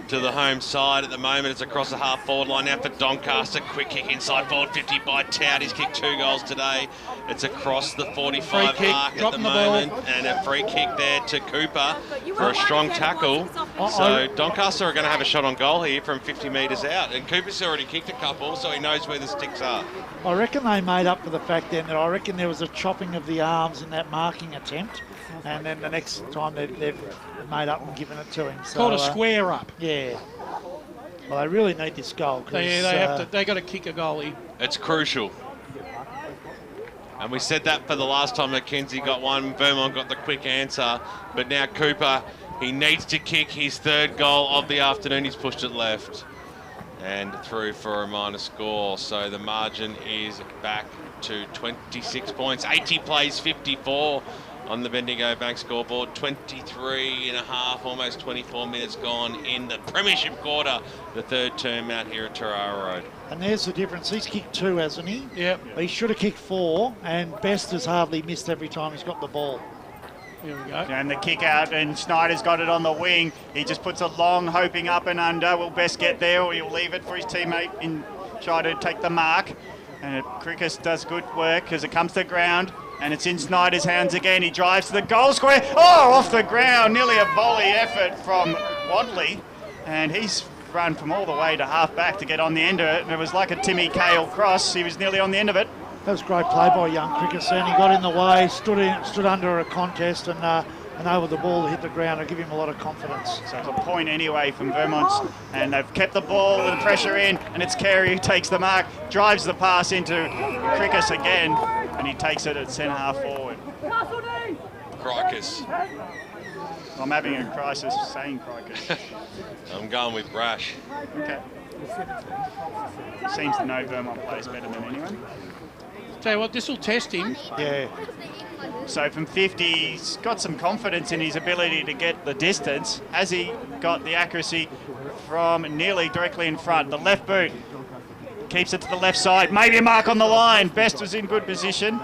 to the home side at the moment. It's across the half-forward line now for Doncaster. Quick kick inside forward 50 by Tout. He's kicked 2 goals today. It's across the 45 mark at the moment. And a free kick there to Cooper for a strong tackle. So Doncaster are going to have a shot on goal here from 50 metres out. And Cooper's already kicked a couple, so he knows where the sticks are. I reckon they made up for the fact then that I reckon there was a chopping of the arms in that marking attempt. And then the next time they've made up and given it to him. So, called a square up. Yeah. Well, they really need this goal. They got to kick a goalie. It's crucial. And we said that for the last time Mackenzie got one. Vermont got the quick answer. But now Cooper, he needs to kick his 3rd goal of the afternoon. He's pushed it left. And through for a minor score. So the margin is back to 26 points. 80 plays 54 on the Bendigo Bank scoreboard. 23 and a half, almost 24 minutes gone in the premiership quarter. The 3rd term out here at Tarara Road. And there's the difference. He's kicked 2, hasn't he? Yep. He should have kicked 4, and Best has hardly missed every time he's got the ball. Here we go. And the kick out, and Snyder's got it on the wing. He just puts a long hoping up and under. Will Best get there, or he'll leave it for his teammate and try to take the mark. And Crickis does good work as it comes to the ground. And it's in Snyder's hands again. He drives to the goal square. Oh, off the ground. Nearly a volley effort from Wadley. And he's run from all the way to half back to get on the end of it. And it was like a Timmy Cale cross. He was nearly on the end of it. That was great play by young Crickis. And he got in the way, stood under a contest and able the ball to hit the ground and give him a lot of confidence. So it's a point anyway from Vermont, and they've kept the ball and pressure in, and it's Carey who takes the mark, drives the pass into Crickis again, and he takes it at centre half forward. Crikis. I'm having a crisis saying Crikis. I'm going with Brash. Okay. Seems to know Vermont players better than anyone. Tell you what, this will test him. Yeah. So from 50, he's got some confidence in his ability to get the distance. Has he got the accuracy from nearly directly in front? The left boot keeps it to the left side. Maybe a mark on the line. Best was in good position,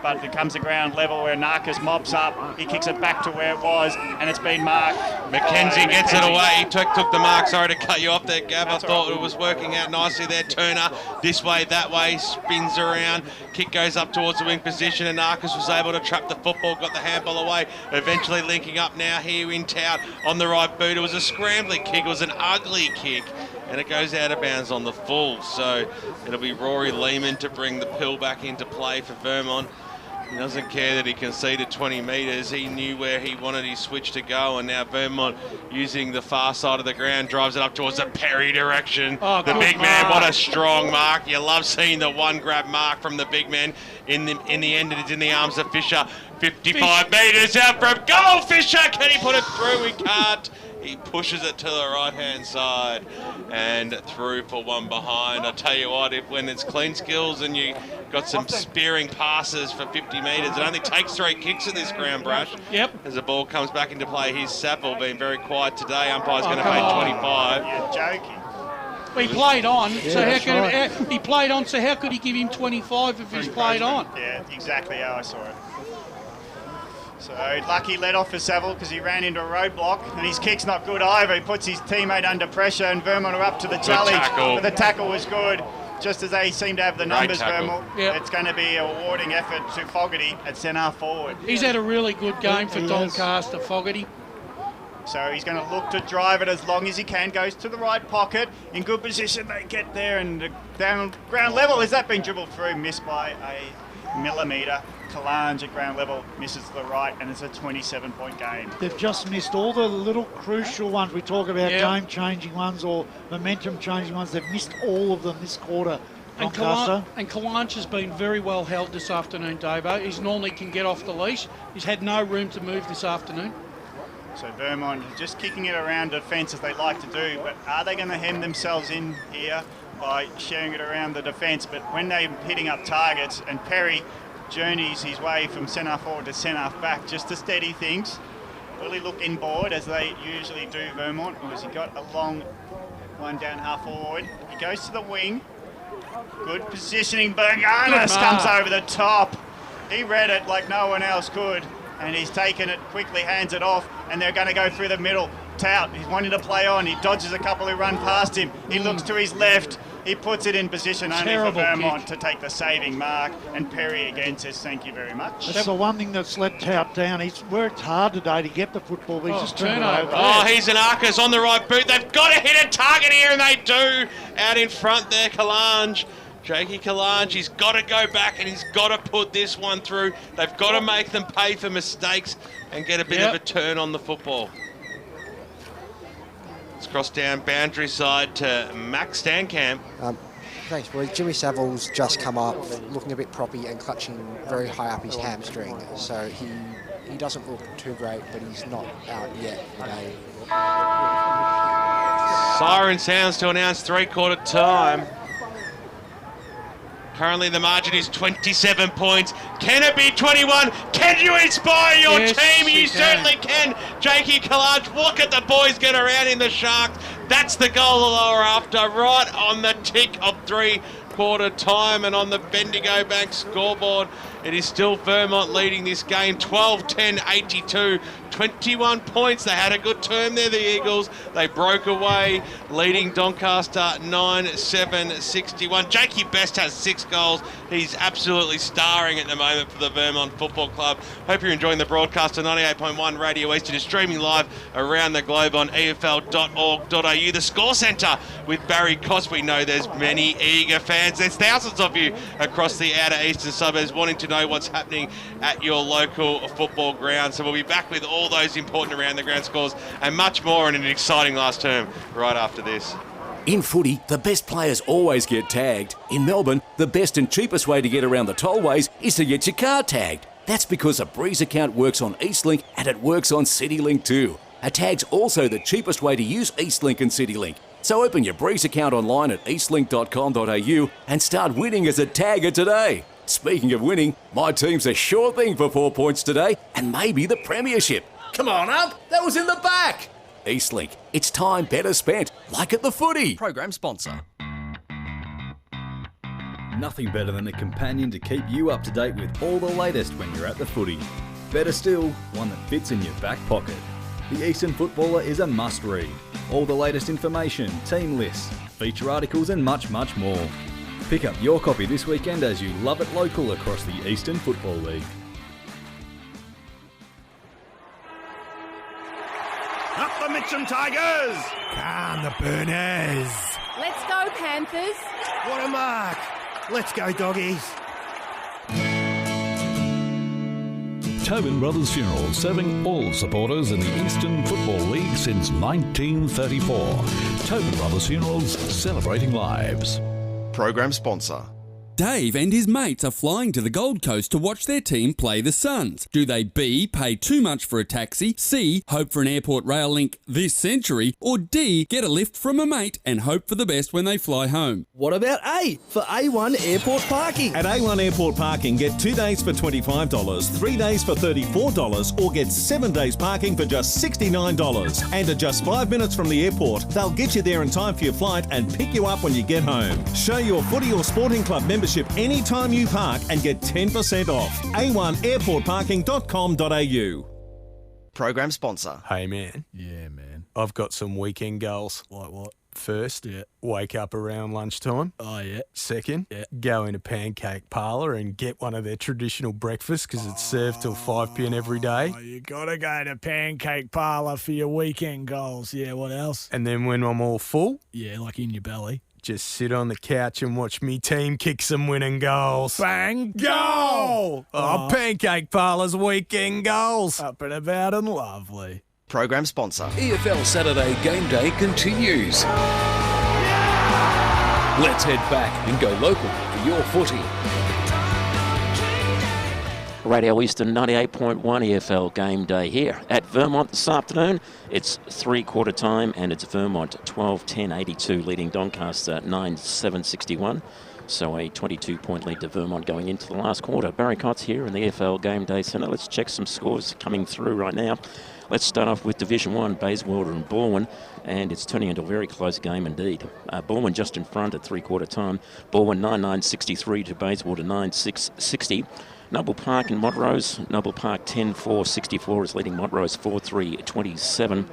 but it comes to ground level where Narcus mops up. He kicks it back to where it was, and it's been marked. Mackenzie gets it away. He took the mark. Sorry to cut you off there, Gav. I thought it was working out nicely there. Turner this way, that way, spins around. Kick goes up towards the wing position, and Narcus was able to trap the football, got the handball away. Eventually linking up now here in Tout on the right boot. It was a scrambling kick. It was an ugly kick. and it goes out of bounds on the full. So it'll be Rory Lehman to bring the pill back into play for Vermont. He doesn't care that he conceded 20 metres. He knew where he wanted his switch to go, and now Vermont, using the far side of the ground, drives it up towards the Perry direction. Oh, the big man, what a strong mark. You love seeing the one grab mark from the big man. In the end, it's in the arms of Fisher. 55 metres out from goal. Fisher, can he put it through? He can't. He pushes it to the right-hand side and through for one behind. I tell you what, when it's clean skills and you got some spearing passes for 50 metres, it only takes 3 kicks at this ground brush. Yep. As the ball comes back into play, here's Sapple being very quiet today. Umpire's going to pay 25. You're joking. He played on, so Yeah, he played on. So how could he give him 25 if he's played on? Yeah, exactly how I saw it. So lucky let off for Saville because he ran into a roadblock, and his kick's not good either. He puts his teammate under pressure, and Vermont are up to the challenge. But the tackle was good. Just as they seem to have the numbers, Vermont, it's going to be a rewarding effort to Fogarty at centre forward. He's had a really good game for Doncaster, Fogarty. So he's going to look to drive it as long as he can. Goes to the right pocket. In good position, they get there, and down ground level. Has that been dribbled through? Missed by a millimetre. Kalange at ground level misses to the right, and it's a 27-point game. They've just missed all the little crucial ones. We talk about game-changing ones or momentum-changing ones. They've missed all of them this quarter. And Kalange has been very well held this afternoon, Davo. He normally can get off the leash. He's had no room to move this afternoon. So Vermont just kicking it around defence as they like to do, but are they going to hem themselves in here by sharing it around the defence? But when they're hitting up targets, and Perry journeys his way from centre forward to centre back just to steady things. Will he look inboard as they usually do, Vermont, or has he got a long one down half forward? He goes to the wing. Good positioning. Berganas comes over the top. He read it like no one else could, and he's taken it quickly, hands it off, and they're going to go through the middle. Tout, he's wanting to play on. He dodges a couple who run past him. He looks to his left. He puts it in position only for Vermont to take the saving mark, and Perry again says thank you very much. That's the one thing that's let Tout down. He's worked hard today to get the football, but he's just turned it over. Oh, he's an Arcus on the right boot. They've got to hit a target here, and they do. Out in front there, Kalange. Jakey Kalange, he's got to go back and he's got to put this one through. They've got to make them pay for mistakes and get a bit of a turn on the football. It's crossed down boundary side to Max Stankamp. Thanks, boy. Jimmy Saville's just come up, looking a bit proppy and clutching very high up his hamstring. So he doesn't look too great, but he's not out yet. Siren sounds to announce three-quarter time. Currently the margin is 27 points. Can it be 21? Can you inspire your team? You certainly can. Jakey Kalange, look at the boys get around in the Sharks. That's the goal that they were after, right on the tick of three-quarter time, and on the Bendigo Bank scoreboard. It is still Vermont leading this game, 12-10-82, 21 points. They had a good term there, the Eagles. They broke away, leading Doncaster 9-7-61. Jakey Best has 6 goals. He's absolutely starring at the moment for the Vermont Football Club. Hope you're enjoying the broadcast on 98.1 Radio East. It is streaming live around the globe on efl.org.au. The Score Centre with Barry Koss. We know there's many eager fans. There's thousands of you across the outer eastern suburbs wanting to know what's happening at your local football ground. So we'll be back with all those important around the ground scores and much more in an exciting last term right after this. In footy, the best players always get tagged. In Melbourne, the best and cheapest way to get around the tollways is to get your car tagged. That's because a Breeze account works on Eastlink and it works on CityLink too. A tag's also the cheapest way to use Eastlink and CityLink. So open your Breeze account online at eastlink.com.au and start winning as a tagger today. Speaking of winning, my team's a sure thing for 4 points today and maybe the premiership. Come on up, that was in the back. Eastlink, it's time better spent, like at the footy. Program sponsor. Nothing better than a companion to keep you up to date with all the latest when you're at the footy. Better still, one that fits in your back pocket. The Eastern Footballer is a must-read. All the latest information, team lists, feature articles and much, much more. Pick up your copy this weekend as you love it local across the Eastern Football League. Up the Mitcham Tigers! Calm the Burners. Let's go, Panthers. What a mark. Let's go, doggies. Tobin Brothers Funeral, serving all supporters in the Eastern Football League since 1934. Tobin Brothers Funerals, celebrating lives. Program sponsor. Dave and his mates are flying to the Gold Coast to watch their team play the Suns. Do they B, pay too much for a taxi, C, hope for an airport rail link this century, or D, get a lift from a mate and hope for the best when they fly home? What about A for A1 Airport Parking? At A1 Airport Parking, get 2 days for $25, 3 days for $34, or get 7 days parking for just $69. And at just 5 minutes from the airport, they'll get you there in time for your flight and pick you up when you get home. Show your footy or sporting club membership anytime you park and get 10% off. A1airportparking.com.au. Program sponsor. Hey, man. Yeah, man. I've got some weekend goals. Like what? First, wake up around lunchtime. Oh, yeah. Second, go into Pancake Parlour and get one of their traditional breakfasts because it's served till 5 p.m. every day. Oh, you got to go to Pancake Parlour for your weekend goals. Yeah, what else? And then when I'm all full, Yeah, like in your belly. just sit on the couch and watch me team kick some winning goals. Bang, Goal! Oh, Pancake Parlour's weekend goals. Up and about and lovely. Program sponsor. EFL Saturday Game Day continues. Let's head back and go local for your footy. Radio Eastern 98.1 EFL Game Day here at Vermont this afternoon. It's three-quarter time and it's Vermont 12-10-82 leading Doncaster 9-7-61. So a 22-point lead to Vermont going into the last quarter. Barry Cott's here in the EFL Game Day Centre. Let's check some scores coming through right now. Let's start off with Division 1, Bayswater and Balwyn, and it's turning into a very close game indeed. Balwyn just in front at three-quarter time. Balwyn 9-9-63 to Bayswater 9-6-60. Noble Park and Montrose. Noble Park 10-4-64 is leading Montrose 4-3-27.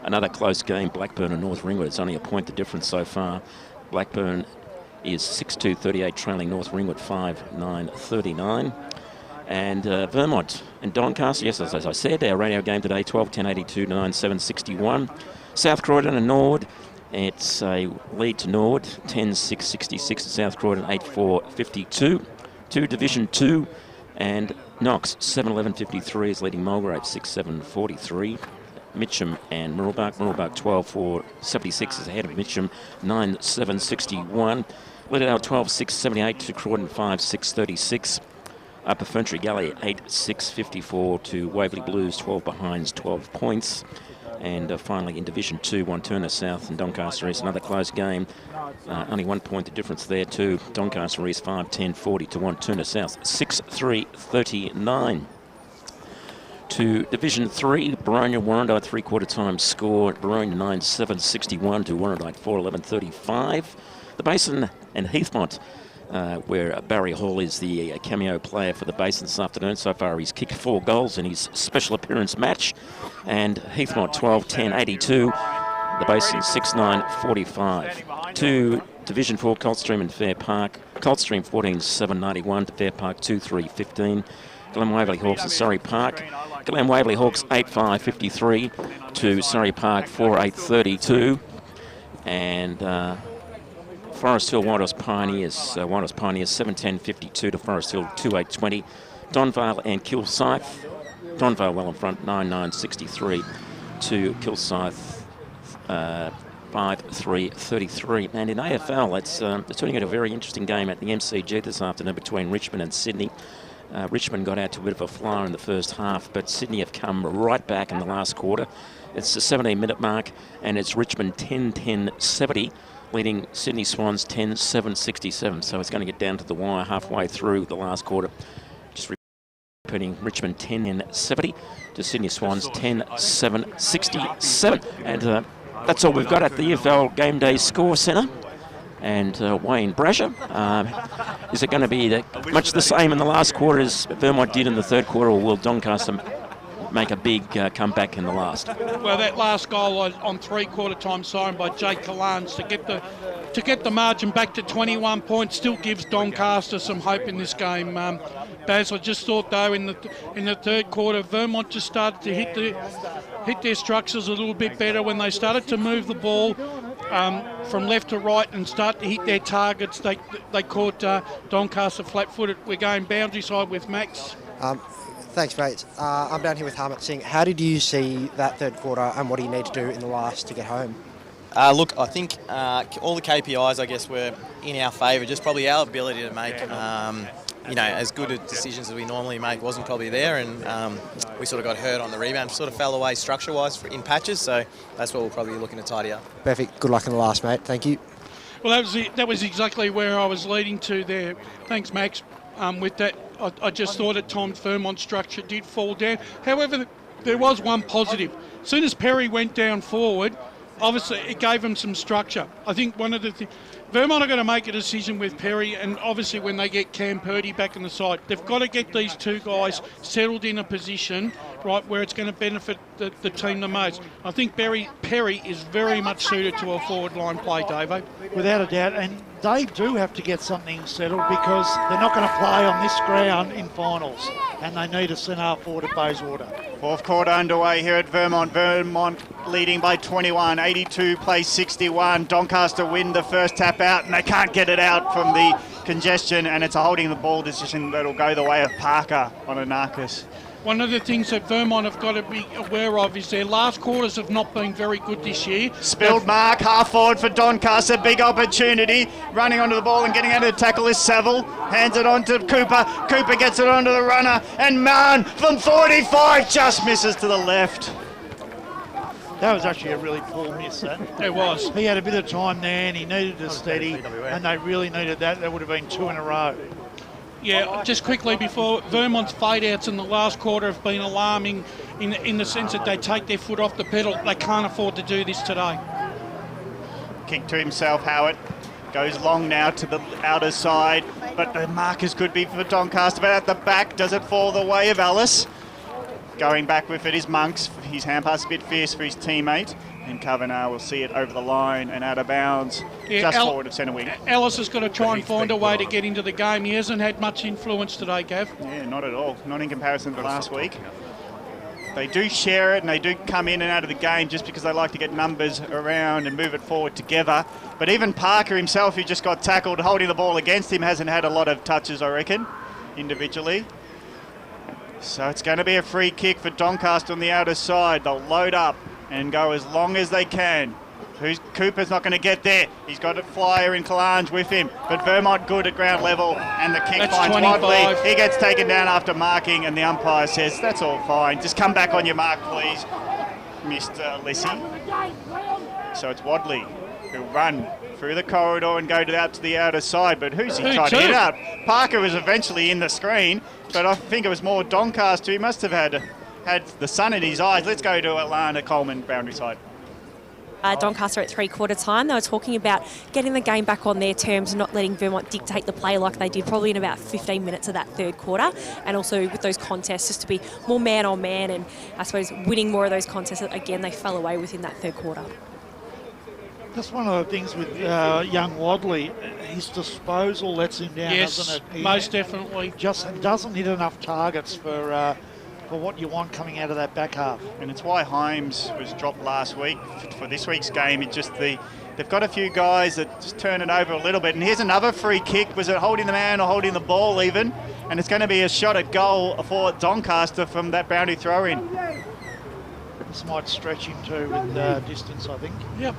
Another close game, Blackburn and North Ringwood. It's only a point the difference so far. Blackburn is 6-2-38 trailing North Ringwood 5-9-39. And Vermont and Doncaster, yes, as I said, our radio game today, 12-10-82 to 9-7-61. South Croydon and Nord, it's a lead to Nord, 10-6-66 to South Croydon, 8-4-52. To Division 2, and Knox, 7-11-53 is leading Mulgrave, 6-7-43. Mitcham and Mirrabah. Mirrabah 12-4-76 is ahead of Mitcham, 9-7-61. Liddell 12-6-78 to Croydon, 5-6-36. Upper Ferntree Gully 8-6-54 to Waverley Blues, 12 behinds, 12 points. And finally in Division 2, Wanturna South and Doncaster East, another close game. Only 1 point the difference there too. Doncaster East 5-10-40 to Wanturna South, 6-3-39. To Division 3, Baronia Warrandyte three-quarter time score. Baronia 9-7-61 to Warrandyte 4-11-35. The Basin and Heathmont, where Barry Hall is the cameo player for the Basin this afternoon. So far he's kicked 4 goals in his special appearance match. And Heathmont 12-10-82. The Basin 6-9-45. To Division 4, Coldstream and Fair Park. Coldstream 14-7-91 to Fair Park 2-3-15. Glen Waverley Hawks and Surrey Park. Glen Waverley Hawks 8-5-53 to Surrey Park 4-8-32. And Forest Hill Whitehorse Pioneers 7-10-52 to Forest Hill 2-8-20. Donvale and Kilsyth. Donvale well in front 9-9-63 to Kilsyth 5-3-33. And in AFL, it's turning into a very interesting game at the MCG this afternoon between Richmond and Sydney. Richmond got out to a bit of a flyer in the first half, but Sydney have come right back in the last quarter. It's the 17-minute mark, and it's Richmond 10-10-70, leading Sydney Swans 10-7-67. So it's going to get down to the wire halfway through the last quarter. Just repeating, Richmond 10-70 to Sydney Swans 10-7-67. And that's all we've got at the EFL Game Day Score Centre. And Wayne Brasher, is it going to be much the same in the last quarter as Vermont did in the third quarter, or will Doncaster make a big comeback in the last? Well, that last goal on three-quarter time siren by Jake Kalans to get the margin back to 21 points still gives Doncaster some hope in this game. Baz, I just thought though in the third quarter, Vermont just started to hit hit their structures a little bit better when they started to move the ball from left to right and start to hit their targets. They caught Doncaster flat-footed. We're going boundary side with Max. Thanks, mate. I'm down here with Harmit Singh. How did you see that third quarter, and what do you need to do in the last to get home? Look, I think all the KPIs, I guess, were in our favour. Just probably our ability to make, as good a decisions as we normally make wasn't probably there, and we sort of got hurt on the rebound. Sort of fell away structure-wise in patches, so that's what we're probably looking to tidy up. Perfect. Good luck in the last, mate. Thank you. Well, that was exactly where I was leading to there. Thanks, Max. With that, I just thought at times Vermont's structure did fall down. However, there was one positive. As soon as Perry went down forward, obviously it gave them some structure. I think one of the things, Vermont are going to make a decision with Perry, and obviously when they get Cam Purdy back in the side, they've got to get these two guys settled in a position, right, where it's going to benefit the team the most. I think Perry is very much suited to a forward line play, Davo. Without a doubt, and they do have to get something settled because they're not going to play on this ground in finals, and they need a centre forward at Bayswater. Fourth quarter underway here at Vermont. Vermont leading by 21, 82 plays 61. Doncaster win the first tap out, and they can't get it out from the congestion, and it's a holding the ball decision that'll go the way of Parker on Anarchus. One of the things that Vermont have got to be aware of is their last quarters have not been very good this year. Spilled mark, half forward for Doncaster, big opportunity. Running onto the ball and getting out of the tackle is Saville. Hands it on to Cooper. Cooper gets it onto the runner, and Mann from 45 just misses to the left. That was actually a really poor miss, that. It was. He had a bit of time there and he needed to steady, and they really needed that. That would have been two in a row. Yeah, just quickly before, Vermont's fade-outs in the last quarter have been alarming in the sense that they take their foot off the pedal. They can't afford to do this today. Kick to himself, Howard. Goes long now to the outer side, but the markers could be for Doncaster. But at the back, does it fall the way of Ellis? Going back with it is Monks. His hand pass a bit fierce for his teammate. And Kavanagh will see it over the line and out of bounds, just forward of centre wing. Ellis has got to try and find a way to get into the game. He hasn't had much influence today, Gav. Yeah, not at all. Not in comparison to last week. They do share it and they do come in and out of the game just because they like to get numbers around and move it forward together. But even Parker himself, who just got tackled, holding the ball against him, hasn't had a lot of touches, I reckon, individually. So it's going to be a free kick for Doncaster on the outer side. They'll load up and go as long as they can. Cooper's not going to get there. He's got a flyer in Kalange with him. But Vermont good at ground level, and the kick finds Wadley. He gets taken down after marking, and the umpire says, that's all fine. Just come back on your mark, please, Mr. Lissy. So it's Wadley who'll run through the corridor and go out to the outer side. But who's he trying to hit out? Parker was eventually in the screen, but I think it was more Doncaster. He must have had the sun in his eyes. Let's go to Atlanta Coleman, boundary side. Doncaster at three-quarter time, they were talking about getting the game back on their terms and not letting Vermont dictate the play like they did probably in about 15 minutes of that third quarter, and also with those contests just to be more man-on-man and I suppose winning more of those contests. Again, they fell away within that third quarter. That's one of the things with young Wadley. His disposal lets him down, doesn't it? He most definitely. Just doesn't hit enough targets for what you want coming out of that back half. And it's why Himes was dropped last week for this week's game. It's just they've got a few guys that just turn it over a little bit. And here's another free kick. Was it holding the man or holding the ball even? And it's going to be a shot at goal for Doncaster from that boundary throw-in. This might stretch him too with distance, I think. Yep.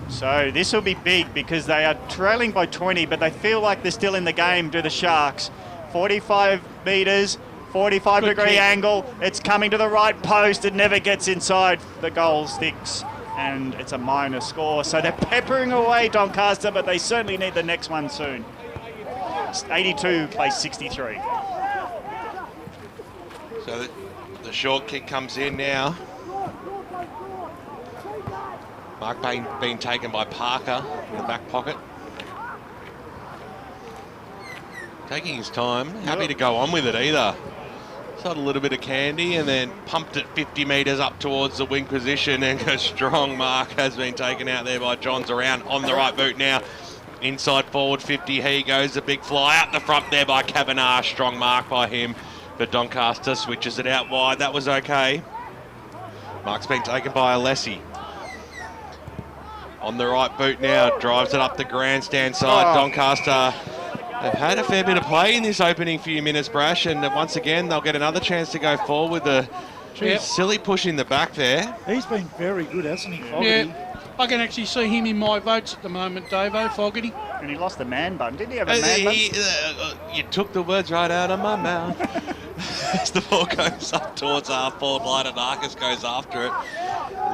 So this will be big because they are trailing by 20, but they feel like they're still in the game to the Sharks. 45 metres. 45-degree angle. It's coming to the right post. It never gets inside the goal sticks, and it's a minor score. So they're peppering away Doncaster, but they certainly need the next one soon. 82 plays 63. So the short kick comes in now. Mark being taken by Parker in the back pocket. Taking his time. Happy to go on with it either. Had a little bit of candy and then pumped it 50 metres up towards the wing position, and a strong mark has been taken out there by Johns around on the right boot now. Inside forward 50, he goes, a big fly out the front there by Kavanagh. Strong mark by him, but Doncaster switches it out wide. That was okay. Mark's been taken by Alessi. On the right boot now, drives it up the grandstand side. Doncaster have had a fair bit of play in this opening few minutes, Brash, and once again they'll get another chance to go forward with a silly push in the back there. He's been very good, hasn't he, Fogarty? Yeah, I can actually see him in my votes at the moment, Davo, Fogarty. And he lost the man bun. Didn't he have a man bun? You took the words right out of my mouth. As the ball goes up towards half-forward line and Arcus goes after it.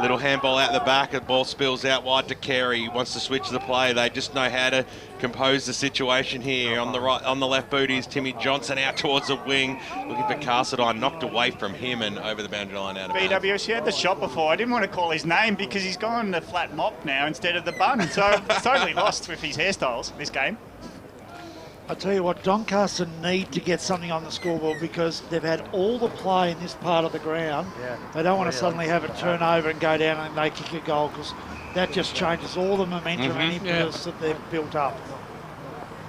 Little handball out the back, the ball spills out wide to Carey. He wants to switch the play. They just know how to compose the situation here. On the right, on the left boot is Timmy Johnson out towards the wing, looking for Castledine, knocked away from him and over the boundary line out of bounds. BWS, you had the shot before. I didn't want to call his name because he's gone the flat mop now instead of the bun. So he's totally lost with his hairstyles this game. I tell you what, Doncaster need to get something on the scoreboard because they've had all the play in this part of the ground. Yeah. They don't want to suddenly have it turn over and go down and they kick a goal because that just changes all the momentum and impetus that they've built up.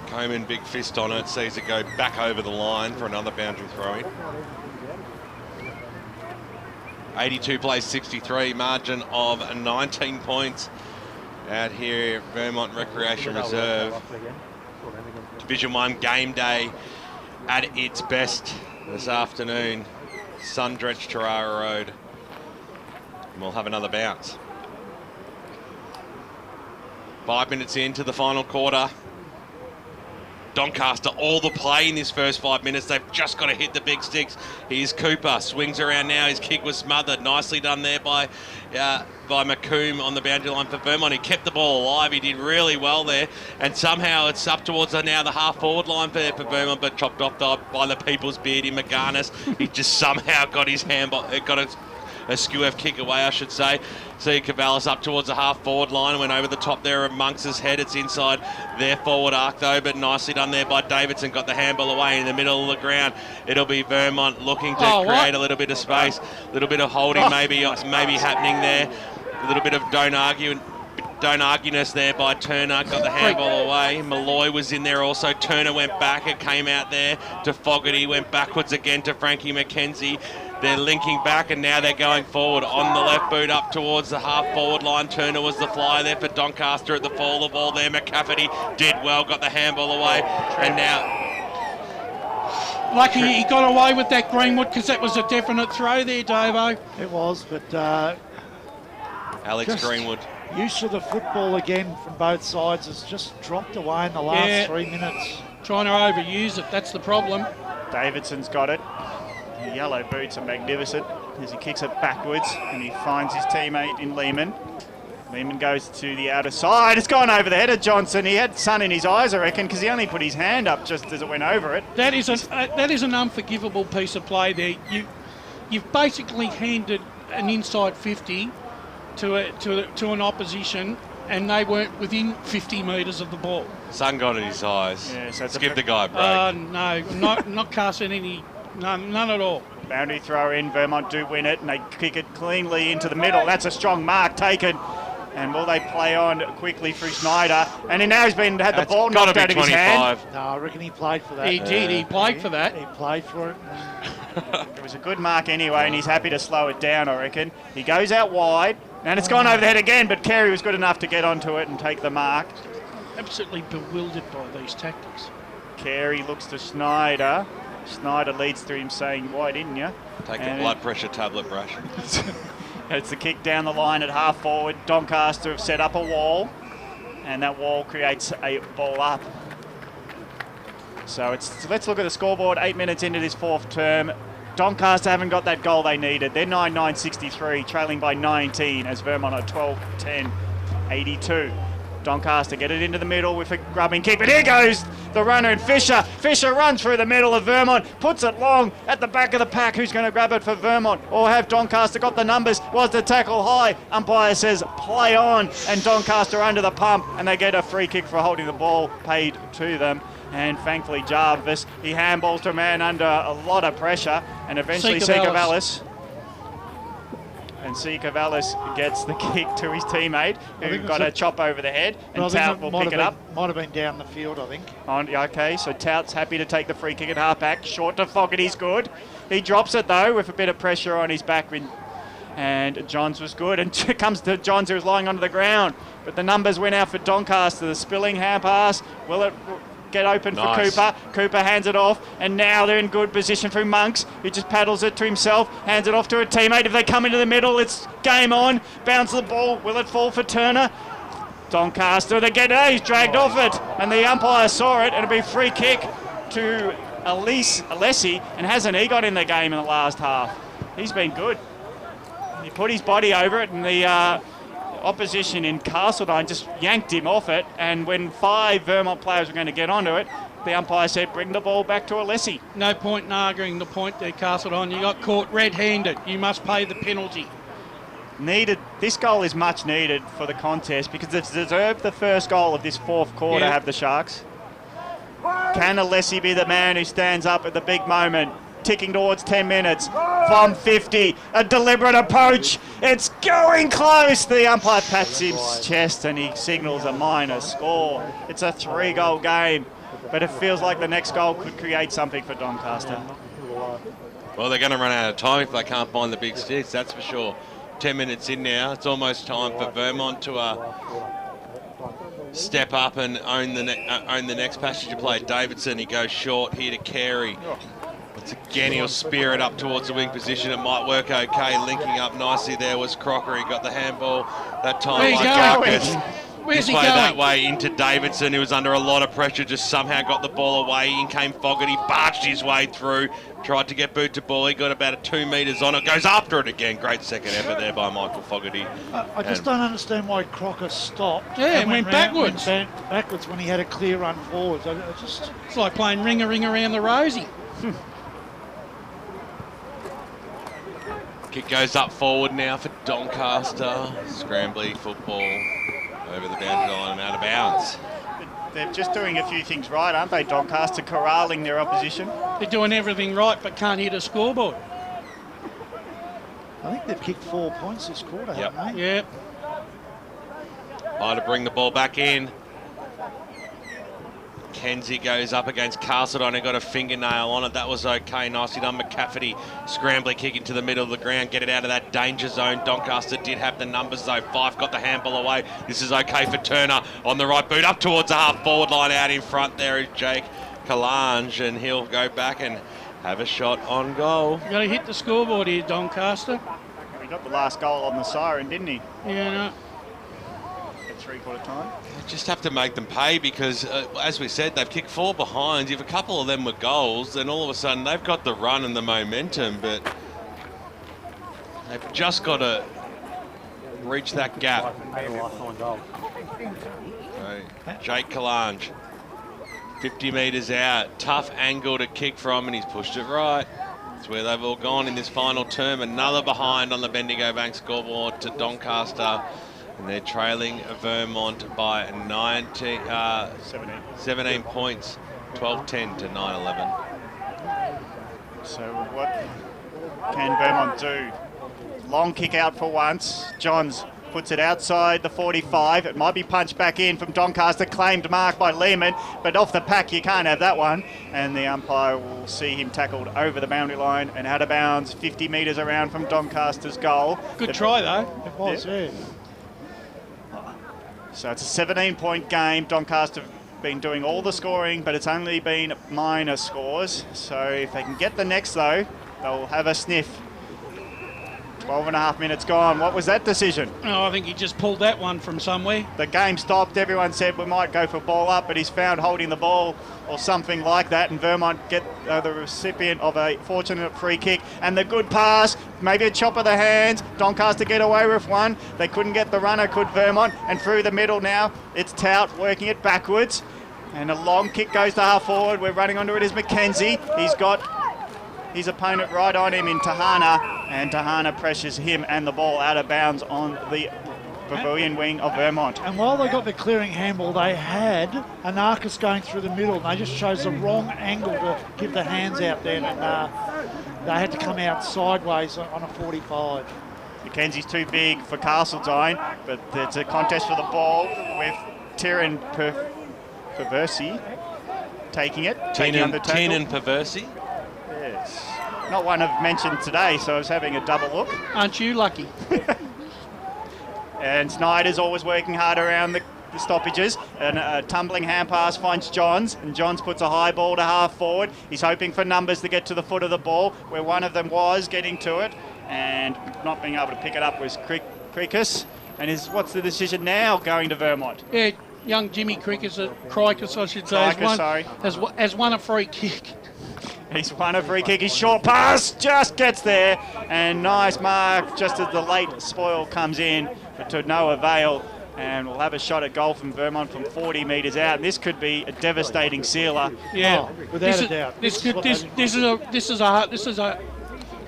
Coleman, big fist on it, sees it go back over the line for another boundary throw-in. 82 plays 63, margin of 19 points out here at Vermont Recreation Reserve. Division 1 game day at its best this afternoon. Sun-drenched Tarara Road. And we'll have another bounce. 5 minutes into the final quarter. Doncaster, all the play in this first 5 minutes. They've just got to hit the big sticks. Here's Cooper, swings around now. His kick was smothered. Nicely done there by McComb on the boundary line for Vermont. He kept the ball alive. He did really well there. And somehow it's up towards now the half-forward line for Vermont, but chopped off by the people's beard in McGarnis. He just somehow got his got a skew-F kick away, I should say. See Cavallis up towards the half-forward line, went over the top there of Monks' head. It's inside their forward arc, though, but nicely done there by Davidson. Got the handball away in the middle of the ground. It'll be Vermont looking to create a little bit of space, a little bit of holding maybe happening there. A little bit of don't argue-ness there by Turner. Got the handball away. Malloy was in there also. Turner went back. It came out there to Fogarty. Went backwards again to Frankie McKenzie. They're linking back and now they're going forward on the left boot up towards the half-forward line. Turner was the flyer there for Doncaster at the fall of the ball there. McCafferty did well, got the handball away, and now... Lucky he got away with that, Greenwood, because that was a definite throw there, Davo. It was, but... Alex Greenwood. Use of the football again from both sides has just dropped away in the last 3 minutes. Trying to overuse it, that's the problem. Davidson's got it. The yellow boots are magnificent as he kicks it backwards and he finds his teammate in Lehman. Lehman goes to the outer side. It's gone over the head of Johnson. He had sun in his eyes, I reckon, because he only put his hand up just as it went over it. That is an unforgivable piece of play there. You've basically handed an inside 50 to an opposition, and they weren't within 50 metres of the ball. Sun got in his eyes. Yeah, so let's give the guy a break. No, not casting any, none at all. Boundary throw in, Vermont do win it, and they kick it cleanly into the middle. That's a strong mark taken. And will they play on quickly through Snyder? And he now had the ball knocked out of his hand. No, I reckon he played for that. He did, he played for that. He played for it. It was a good mark anyway, and he's happy to slow it down, I reckon. He goes out wide, and it's gone over the head again, but Carey was good enough to get onto it and take the mark. Absolutely bewildered by these tactics. Carey looks to Snyder. Snyder leads to him saying, why didn't you? Take a blood pressure tablet, Brush. It's the kick down the line at half forward. Doncaster have set up a wall, and that wall creates a ball up. So let's look at the scoreboard. 8 minutes into this fourth term. Doncaster haven't got that goal they needed. They're 9-9-63, trailing by 19 as Vermont are 12-10-82. Doncaster get it into the middle with a grubbing kick, but here goes the runner and Fisher. Fisher runs through the middle of Vermont, puts it long at the back of the pack. Who's going to grab it for Vermont? Or have Doncaster got the numbers? Was the tackle high? Umpire says play on, and Doncaster under the pump, and they get a free kick for holding the ball paid to them. And thankfully Jarvis, he handballs to a man under a lot of pressure, and eventually Cavallis. And C. Cavallis gets the kick to his teammate, who got a chop over the head, and Tout will pick it up. Might have been down the field, I think. Okay, so Tout's happy to take the free kick at half-back. Short to Fogarty's good. He drops it, though, with a bit of pressure on his back and Johns was good, and it comes to Johns, who was lying onto the ground, but the numbers went out for Doncaster. The spilling hand pass, will it get open for Cooper? Cooper hands it off, and now they're in good position for Monks. He just paddles it to himself, hands it off to a teammate. If they come into the middle, it's game on. Bounce the ball, will it fall for Turner? Doncaster, he's dragged off it, and the umpire saw it, and it'll be free kick to Alessi, and hasn't he got in the game in the last half? He's been good. He put his body over it, and the opposition in Castledine just yanked him off it, and when 5 Vermont players were going to get onto it, the umpire said, bring the ball back to Alessi. No point in arguing the point there, Castledine. You got caught red-handed. You must pay the penalty. This goal is much needed for the contest because they've deserved the first goal of this fourth quarter, have the Sharks. Can Alessi be the man who stands up at the big moment? Ticking towards 10 minutes from 50, a deliberate approach. It's going close. The umpire pats his chest and he signals a minor score. It's a 3-goal game, but it feels like the next goal could create something for Doncaster. Well, they're going to run out of time if they can't find the big sticks, that's for sure. 10 minutes in now, it's almost time for Vermont to step up and own the next passenger plate. Davidson, he goes short here to Carey. Once again, he'll spear it up towards the wing position. It might work okay. Linking up nicely there was Crocker. He got the handball that time. Where's he going? That way into Davidson, who was under a lot of pressure, just somehow got the ball away. In came Fogarty, barged his way through, tried to get boot to ball. He got about 2 metres on it, goes after it again. Great second effort there by Michael Fogarty. I just don't understand why Crocker stopped. Yeah, and went backwards. Went backwards when he had a clear run forwards. It's like playing ring around the rosy. Kick goes up forward now for Doncaster. Scrambly football over the boundary line and out of bounds. They're just doing a few things right, aren't they, Doncaster? Corralling their opposition. They're doing everything right but can't hit a scoreboard. I think they've kicked 4 points this quarter, haven't they? Yep. To bring the ball back in. Kenzie goes up against Castledine and got a fingernail on it. That was okay. Nicely done. McCafferty scrambling kick into the middle of the ground. Get it out of that danger zone. Doncaster did have the numbers though. Fife got the handball away. This is okay for Turner on the right boot. Up towards the half forward line. Out in front there is Jake Kalange, and he'll go back and have a shot on goal. You got to hit the scoreboard here, Doncaster. He got the last goal on the siren, didn't he? Yeah, no. At 3/4 time. Just have to make them pay because, as we said, they've kicked 4 behinds. If a couple of them were goals, then all of a sudden they've got the run and the momentum, but they've just got to reach that gap. So, Jake Kalange, 50 metres out, tough angle to kick from, and he's pushed it right. That's where they've all gone in this final term. Another behind on the Bendigo Bank scoreboard to Doncaster. And they're trailing Vermont by 17 points, 12-10 to 9-11. So what can Vermont do? Long kick out for once. Johns puts it outside the 45. It might be punched back in from Doncaster. Claimed mark by Lehman, but off the pack you can't have that one. And the umpire will see him tackled over the boundary line and out of bounds 50 metres around from Doncaster's goal. Good try though. It was, yeah. So it's a 17-point game. Doncaster have been doing all the scoring, but it's only been minor scores. So if they can get the next, though, they'll have a sniff. 12.5 minutes gone. What was that decision? Oh, I think he just pulled that one from somewhere. The game stopped. Everyone said we might go for ball up, but he's found holding the ball or something like that, and Vermont get the recipient of a fortunate free kick and the good pass, maybe a chop of the hands. Doncaster get away with one. They couldn't get the runner, could Vermont, and through the middle now it's Tout working it backwards, and a long kick goes to half forward. We're running onto it is McKenzie. He's got his opponent right on him in Tahana, and Tahana pressures him and the ball out of bounds on the Pavilion wing of Vermont. And while they got the clearing handball, they had Anarchis going through the middle, and they just chose the wrong angle to give the hands out there, and they had to come out sideways on a 45. Mackenzie's too big for Castledine, but it's a contest for the ball with Tiernan Perversi taking it. Tiernan Perversi? Yes. not one I've mentioned today, so I was having a double look. Aren't you lucky? And Snyder's always working hard around the stoppages, and a tumbling hand pass finds Johns, and Johns puts a high ball to half forward. He's hoping for numbers to get to the foot of the ball, where one of them was getting to it, and not being able to pick it up was Krikis. And what's the decision now going to Vermont? Yeah, young Jimmy Krikis, I should say, has won a free kick. He's won a free kick. His short pass just gets there, and nice mark just as the late spoil comes in, but to no avail. And we'll have a shot at goal from Vermont from 40 metres out. And this could be a devastating sealer. Yeah, without a doubt. This is a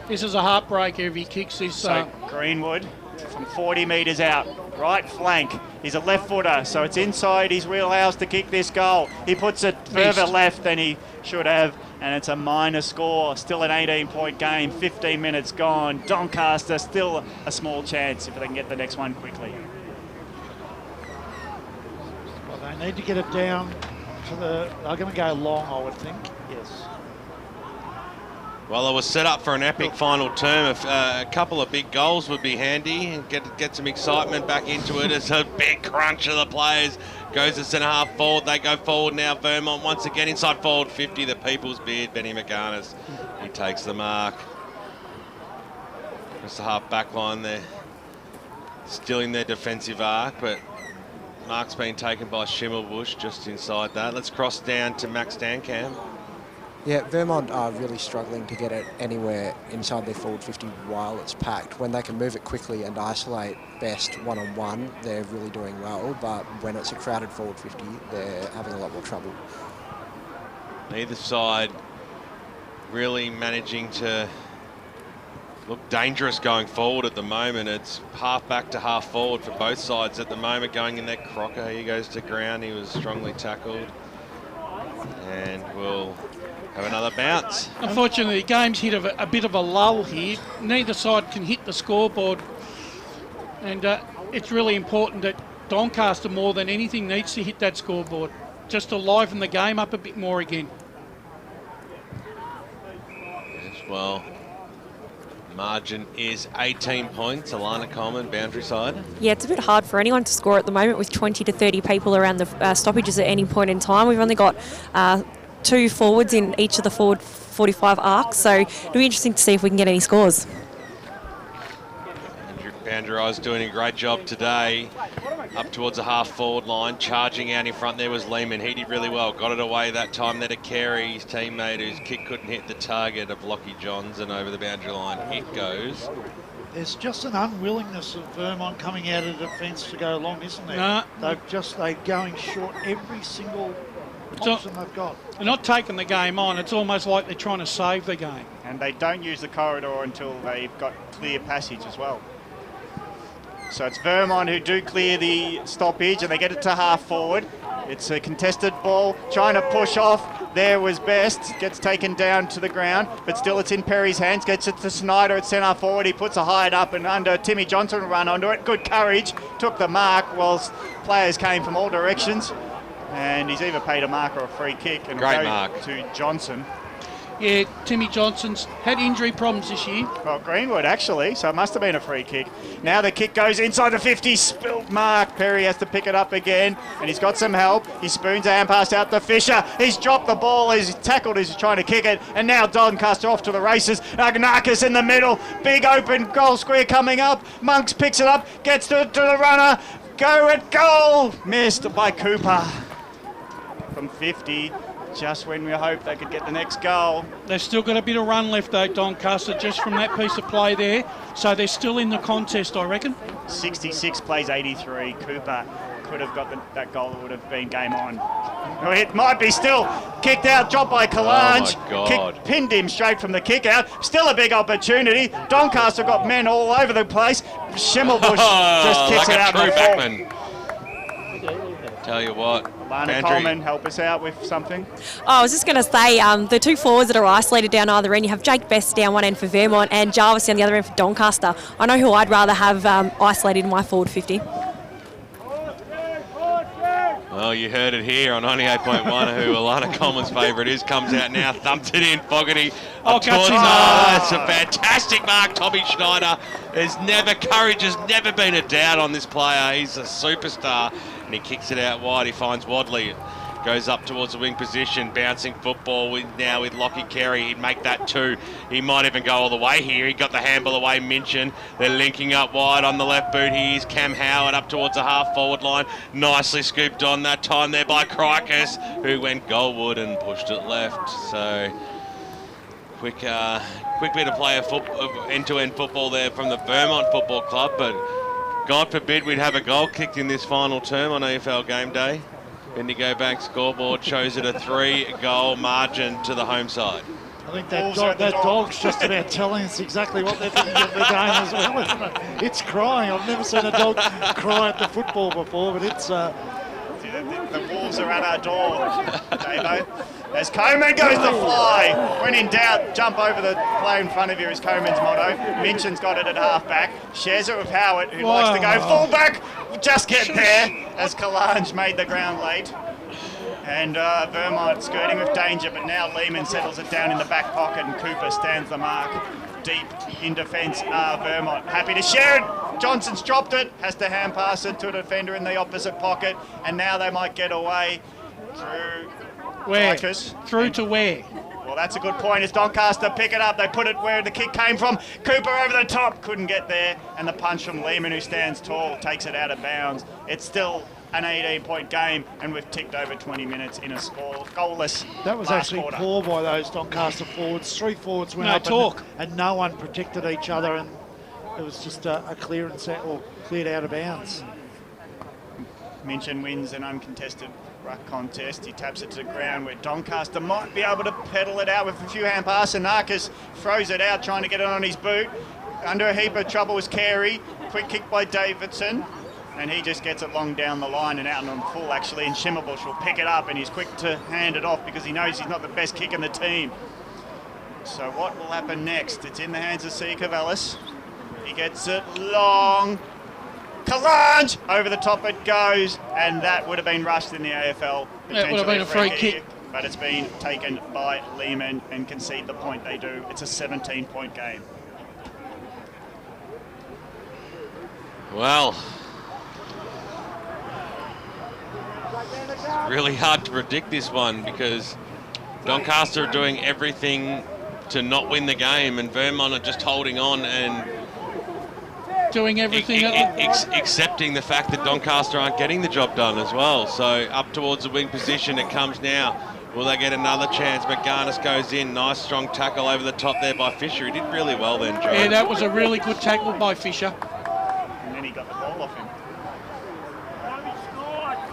heartbreaker if he kicks this. So Greenwood from 40 metres out, right flank. He's a left footer, so it's inside his wheelhouse to kick this goal. He puts it further left than he should have, and it's a minor score. Still an 18-point game. 15 minutes gone. Doncaster still a small chance if they can get the next one quickly. They need to get it down to they're going to go long, I would think. Yes. Well, it was set up for an epic final term. A couple of big goals would be handy and get some excitement back into it. It's a big crunch of the players. Goes to centre half forward. They go forward now. Vermont once again inside forward 50. The People's Beard, Benny McGarnis. He takes the mark. Just the half back line there. Still in their defensive arc, but mark's been taken by Schimmelbusch just inside that. Let's cross down to Max Stankamp. Yeah, Vermont are really struggling to get it anywhere inside their forward 50 while it's packed. When they can move it quickly and isolate best one-on-one, they're really doing well. But when it's a crowded forward 50, they're having a lot more trouble. Either side really managing to look dangerous going forward at the moment. It's half back to half forward for both sides at the moment. Going in there, Crocker, he goes to ground. He was strongly tackled. And we'll have another bounce. Unfortunately, the game's hit a bit of a lull here. Neither side can hit the scoreboard. And it's really important that Doncaster, more than anything, needs to hit that scoreboard just to liven the game up a bit more again. Yes, well, margin is 18 points. Alana Coleman, boundary side. Yeah, it's a bit hard for anyone to score at the moment with 20 to 30 people around the stoppages at any point in time. We've only got 2 forwards in each of the forward 45 arcs, so it'll be interesting to see if we can get any scores. Andrew Bandurai's doing a great job today. Up towards the half forward line, charging out in front there was Lehman. He did really well, got it away that time there to Carey, his teammate, whose kick couldn't hit the target of Lockie Johns, and over the boundary line it goes. There's just an unwillingness of Vermont coming out of defence to go long, isn't there? No. They're going short every single option they've got. They're not taking the game on. It's almost like they're trying to save the game. And they don't use the corridor until they've got clear passage as well. So it's Vermont who do clear the stoppage, and they get it to half forward. It's a contested ball, trying to push off. There was Best, gets taken down to the ground, but still it's in Perry's hands, gets it to Snyder at centre forward. He puts a hide up and under. Timmy Johnson will run onto it. Good courage, took the mark whilst players came from all directions. And he's either paid a mark or a free kick. And great mark to Johnson. Yeah, Timmy Johnson's had injury problems this year. Well, Greenwood actually, so it must have been a free kick. Now the kick goes inside the 50, spilled mark. Perry has to pick it up again, and he's got some help. He spoons a hand pass out to Fisher. He's dropped the ball, he's tackled, he's trying to kick it, and now Doncaster off to the races. Agnakis in the middle, big open goal square coming up. Monks picks it up, gets to the runner. Go at goal! Missed by Cooper from 50. Just when we hoped they could get the next goal. They've still got a bit of run left though, Doncaster, just from that piece of play there. So they're still in the contest, I reckon. 66 plays 83. Cooper could have got that goal. It would have been game on. It might be still. Kicked out, dropped by Kalange. Oh my God. Pinned him straight from the kick out. Still a big opportunity. Doncaster got men all over the place. Schimmelbusch just kicks like it out. True backman. Tell you what. Lana Coleman, help us out with something. I was just going to say, the 2 forwards that are isolated down either end, you have Jake Best down one end for Vermont and Jarvis down the other end for Doncaster. I know who I'd rather have isolated in my forward 50. Well, you heard it here on 98.1, who Alana Coleman's favourite is, comes out now, thumped it in, Fogarty. That's a fantastic mark, Tommy Schneider. Courage has never been a doubt on this player. He's a superstar, and he kicks it out wide. He finds Wadley. Goes up towards the wing position, bouncing football now with Lockie Carey. He'd make that 2. He might even go all the way here. He got the handball away, Minchin. They're linking up wide on the left boot. Here's Cam Howard up towards the half-forward line. Nicely scooped on that time there by Crikers, who went goalward and pushed it left. So, quick bit of play of end-to-end football there from the Vermont Football Club, but God forbid we'd have a goal kicked in this final term on EFL game day. Indigo Bank scoreboard shows it a 3-goal margin to the home side. I think that dog's just about telling us exactly what they're thinking of the game as well, isn't it? It's crying. I've never seen a dog cry at the football before, but it's... The wolves are at our door, Davo. As Coleman goes to fly. When in doubt, jump over the play in front of you is Coleman's motto. Minchin's got it at half-back. Shares it with Howard, who likes to go full-back. Just get there, as Kalange made the ground late. And Vermont skirting with danger, but now Lehman settles it down in the back pocket, and Cooper stands the mark. Deep in defence, Vermont happy to share it. Johnson's dropped it, has to hand pass it to a defender in the opposite pocket, and now they might get away through... Where? Strikers. Through to where? Well, that's a good point. As Doncaster pick it up, they put it where the kick came from. Cooper over the top, couldn't get there. And the punch from Lehman, who stands tall, takes it out of bounds. It's still an 18-point game, and we've ticked over 20 minutes in a goalless. That was actually poor by those Doncaster forwards. 3 forwards went up and no one protected each other, and it was just a clearance out, or cleared out of bounds. Minchin wins an uncontested ruck contest. He taps it to the ground where Doncaster might be able to pedal it out with a few hand passes. Narcus throws it out, trying to get it on his boot. Under a heap of trouble is Carey. Quick kick by Davidson. And he just gets it long down the line and out and on full, actually. And Shimmerbush will pick it up, and he's quick to hand it off because he knows he's not the best kick in the team. So what will happen next? It's in the hands of C. Cavellis. He gets it long. Kalange! Over the top it goes, and that would have been rushed in the AFL. That would have been a free kick. But it's been taken by Lehman and concede the point they do. It's a 17-point game. Well, it's really hard to predict this one because Doncaster are doing everything to not win the game, and Vermont are just holding on and doing everything, accepting the fact that Doncaster aren't getting the job done as well. So up towards the wing position it comes now. Will they get another chance? McGarnis goes in. Nice strong tackle over the top there by Fisher. He did really well then, Joe. Yeah, that was a really good tackle by Fisher. And then he got the ball off him.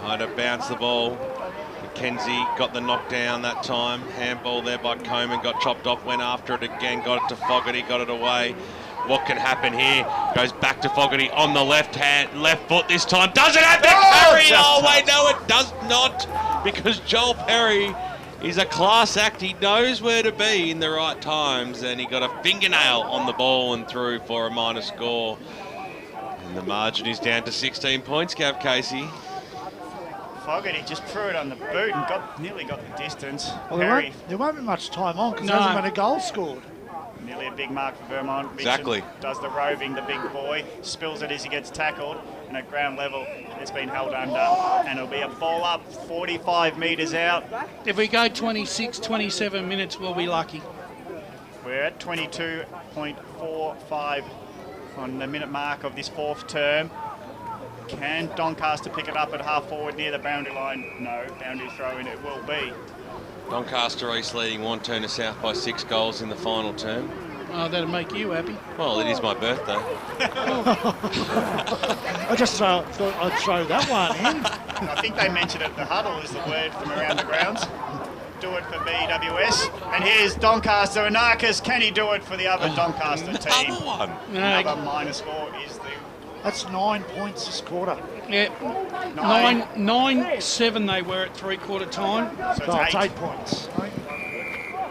Had to bounce the ball. McKenzie got the knockdown that time. Handball there by Coleman. Got chopped off, went after it again. Got it to Fogarty, got it away. What can happen here? Goes back to Fogarty on the left foot this time. Does it have to carry? Oh, wait, no, it does not. Because Joel Perry is a class act. He knows where to be in the right times, and he got a fingernail on the ball and through for a minor score. And the margin is down to 16 points, Gav Casey. Fogarty just threw it on the boot and nearly got the distance. Well, there won't be much time on because there hasn't been a goal scored. Nearly a big mark for Vermont. Exactly. Mitchell does the roving, the big boy, spills it as he gets tackled, and at ground level it's been held under, and it'll be a ball up 45 metres out. If we go 26, 27 minutes, we'll be lucky. We're at 22.45 on the minute mark of this fourth term. Can Doncaster pick it up at half forward near the boundary line? No. Boundary throw in it will be. Doncaster East leading Wantirna South by 6 goals in the final term. Oh, that'll make you happy. Well, it is my birthday. I just thought I'd throw that one in. I think they mentioned it. The huddle is the word from around the grounds. Do it for BWS. And here's Doncaster. Anarchus, can he do it for the other Doncaster team? Another minor score is the... That's 9 points this quarter. Yeah, 9-7 they were at three-quarter time. So it's 8 points.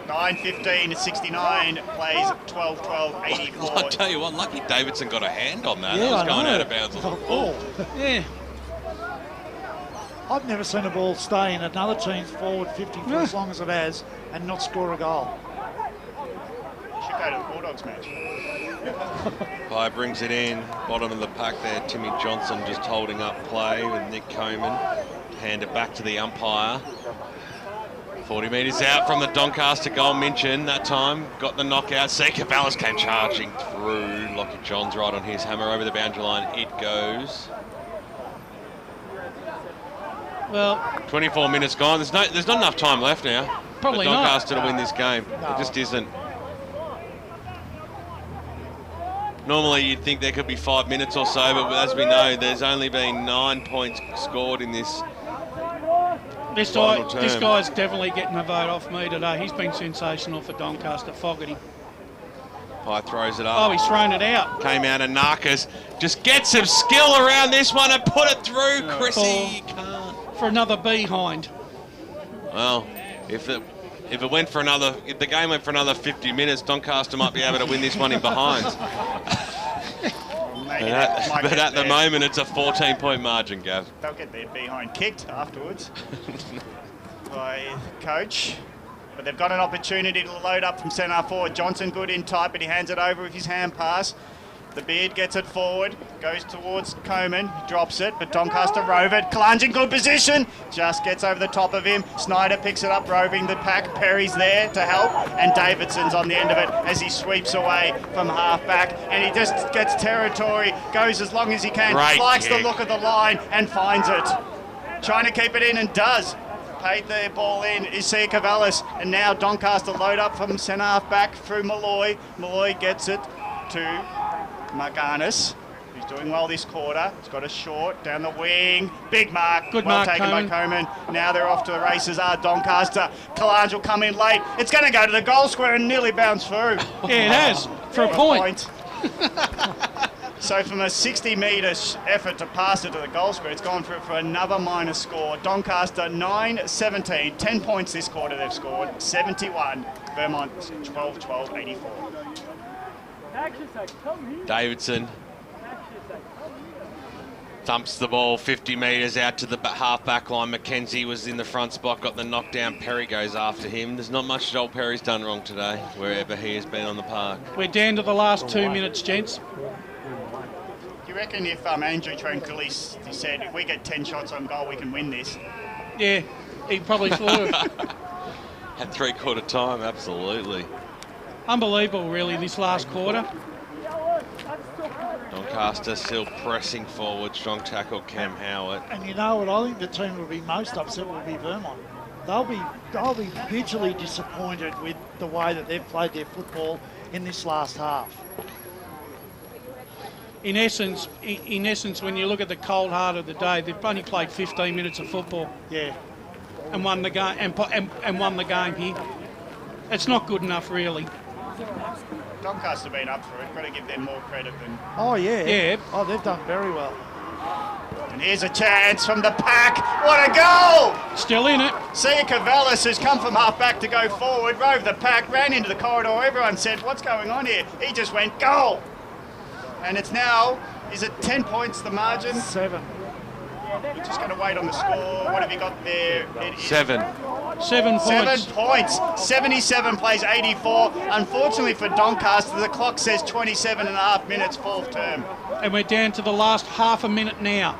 9-15 69 plays 12-12 84. I'll tell you what, lucky Davidson got a hand on that. Yeah, that was going out of bounds on the ball. Yeah. I've never seen a ball stay in another team's forward 50 for as long as it has and not score a goal. Should go to the Bulldogs match. Play brings it in, bottom of the pack there. Timmy Johnson just holding up play with Nick Coman. Hand it back to the umpire. 40 metres out from the Doncaster goal. Minchin that time got the knockout. Seeker Ballas came charging through. Lockie Johns right on his hammer over the boundary line. It goes. Well, 24 minutes gone. There's not enough time left now. Probably for Doncaster not. to win this game. No. It just isn't. Normally you'd think there could be 5 minutes or so, but as we know, there's only been 9 points scored in this. This guy's definitely getting a vote off me today. He's been sensational for Doncaster. Fogarty. Pye throws it up. Oh, he's thrown it out. Came out of Narcas. Just get some skill around this one and put it through. Chrissy can't. For another behind. Well, if the game went for another 50 minutes, Doncaster might be able to win this one in behinds. But at the moment, it's a 14-point margin, Gav. They'll get their behind kicked afterwards by coach. But they've got an opportunity to load up from centre forward. Johnson good in tight, but he hands it over with his hand pass. The Beard gets it forward, goes towards Coman, drops it, but Doncaster rove it. Clunge in good position, just gets over the top of him. Snyder picks it up, roving the pack. Perry's there to help, and Davidson's on the end of it as he sweeps away from half back, and he just gets territory, goes as long as he can, likes the look of the line and finds it. Trying to keep it in and does. Paid the ball in is Sia Cavallis, and now Doncaster load up from centre half back through Malloy. Malloy gets it to Marganis, who's doing well this quarter. He's got a short down the wing. Big mark. Good well mark, taken Coman. by Coman. Now they're off to the races are Doncaster. Kalange will come in late. It's going to go to the goal square and nearly bounce through. Yeah, it has. For a point. So from a 60-metre effort to pass it to the goal square, it's gone for another minus score. Doncaster 9-17, 10 points this quarter they've scored, 71. Vermont 12-12, 84. Davidson thumps the ball 50 metres out to the half back line. Mackenzie was in the front spot, got the knockdown. Perry goes after him. There's not much Joel Perry's done wrong today, wherever he has been on the park. We're down to the last 2 minutes, gents. Do you reckon if Andrew Tranquillis said, if we get 10 shots on goal, we can win this? Yeah, he probably thought of At three-quarter time, absolutely. Unbelievable, really, this last quarter. Doncaster still pressing forward. Strong tackle, Cam Howard. And you know what? I think the team will be most upset will be Vermont. They'll be bitterly disappointed with the way that they've played their football in this last half. In essence, when you look at the cold heart of the day, they've only played 15 minutes of football. Yeah. And won the game and won the game here. It's not good enough, really. Doncaster been up for it. Got to give them more credit than. Oh yeah. Yeah. Oh, they've done very well. And here's a chance from the pack. What a goal! Still in it. Sia Cavallis has come from half back to go forward, rove the pack, ran into the corridor. Everyone said, "What's going on here?" He just went goal. And it's now, is it 10 points the margin? 7. We're just going to wait on the score. What have you got there? It is 7. 7 points. 7 points. 77 plays 84. Unfortunately for Doncaster, the clock says 27 and a half minutes, fourth term. And we're down to the last half a minute now.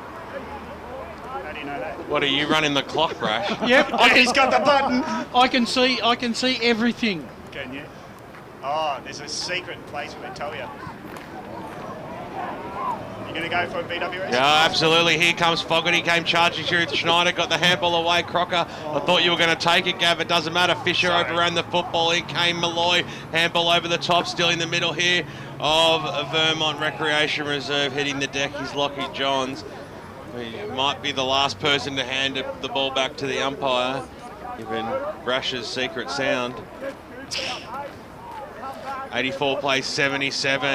How do you know that? What, are you running the clock, Brash? Yep. He's got the button. I can see everything. Can you? Oh, there's a secret place where they tell you. You going to go for a BWS? Yeah, absolutely. Here comes Fogarty, came charging through. Schneider got the handball away. Crocker, I thought you were going to take it, Gav. It doesn't matter. Fisher overran the football. In came Malloy. Handball over the top, still in the middle here of Vermont Recreation Reserve. Hitting the deck is Lockie Johns. He might be the last person to hand the ball back to the umpire, given Brash's secret sound. 84 plays 77.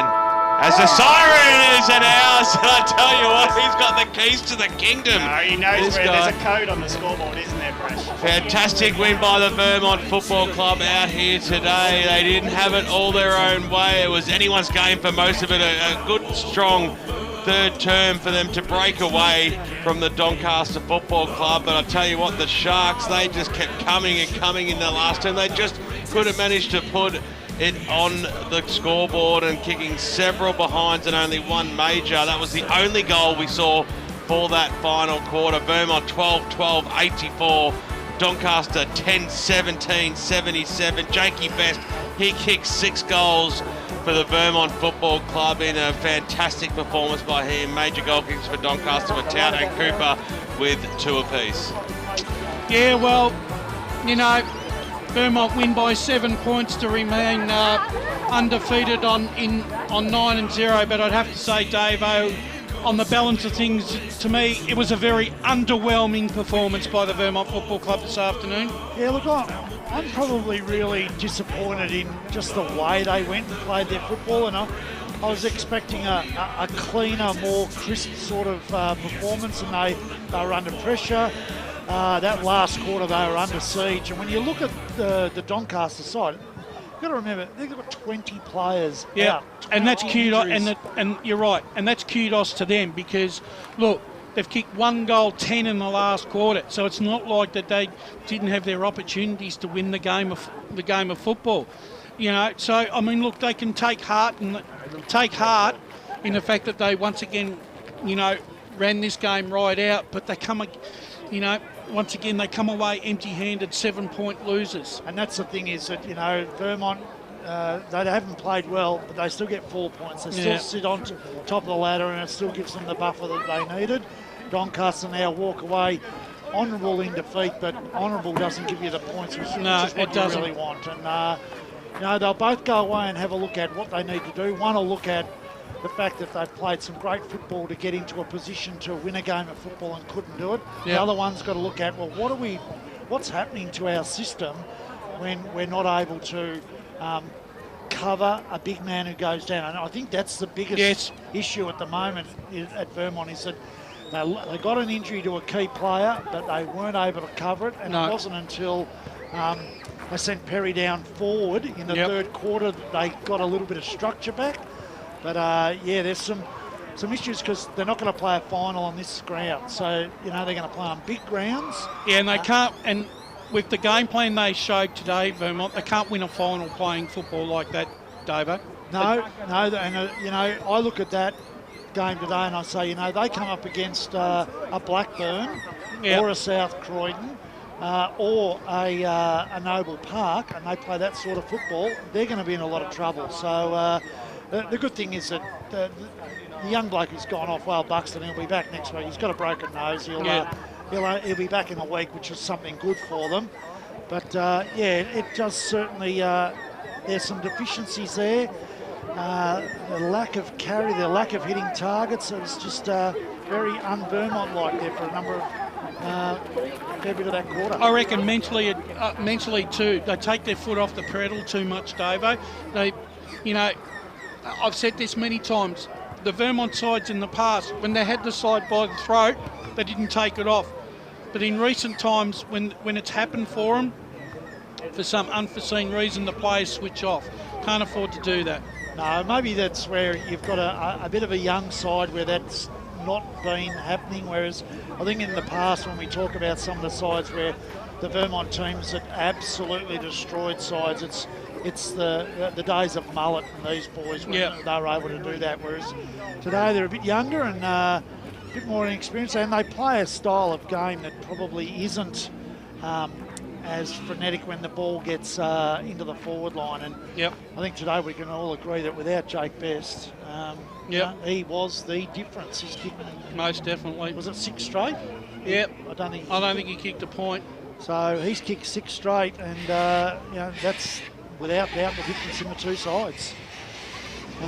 As the siren is announced, and I tell you what, he's got the keys to the kingdom. He knows This where guy. there's a code on the scoreboard, isn't there, Brash? Fantastic win by the Vermont Football Club out here today. They didn't have it all their own way. It was anyone's game for most of it. A good, strong third term for them to break away from the Doncaster Football Club. But I tell you what, the Sharks, they just kept coming and coming in the last term. They just couldn't manage to put it on the scoreboard and kicking several behinds and only one major. That was the only goal we saw for that final quarter. Vermont 12-12, 84. Doncaster 10-17, 77. Jakey Best, he kicked 6 goals for the Vermont Football Club in a fantastic performance by him. Major goal kicks for Doncaster with Tout and Cooper with 2 apiece. Yeah, well, you know, Vermont win by 7 points to remain undefeated on 9-0. But I'd have to say, Davo, on the balance of things, to me, it was a very underwhelming performance by the Vermont Football Club this afternoon. Yeah, look, I'm probably really disappointed in just the way they went and played their football, and I was expecting a cleaner, more crisp sort of performance, and they were under pressure. That last quarter they were under siege, and when you look at the Doncaster side, you've got to remember they've got 20 players out. And that's kudos, and you're right, and that's kudos to them, because look, they've kicked 1 goal, 10 in the last quarter, so it's not like that they didn't have their opportunities to win the game of football. You know, so I mean, look, they can take heart in the fact that they once again, you know, ran this game right out, but they come, you know, once again they come away empty-handed, 7-point losers. And that's the thing, is that, you know, Vermont, they haven't played well, but they still get 4 points. They still sit on top of the ladder, and it still gives them the buffer that they needed. Doncaster now walk away honourable in defeat, but honourable doesn't give you the points, which is what you really want. And you know, they'll both go away and have a look at what they need to do. One will look at the fact that they've played some great football to get into a position to win a game of football and couldn't do it. Yep. The other one's got to look at, well, what's happening to our system when we're not able to cover a big man who goes down. And I think that's the biggest issue at the moment at Vermont, is that they got an injury to a key player, but they weren't able to cover it. And it wasn't until they sent Perry down forward in the third quarter that they got a little bit of structure back. But yeah, there's some issues, because they're not going to play a final on this ground. So, you know, they're going to play on big grounds. Yeah, and they can't, and with the game plan they showed today, Vermont, they can't win a final playing football like that, Davo. No, and you know, I look at that game today and I say, you know, they come up against a Blackburn or a South Croydon or a Noble Park, and they play that sort of football, they're going to be in a lot of trouble. So the good thing is that the young bloke who's gone off, Wale Buxton, he'll be back next week. He's got a broken nose. He'll be back in a week, which is something good for them. But yeah, it does certainly, there's some deficiencies there. The lack of carry, the lack of hitting targets, it was just very un-Vermont-like there for a number of fair bit of that quarter. I reckon mentally too, they take their foot off the pedal too much, Davo. They, you know, I've said this many times, the Vermont sides in the past, when they had the side by the throat, they didn't take it off. But in recent times, when it's happened for them, for some unforeseen reason, the players switch off. Can't afford to do that. No, maybe that's where you've got a bit of a young side where that's not been happening, whereas I think in the past, when we talk about some of the sides where the Vermont teams that absolutely destroyed sides, it's the days of Mullet and these boys when they were able to do that, whereas today they're a bit younger and a bit more inexperienced, and they play a style of game that probably isn't as frenetic when the ball gets into the forward line. And I think today we can all agree that without Jake Best, he was the difference. He's kicked, most definitely. Was it 6 straight? Yep. I don't think he kicked a point. So he's kicked 6 straight, and you know, that's without doubt the difference in the two sides. You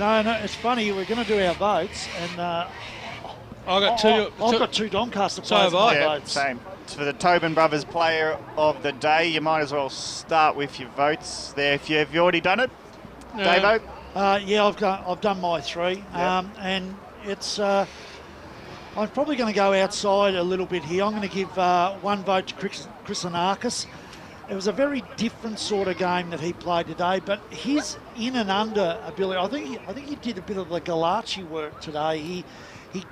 know, and it's funny, we're going to do our votes, and I've got two Doncaster players in my votes. Same. For the Tobin Brothers Player of the Day, you might as well start with your votes there. Have you already done it, Davo? Yeah, I've done my 3, and it's. I'm probably going to go outside a little bit here. I'm going to give 1 vote to Chris Anarkis. It was a very different sort of game that he played today, but his in and under ability, I think he did a bit of the Galachi work today. He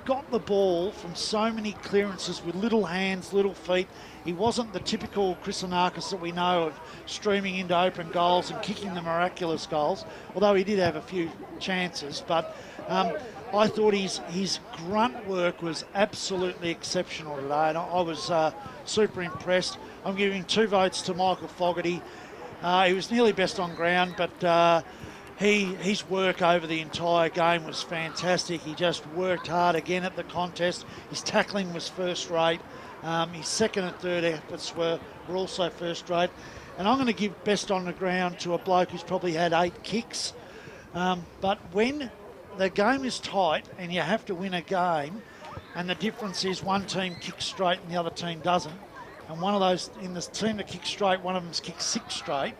got the ball from so many clearances with little hands, little feet. He wasn't the typical Chris Anarkis that we know of streaming into open goals and kicking the miraculous goals, although he did have a few chances. But I thought his grunt work was absolutely exceptional today, and I was super impressed. I'm giving 2 votes to Michael Fogarty. He was nearly best on ground, but his work over the entire game was fantastic. He just worked hard again at the contest. His tackling was first rate. His second and third efforts were also first rate. And I'm going to give best on the ground to a bloke who's probably had 8 kicks. But when the game is tight and you have to win a game, and the difference is one team kicks straight and the other team doesn't, and one of those, in this team that kicks straight, one of them's kicked 6 straight,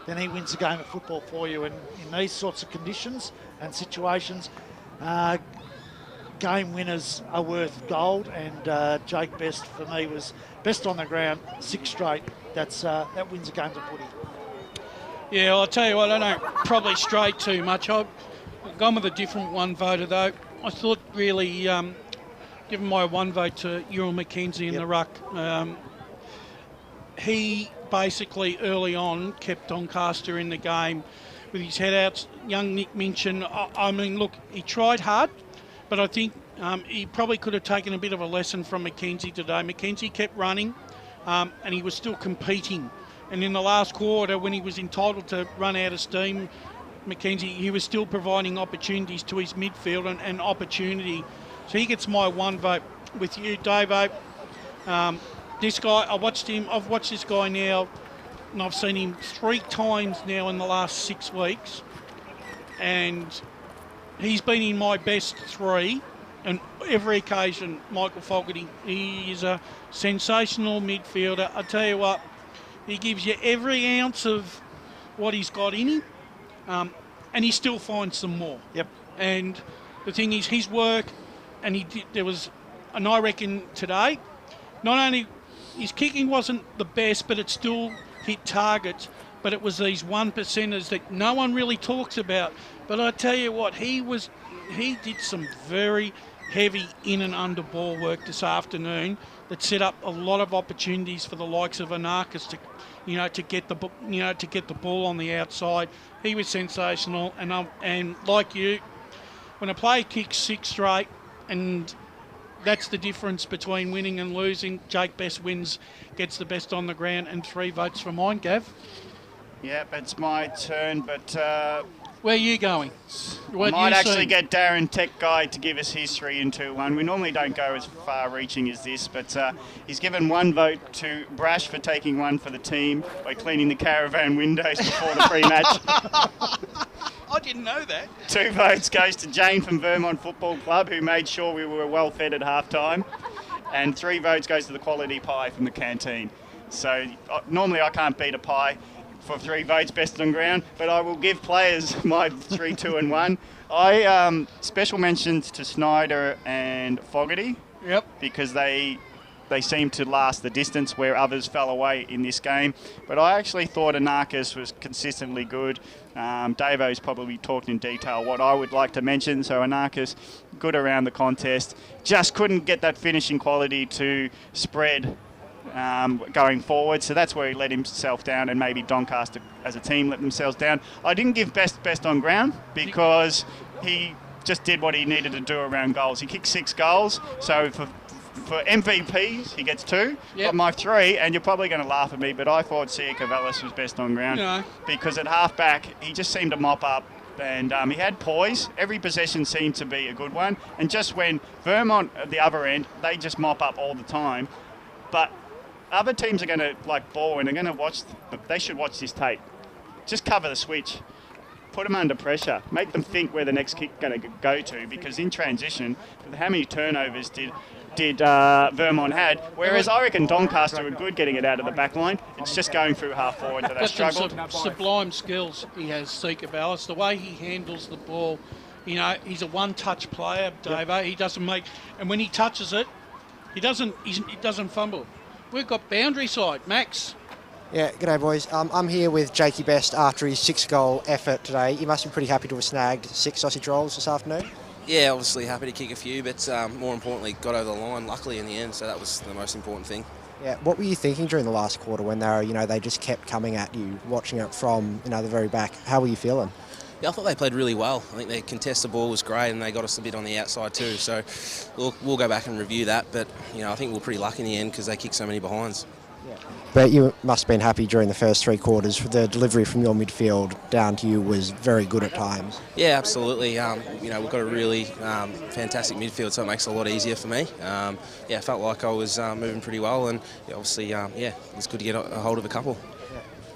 then he wins the game of football for you. And in these sorts of conditions and situations, game winners are worth gold, and Jake Best for me was best on the ground, 6 straight. That wins a game of footy. Yeah, I'll tell you what, I don't probably stray too much. I've gone with a different 1 voter though. I thought really, given my 1 vote to Ewan McKenzie in the ruck, he basically early on kept Doncaster in the game with his head out. Young Nick Minchin, I mean, look, he tried hard, but I think he probably could have taken a bit of a lesson from McKenzie today. McKenzie kept running, and he was still competing. And in the last quarter, when he was entitled to run out of steam, McKenzie, he was still providing opportunities to his midfield and opportunity. So he gets my 1 vote. With you, Davo, this guy, I've watched this guy now, and I've seen him 3 times now in the last 6 weeks, and he's been in my best 3, and every occasion, Michael Fogarty, he is a sensational midfielder. I tell you what, he gives you every ounce of what he's got in him, and he still finds some more. Yep. And the thing is, his work, and I reckon today, not only his kicking wasn't the best, but it still hit targets. But it was these 1%ers that no one really talks about. But I tell you what, he did some very heavy in and under ball work this afternoon that set up a lot of opportunities for the likes of Anarkis to get the ball on the outside. He was sensational, and like you, when a player kicks 6 straight, and that's the difference between winning and losing. Jake Best wins, gets the best on the ground, and 3 votes for mine, Gav. Yep, it's my turn, but where are you going? I might actually get Darren Tech Guy to give us his 3 and 2 1. We normally don't go as far-reaching as this, but he's given 1 vote to Brash for taking 1 for the team by cleaning the caravan windows before the pre-match. I didn't know that. 2 votes goes to Jane from Vermont Football Club, who made sure we were well fed at half-time. And 3 votes goes to the quality pie from the canteen. So normally I can't beat a pie for 3 votes best on ground, but I will give players my 3, 2 and 1. I special mentions to Snyder and Fogarty. Yep. Because they seemed to last the distance where others fell away in this game. But I actually thought Anarkis was consistently good. Davo's probably talked in detail what I would like to mention. So Anarkis, good around the contest. Just couldn't get that finishing quality to spread going forward. So that's where he let himself down, and maybe Doncaster as a team let themselves down. I didn't give best on ground because he just did what he needed to do around goals. He kicked 6 goals. So for MVPs, he gets 2. Yep. But my 3, and you're probably going to laugh at me, but I thought Sia Cavallis was best on ground because at half-back, he just seemed to mop up, and he had poise. Every possession seemed to be a good one. And just when Vermont at the other end, they just mop up all the time. But other teams are going to ball and they're going to watch. They should watch this tape. Just cover the switch. put them under pressure, make them think where the next kick going to go to, because in transition, how many turnovers did Vermont had, whereas I reckon Doncaster were good getting it out of the back line. It's just going through half forward that they struggled. Sublime skills he has, Seeker Ballas. The way he handles the ball, you know, he's a one-touch player, Davo. He doesn't make, and when he touches it, he doesn't fumble. We've got boundary side, Max. Yeah, g'day boys. I'm here with Jakey Best after his 6-goal effort today. You must be pretty happy to have snagged 6 sausage rolls this afternoon. Yeah, obviously happy to kick a few, but more importantly, got over the line luckily in the end, so that was the most important thing. Yeah, what were you thinking during the last quarter when they were, they just kept coming at you, watching it from, the very back? How were you feeling? Yeah, I thought they played really well. I think their contested ball was great, and they got us a bit on the outside too. So we'll go back and review that, but I think we were pretty lucky in the end because they kicked so many behinds. But you must have been happy during the first 3 quarters. The delivery from your midfield down to you was very good at times. Yeah, absolutely. We've got a really fantastic midfield, so it makes it a lot easier for me. I felt like I was moving pretty well, and obviously, it's good to get a hold of a couple.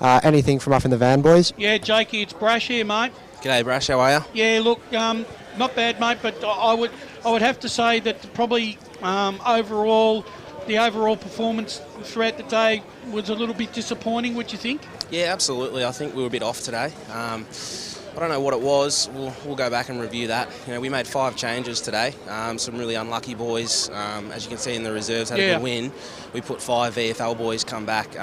Anything from up in the van, boys? Yeah, Jakey, it's Brash here, mate. G'day, Brash. How are you? Yeah, look, not bad, mate, but I would have to say that probably the overall performance throughout the day was a little bit disappointing, would you think? Yeah, absolutely. I think we were a bit off today. I don't know what it was. We'll go back and review that. We made 5 changes today. Some really unlucky boys, as you can see in the reserves, had a good win. We put 5 VFL boys come back.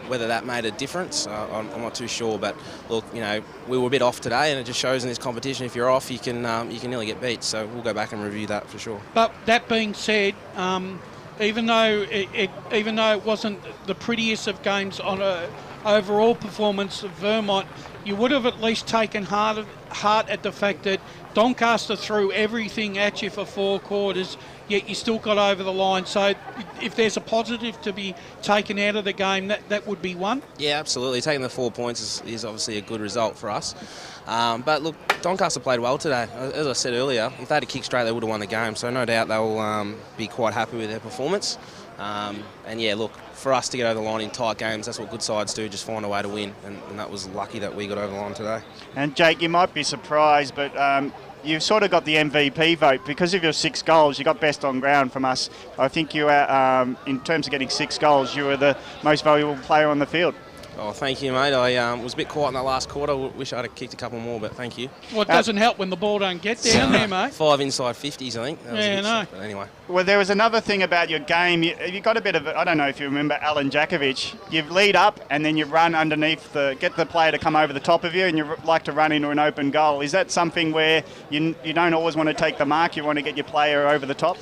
Whether that made a difference, I'm not too sure. But look, we were a bit off today, and it just shows in this competition, if you're off, you can nearly get beat. So we'll go back and review that for sure. But that being said, even though it wasn't the prettiest of games on a overall performance of Vermont, you would have at least taken heart at the fact that Doncaster threw everything at you for 4 quarters, yet you still got over the line. So if there's a positive to be taken out of the game, that would be one. Yeah, absolutely. Taking the 4 points is obviously a good result for us. But look, Doncaster played well today. As I said earlier, if they had a kick straight, they would have won the game. So no doubt they'll be quite happy with their performance. Look, for us to get over the line in tight games, that's what good sides do, just find a way to win. And that was lucky that we got over the line today. And Jake, you might be surprised, but you've sort of got the MVP vote. Because of your 6 goals, you got best on ground from us. I think you are, in terms of getting 6 goals, you were the most valuable player on the field. Oh, thank you, mate. I was a bit quiet in that last quarter. Wish I'd have kicked a couple more, but thank you. Well, it doesn't help when the ball don't get down there, mate. 5 inside 50s, I think. That was I know. But anyway. Well, there was another thing about your game. You got a bit of, I don't know if you remember Alan Jakovic. You lead up and then you run underneath, get the player to come over the top of you, and you like to run into an open goal. Is that something where you don't always want to take the mark, you want to get your player over the top?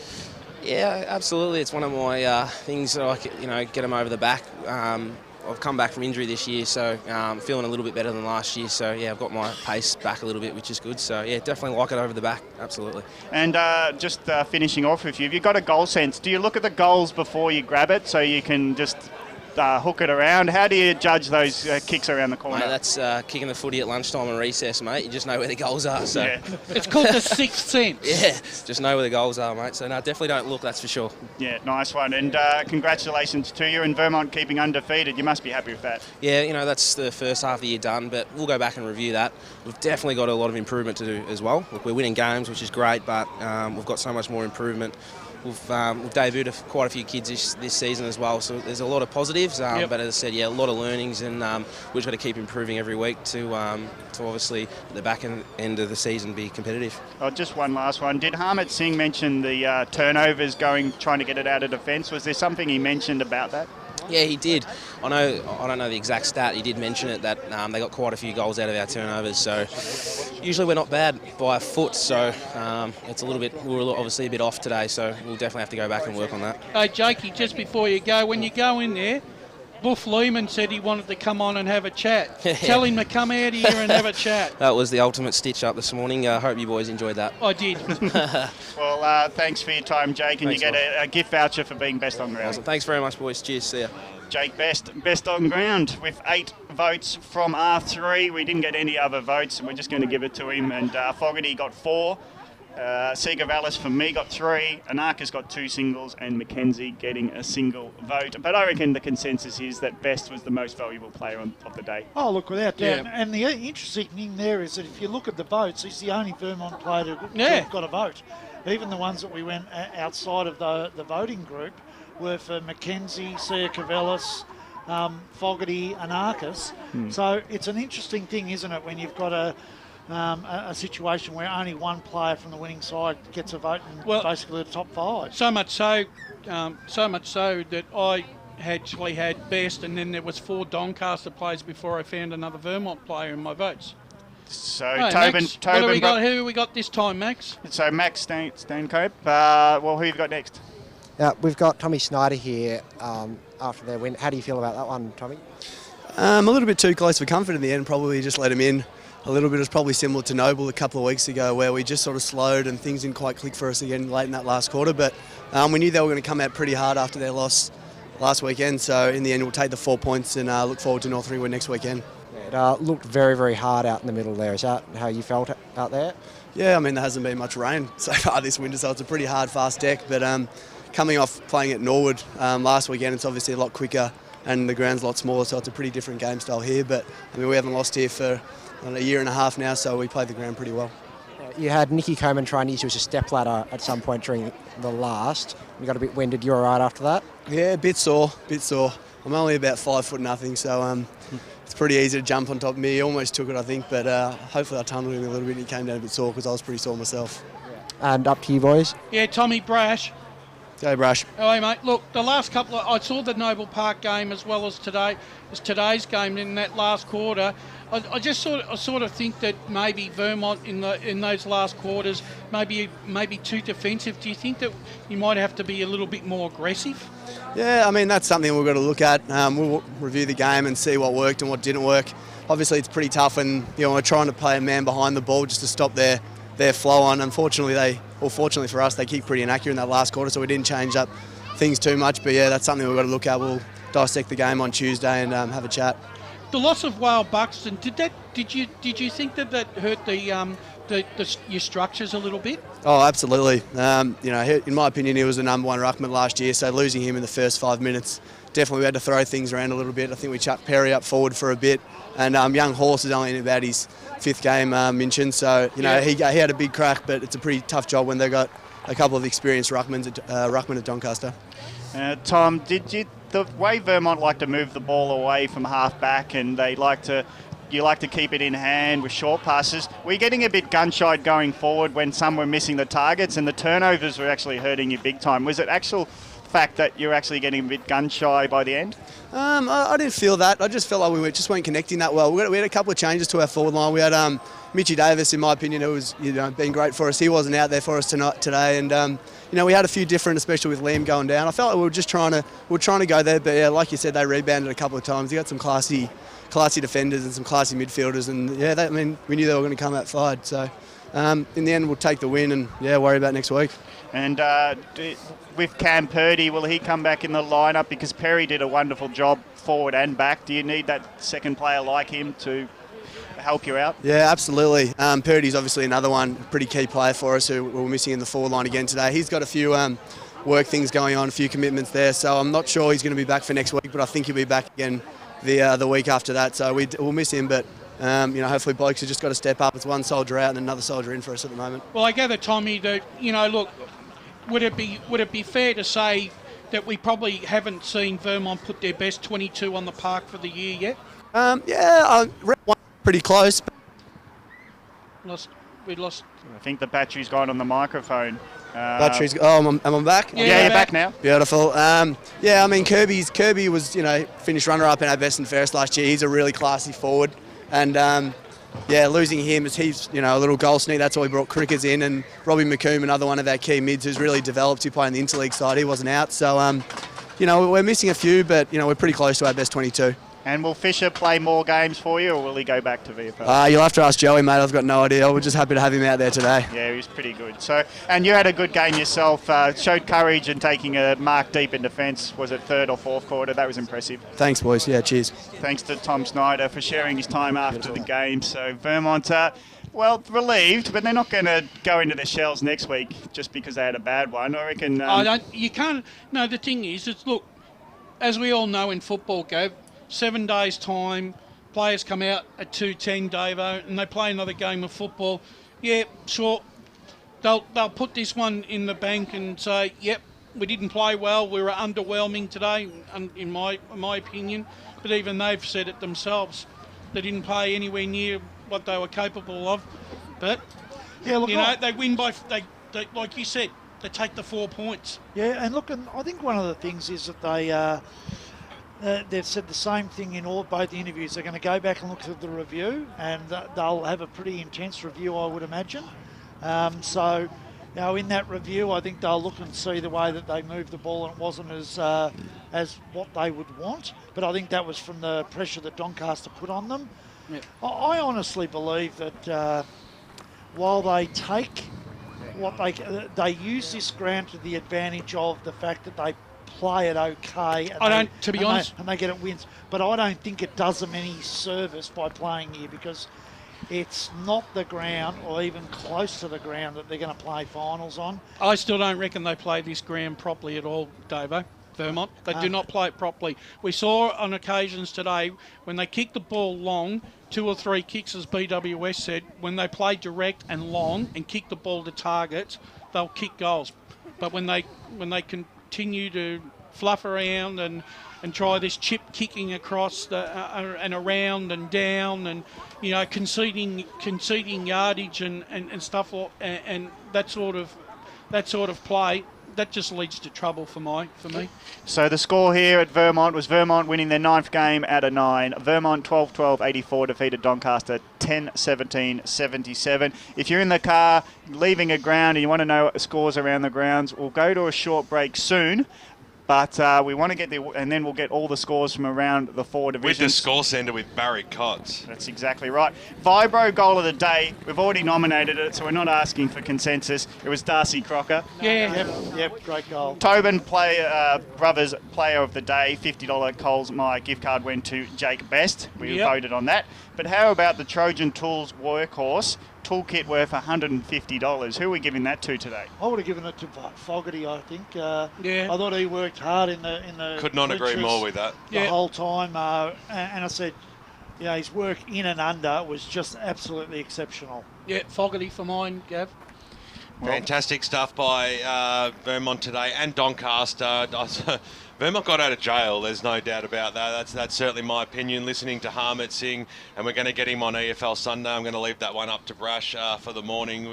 Yeah, absolutely. It's one of my things that I get them over the back. I've come back from injury this year, so feeling a little bit better than last year. So, yeah, I've got my pace back a little bit, which is good. So, yeah, definitely like it over the back, absolutely. And just finishing off with you, if you've got a goal sense, do you look at the goals before you grab it so you can just hook it around? How do you judge those kicks around the corner? Mate, that's kicking the footy at lunchtime and recess, mate. You just know where the goals are. So. Yeah. It's called the 6th sense. Yeah, just know where the goals are, mate. So, no, definitely don't look, that's for sure. Yeah, nice one. And congratulations to you and Vermont keeping undefeated. You must be happy with that. Yeah, that's the first half of the year done, but we'll go back and review that. We've definitely got a lot of improvement to do as well. Look, we're winning games, which is great, but we've got so much more improvement. We've debuted quite a few kids this season as well, so there's a lot of positives. But as I said, a lot of learnings, and we've just got to keep improving every week to obviously at the back end of the season be competitive. Oh, just one last one. Did Harmit Singh mention the turnovers trying to get it out of defence? Was there something he mentioned about that? Yeah, he did. I don't know the exact stat. He did mention it, that they got quite a few goals out of our turnovers. So usually we're not bad by a foot. So it's we're obviously a bit off today. So we'll definitely have to go back and work on that. Hey, Jakey, just before you go, when you go in there, Buff Lehman said he wanted to come on and have a chat. Tell him to come out here and have a chat. That was the ultimate stitch up this morning. I hope you boys enjoyed that. I did. Well, thanks for your time, Jake, and Thanks, you get a gift voucher for being best on ground. Awesome. Thanks very much, boys. Cheers. See ya. Jake Best on ground with 8 votes from R3. We didn't get any other votes, and we're just going to give it to him. And Fogarty got 4. Seager-Vallis for me got 3, Anarka's got 2 singles, and Mackenzie getting a single vote. But I reckon the consensus is that Best was the most valuable player of the day. Oh, look, without doubt. Yeah. And the interesting thing there is that if you look at the votes, he's the only Vermont player who got a vote. Even the ones that we went outside of the voting group were for Mackenzie, Seager-Vallis, Fogarty, Anarkas. So it's an interesting thing, isn't it, when you've got a situation where only one player from the winning side gets a vote in basically the top 5. So much so that I actually had Best, and then there was 4 Doncaster players before I found another Vermont player in my votes. So Tobin, who have we got this time, Max? So Max Staincope. Well, who have you got next? We've got Tommy Snyder here after their win. How do you feel about that one, Tommy? A little bit too close for comfort in the end. Probably just let him in a little bit. It was probably similar to Noble a couple of weeks ago, where we just sort of slowed and things didn't quite click for us again late in that last quarter. But we knew they were going to come out pretty hard after their loss last weekend. So in the end, we'll take the 4 points and look forward to North Ringwood next weekend. It looked very, very hard out in the middle there. Is that how you felt out there? Yeah, I mean, there hasn't been much rain so far this winter, so it's a pretty hard, fast deck. But coming off playing at Norwood last weekend, it's obviously a lot quicker and the ground's a lot smaller, so it's a pretty different game style here. But I mean, we haven't lost here for a year and a half now, so we played the ground pretty well. You had Nicky Coleman try and use you as a stepladder at some point during the last. You got a bit winded. You all right after that? Yeah, a bit sore. I'm only about 5 foot nothing, so it's pretty easy to jump on top of me. He almost took it, I think, but hopefully I tumbled him a little bit and he came down a bit sore because I was pretty sore myself. And up to you, boys. Yeah, Tommy Brash. Go Brash. Oh, hey, mate. Look, the last couple I saw the Noble Park game as well as today's game in that last quarter. I just sort of think that maybe Vermont in those last quarters maybe too defensive. Do you think that you might have to be a little bit more aggressive? Yeah, I mean, that's something we've got to look at. We'll review the game and see what worked and what didn't work. Obviously, it's pretty tough when we're trying to play a man behind the ball just to stop their flow on. Fortunately for us, they kicked pretty inaccurate in that last quarter, so we didn't change up things too much. But yeah, that's something we've got to look at. We'll dissect the game on Tuesday and have a chat. The loss of Wale Buxton, did you think that hurt your structures a little bit? Oh, absolutely. In my opinion, he was the number 1 ruckman last year, so losing him in the first 5 minutes, definitely we had to throw things around a little bit. I think we chucked Perry up forward for a bit, and young Horse is only in about his 5th game mentioned, so he had a big crack, but it's a pretty tough job when they've got a couple of experienced ruckmen at Doncaster. Tom, the way Vermont like to move the ball away from half back, and you like to keep it in hand with short passes. We're getting a bit gun-shy going forward when some were missing the targets, and the turnovers were actually hurting you big time. Was it actual fact that you're actually getting a bit gun-shy by the end? I didn't feel that. I just felt like we just weren't connecting that well. We had a couple of changes to our forward line. We had Mitchy Davis, in my opinion, who was been great for us. He wasn't out there for us today, and we had a few different, especially with Liam going down. I felt like we were just trying to go there, but yeah, like you said, they rebounded a couple of times. They got some classy defenders and some classy midfielders, and yeah, we knew they were going to come out fired. So in the end, we'll take the win and worry about next week. And with Cam Purdy, will he come back in the lineup? Because Perry did a wonderful job forward and back. Do you need that second player like him to help you out? Yeah, absolutely. Purdy's obviously another one, pretty key player for us who we're missing in the forward line again today. He's got a few work things going on, a few commitments there, so I'm not sure he's going to be back for next week, but I think he'll be back again the week after that. So we'll miss him, but hopefully blokes have just got to step up. It's one soldier out and another soldier in for us at the moment. Well, I gather, Tommy, that look, would it be fair to say that we probably haven't seen Vermont put their best 22 on the park for the year yet? Round one, pretty close. We lost. I think the battery's gone on the microphone. Battery's. Oh, am I back? Yeah, you're back now. Beautiful. I mean, Kirby was finished runner-up in our best and fairest last year. He's a really classy forward, and losing him as he's a little goal sneak. That's why we brought Crickets in, and Robbie McComb, another one of our key mids who's really developed. He played in the interleague side. He wasn't out, so we're missing a few, but we're pretty close to our best 22. And will Fisher play more games for you, or will he go back to VFL? You'll have to ask Joey, mate. I've got no idea. We're just happy to have him out there today. Yeah, he was pretty good. So, and you had a good game yourself. Showed courage and taking a mark deep in defence. Was it 3rd or 4th quarter? That was impressive. Thanks, boys. Yeah, cheers. Thanks to Tom Snyder for sharing his time after the game. So, Vermont Well, relieved, but they're not going to go into their shells next week just because they had a bad one. I reckon... You can't... No, the thing is, look, as we all know in football, Gav, 7 days' time, players come out at 2:10, Davo, and they play another game of football. Yeah, sure, they'll put this one in the bank and say, yep, we didn't play well, we were underwhelming today, in my opinion. But even they've said it themselves. They didn't play anywhere near what they were capable of. But, yeah, look, they win by, they, like you said, they take the 4 points. Yeah, and look, and I think one of the things is that they've said the same thing in both the interviews. They're going to go back and look at the review, and they'll have a pretty intense review, I would imagine. So, in that review, I think they'll look and see the way that they moved the ball, and it wasn't as what they would want. But I think that was from the pressure that Doncaster put on them. Yeah. I honestly believe that while they take what they use this ground to the advantage of the fact that they play it okay. And they get it wins. But I don't think it does them any service by playing here, because it's not the ground, or even close to the ground, that they're going to play finals on. I still don't reckon they play this ground properly at all, Davo. Vermont. They do not play it properly. We saw on occasions today when they kick the ball long, 2 or 3 kicks, as BWS said, when they play direct and long and kick the ball to targets, they'll kick goals. But when they continue to fluff around and try this chip kicking across and around and down, and conceding yardage and stuff, and that sort of play, that just leads to trouble for me. So the score here at Vermont was Vermont winning their 9th game out of 9. Vermont 12-12-84 defeated Doncaster 10-17-77. If you're in the car leaving a ground and you want to know scores around the grounds, we'll go to a short break soon. But we want to get and then we'll get all the scores from around the 4 divisions. With the score centre with Barry Cotts. That's exactly right. Vibro goal of the day. We've already nominated it, so we're not asking for consensus. It was Darcy Crocker. Yeah. Yep, great goal. Tobin Brothers Player of the Day. $50 Coles My gift card went to Jake Best. We voted on that. But how about the Trojan Tools Workhorse toolkit worth $150? Who are we giving that to today? I would have given it to Fogarty, I think. I thought he worked hard in the could not agree more with that. The whole time. And I said, his work in and under was just absolutely exceptional. Yeah, Fogarty for mine, Gav. Fantastic stuff by Vermont today, and Doncaster. Vermont got out of jail, there's no doubt about that. That's certainly my opinion, listening to Harmit Singh, and we're going to get him on EFL Sunday. I'm going to leave that one up to Brash for the morning.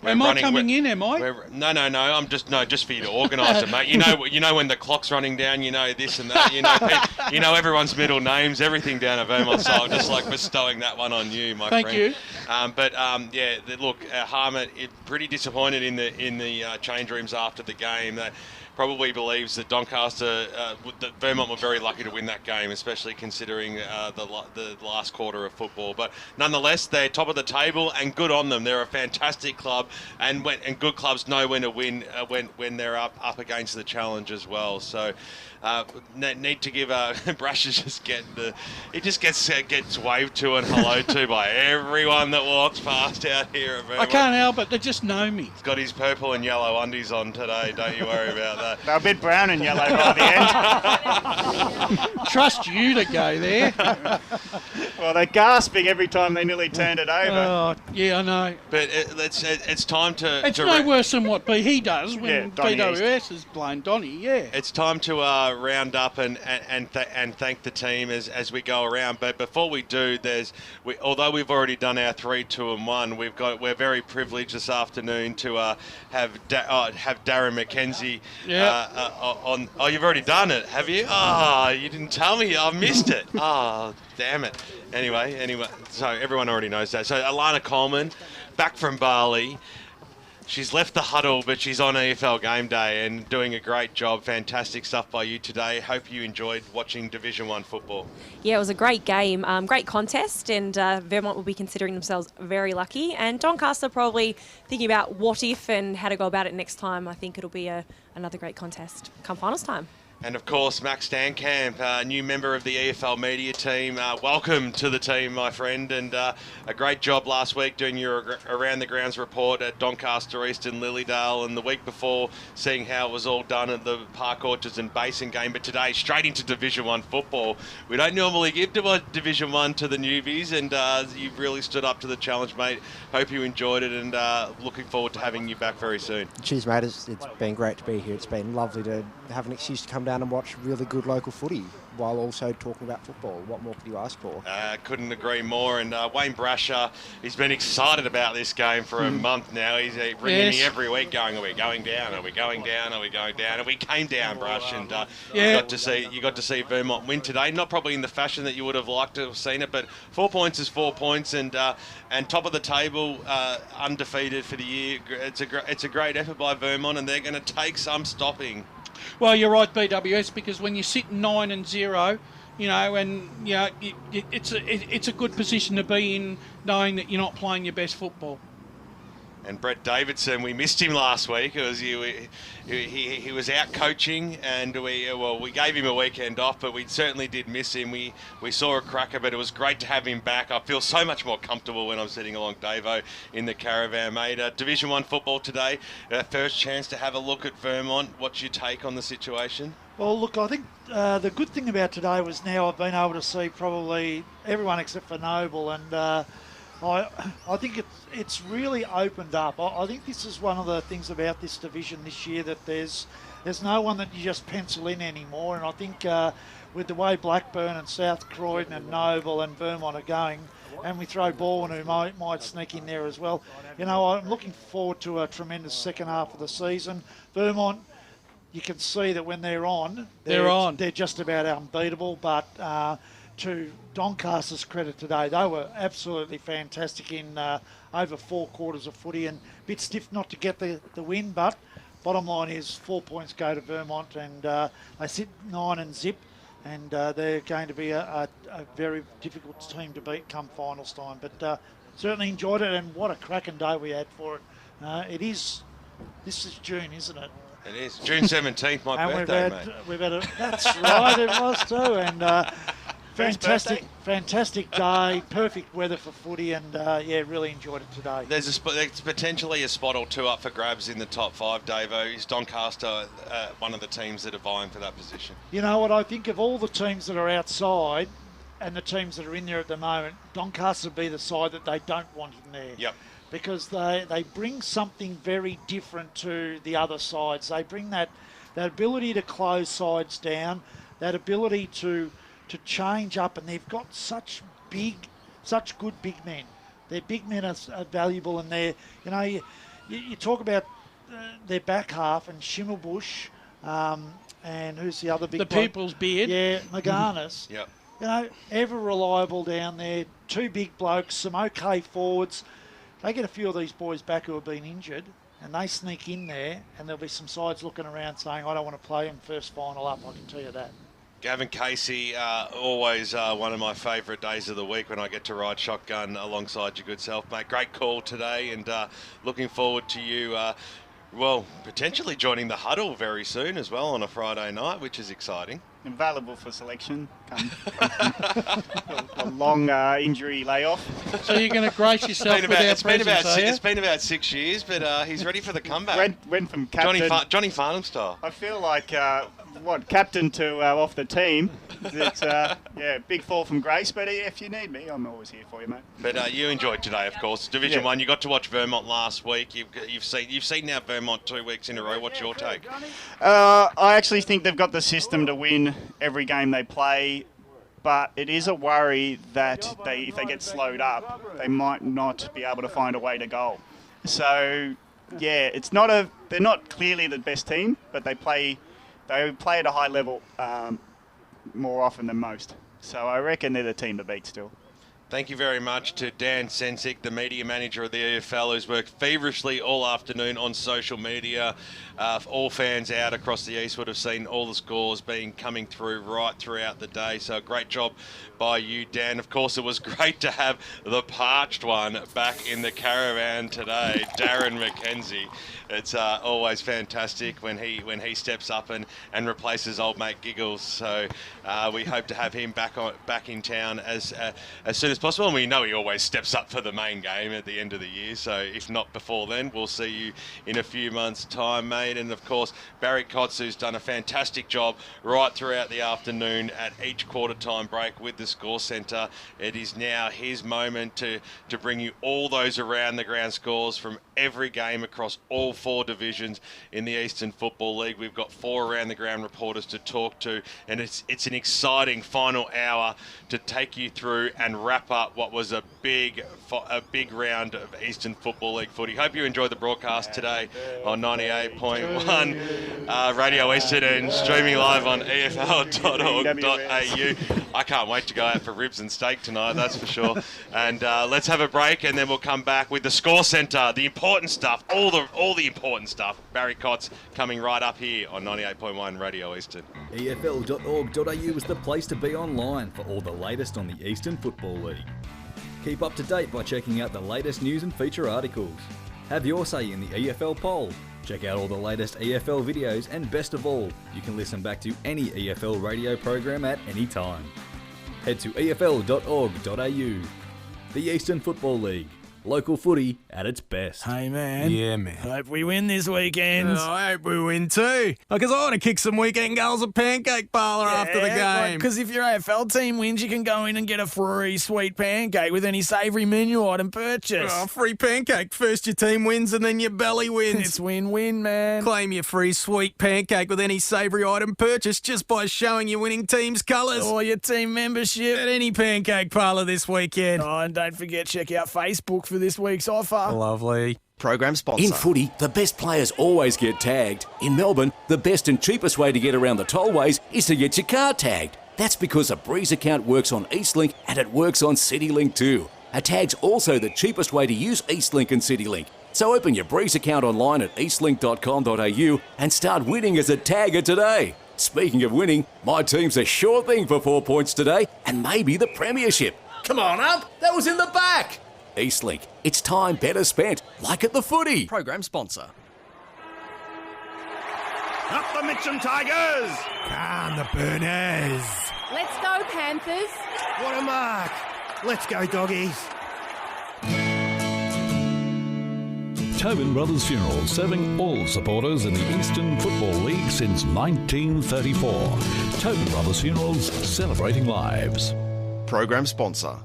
Am I coming in, am I? No, I'm just for you to organise it, mate. You know when the clock's running down, this and that. You know everyone's middle names, everything down at Vermont, so I'm just bestowing that one on you, my friend. Thank you. Look, Harmit, pretty disappointed in the change rooms after the game. That probably believes that Doncaster, that Vermont were very lucky to win that game, especially considering the last quarter of football. But nonetheless, they're top of the table, and good on them. They're a fantastic club, and good clubs know when to win when they're up against the challenge as well. So need to give Brushes gets waved to and hello to by everyone that walks past out here at Vermont. I can't help it, they just know me. He's got his purple and yellow undies on today, don't you worry about that. They're a bit brown and yellow by the end. Trust you to go there. Well, they're gasping every time they nearly turned it over. Oh, yeah, I know. But it's time to... It's no worse than what he does when BWS is playing Donny, It's time to round up and thank the team as we go around. But before we do, although we've already done our 3, 2 and 1, we're very privileged this afternoon to have Darren McKenzie on. Oh, you've already done it, have you? Oh, you didn't tell me. I missed it. Oh, damn it. Anyway, so everyone already knows that. So Alana Coleman, back from Bali. She's left the huddle, but she's on EFL game day and doing a great job. Fantastic stuff by you today. Hope you enjoyed watching Division 1 football. Yeah, it was a great game, great contest, and Vermont will be considering themselves very lucky. And Doncaster probably thinking about what if and how to go about it next time. I think it'll be another great contest come finals time. And of course, Max Stankamp, new member of the EFL media team. Welcome to the team, my friend, and a great job last week doing your around the grounds report at Doncaster East and Lilydale, and the week before seeing how it was all done at the Park Orchards and Basin game. But today, straight into Division 1 football. We don't normally give Division 1 to the newbies, and you've really stood up to the challenge, mate. Hope you enjoyed it, and looking forward to having you back very soon. Cheers, mate. It's been great to be here. It's been lovely to have an excuse to come down and watch really good local footy while also talking about football. What more could you ask for? Couldn't agree more. And Wayne Brasher, he's been excited about this game for a month now. He's ringing me every week going, are we going down? Are we going down? Are we going down? And we came down, Brush, and you got to see Vermont win today. Not probably in the fashion that you would have liked to have seen it, but 4 points is 4 points, and top of the table, undefeated for the year. It's a great effort by Vermont, and they're going to take some stopping. Well, you're right, BWS, because when you sit 9-0, it's a good position to be in, knowing that you're not playing your best football. And Brett Davidson, we missed him last week. It was he was out coaching, and we gave him a weekend off, but we certainly did miss him. We saw a cracker, but it was great to have him back. I feel so much more comfortable when I'm sitting along Davo in the caravan, mate. Division 1 football today. First chance to have a look at Vermont. What's your take on the situation? Well, look, I think the good thing about today was now I've been able to see probably everyone except for Noble, and I think it's really opened up. I think this is one of the things about this division this year, that there's no one that you just pencil in anymore. And I think with the way Blackburn and South Croydon and Noble and Vermont are going, and we throw Bourne, who might sneak in there as well, I'm looking forward to a tremendous second half of the season. Vermont, you can see that when they're on. They're just about unbeatable, but to Doncaster's credit today, they were absolutely fantastic in over 4 quarters of footy, and a bit stiff not to get the win, but bottom line is 4 points go to Vermont, and they sit 9 and zip, and they're going to be a very difficult team to beat come finals time. But certainly enjoyed it, and what a cracking day we had for it. This is June, isn't it? It is. June 17th, my birthday, mate. That's right, it was too, and fantastic day, perfect weather for footy, and really enjoyed it today. There's potentially a spot or two up for grabs in the top 5, Davo. Is Doncaster one of the teams that are vying for that position? You know what, I think of all the teams that are outside and the teams that are in there at the moment, Doncaster would be the side that they don't want in there. Yep. Because they bring something very different to the other sides. They bring that ability to close sides down, that ability to change up, and they've got such good big men. Their big men are valuable, and they're, you talk about their back half, and Schimmelbusch, and who's the other big bloke? People's beard. Yeah, Maganis. Yep. Ever reliable down there, 2 big blokes, some okay forwards. They get a few of these boys back who have been injured, and they sneak in there, and there'll be some sides looking around saying, I don't want to play them first final up, I can tell you that. Gavin Casey, always one of my favourite days of the week when I get to ride shotgun alongside your good self, mate. Great call today, and looking forward to you, potentially joining the huddle very soon as well on a Friday night, which is exciting. Available for selection. A long injury layoff. So you're going to brace yourself with our presence, It's been about 6 years, but he's ready for the comeback. Went from captain. Johnny Farnham style. I feel like, captain to off the team. It's, big fall from grace, but if you need me, I'm always here for you, mate. But you enjoyed today, of course. Division 1, you got to watch Vermont last week. You've seen now Vermont 2 weeks in a row. What's your take? I actually think they've got the system to win every game they play, but it is a worry that if they get slowed up, they might not be able to find a way to goal. So, they're not clearly the best team, but they play at a high level more often than most. So I reckon they're the team to beat still. Thank you very much to Dan Sensick, the media manager of the EFL, who's worked feverishly all afternoon on social media. All fans out across the east would have seen all the scores coming through right throughout the day. So a great job by you, Dan. Of course, it was great to have the parched one back in the caravan today, Darren McKenzie. It's always fantastic when he steps up and replaces old mate Giggles. So we hope to have him back in town as soon as possible. And we know he always steps up for the main game at the end of the year. So if not before then, we'll see you in a few months' time, mate. And of course, Barry Kotz, who's done a fantastic job right throughout the afternoon at each quarter-time break with the Score Centre. It is now his moment to bring you all those around the ground scores from every game across all 4 divisions in the Eastern Football League. We've got 4 around the ground reporters to talk to, and it's an exciting final hour to take you through and wrap up what was a big round of Eastern Football League footy. Hope you enjoyed the broadcast today on 98.1 Radio Eastern and streaming live on efl.org.au. I can't wait to go out for ribs and steak tonight, that's for sure. And let's have a break, and then we'll come back with the Score Centre, the important stuff, all the important stuff. Barry Kotz coming right up here on 98.1 Radio Eastern. efl.org.au is the place to be online for all the latest on the Eastern Football League. Keep up to date by checking out the latest news and feature articles. Have your say in the EFL poll. Check out all the latest EFL videos, and best of all, you can listen back to any EFL radio program at any time. Head to efl.org.au. The Eastern Football League. Local footy at its best. Hey, man. Yeah, man. Hope we win this weekend. Oh, I hope we win too. Because I want to kick some weekend goals at Pancake Parlour after the game. Because if your AFL team wins, you can go in and get a free sweet pancake with any savoury menu item purchase. Oh, free pancake. First your team wins and then your belly wins. It's win-win, man. Claim your free sweet pancake with any savoury item purchase just by showing your winning team's colours. Or your team membership. At any Pancake Parlour this weekend. Oh, and don't forget, check out Facebook for this week's offer. Lovely. Program sponsor. In footy, the best players always get tagged. In Melbourne, the best and cheapest way to get around the tollways is to get your car tagged. That's because a Breeze account works on Eastlink and it works on CityLink too. A tag's also the cheapest way to use Eastlink and CityLink. So open your Breeze account online at eastlink.com.au and start winning as a tagger today. Speaking of winning, my team's a sure thing for 4 points today and maybe the premiership. Come on up, that was in the back. Eastlink, it's time better spent, like at the footy. Program sponsor. Up the Mitcham Tigers! Can the Burners! Let's go, Panthers! What a mark! Let's go, doggies! Tobin Brothers Funerals, serving all supporters in the Eastern Football League since 1934. Tobin Brothers Funerals, celebrating lives. Program sponsor.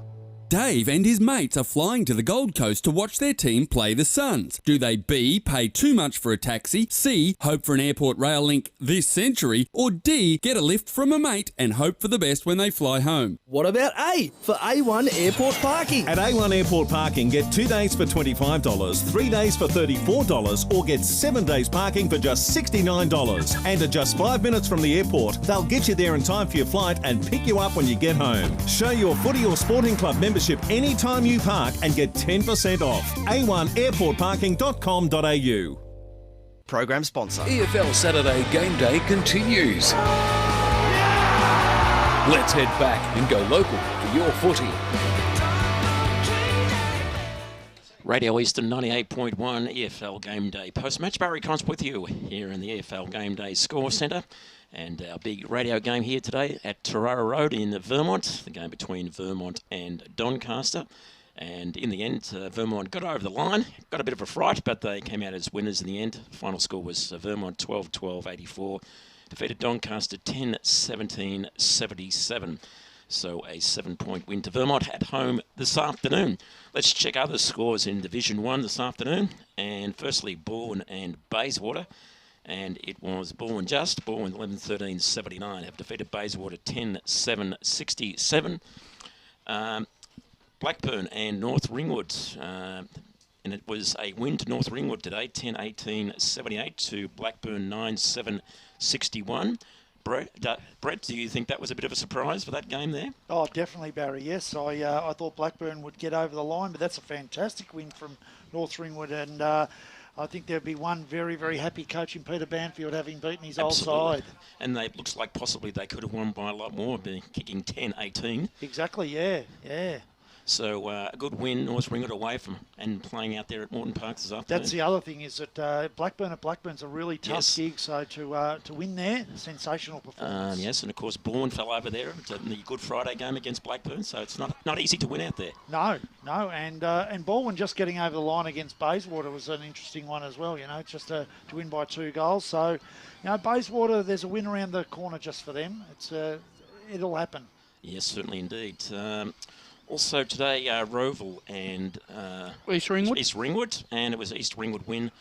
Dave and his mates are flying to the Gold Coast to watch their team play the Suns. Do they B, pay too much for a taxi, C, hope for an airport rail link this century, or D, get a lift from a mate and hope for the best when they fly home? What about A for A1 airport parking? At A1 Airport Parking, get 2 days for $25, 3 days for $34, or get 7 days parking for just $69. And at just 5 minutes from the airport, they'll get you there in time for your flight and pick you up when you get home. Show your footy or sporting club membership anytime you park and get 10% off. A1airportparking.com.au. Program sponsor. EFL Saturday Game Day continues. Let's head back and go local for your footy. Radio Eastern 98.1 EFL Game Day post-match. Barry Kotz with you here in the EFL Game Day Score Centre. And our big radio game here today at Tarara Road in Vermont, the game between Vermont and Doncaster. And in the end, Vermont got over the line, got a bit of a fright, but they came out as winners in the end. Final score was Vermont 12-12-84, defeated Doncaster 10-17-77. So a 7-point win to Vermont at home this afternoon. Let's check other scores in Division 1 this afternoon. And firstly, Bourne and Bayswater. And it was Bourne just. Bourne 11-13-79 have defeated Bayswater 10-7-67. Blackburn and North Ringwood. And it was a win to North Ringwood today, 10-18-78 to Blackburn 9-7-61. Brett, do you think that was a bit of a surprise for that game there? Oh, definitely, Barry. Yes, I thought Blackburn would get over the line, but that's a fantastic win from North Ringwood, and I think there'd be one very, very happy coach in Peter Banfield having beaten his old side. And it looks like possibly they could have won by a lot more, being kicking 10-18. Exactly, yeah. So a good win, North Ringwood away from and playing out there at Moreton Park this afternoon. That's the other thing, is that Blackburn's a really tough gig, so to win there, sensational performance. Yes, and of course Bourne fell over there in the Good Friday game against Blackburn, so it's not easy to win out there. No, and Baldwin just getting over the line against Bayswater was an interesting one as well, just to win by 2 goals. So, Bayswater, there's a win around the corner just for them. It'll happen. Yes, certainly indeed. Also today, Roval and East Ringwood. East Ringwood, and it was East Ringwood win.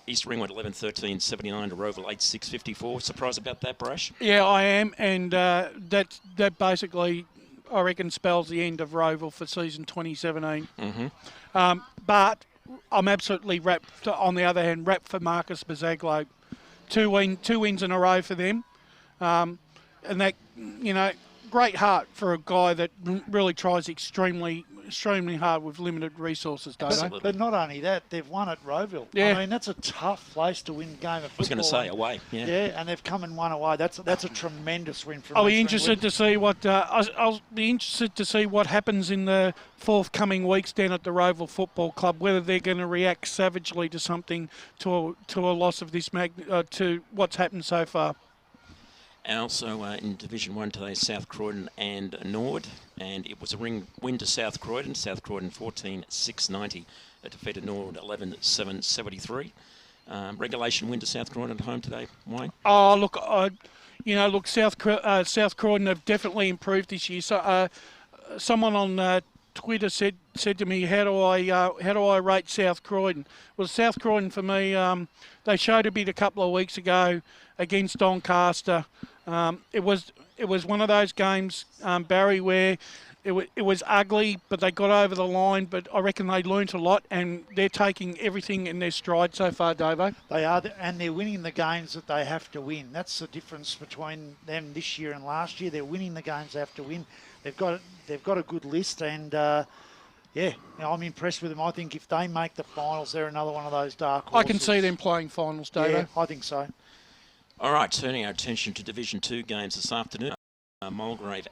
East Ringwood 11-13-79 to Roval 8-6-54. Surprised about that, Brash? Yeah, I am, and that basically, I reckon, spells the end of Roval for season 2017. Mm-hmm. But I'm absolutely wrapped. On the other hand, wrapped for Marcus Bazaglo. Two wins in a row for them, and that great heart for a guy that really tries extremely hard with limited resources, Dodo. But not only that, they've won at Rowville. Yeah. I mean, that's a tough place to win a game of football. I was going to say away. Yeah, and they've come and won away. That's a tremendous win from. I'll be interested to see what I'll be interested to see what happens in the forthcoming weeks down at the Rowville Football Club. Whether they're going to react savagely to something, to a loss of this to what's happened so far. And also in Division 1 today, South Croydon and Nord, and it was a win to South Croydon. South Croydon 14-6-90, defeated Nord 11-7-73. Regulation win to South Croydon at home today, Wayne? Oh, look, South Croydon have definitely improved this year. So, someone on Twitter said to me, how do I rate South Croydon? Well, South Croydon for me, they showed a bit a couple of weeks ago against Doncaster. It was one of those games, Barry, where it was ugly, but they got over the line. But I reckon they learnt a lot, and they're taking everything in their stride so far, Davo. They are, and they're winning the games that they have to win. That's the difference between them this year and last year. They're winning the games they have to win. They've got a good list, and I'm impressed with them. I think if they make the finals, they're another one of those dark horses. I can see them playing finals, Davo. Yeah, I think so. All right, turning our attention to Division 2 games this afternoon. Mulgrave